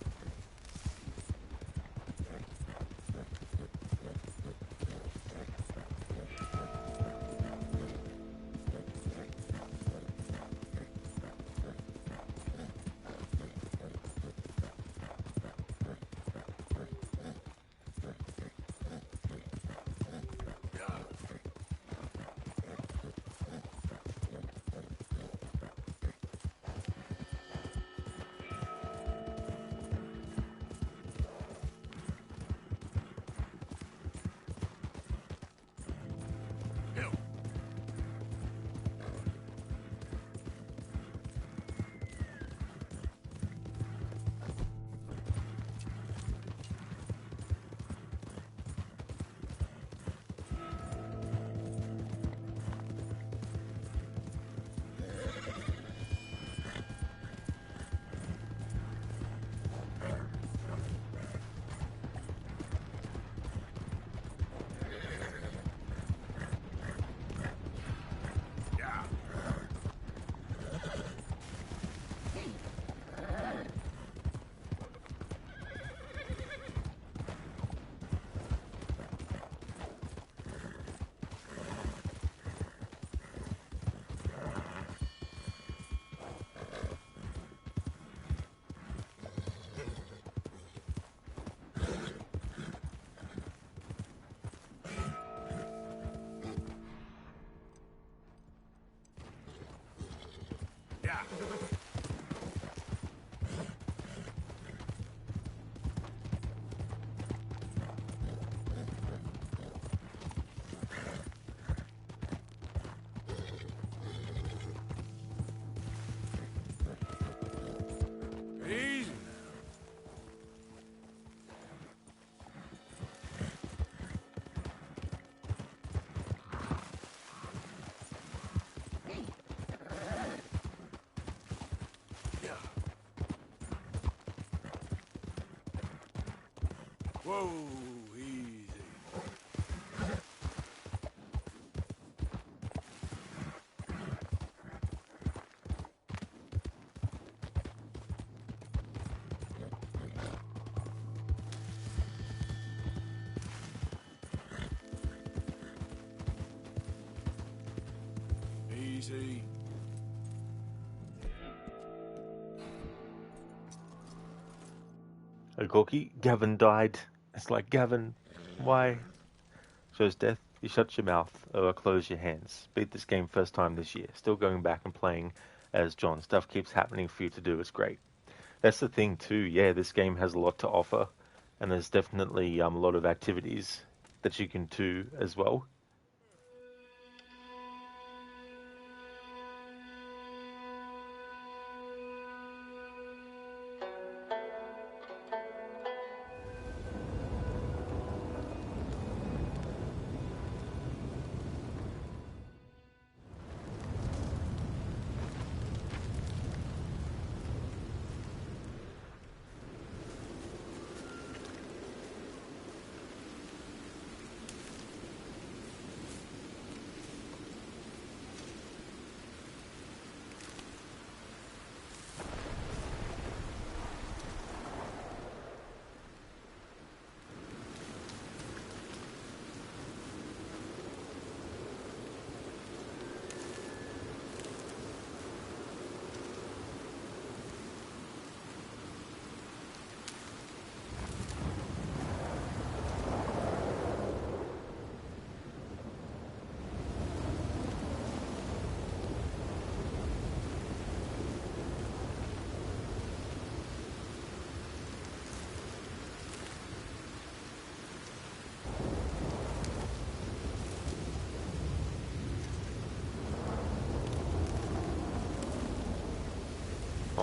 Speaker 2: Easy. Whoa, easy. Easy.
Speaker 1: Oh, Gorky, Gavin died. It's like, Gavin, why? Shows death, you shut your mouth or close your hands. Beat this game first time this year. Still going back and playing as John. Stuff keeps happening for you to do. It's great. That's the thing too. Yeah, this game has a lot to offer. And there's definitely a lot of activities that you can do as well.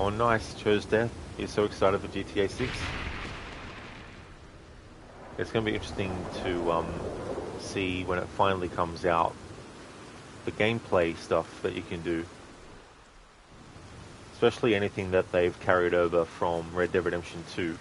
Speaker 1: Oh, nice. Chose death. You're so excited for GTA 6. It's going to be interesting to see when it finally comes out the gameplay stuff that you can do. Especially anything that they've carried over from Red Dead Redemption 2.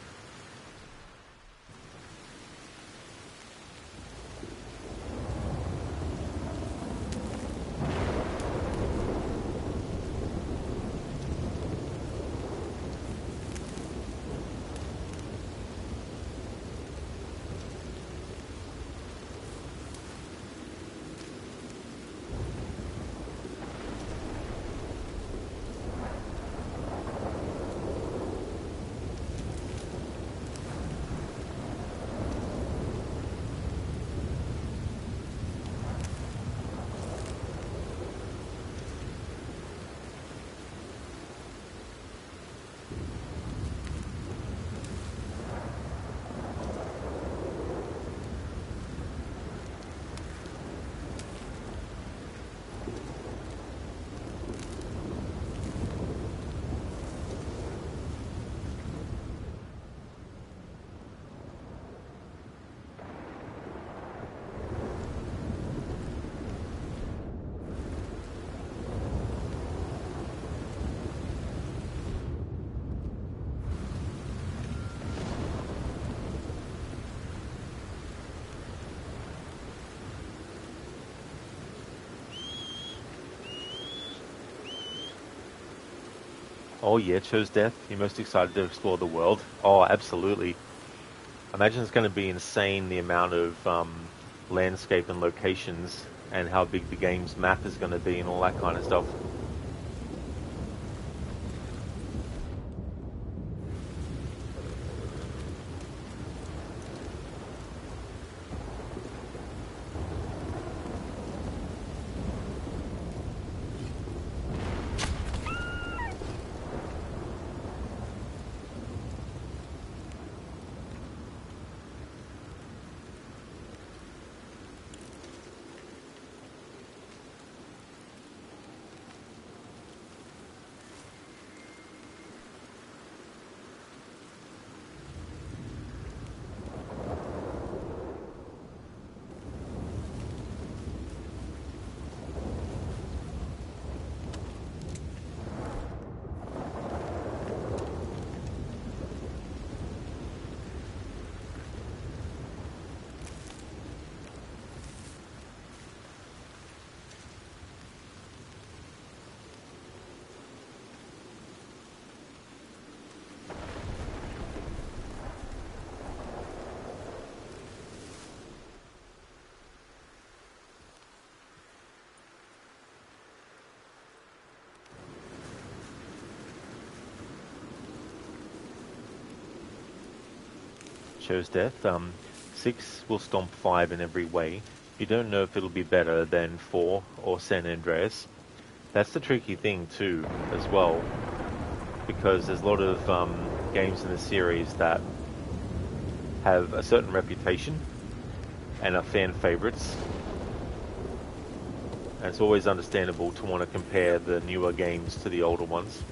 Speaker 1: Oh yeah, chose death. You're most excited to explore the world? Oh, absolutely. I imagine it's going to be insane the amount of landscape and locations and how big the game's map is going to be and all that kind of stuff. Chose death. 6 will stomp 5 in every way. You don't know if it'll be better than 4 or San Andreas. That's the tricky thing too, as well, because there's a lot of games in the series that have a certain reputation and are fan favorites. And it's always understandable to want to compare the newer games to the older ones.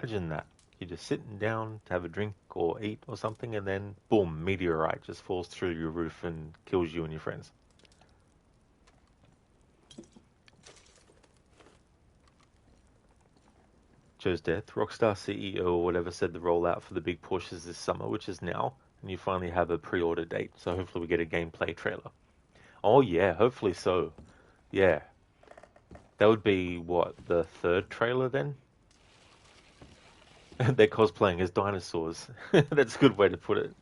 Speaker 1: Imagine that. You're just sitting down to have a drink or eat or something, and then boom, meteorite just falls through your roof and kills you and your friends. Joe's death. Rockstar CEO or whatever said the rollout for the big Porsches this summer, which is now, and you finally have a pre-order date. So hopefully we get a gameplay trailer. Oh yeah, hopefully so. Yeah. That would be, what, the third trailer then? They're cosplaying as dinosaurs. That's a good way to put it.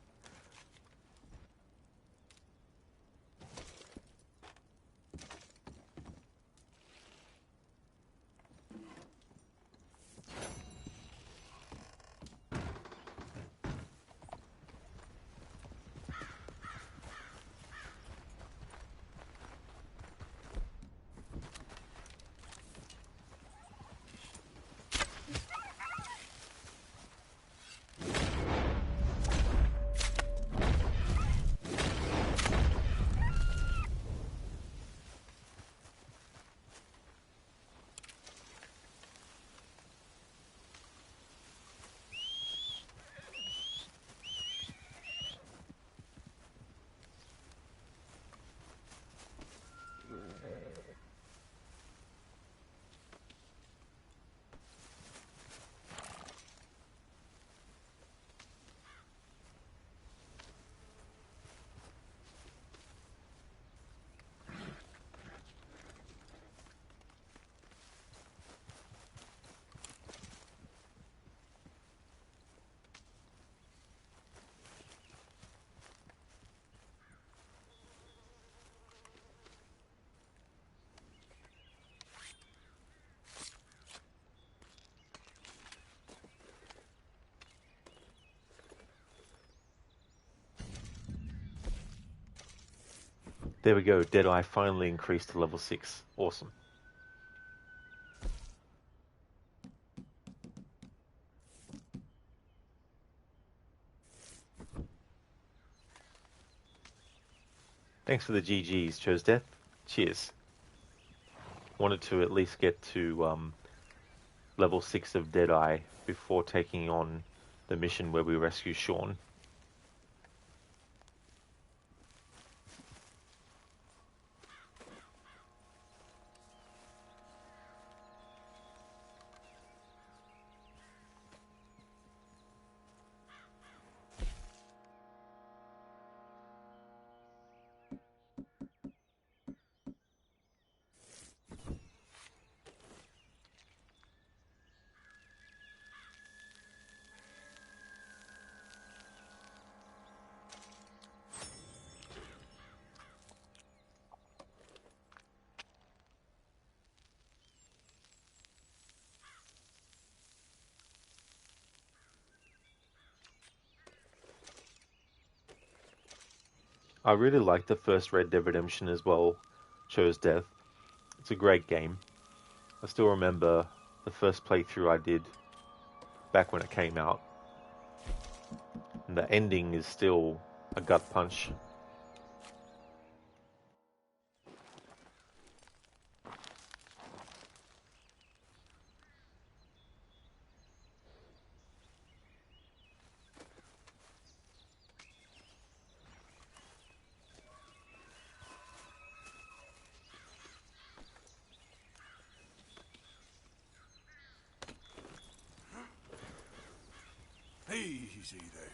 Speaker 1: There we go. Deadeye finally increased to level 6. Awesome. Thanks for the GGs, Chose Death. Cheers. Wanted to at least get to level 6 of Deadeye before taking on the mission where we rescue Sean. I really like the first Red Dead Redemption as well, Chose Death. It's a great game. I still remember the first playthrough I did back when it came out. And the ending is still a gut punch.
Speaker 2: Easy there.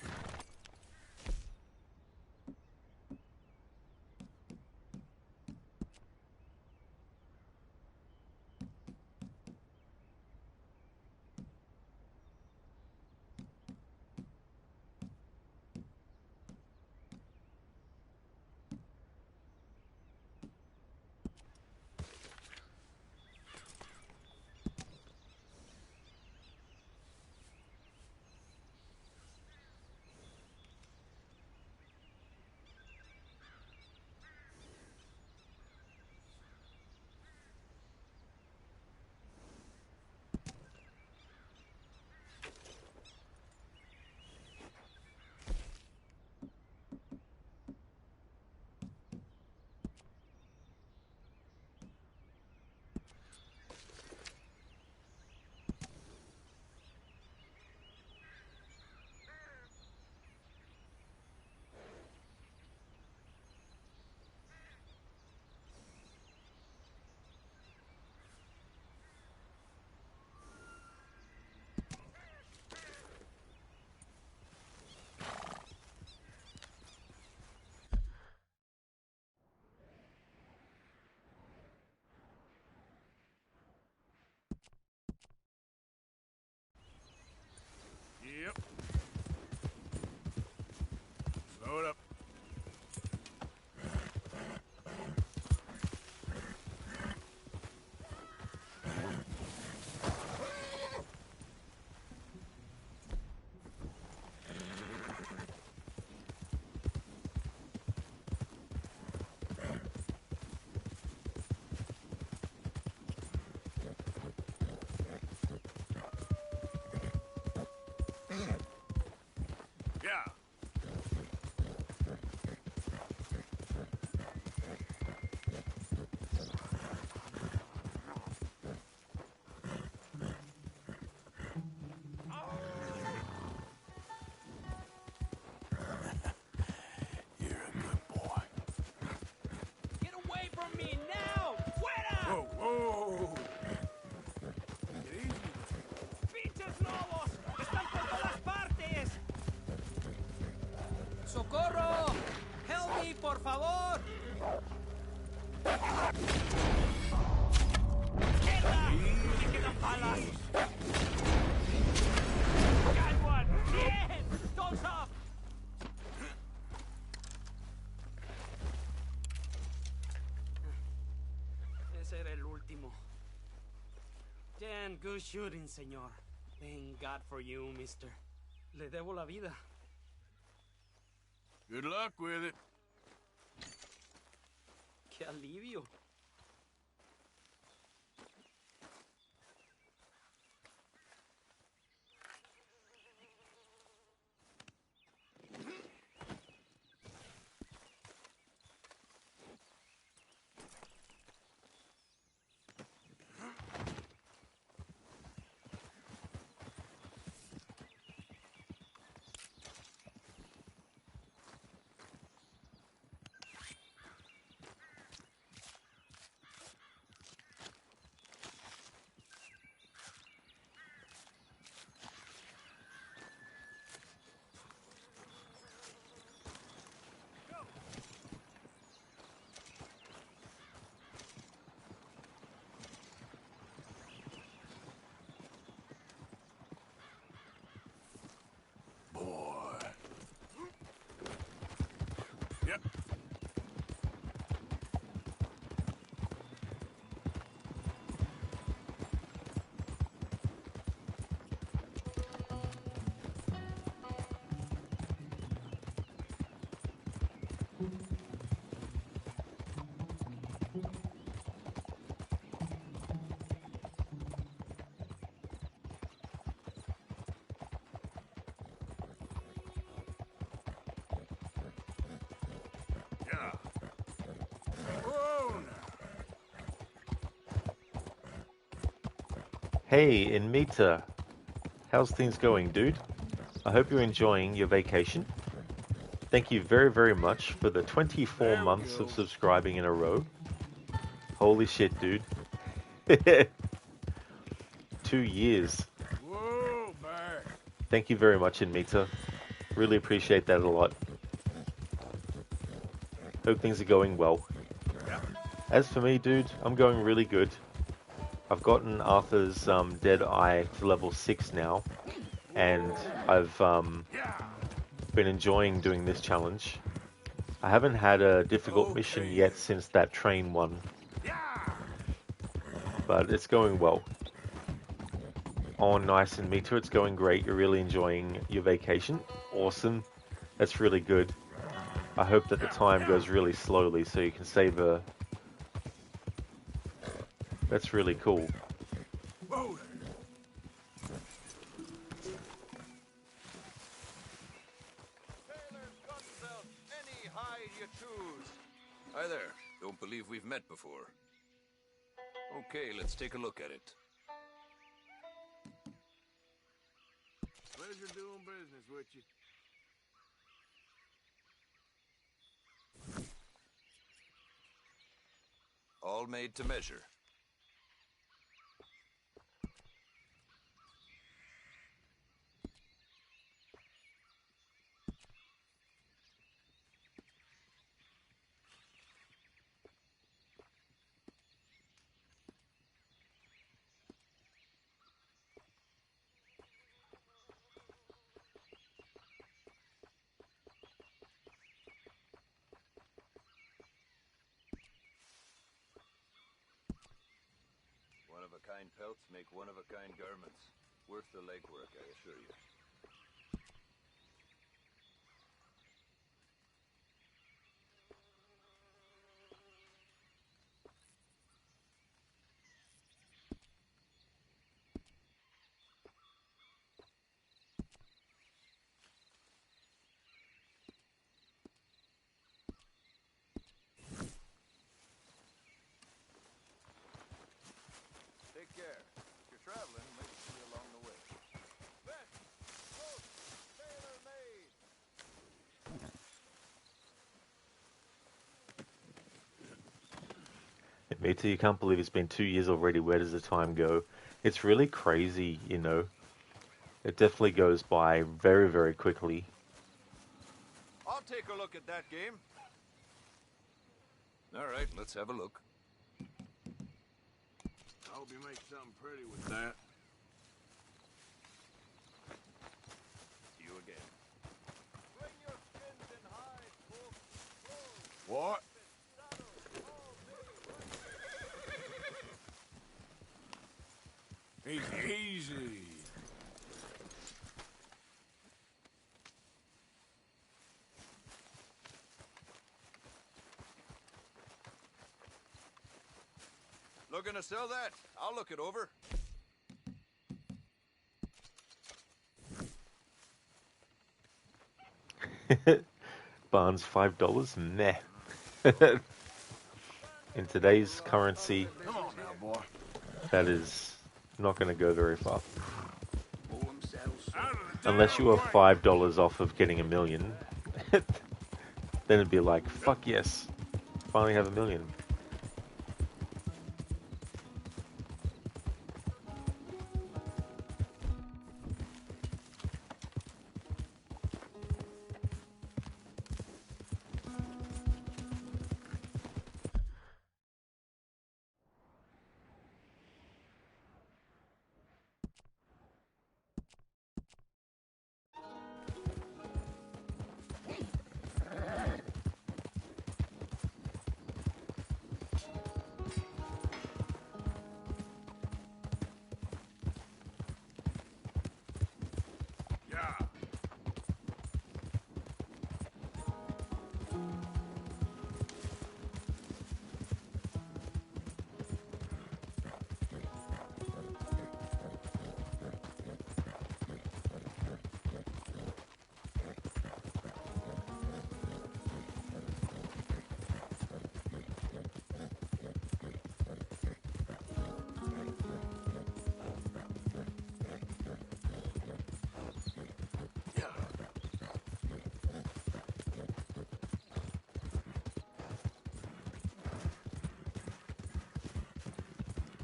Speaker 2: Hold up. Yeah.
Speaker 13: Get away from me now! Fuera!
Speaker 2: Whoa, whoa! Get easy.
Speaker 13: ¡Pinches lobos! ¡Están por todas partes! ¡Socorro! ¡Help me, por favor! ¡Mierda! ¡Me quedan balas! ¡Got one! ¡Bien! ¡Toes up! Ese era el último. Damn good shooting, señor. Thank God for you, mister. Le debo la vida.
Speaker 2: Good luck with it.
Speaker 13: ¡Qué alivio!
Speaker 2: Yep. Yeah. Whoa!
Speaker 1: Hey, Inmita. How's things going, dude? I hope you're enjoying your vacation. Thank you very, very much for the 24 months of subscribing in a row. Holy shit, dude. 2 years.
Speaker 2: Whoa, Bear.
Speaker 1: Thank you very much, Inmita. Really appreciate that a lot. Hope things are going well. As for me, dude, I'm going really good. I've gotten Arthur's Dead Eye to level 6 now, and I've been enjoying doing this challenge. I haven't had a difficult mission yet since that train one, but it's going well. Oh, nice, and me too, it's going great. You're really enjoying your vacation. Awesome. That's really good. I hope that the time goes really slowly so you can savor. That's really cool.
Speaker 5: Hi there. Don't believe we've met before. Okay, let's take a look at it.
Speaker 2: Pleasure doing business with you.
Speaker 5: All made to measure. one-of-a-kind pelts make one-of-a-kind garments. Worth the legwork, I assure you. Take care. If you're traveling, make sure you're along the way.
Speaker 1: Me too, you can't believe it's been 2 years already. Where does the time go? It's really crazy, you know. It definitely goes by very, very quickly.
Speaker 5: I'll take a look at that game. All right, let's have a look.
Speaker 22: I hope you make something pretty with that.
Speaker 5: You again.
Speaker 22: Bring your skins and hides, folks. What? Easy.
Speaker 5: Looking to sell that? I'll look it over.
Speaker 1: Barnes $5? Meh. In today's currency,
Speaker 22: Come on now, boy.
Speaker 1: that is not going to go very far. Unless you were $5 off of getting $1 million, then it'd be like, fuck yes, finally have $1 million.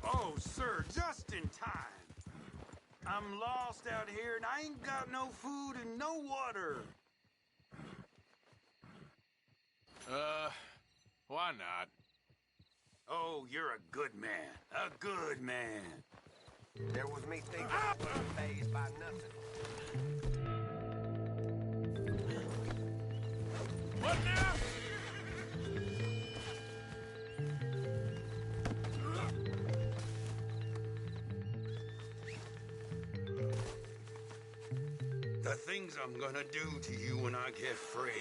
Speaker 22: Oh, sir, just in time. I'm lost out here and I ain't got no food and no water.
Speaker 2: Why not?
Speaker 22: Oh, you're a good man. A good man.
Speaker 15: There was me thinking I wasn't phased by nothing.
Speaker 22: What now? The things I'm gonna do to you when I get free.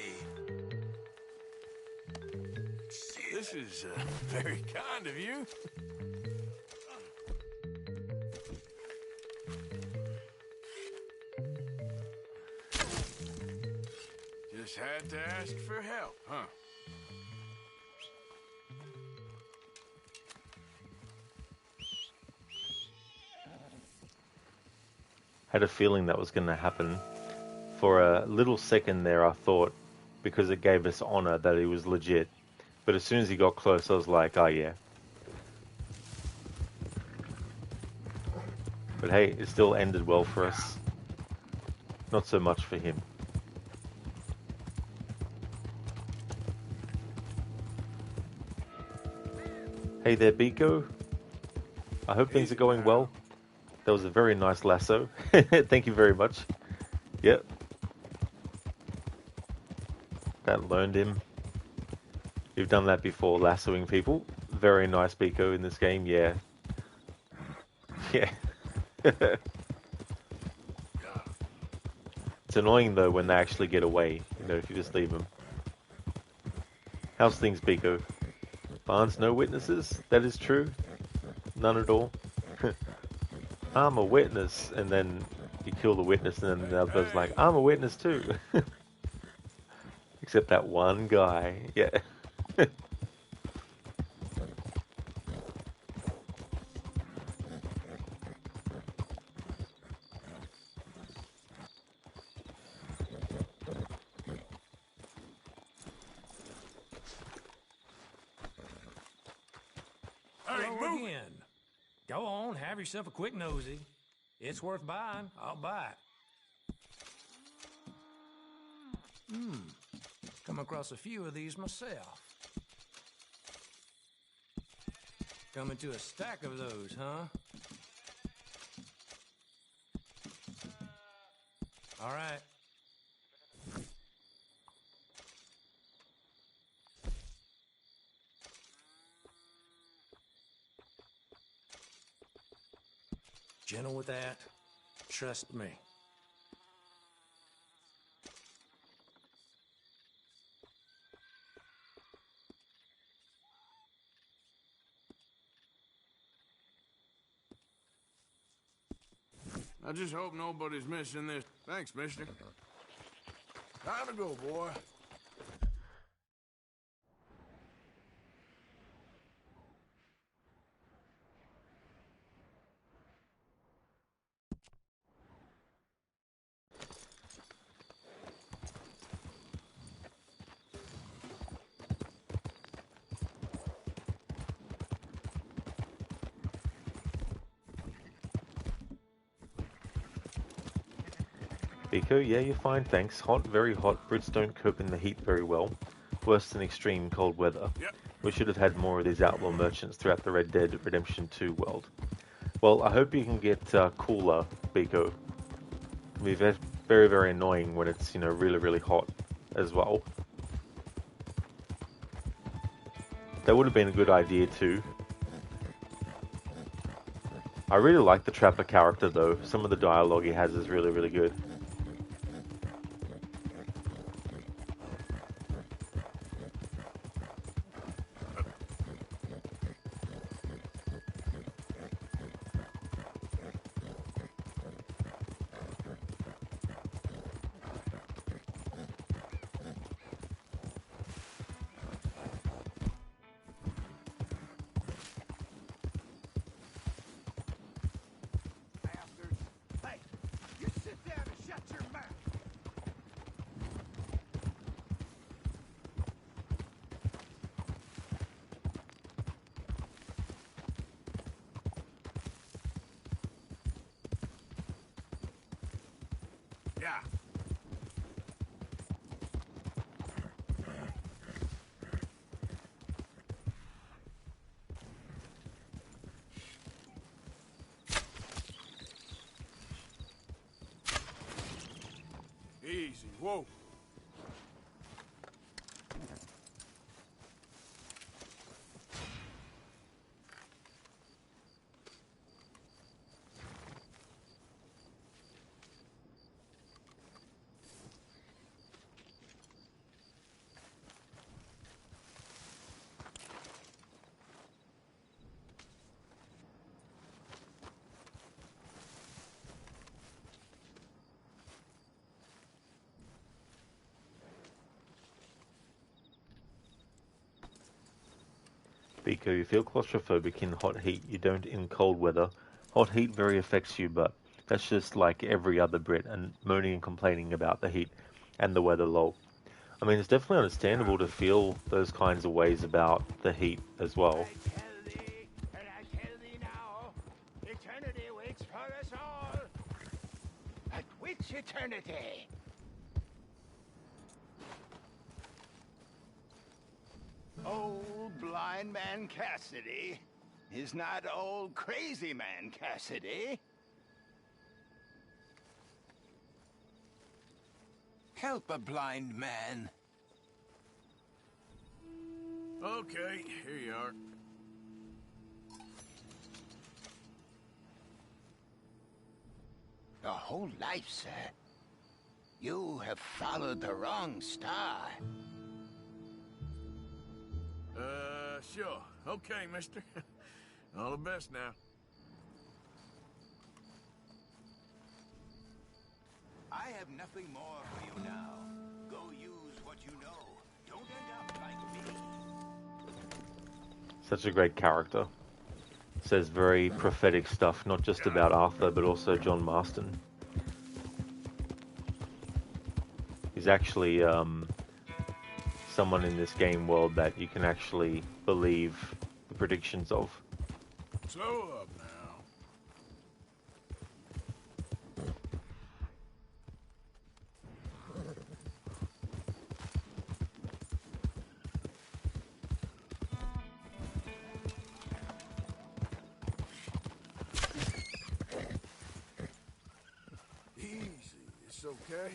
Speaker 2: This is very kind of you. Just had to ask for help, huh?
Speaker 1: Had a feeling that was going to happen. For a little second there, I thought, because it gave us honor, that he was legit. But as soon as he got close, I was like, oh yeah. But hey, it still ended well for us. Not so much for him. Hey there, Biko. I hope things are going well. That was a very nice lasso. Thank you very much. Yep. That learned him. You've done that before, lassoing people. Very nice, Biko, in this game, yeah. Yeah. It's annoying though when they actually get away, you know, if you just leave them. How's things, Biko? Barnes, no witnesses? That is true? None at all? I'm a witness, and then you kill the witness, and then the other person's like, I'm a witness too. Except that one guy, yeah.
Speaker 9: Hello again. Go on, have yourself a quick nosy. It's worth buying. I'll buy it. Come across a few of these myself. Coming to a stack of those, huh? All right. Gentle with that. Trust me.
Speaker 22: I just hope nobody's missing this. Thanks, mister. Time to go, boy.
Speaker 1: Biko, yeah, you're fine, thanks. Hot, very hot. Brits don't cope in the heat very well. Worse than extreme cold weather.
Speaker 22: Yep.
Speaker 1: We should have had more of these outlaw merchants throughout the Red Dead Redemption 2 world. Well, I hope you can get cooler, Biko. It can be very, very annoying when it's, you know, really, really hot as well. That would have been a good idea too. I really like the Trapper character though. Some of the dialogue he has is really, really good.
Speaker 22: Hey, you sit down and shut your mouth. Yeah. Easy, whoa.
Speaker 1: Biko, you feel claustrophobic in hot heat, you don't in cold weather. Hot heat very affects you, but that's just like every other Brit, and moaning and complaining about the heat and the weather lol. I mean, it's definitely understandable to feel those kinds of ways about the heat as well.
Speaker 22: And I tell thee now, eternity waits for us all. But which eternity? Old blind man Cassidy is not old crazy man Cassidy. Help a blind man. Okay, here you are. A whole life, sir. You have followed the wrong star.
Speaker 2: Sure. Okay, mister. All the best now.
Speaker 22: I have nothing more for you now. Go use what you know. Don't end up like me.
Speaker 1: Such a great character. Says very prophetic stuff, not just about Arthur, but also John Marston. He's actually someone in this game world that you can actually believe the predictions of.
Speaker 2: Slow up now. Easy, it's okay.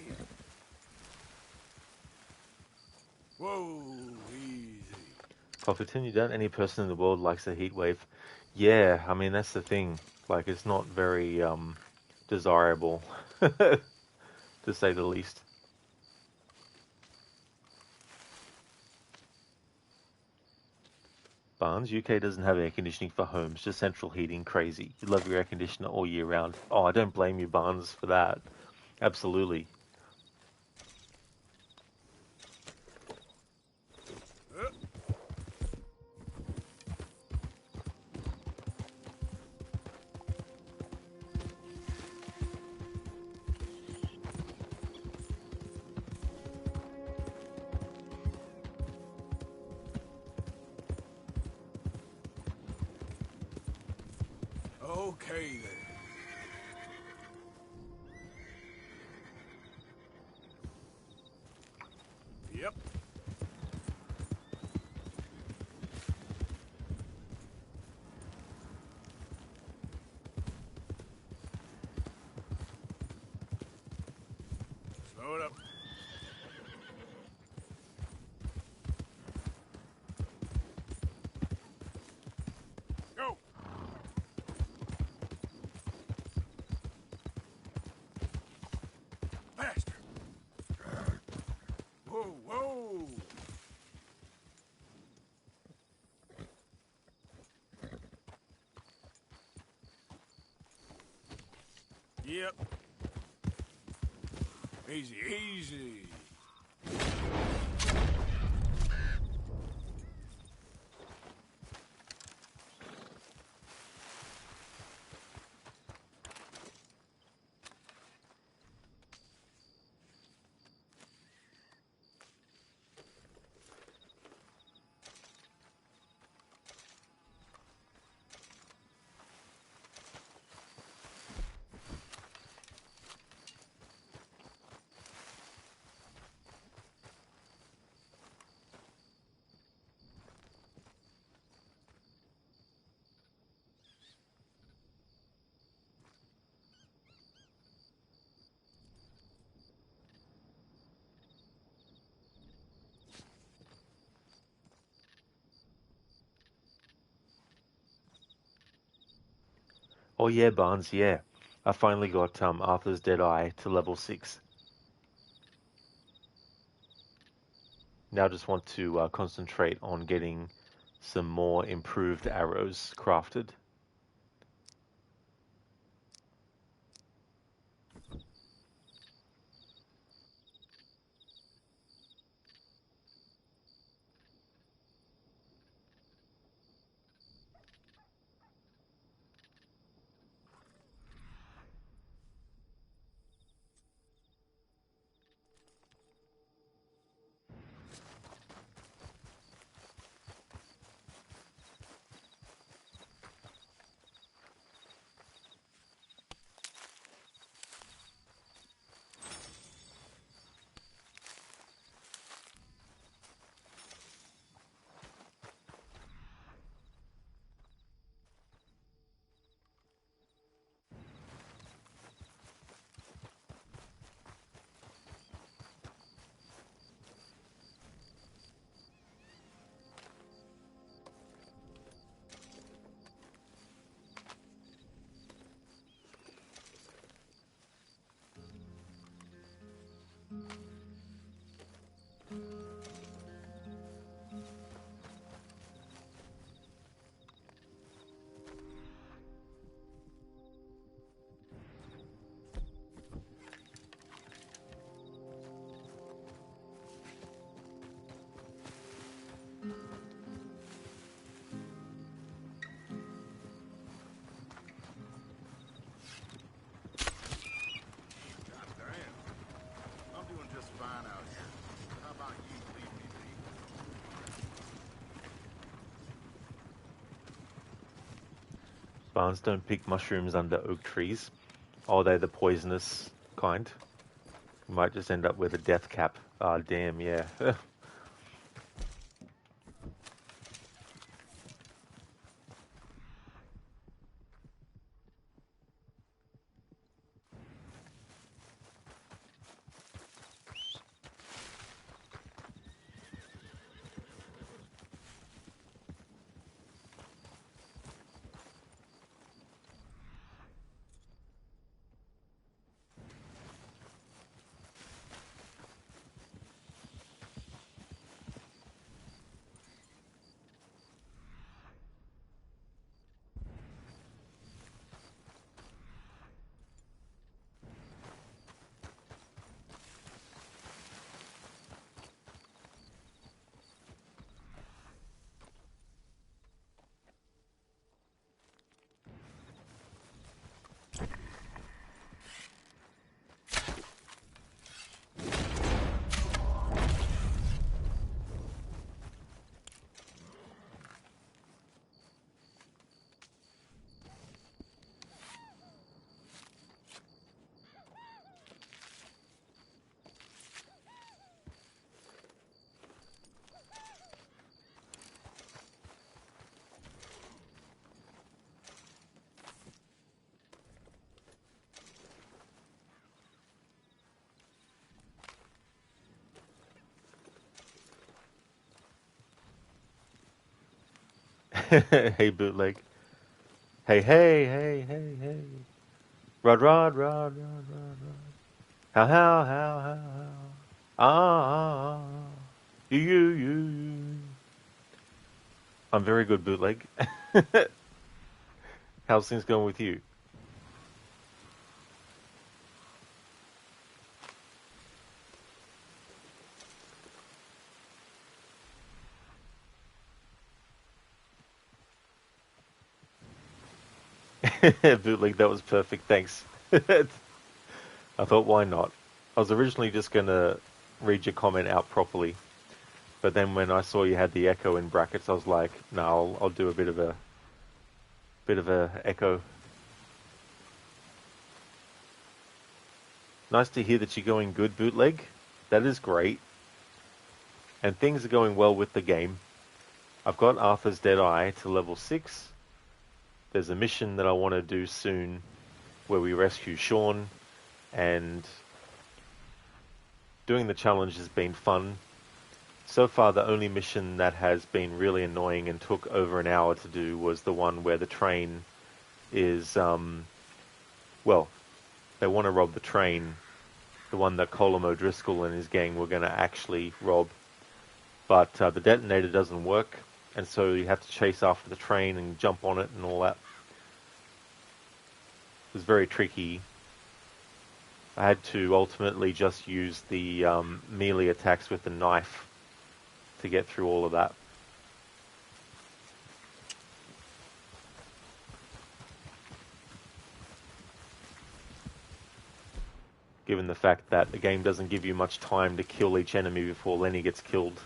Speaker 2: Whoa, easy.
Speaker 1: I'll continue that. Any person in the world likes a heat wave. Yeah, I mean, that's the thing. Like, it's not very desirable, to say the least. Barnes, UK doesn't have air conditioning for homes, just central heating. Crazy. You love your air conditioner all year round. Oh, I don't blame you, Barnes, for that. Absolutely.
Speaker 2: Okay then. Yep. Slow it up. Go. Faster. Whoa, whoa. Yep. Easy, easy.
Speaker 1: Oh yeah, Barnes, yeah. I finally got Arthur's Dead Eye to level 6. Now I just want to concentrate on getting some more improved arrows crafted. Barnes, don't pick mushrooms under oak trees. Oh, they're the poisonous kind. You might just end up with a death cap. Ah, damn, yeah. Hey, bootleg. Hey, hey, hey, hey, hey. Rod, rod, rod, rod, rod, rod. How. Ah. You. I'm very good, bootleg. How's things going with you? Bootleg, that was perfect, thanks. I thought, why not? I was originally just going to read your comment out properly, but then when I saw you had the echo in brackets, I was like, no, I'll do a bit of a echo. Nice to hear that you're going good, bootleg. That is great. And things are going well with the game. I've got Arthur's Dead Eye to level 6. There's a mission that I want to do soon where we rescue Sean, and doing the challenge has been fun. So far, the only mission that has been really annoying and took over an hour to do was the one where the train is, well, they want to rob the train, the one that Colum O'Driscoll and his gang were going to actually rob. But the detonator doesn't work, and so you have to chase after the train and jump on it and all that. It was very tricky. I had to ultimately just use the melee attacks with the knife to get through all of that. Given the fact that the game doesn't give you much time to kill each enemy before Lenny gets killed.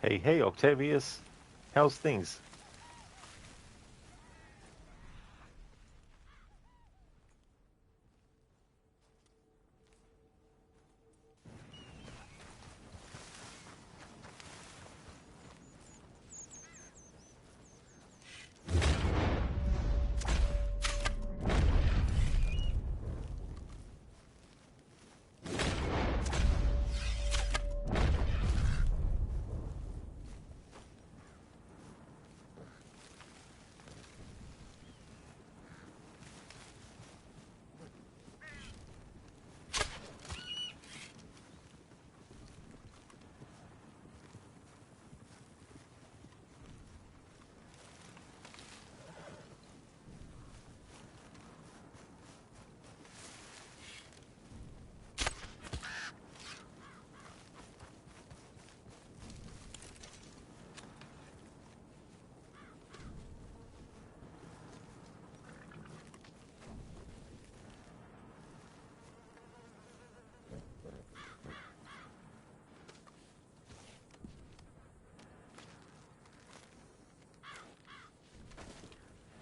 Speaker 1: Hey, hey, Octavius. How's things?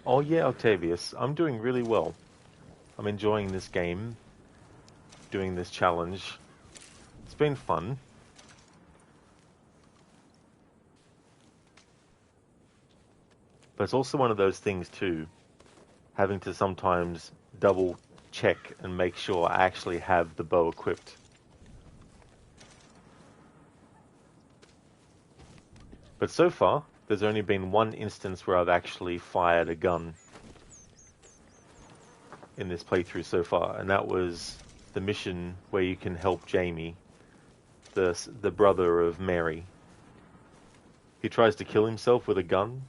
Speaker 1: Oh yeah, Octavius, I'm doing really well. I'm enjoying this game, doing this challenge. It's been fun. But it's also one of those things too, having to sometimes double check and make sure I actually have the bow equipped. But so far, there's only been one instance where I've actually fired a gun in this playthrough so far, and that was the mission where you can help Jamie, the brother of Mary. He tries to kill himself with a gun,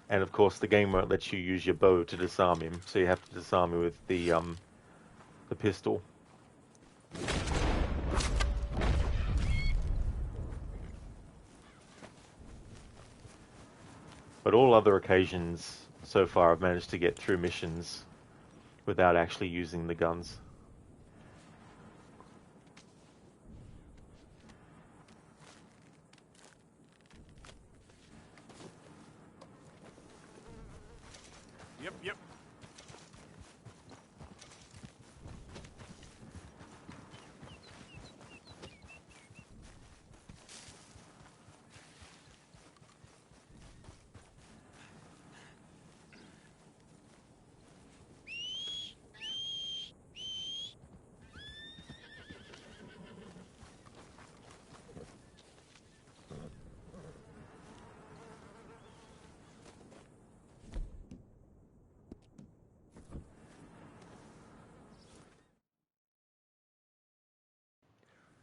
Speaker 1: and of course the game won't let you use your bow to disarm him, so you have to disarm him with the pistol. But all other occasions so far I've managed to get through missions without actually using the guns.
Speaker 2: Yep.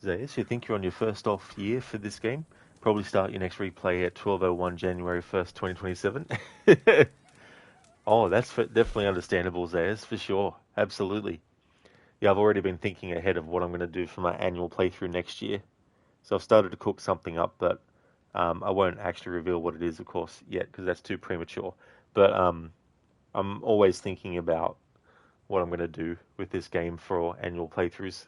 Speaker 1: Zayas, you think you're on your first off year for this game? Probably start your next replay at 12:01 January 1st, 2027. Oh, that's definitely understandable, Zayas, for sure. Absolutely. Yeah, I've already been thinking ahead of what I'm going to do for my annual playthrough next year. So I've started to cook something up, but I won't actually reveal what it is, of course, yet, because that's too premature. But I'm always thinking about what I'm going to do with this game for annual playthroughs.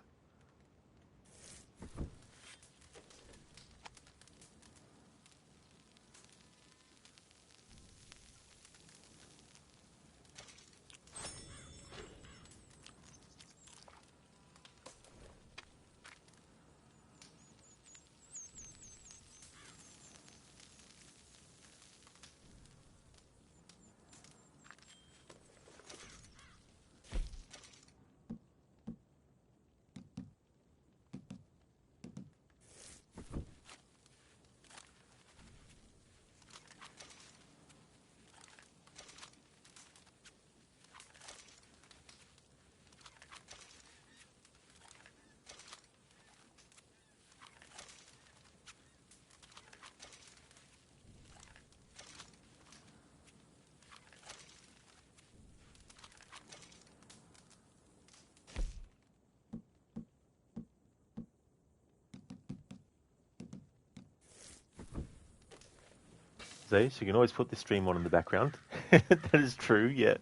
Speaker 1: So you can always put the stream on in the background. That is true, yeah.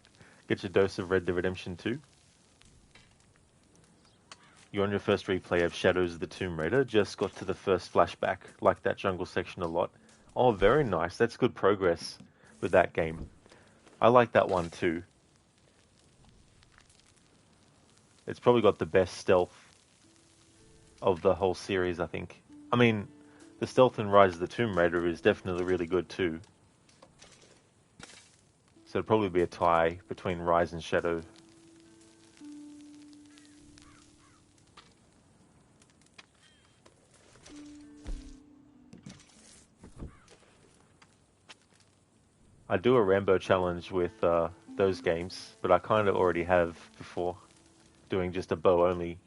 Speaker 1: Get your dose of Red Dead Redemption 2. You're on your first replay of Shadows of the Tomb Raider. Just got to the first flashback. Like that jungle section a lot. Oh, very nice. That's good progress with that game. I like that one too. It's probably got the best stealth of the whole series, I think. I mean, the stealth in Rise of the Tomb Raider is definitely really good too. So it'd probably be a tie between Rise and Shadow. I do a Rambo challenge with those games, but I kind of already have before, doing just a bow only.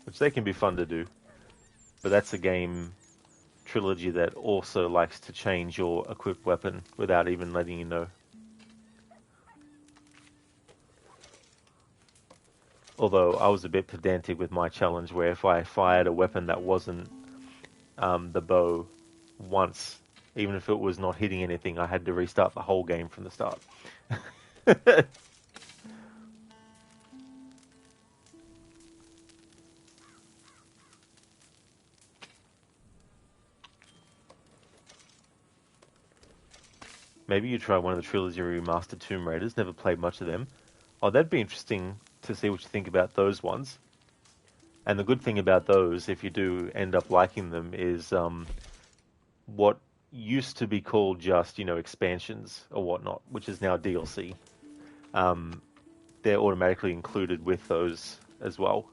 Speaker 1: Which they can be fun to do. But that's a game trilogy that also likes to change your equipped weapon without even letting you know. Although I was a bit pedantic with my challenge, where if I fired a weapon that wasn't the bow once, even if it was not hitting anything, I had to restart the whole game from the start. Maybe you try one of the trilogy remastered Tomb Raiders. Never played much of them. Oh, that'd be interesting to see what you think about those ones. And the good thing about those, if you do end up liking them, is what used to be called just, expansions or whatnot, which is now DLC. They're automatically included with those as well.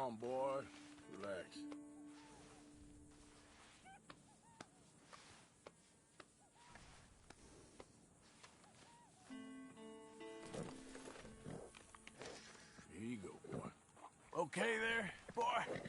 Speaker 2: on, boy. Relax. Here you go, boy. Okay there, boy?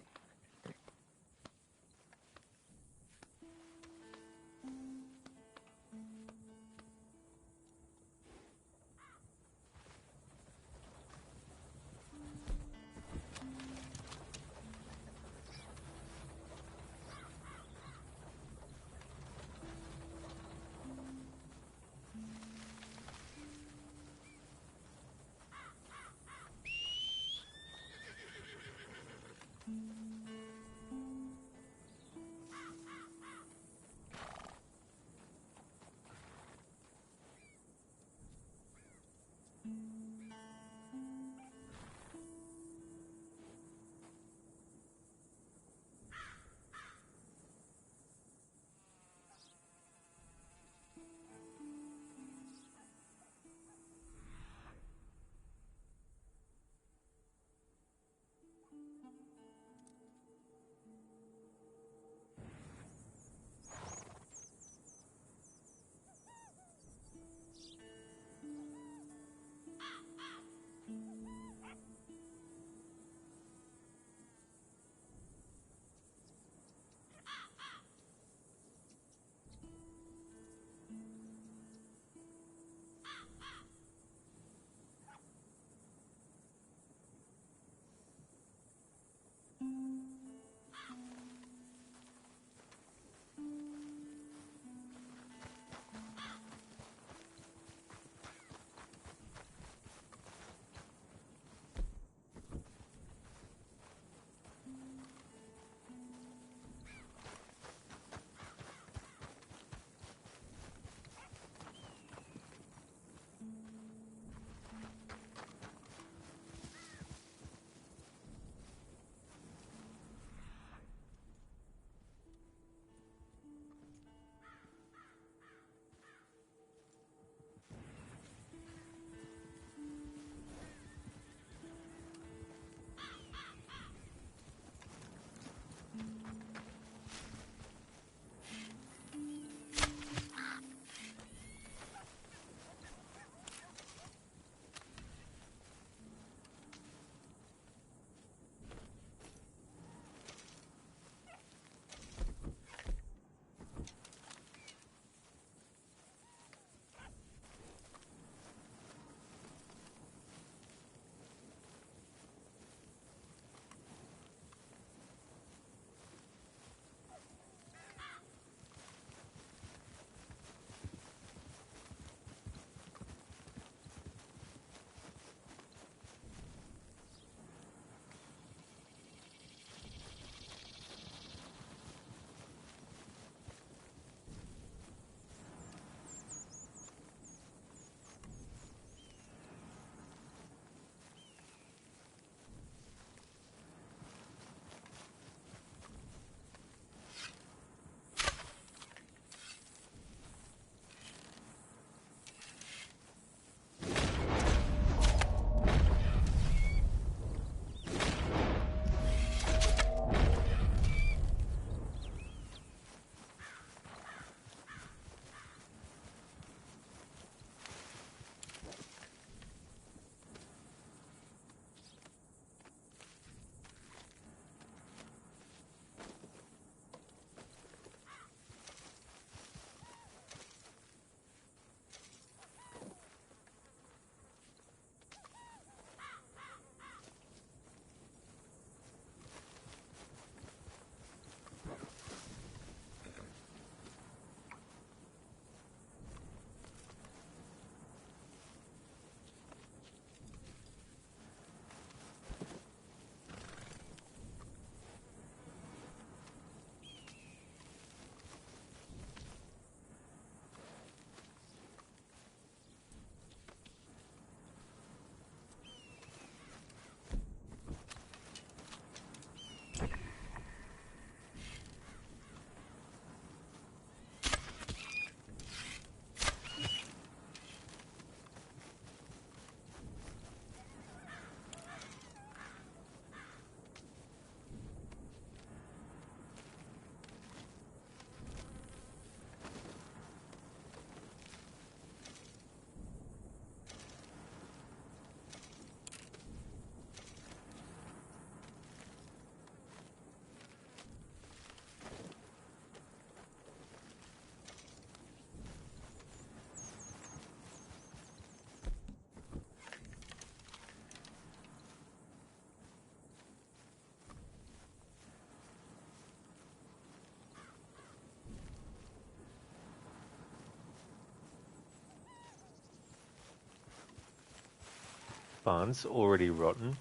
Speaker 1: Barnes, already rotten.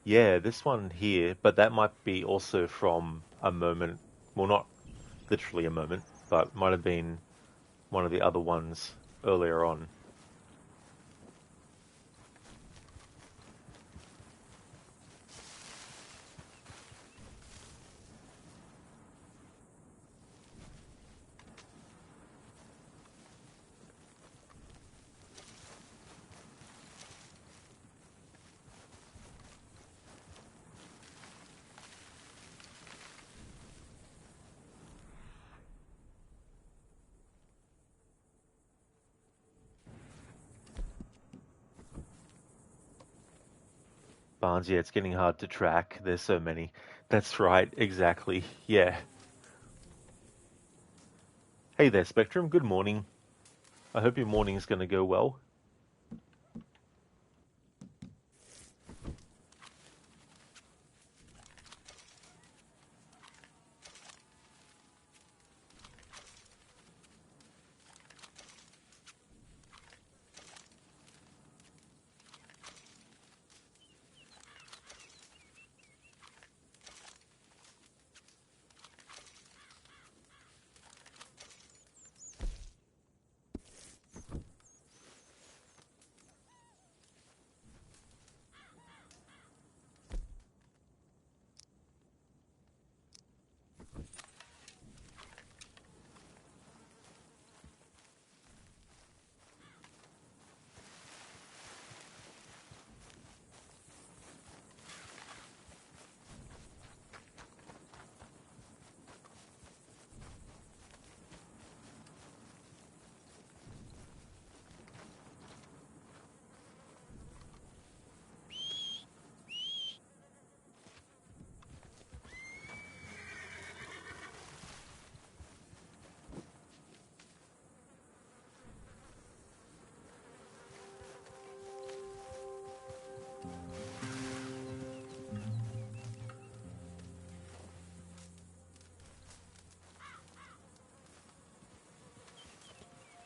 Speaker 1: Yeah, this one here, but that might be also from a moment. Well, not literally a moment, but might have been one of the other ones earlier on. Barnes, yeah, it's getting hard to track. There's so many. That's right, exactly. Yeah. Hey there, Spectrum. Good morning. I hope your morning's going to go well.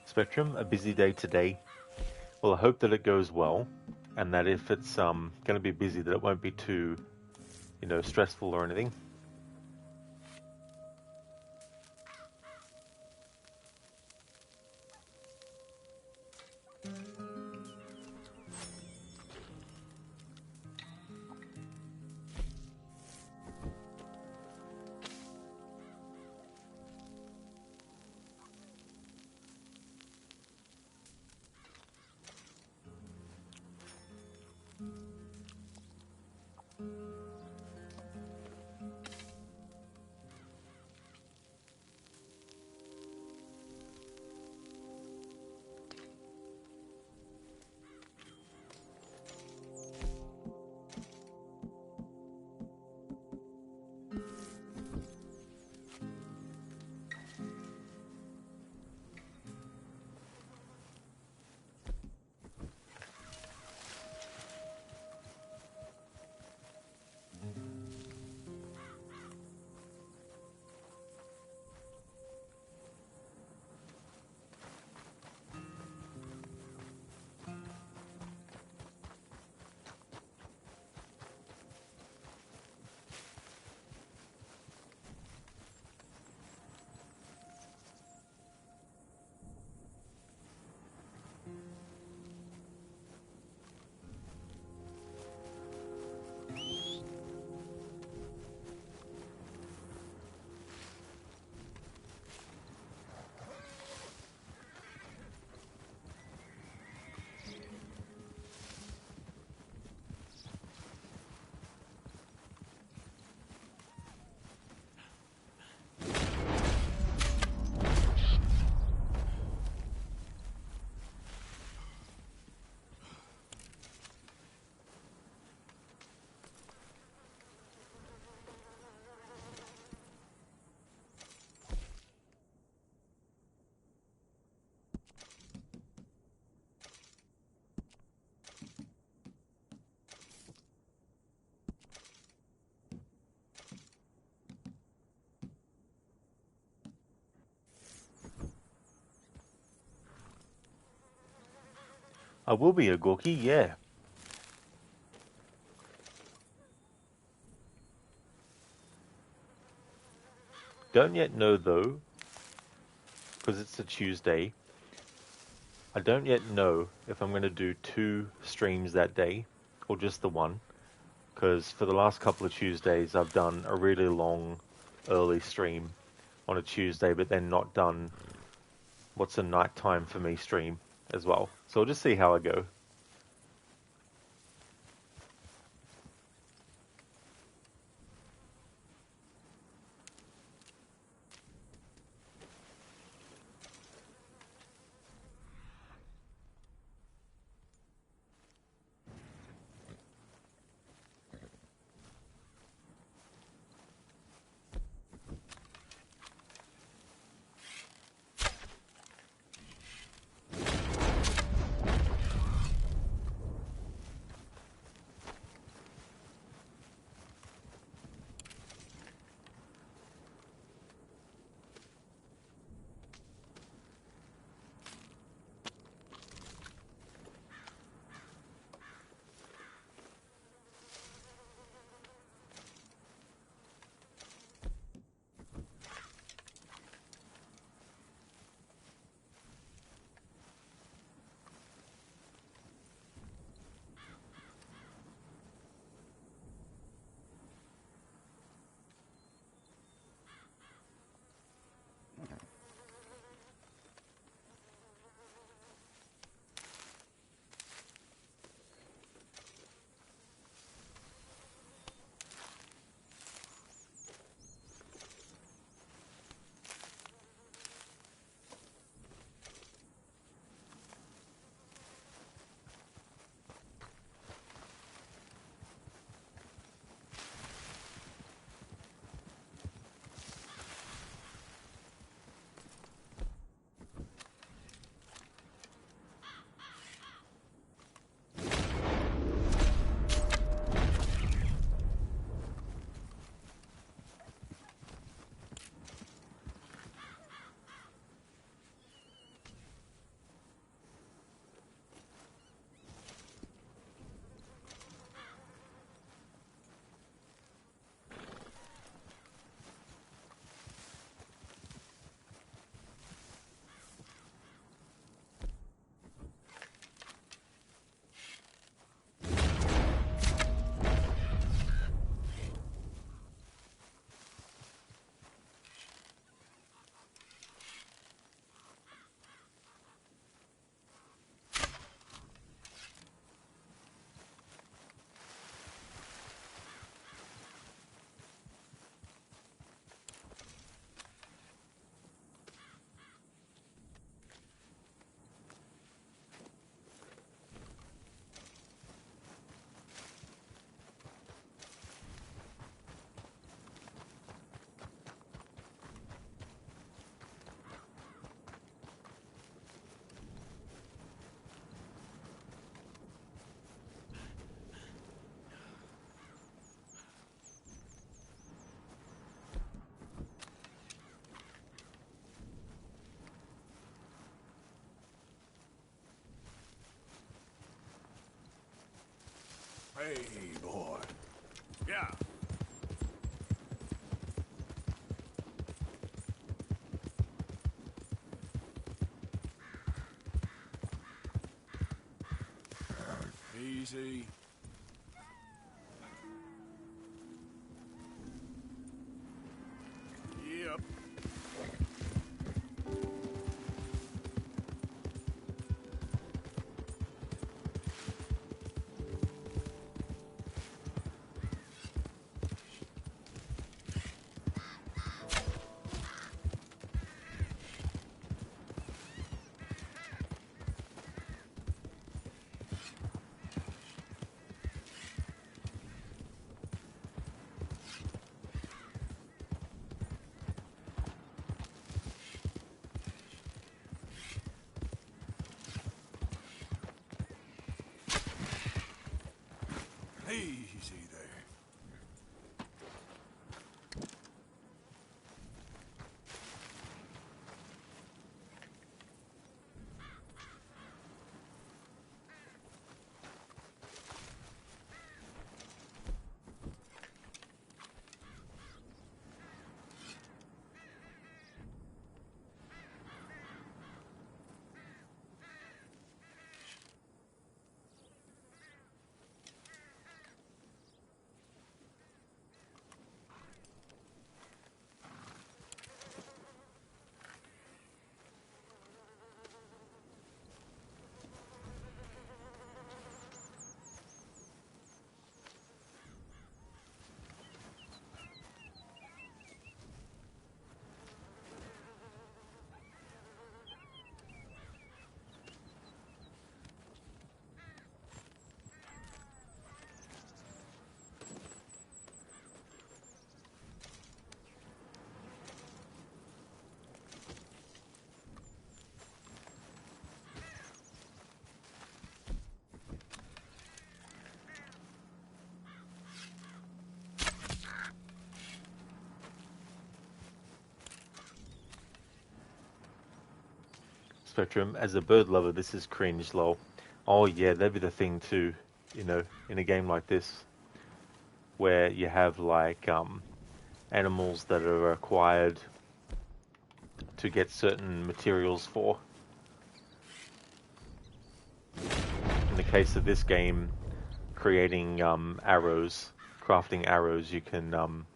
Speaker 1: Spectrum, a busy day today. Well, I hope that it goes well, and that if it's going to be busy, that it won't be too, stressful or anything. I will be a Gorky, yeah. Don't yet know though, because it's a Tuesday. I don't yet know if I'm going to do 2 streams that day or just the one. Because for the last couple of Tuesdays, I've done a really long early stream on a Tuesday, but then not done what's a nighttime for me stream as well. So I'll just see how I go.
Speaker 2: Hey, boy. Yeah. Easy. Yep.
Speaker 1: Spectrum, as a bird lover, this is cringe, lol. Oh yeah, that'd be the thing too, you know, in a game like this, where you have like animals that are required to get certain materials for. In the case of this game, creating arrows, crafting arrows, you can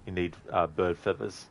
Speaker 1: you need bird feathers.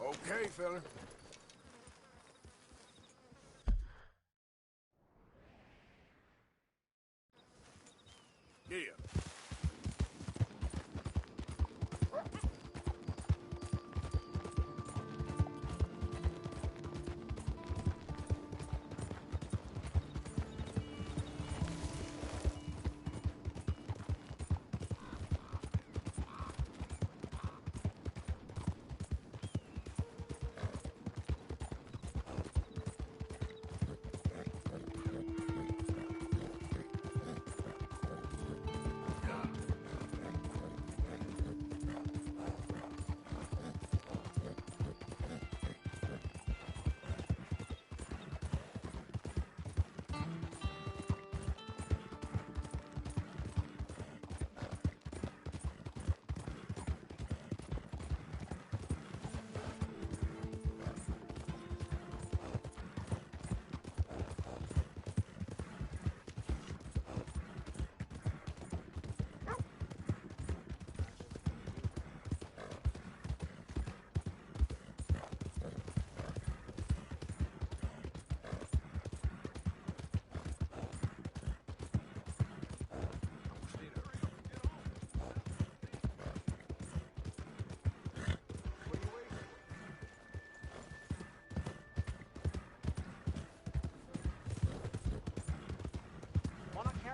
Speaker 2: Okay, fella. Yeah.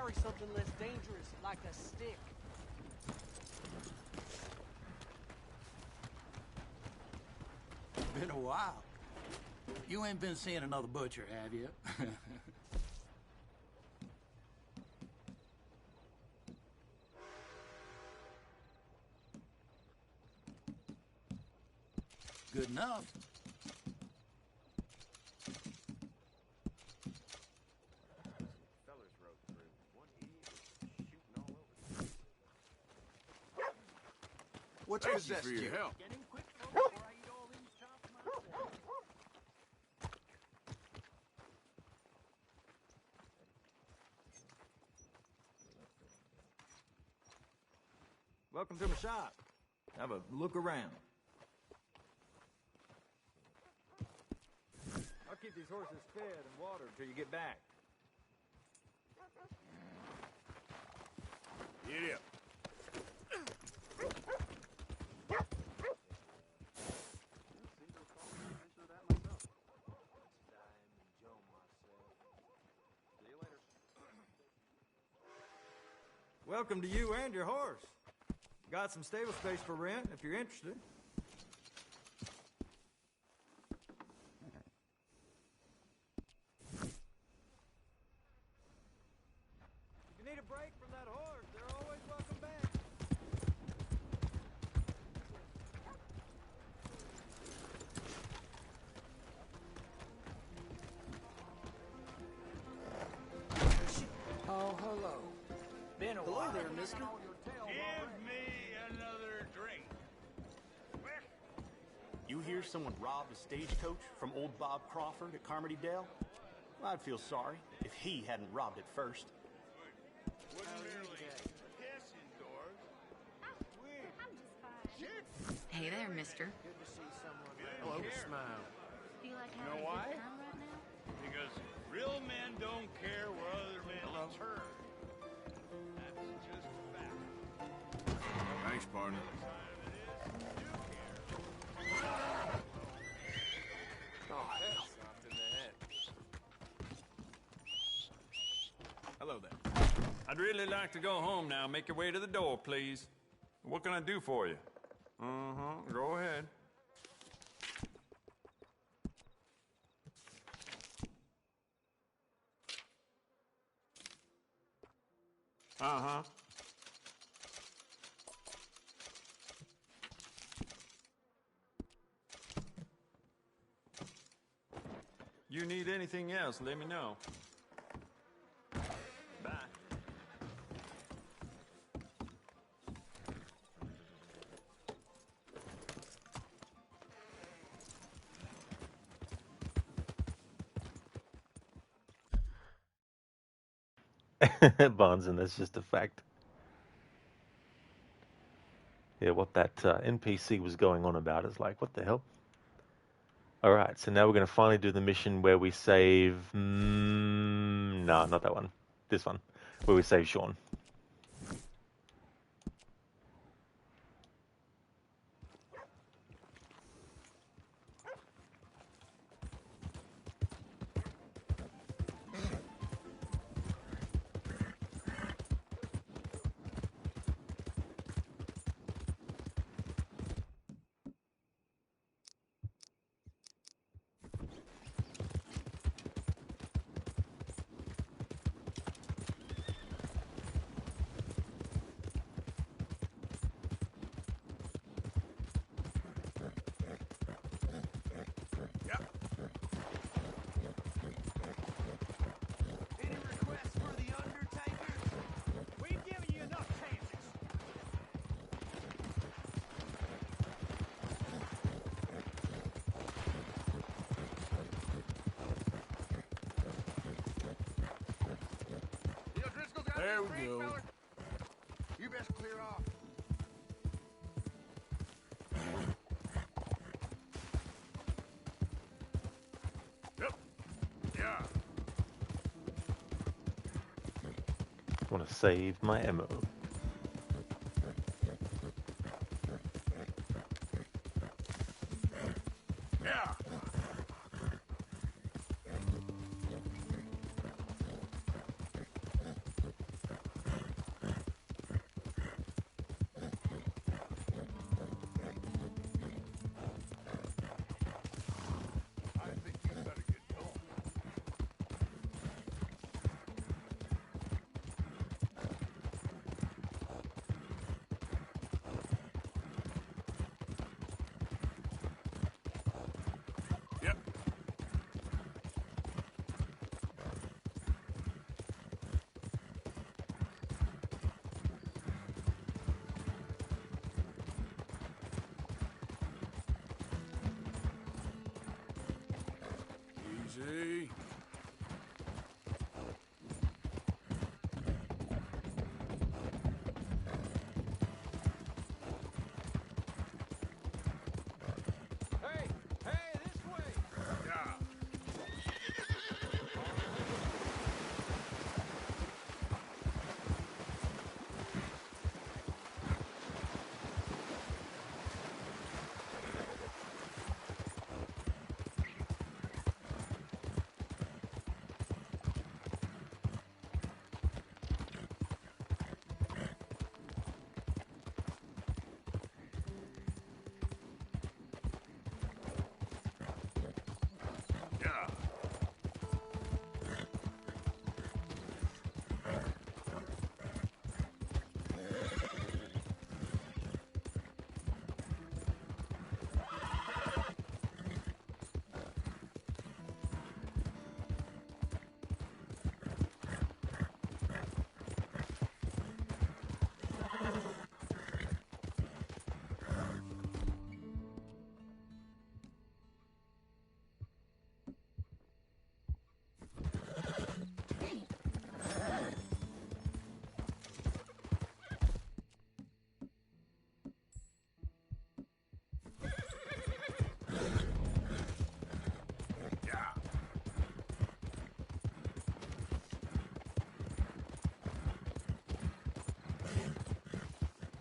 Speaker 13: carry something less dangerous, like a stick.
Speaker 17: Been a while. You ain't been seeing another butcher, have you? Good enough.
Speaker 18: What's possessed
Speaker 14: for your
Speaker 18: you?
Speaker 14: help.
Speaker 21: Welcome to my shop. Have a look around. I'll keep these horses fed and watered till you get back.
Speaker 2: Get up.
Speaker 21: Welcome to you and your horse. Got some stable space for rent if you're interested. If you need a break from that horse, they're always welcome back.
Speaker 13: Oh, hello. Been a while.
Speaker 17: Hello there, mister.
Speaker 2: Give me another drink.
Speaker 11: You hear someone robbed a stagecoach from old Bob Crawford at Carmody Dale? Well, I'd feel sorry if he hadn't robbed it first.
Speaker 2: Wouldn't merely piss indoors.
Speaker 10: Hey there, mister.
Speaker 13: Good to see someone.
Speaker 2: Hello.
Speaker 13: Smile.
Speaker 10: Do you like
Speaker 2: You know why? Because real men don't care where other men turn. That's just a fact.
Speaker 14: Thanks, partner.
Speaker 13: Oh, hell.
Speaker 21: Hello there.
Speaker 23: I'd really like to go home now. Make your way to the door, please. What can I do for you? Go ahead. You need anything else, let me know. Bye.
Speaker 1: Bonds, and that's just a fact. Yeah, what that NPC was going on about is like, what the hell? Alright, so now we're going to finally do the mission where we save... no, not that one. This one, where we save Sean.
Speaker 2: There we go. You best clear off. Yep. Yeah.
Speaker 1: Want to save my ammo.
Speaker 2: Yeah.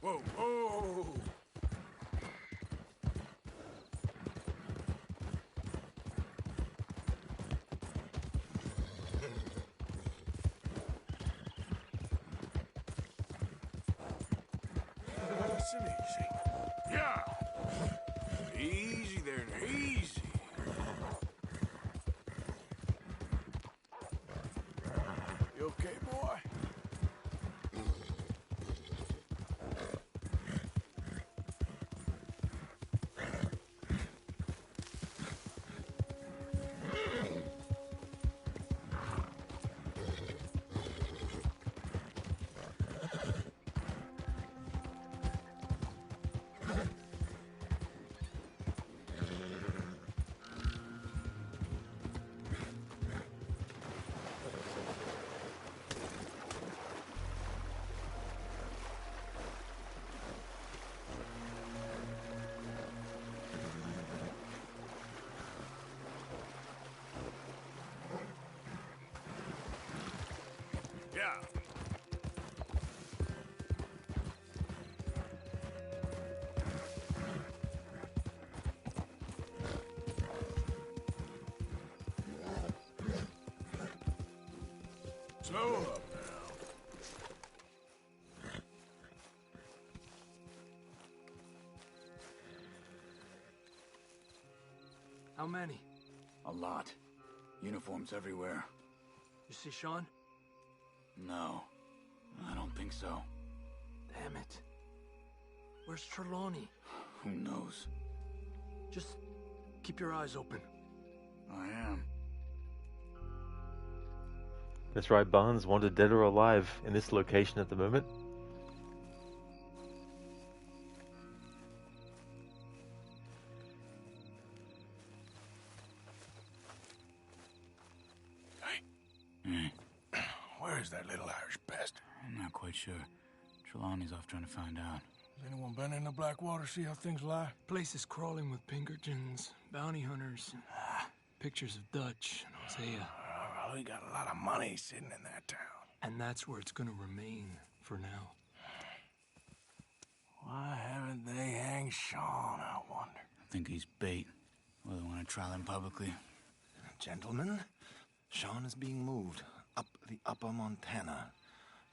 Speaker 2: Whoa, whoa! Easy. Yeah. Easy there, easy. You okay, boy? Yeah. Slow up now.
Speaker 13: How many?
Speaker 3: A lot. Uniforms everywhere.
Speaker 13: You see Sean?
Speaker 3: No, I don't think so.
Speaker 13: Damn it. Where's Trelawney?
Speaker 3: Who knows?
Speaker 13: Just keep your eyes open.
Speaker 3: I am.
Speaker 1: That's right, Barnes. Wanted dead or alive in this location at the moment.
Speaker 2: Where is that little Irish bastard?
Speaker 3: I'm not quite sure. Trelawney's off trying to find out.
Speaker 2: Has anyone been in the Blackwater, see how things lie?
Speaker 13: Place is crawling with Pinkertons, bounty hunters, pictures of Dutch and Hosea.
Speaker 2: We got a lot of money sitting in that town.
Speaker 13: And that's where it's gonna remain for now.
Speaker 2: Why haven't they hanged Sean, I wonder?
Speaker 3: I think he's bait. Well, they want to trial him publicly.
Speaker 2: Gentlemen, Sean is being moved up the upper Montana,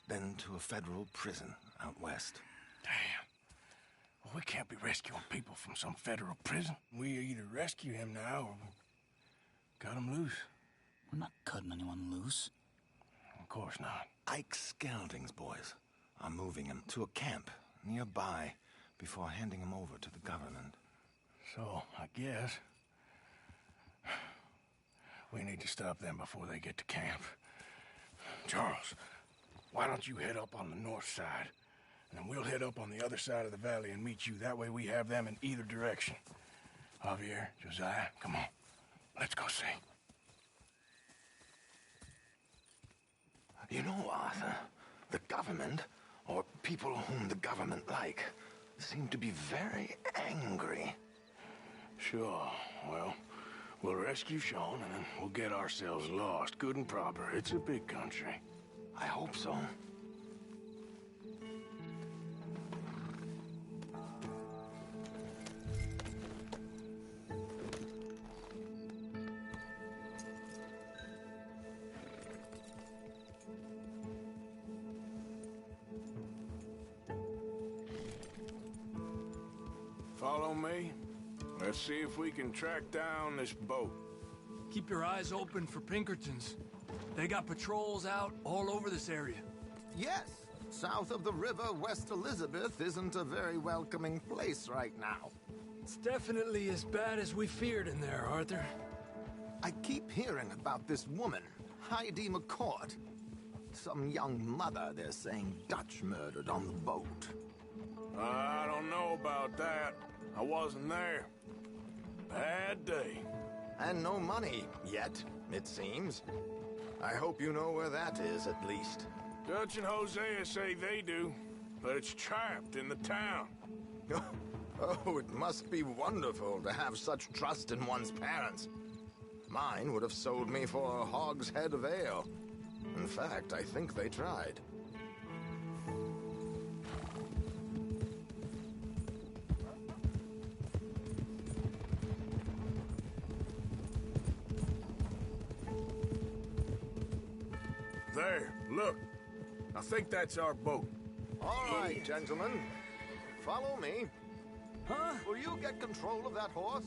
Speaker 2: then to a federal prison out west. Damn. Well, we can't be rescuing people from some federal prison. We either rescue him now or we cut him loose.
Speaker 3: We're not cutting anyone loose.
Speaker 2: Of course not. Ike Skelding's boys are moving him to a camp nearby before handing him over to the government. So, I guess we need to stop them before they get to camp. Charles, why don't you head up on the north side, and then we'll head up on the other side of the valley and meet you. That way we have them in either direction. Javier, Josiah, come on. Let's go see. You know, Arthur, the government, or people whom the government like, seem to be very angry. Sure, well, we'll rescue Sean and then we'll get ourselves lost, good and proper. It's a big country. I hope so. Follow me. Let's see if we can track down this boat.
Speaker 13: Keep your eyes open for Pinkertons. They got patrols out all over this area.
Speaker 8: Yes. South of the river, West Elizabeth isn't a very welcoming place right now.
Speaker 13: It's definitely as bad as we feared in there, Arthur.
Speaker 8: I keep hearing about this woman, Heidi McCourt. Some young mother, they're saying, Dutch murdered on the boat.
Speaker 2: I don't know about that. I wasn't there. Bad day.
Speaker 8: And no money yet, it seems. I hope you know where that is, at least.
Speaker 2: Dutch and Hosea say they do, but it's trapped in the town.
Speaker 8: Oh, it must be wonderful to have such trust in one's parents. Mine would have sold me for a hogshead of ale. In fact, I think they tried.
Speaker 2: There, look. I think that's our boat.
Speaker 8: All right, gentlemen. Follow me.
Speaker 21: Huh?
Speaker 8: Will you get control of that horse?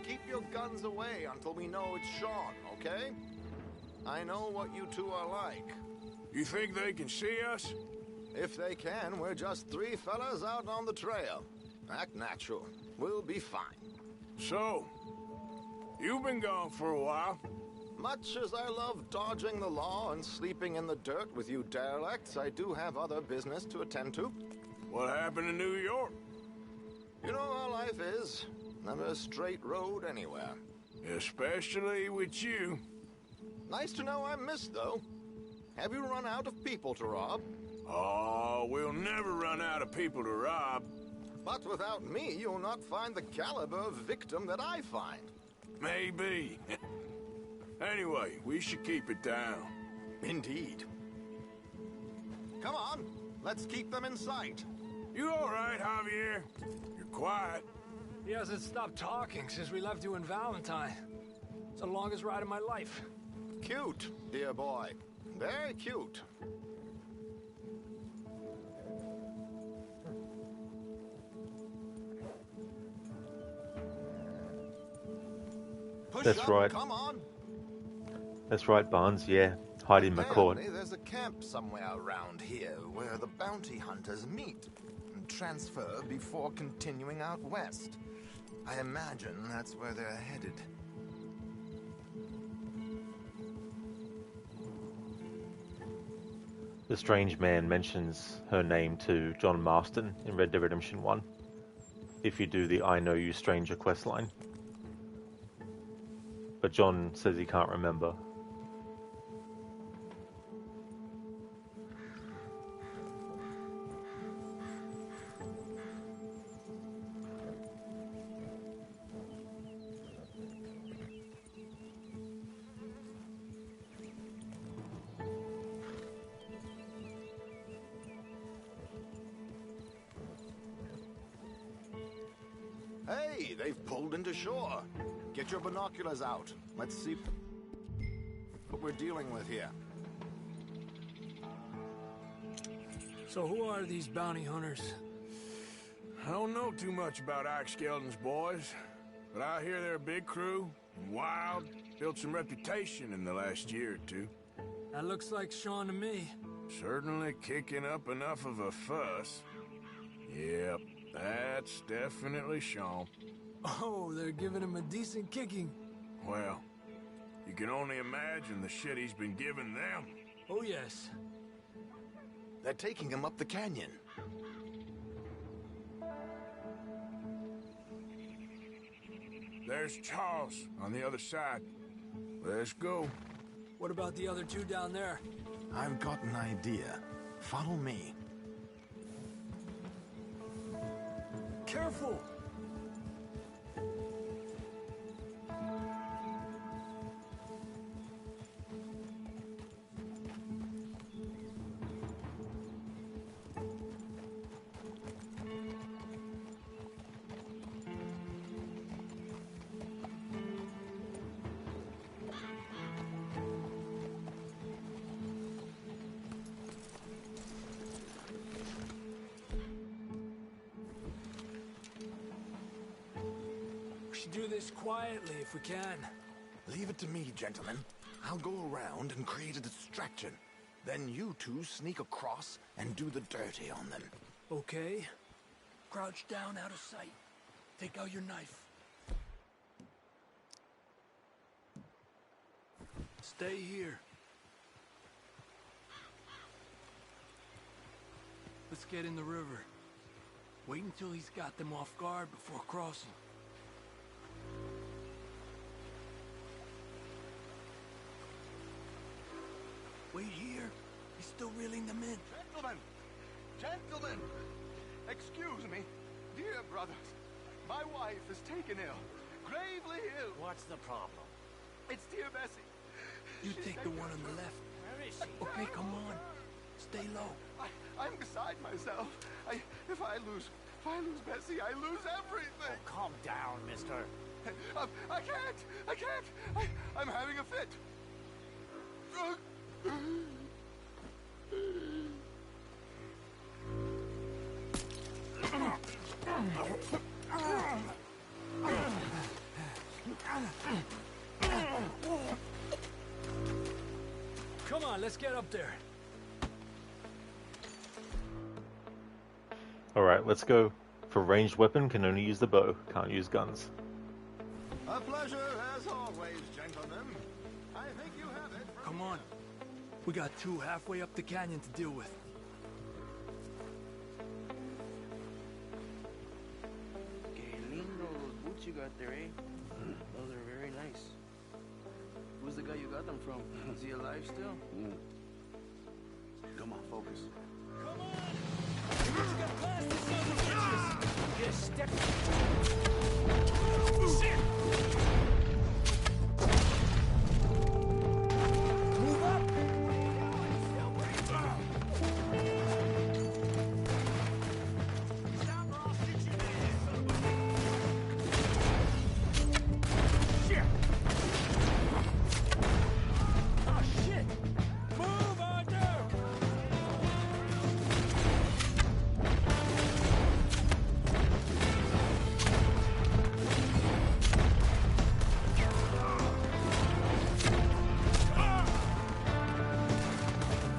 Speaker 8: Keep your guns away until we know it's Sean, okay? I know what you two are like.
Speaker 2: You think they can see us?
Speaker 8: If they can, we're just three fellas out on the trail. Act natural. We'll be fine.
Speaker 2: So, you've been gone for a while.
Speaker 8: Much as I love dodging the law and sleeping in the dirt with you derelicts, I do have other business to attend to.
Speaker 2: What happened in New York?
Speaker 8: You know how life is. Never a straight road anywhere.
Speaker 2: Especially with you.
Speaker 8: Nice to know I'm missed, though. Have you run out of people to rob?
Speaker 2: Oh, we'll never run out of people to rob.
Speaker 8: But without me, you'll not find the caliber of victim that I find.
Speaker 2: Maybe. Anyway, we should keep it down.
Speaker 8: Indeed. Come on, let's keep them in sight.
Speaker 2: You all right, Javier? You're quiet.
Speaker 9: He hasn't stopped talking since we left you in Valentine. It's the longest ride of my life.
Speaker 8: Cute, dear boy. Very cute. Push
Speaker 1: That's
Speaker 8: up,
Speaker 1: right.
Speaker 8: Come on.
Speaker 1: That's right, Barnes, yeah. Hiding McCord.
Speaker 8: Apparently there's a camp somewhere around here where the bounty hunters meet and transfer before continuing out west. I imagine that's where they're headed.
Speaker 1: The strange man mentions her name to John Marston in Red Dead Redemption 1. If you do the I Know You Stranger questline. But John says he can't remember.
Speaker 8: Hey, they've pulled into shore. Get your binoculars out. Let's see what we're dealing with here.
Speaker 9: So who are these bounty hunters?
Speaker 2: I don't know too much about Ike Skeldon's boys, but I hear they're a big crew, and wild, built some reputation in the last year or two.
Speaker 9: That looks like Sean to me.
Speaker 2: Certainly kicking up enough of a fuss. Yep, that's definitely Sean.
Speaker 9: Oh, they're giving him a decent kicking.
Speaker 2: Well, you can only imagine the shit he's been giving them.
Speaker 9: Oh, yes.
Speaker 8: They're taking him up the canyon.
Speaker 2: There's Charles on the other side. Let's go.
Speaker 9: What about the other two down there?
Speaker 8: I've got an idea. Follow me.
Speaker 9: Careful! We should do this quietly if we can.
Speaker 8: Leave it to me, gentlemen. I'll go around and create a distraction. Then you two sneak across and do the dirty on them.
Speaker 9: Okay. Crouch down out of sight. Take out your knife. Stay here. Let's get in the river. Wait until he's got them off guard before crossing. Wait here. He's still reeling them in.
Speaker 22: Gentlemen! Gentlemen! Excuse me. Dear brothers, my wife is taken ill. Gravely ill.
Speaker 13: What's the problem?
Speaker 22: It's dear Bessie.
Speaker 9: You
Speaker 22: She's
Speaker 9: take the
Speaker 22: taken
Speaker 9: one on
Speaker 22: ill.
Speaker 9: the left.
Speaker 13: Where is she?
Speaker 9: Okay, come on. Stay low.
Speaker 22: I'm beside myself. If I lose Bessie, I lose everything.
Speaker 13: Oh, calm down, mister.
Speaker 22: I can't. I'm having a fit.
Speaker 9: Come on, let's get up there.
Speaker 1: Alright, let's go. For ranged weapon, can only use the bow, can't use guns.
Speaker 8: A pleasure as always, gentlemen. I think you have it.
Speaker 13: Come on. We got two halfway up the canyon to deal with.
Speaker 6: Que lindo those boots you got there, eh? Those are very nice. Who's the guy you got them from? Is he alive still?
Speaker 11: Come on, focus.
Speaker 13: Come on! You got past this son of bitches! Get a step. Shit! Move up! Stop or I'll shoot you in the head, son of a bitch! Shit! Oh, shit! Move on down!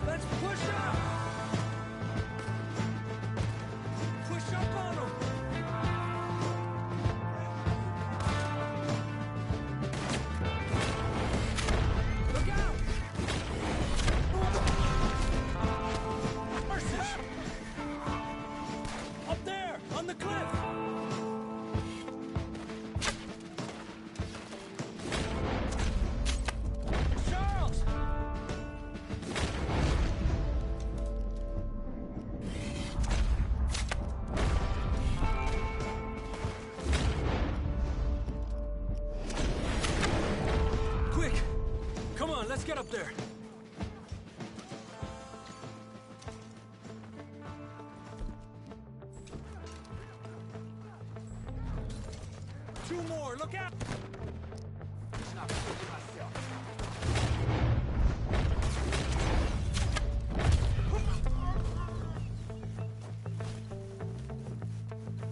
Speaker 13: Let's push up! Push up on them! Look out! Mercy! Up there, on the cliff! Charles! Quick! Come on, let's get up there. Two more, look out! It's not pushing myself.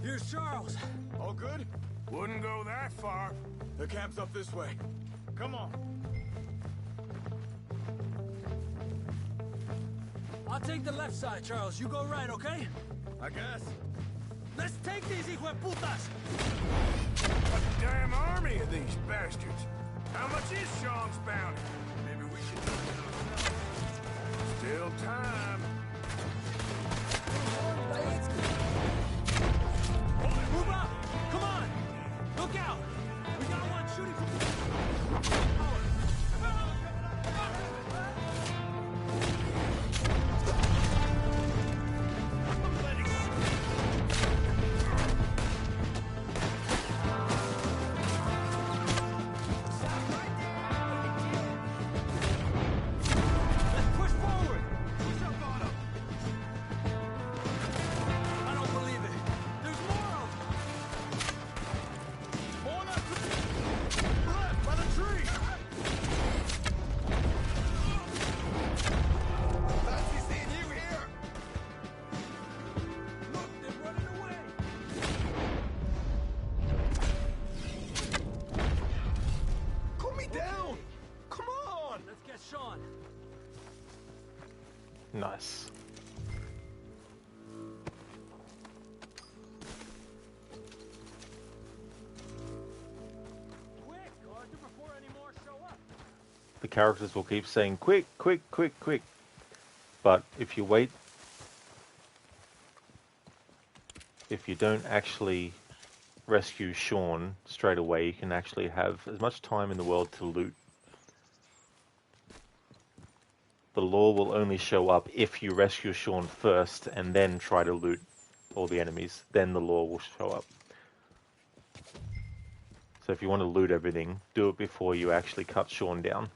Speaker 13: Here's Charles.
Speaker 2: All good? Wouldn't go that far. The camp's up this way. Come on.
Speaker 9: I'll take the left side, Charles. You go right, okay?
Speaker 2: I guess.
Speaker 9: Let's take these hijueputas!
Speaker 2: A damn army of these bastards. How much is Sean's bounty? Maybe we should do it ourselves. Still time.
Speaker 9: Move up! Come on! Look out! We got one shooting from... Let's push forward! He's up on him! I don't believe it. There's more of them!
Speaker 2: More left by the tree. Fancy seeing you here.
Speaker 9: Look, they're running away!
Speaker 2: Cool me down. Come on.
Speaker 9: Let's get Sean.
Speaker 1: Nice.
Speaker 9: Quick, Arthur, before any more show up.
Speaker 1: The characters will keep saying quick, quick, quick, quick. But if you wait, if you don't actually rescue Sean straight away, you can actually have as much time in the world to loot. The law will only show up if you rescue Sean first and then try to loot all the enemies. Then the law will show up. So if you want to loot everything, do it before you actually cut Sean down.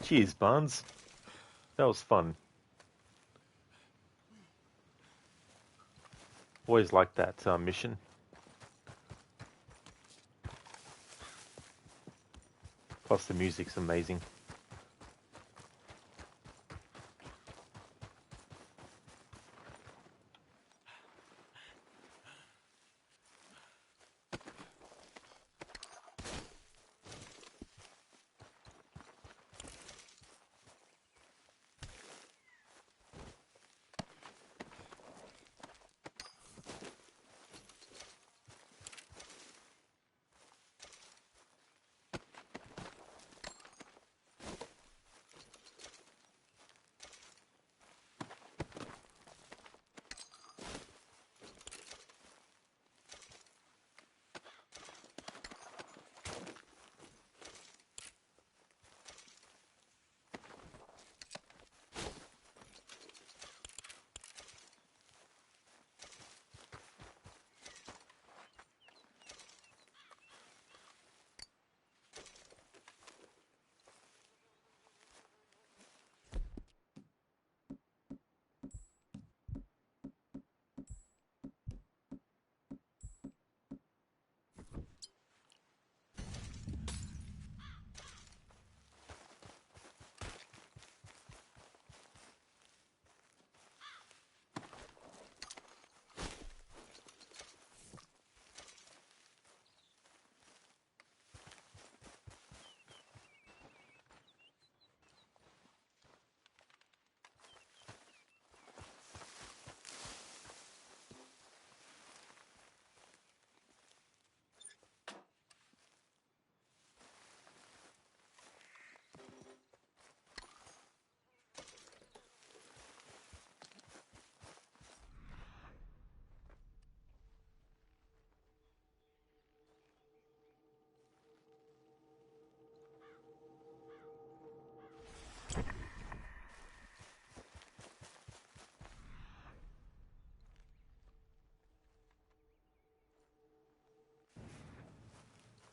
Speaker 1: Cheers, Barnes. That was fun. Always liked that mission. Plus the music's amazing.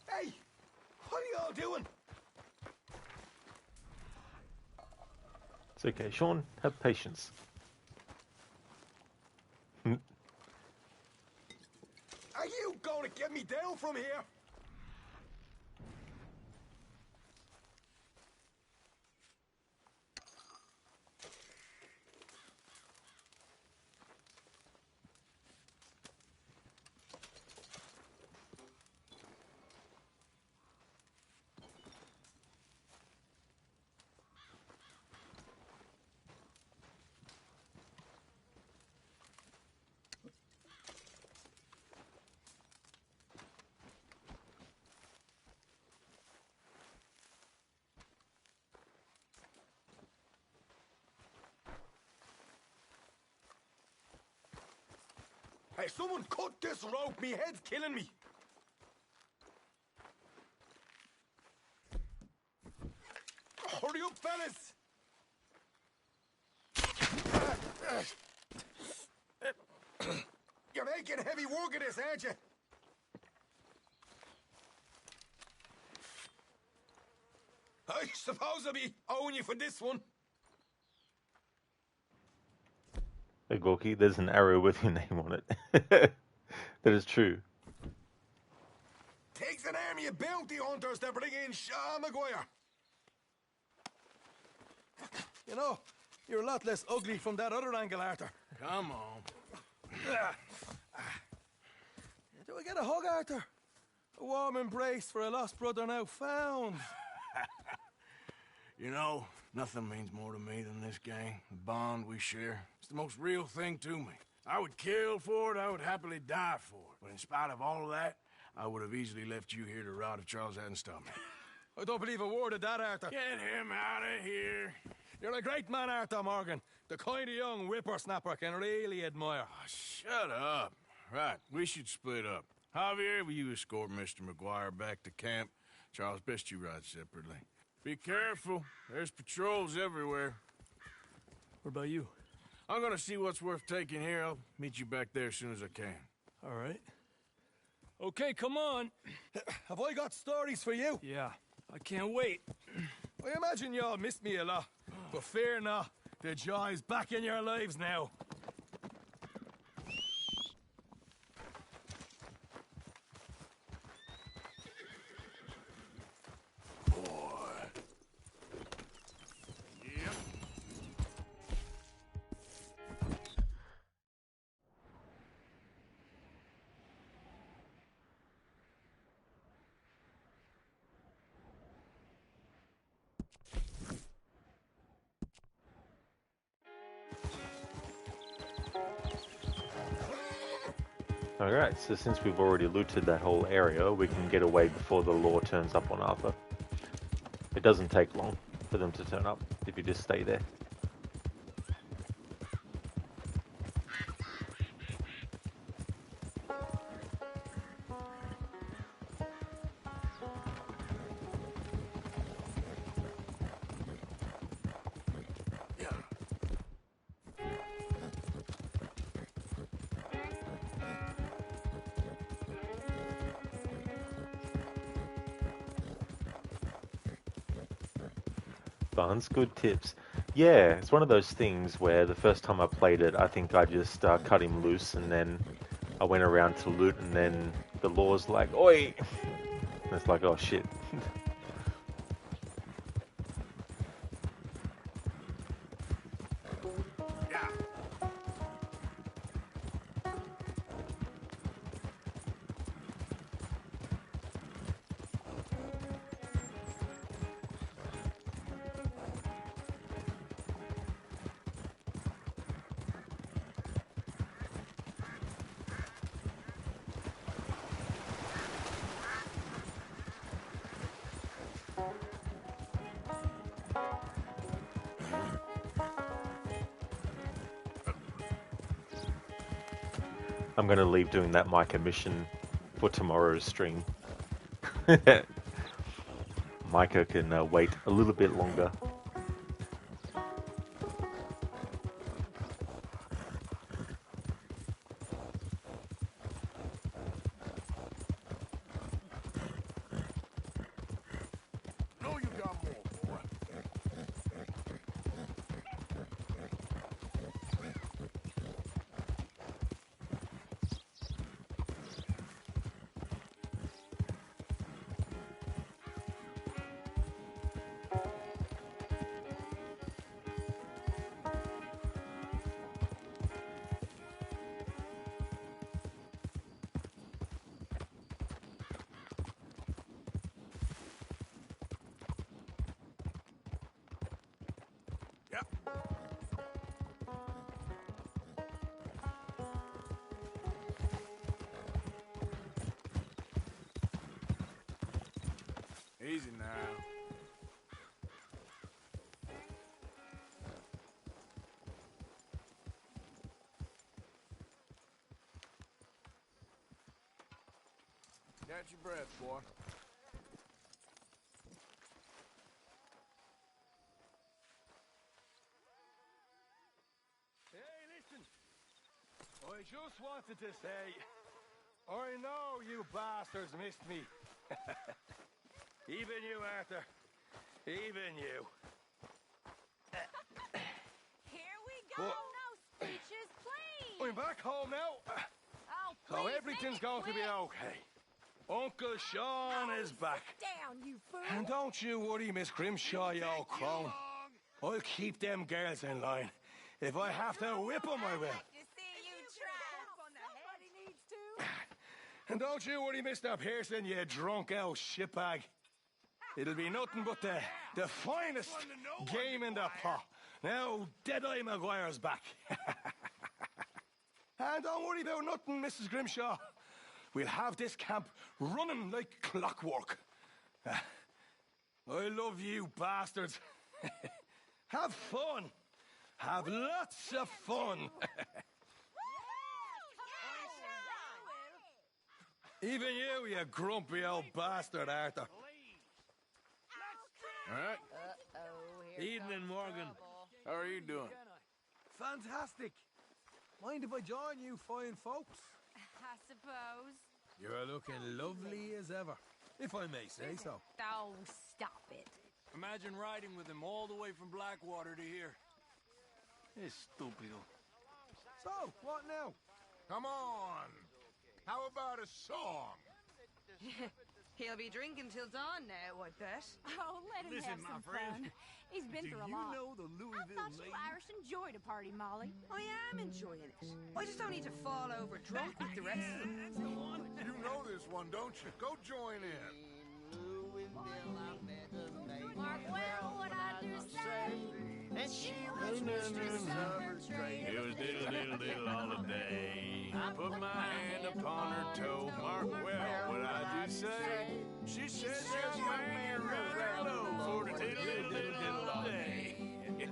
Speaker 2: Hey! What are y'all doing?
Speaker 1: It's okay, Sean. Have patience.
Speaker 2: Are you going to get me down from here? Hey, someone cut this rope! Me head's killing me! Hurry up, fellas! You're making heavy work of this, aren't you? I suppose I'll be owing you for this one.
Speaker 1: Hey, Gorky, there's an arrow with your name on it. That is true.
Speaker 2: Takes an army of bounty hunters to bring in Shaw Maguire.
Speaker 12: You know, you're a lot less ugly from that other angle, Arthur.
Speaker 2: Come on.
Speaker 12: Do I get a hug, Arthur? A warm embrace for a lost brother now found.
Speaker 2: You know, nothing means more to me than this gang, the bond we share. It's the most real thing to me. I would kill for it, I would happily die for it. But in spite of all of that, I would have easily left you here to rot if Charles hadn't stopped me.
Speaker 12: I don't believe a word of that, Arthur.
Speaker 2: Get him out of here.
Speaker 12: You're a great man, Arthur Morgan. The kind of young whippersnapper I can really admire.
Speaker 2: Oh, shut up. Right, we should split up. Javier, will you escort Mr. McGuire back to camp? Charles, best you ride separately. Be careful. There's patrols everywhere.
Speaker 12: What about you?
Speaker 2: I'm gonna see what's worth taking here. I'll meet you back there as soon as I can.
Speaker 12: All right. Okay, come on. Have I got stories for you?
Speaker 9: Yeah, I can't wait.
Speaker 12: I imagine y'all missed me a lot, but fear not, the joy's back in your lives now.
Speaker 1: Alright, so since we've already looted that whole area, we can get away before the law turns up on Arthur. It doesn't take long for them to turn up if you just stay there. Barnes, good tips. Yeah, it's one of those things where the first time I played it, I think I just cut him loose, and then I went around to loot, and then the law's like, "Oi!" And it's like, oh shit. I'm going to leave doing that Micah mission for tomorrow's stream. Micah can wait a little bit longer.
Speaker 2: No, you got more, boy. Easy now. Catch your breath, boy.
Speaker 12: Hey, listen. I just wanted to say, I know you bastards missed me. Even you, Arthur. Even you.
Speaker 10: Here we go.
Speaker 12: What?
Speaker 10: No speeches, please.
Speaker 12: I'm back home now.
Speaker 10: Oh,
Speaker 12: So
Speaker 10: please
Speaker 12: everything's
Speaker 10: make it
Speaker 12: going to be
Speaker 10: quick.
Speaker 12: okay. Uncle Sean is back.
Speaker 10: Down, you fool.
Speaker 12: And don't you worry, Miss Grimshaw, you old crone. I'll keep them girls in line. If I have to whip them, I will. And don't you worry, Mr. Pearson, you drunk old shitbag. It'll be nothing but the finest game in the pot. Now, Deadeye Maguire's back. And don't worry about nothing, Mrs. Grimshaw. We'll have this camp running like clockwork. I love you, bastards. Have fun. Have lots of fun. Even you grumpy old bastard, Arthur.
Speaker 2: All right.
Speaker 6: Evening, Morgan.
Speaker 2: How are you doing?
Speaker 12: Fantastic. Mind if I join you fine folks?
Speaker 10: I suppose.
Speaker 12: You're looking lovely as ever, if I may say so.
Speaker 10: Oh, stop it.
Speaker 14: Imagine riding with him all the way from Blackwater to here. Estúpido.
Speaker 12: So, what now? Come on. How about a song?
Speaker 4: He'll be drinking till dawn now, I bet.
Speaker 16: Oh, let him
Speaker 14: Listen,
Speaker 16: have
Speaker 14: my
Speaker 16: some
Speaker 14: friend.
Speaker 16: fun. He's been through a lot.
Speaker 14: Do you know the Louisville
Speaker 16: I thought you
Speaker 14: lady?
Speaker 16: Irish enjoyed a party, Molly.
Speaker 4: I am enjoying it. I just don't need to fall over drunk with the rest of them.
Speaker 14: That's the one.
Speaker 12: You know this one, don't you? Go join in.
Speaker 10: Mark well what I do say, and she was mistress of her trade.
Speaker 23: It was diddle, diddle, diddle all the day. Put my hand upon her toe. Mark well what I do say. She says, young man, you're right low for the diddle, diddle, diddle, diddle all day.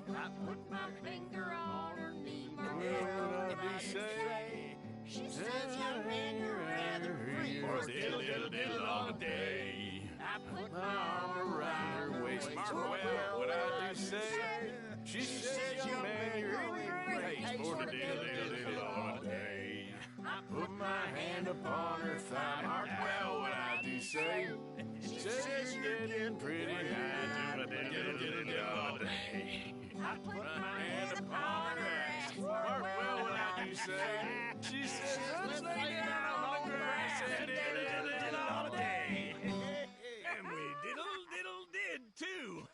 Speaker 10: I put my finger on her knee, Mark
Speaker 23: Well,
Speaker 10: well
Speaker 23: what I do say.
Speaker 10: She says, young man, you're rather free.
Speaker 23: For diddle, diddle, diddle all the day.
Speaker 10: I put
Speaker 23: My arm around her waist. Mark well what I do say. She says, young man, you're in great haste for the diddle, diddle, diddle all the day. Put my hand upon her thigh. Mark well what I do say. She says, you're getting pretty high. Do the diddle, diddle, diddle all the day. I put my hand upon her ass. Mark well what I do say. She says, let's lay down on the grass and diddle, diddle, diddle all the day.
Speaker 14: And we diddle, diddle, did, too.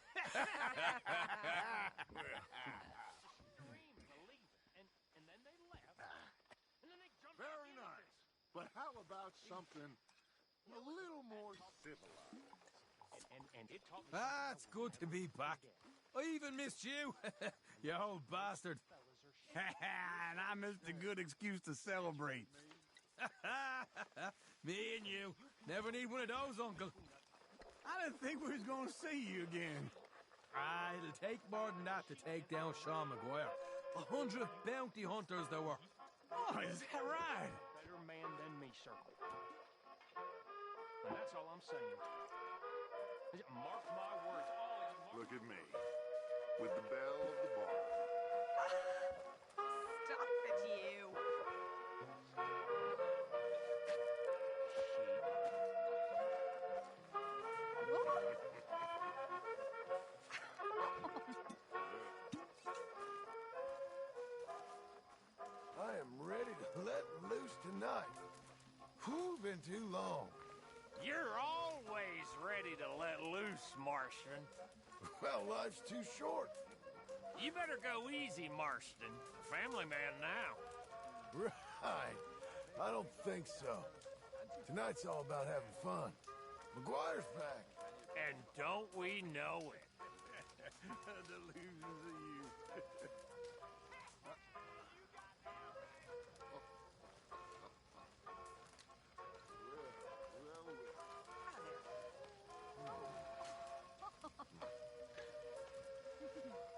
Speaker 12: Very nice. But how about something a little more civilized?
Speaker 21: Ah, it's good to be back. I even missed you, you old bastard.
Speaker 14: And I missed a good excuse to celebrate.
Speaker 21: Me and you. Never need one of those, Uncle.
Speaker 14: I didn't think we was going to see you again.
Speaker 21: Ah, it'll take more than that to take down Sean McGuire. 100 bounty hunters there were.
Speaker 14: Oh, is that right?
Speaker 15: Better man than me, sir. And that's all I'm saying. Mark my words.
Speaker 12: Look at me, with the belle of the bar.
Speaker 4: Stop it, you.
Speaker 12: I am ready to let loose tonight. Whew, been too long.
Speaker 15: You're always ready to let loose, Marston.
Speaker 12: Well, life's too short.
Speaker 15: You better go easy, Marston. Family man now.
Speaker 12: Right. I don't think so. Tonight's all about having fun. McGuire's back.
Speaker 15: And don't we know it?
Speaker 14: Delusions of you.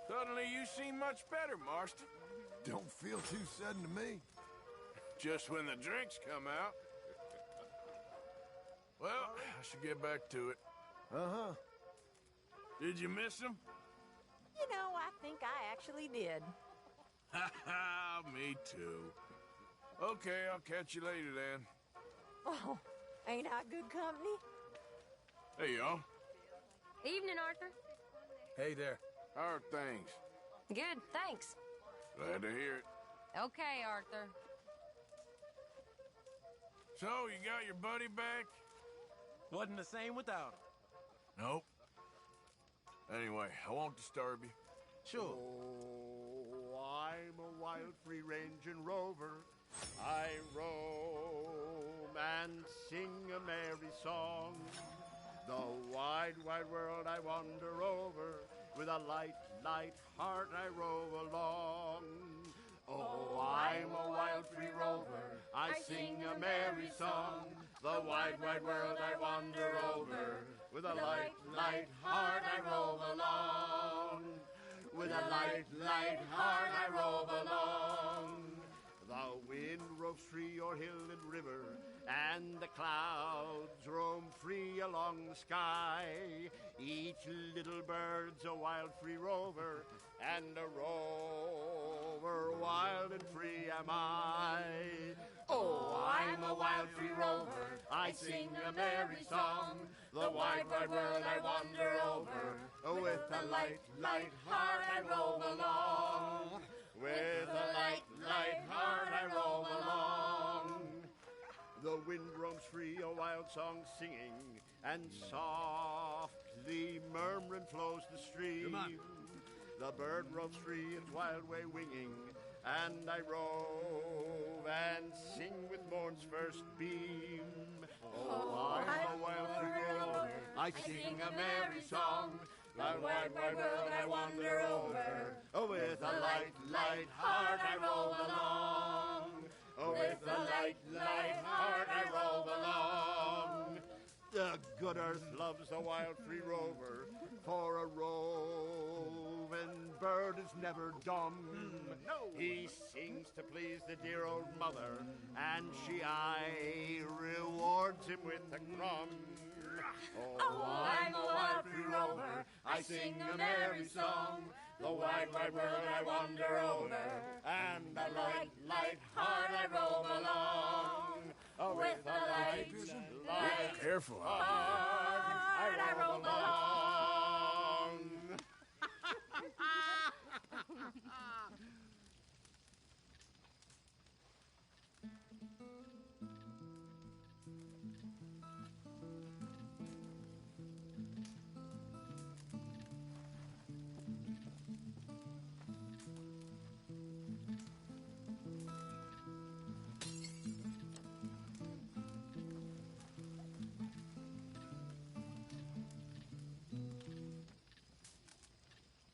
Speaker 23: Suddenly you seem much better, Marston.
Speaker 12: Don't feel too sudden to me.
Speaker 23: Just when the drinks come out. Well, I should get back to it.
Speaker 12: Uh-huh.
Speaker 23: Did you miss him?
Speaker 10: You know, I think I actually did.
Speaker 23: Ha ha, me too. Okay, I'll catch you later then.
Speaker 10: Oh, ain't I good company?
Speaker 23: Hey, y'all.
Speaker 16: Evening, Arthur.
Speaker 21: Hey there.
Speaker 23: How are things?
Speaker 16: Good, thanks.
Speaker 23: Glad to hear it.
Speaker 16: Okay, Arthur.
Speaker 23: So, you got your buddy back?
Speaker 11: Wasn't the same without him.
Speaker 23: Nope. Anyway, I won't disturb you.
Speaker 11: Sure.
Speaker 7: Oh, I'm a wild free-ranging rover. I roam and sing a merry song. The wide, wide world I wander over. With a light, light heart I rove along. Oh, I'm a wild free rover. I sing a merry song. The wide, wide world I wander over. With a light, light heart I rove along. With a light, light heart I rove along. The wind roves free o'er hill and river, and the clouds roam free along the sky. Each little bird's a wild free rover, and a rover wild and free am I. Oh, I'm a wild free rover, I sing a merry song. The wide, wide world I wander over, with a light, light heart I roam along. With a light, light heart I roam along. The wind roams free, a wild song singing, and softly murmuring flows the stream. The bird roams free, its wild way winging, and I rove and sing with morn's first beam. Oh, I'm a wild free rover, I sing a merry song. The wide, wide world I wander over, with a light, light heart I roam along. With a light, light heart I roam along. The good earth loves the wild free rover, for a roving bird is never dumb. He sings to please the dear old mother, and she aye rewards him with a crumb. Oh, I'm a wild free rover, I sing a merry song. The wide, wide world I wander over, and a light, light heart I roam along. With a light, light
Speaker 23: Careful.
Speaker 7: heart I roam along.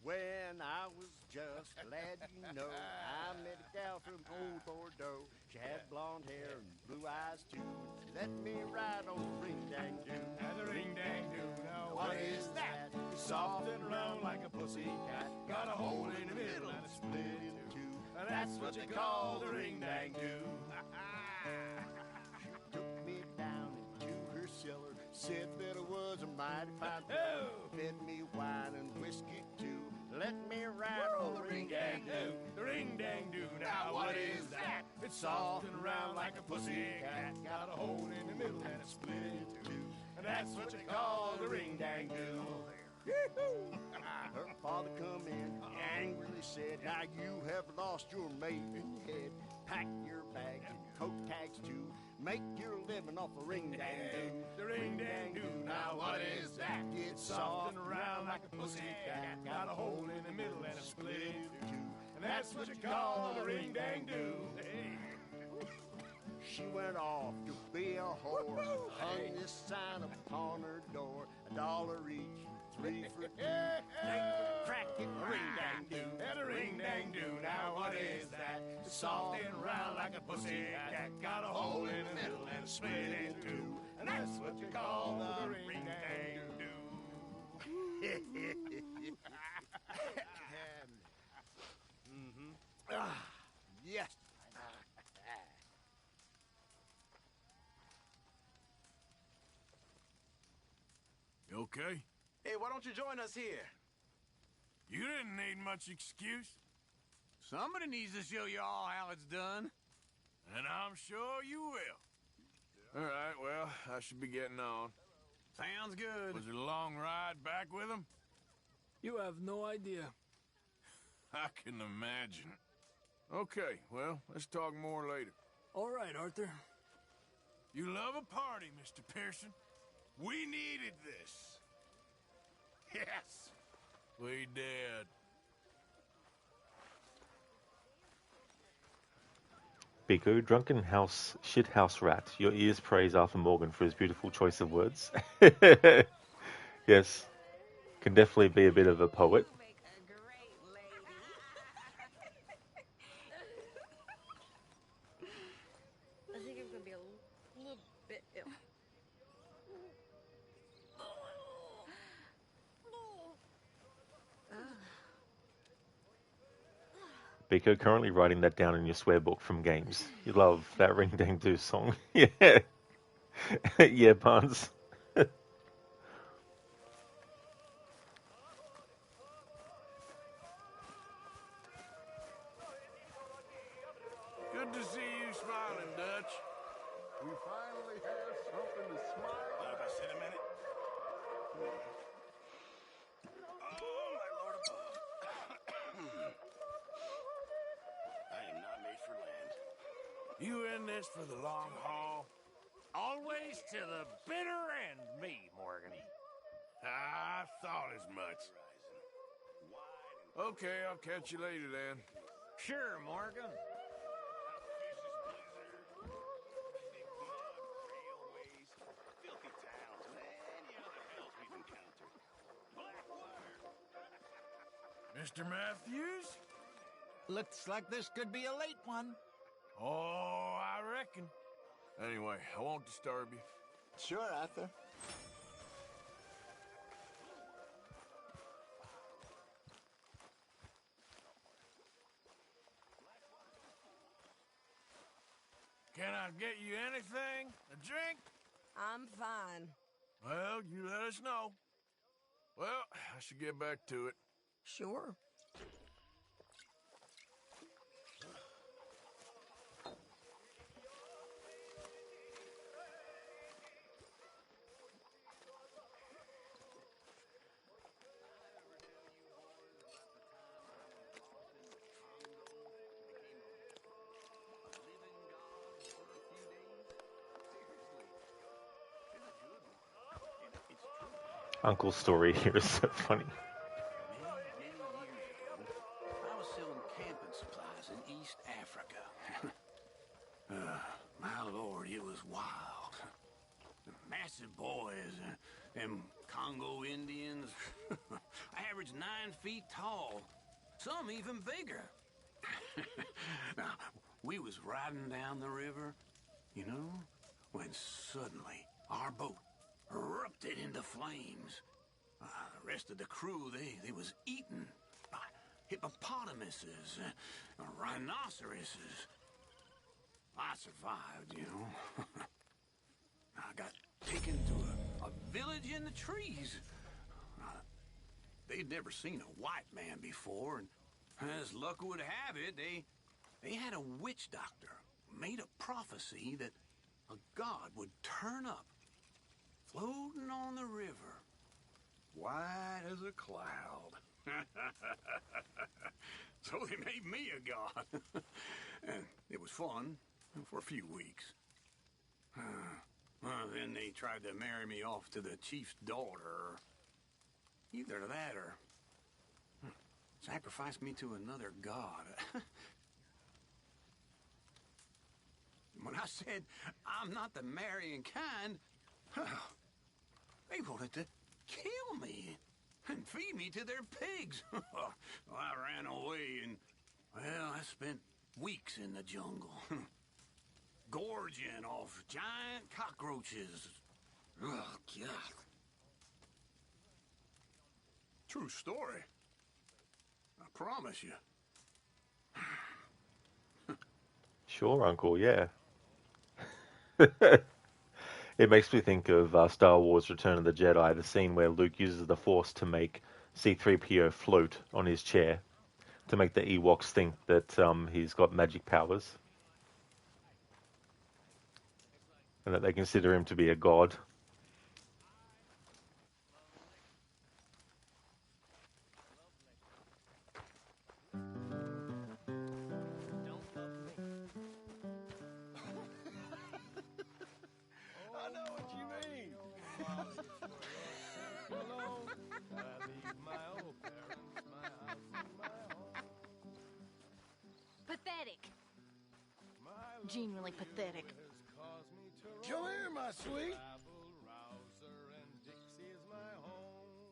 Speaker 7: When I was just glad, you know, I met a gal from old Bordeaux. She had blonde hair and blue eyes too. Let me ride on the ring-dang-doo.
Speaker 23: And the ring-dang-doo, now
Speaker 7: What is that?
Speaker 23: It's soft and round like a pussycat. Got a hole in the middle and it's split in two. And that's what you call the ring-dang-doo.
Speaker 7: She took me down into her cellar, said that I was a mighty fine fellow. Fed me wine and whiskey too. Let me ride on the ring-dang-doo.
Speaker 23: The ring-dang-doo, now what is that? It's soft and round like a pussycat. Got a hole in the middle and it's split in two. And that's what you call the ring-dang-doo.
Speaker 7: Her father come in, angrily said, now you have lost your maiden head. Pack your bags and coat tags too. Make your living off a ring-dang-doo.
Speaker 23: The ring-dang-doo, now what is that?
Speaker 7: It's
Speaker 23: Soft and round like a pussycat. Got a hole in the middle and it's split in two. And that's what you call the ring-dang-doo. Hey.
Speaker 7: She went off to be a whore. Hung this sign upon her door. $1 each, 3 for 2. Crack it, ring-dang-doo.
Speaker 23: And a ring-dang-doo, now what is that? It's soft and round like a pussycat. Got a hole in the middle and it's split in two. And that's what you call the ring-dang-doo.
Speaker 7: Yes.
Speaker 23: You okay?
Speaker 18: Hey, why don't you join us here?
Speaker 23: You didn't need much excuse.
Speaker 14: Somebody needs to show you all how it's done.
Speaker 23: And I'm sure you will. All right, well, I should be getting on.
Speaker 14: Sounds good.
Speaker 23: Was it a long ride back with him?
Speaker 21: You have no idea.
Speaker 23: I can imagine. Okay, well, let's talk more later.
Speaker 21: All right, Arthur.
Speaker 23: You love a party, Mr. Pearson. We needed this.
Speaker 7: Yes.
Speaker 23: We did.
Speaker 1: Biko, drunken house, shit house rat. Your ears praise Arthur Morgan for his beautiful choice of words. Yes, can definitely be a bit of a poet.
Speaker 10: I think I'm gonna be a little bit ill.
Speaker 1: Biko, currently writing that down in your swear book from games. You love that Ring Dang Do song. Yeah. Yeah, Barnes.
Speaker 23: Good to see you smiling, Dutch. We finally have something to smile
Speaker 2: Mind if I sit a minute? Oh, my lord above. I am not made for land.
Speaker 23: You in this for the long haul?
Speaker 15: Always to the bitter end, me, Morgan.
Speaker 23: I thought as much. Okay, I'll catch you later then.
Speaker 15: Sure, Morgan.
Speaker 23: Mr. Matthews?
Speaker 17: Looks like this could be a late one.
Speaker 23: Oh, I reckon. Anyway, I won't disturb you.
Speaker 8: Sure, Arthur.
Speaker 23: Can I get you anything? A drink?
Speaker 4: I'm fine.
Speaker 23: Well, you let us know. Well, I should get back to it.
Speaker 4: Sure.
Speaker 1: Uncle's story here is so funny.
Speaker 14: I was selling camping supplies in East Africa. My lord, it was wild. Massive boys, them Congo Indians, average 9 feet tall, some even bigger. Now, we was riding down the river, you know, when suddenly our boat erupted into flames. The rest of the crew, they was eaten by hippopotamuses, rhinoceroses. I survived, you know. I got taken to a village in the trees. They'd never seen a white man before, and as luck would have it, they had a witch doctor made a prophecy that a god would turn up floating on the river, white as a cloud. So they made me a god. And it was fun for a few weeks. Then they tried to marry me off to the chief's daughter. Either that or sacrifice me to another god. When I said I'm not the marrying kind, they wanted to kill me and feed me to their pigs. Well, I ran away and, well, I spent weeks in the jungle, gorging off giant cockroaches. Oh, God. True story. I promise you.
Speaker 1: Sure, Uncle, yeah. It makes me think of Star Wars Return of the Jedi, the scene where Luke uses the Force to make C-3PO float on his chair, to make the Ewoks think that he's got magic powers, and that they consider him to be a god.
Speaker 12: I know what you mean.
Speaker 16: Pathetic. Genuinely pathetic.
Speaker 12: Come here, my sweet.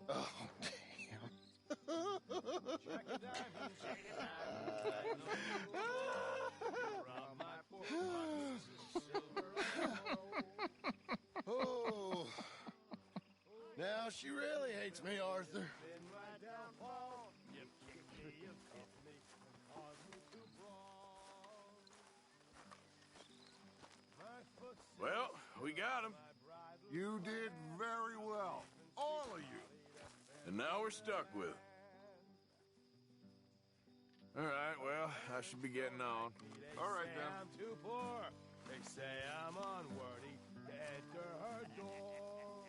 Speaker 12: Oh, oh. Now she really hates me, Arthur.
Speaker 23: We got him.
Speaker 2: You did very well. All of you.
Speaker 23: And now we're stuck with it. All right, well, I should be getting on.
Speaker 2: All right, then.
Speaker 12: I'm too poor. They say I'm unworthy to enter her door.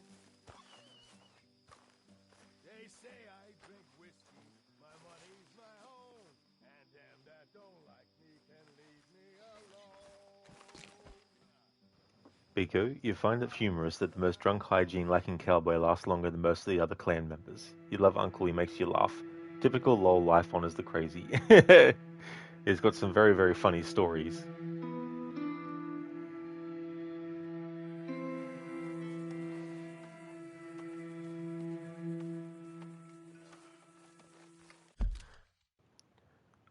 Speaker 12: They say I drink whiskey. My money's my own. And them that don't like me can leave me alone.
Speaker 1: Biko, you find it humorous that the most drunk hygiene-lacking cowboy lasts longer than most of the other clan members. You love Uncle, he makes you laugh. Typical lol life honors the crazy. He's got some very, very funny stories.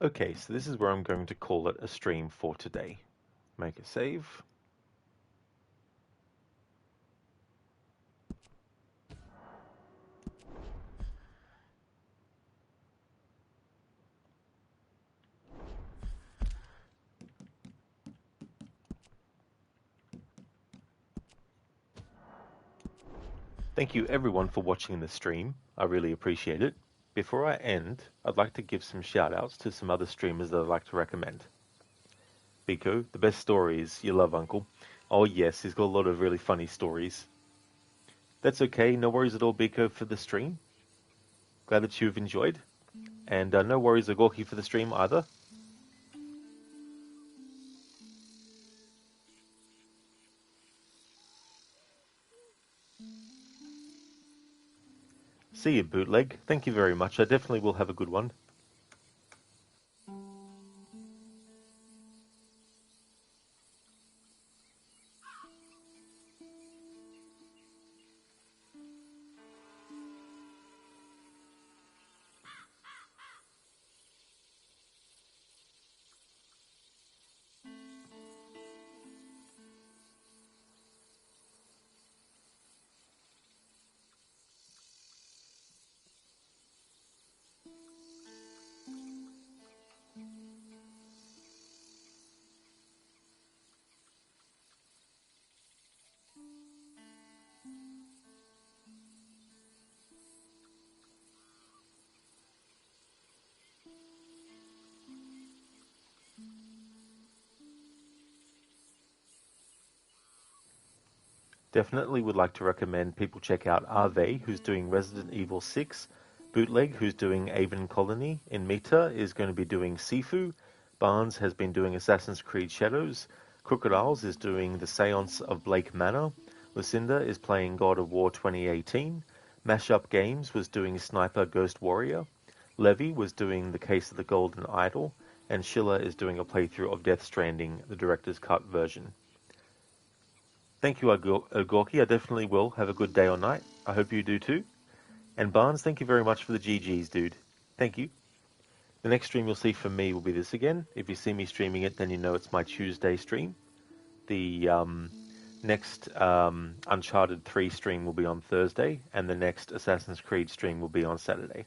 Speaker 1: Okay, so this is where I'm going to call it a stream for today. Make a save. Thank you everyone for watching the stream. I really appreciate it. Before I end, I'd like to give some shout-outs to some other streamers that I'd like to recommend. Biko, the best stories. You love Uncle. Oh yes, he's got a lot of really funny stories. That's okay, no worries at all, Biko, for the stream. Glad that you've enjoyed. And no worries, Agorki, for the stream either. See you, Bootleg. Thank you very much. I definitely will have a good one. Definitely would like to recommend people check out Arve, who's doing Resident Evil 6. Bootleg, who's doing Avon Colony. In Mita is going to be doing Sifu. Barnes has been doing Assassin's Creed Shadows. Crocodiles is doing The Seance of Blake Manor. Lucinda is playing God of War 2018. Mashup Games was doing Sniper Ghost Warrior. Levy was doing The Case of the Golden Idol. And Schiller is doing a playthrough of Death Stranding, the director's cut version. Thank you, Agorki. I definitely will have a good day or night. I hope you do too. And Barnes, thank you very much for the GGs, dude. Thank you. The next stream you'll see from me will be this again. If you see me streaming it, then you know it's my Tuesday stream. The next Uncharted 3 stream will be on Thursday, and the next Assassin's Creed stream will be on Saturday.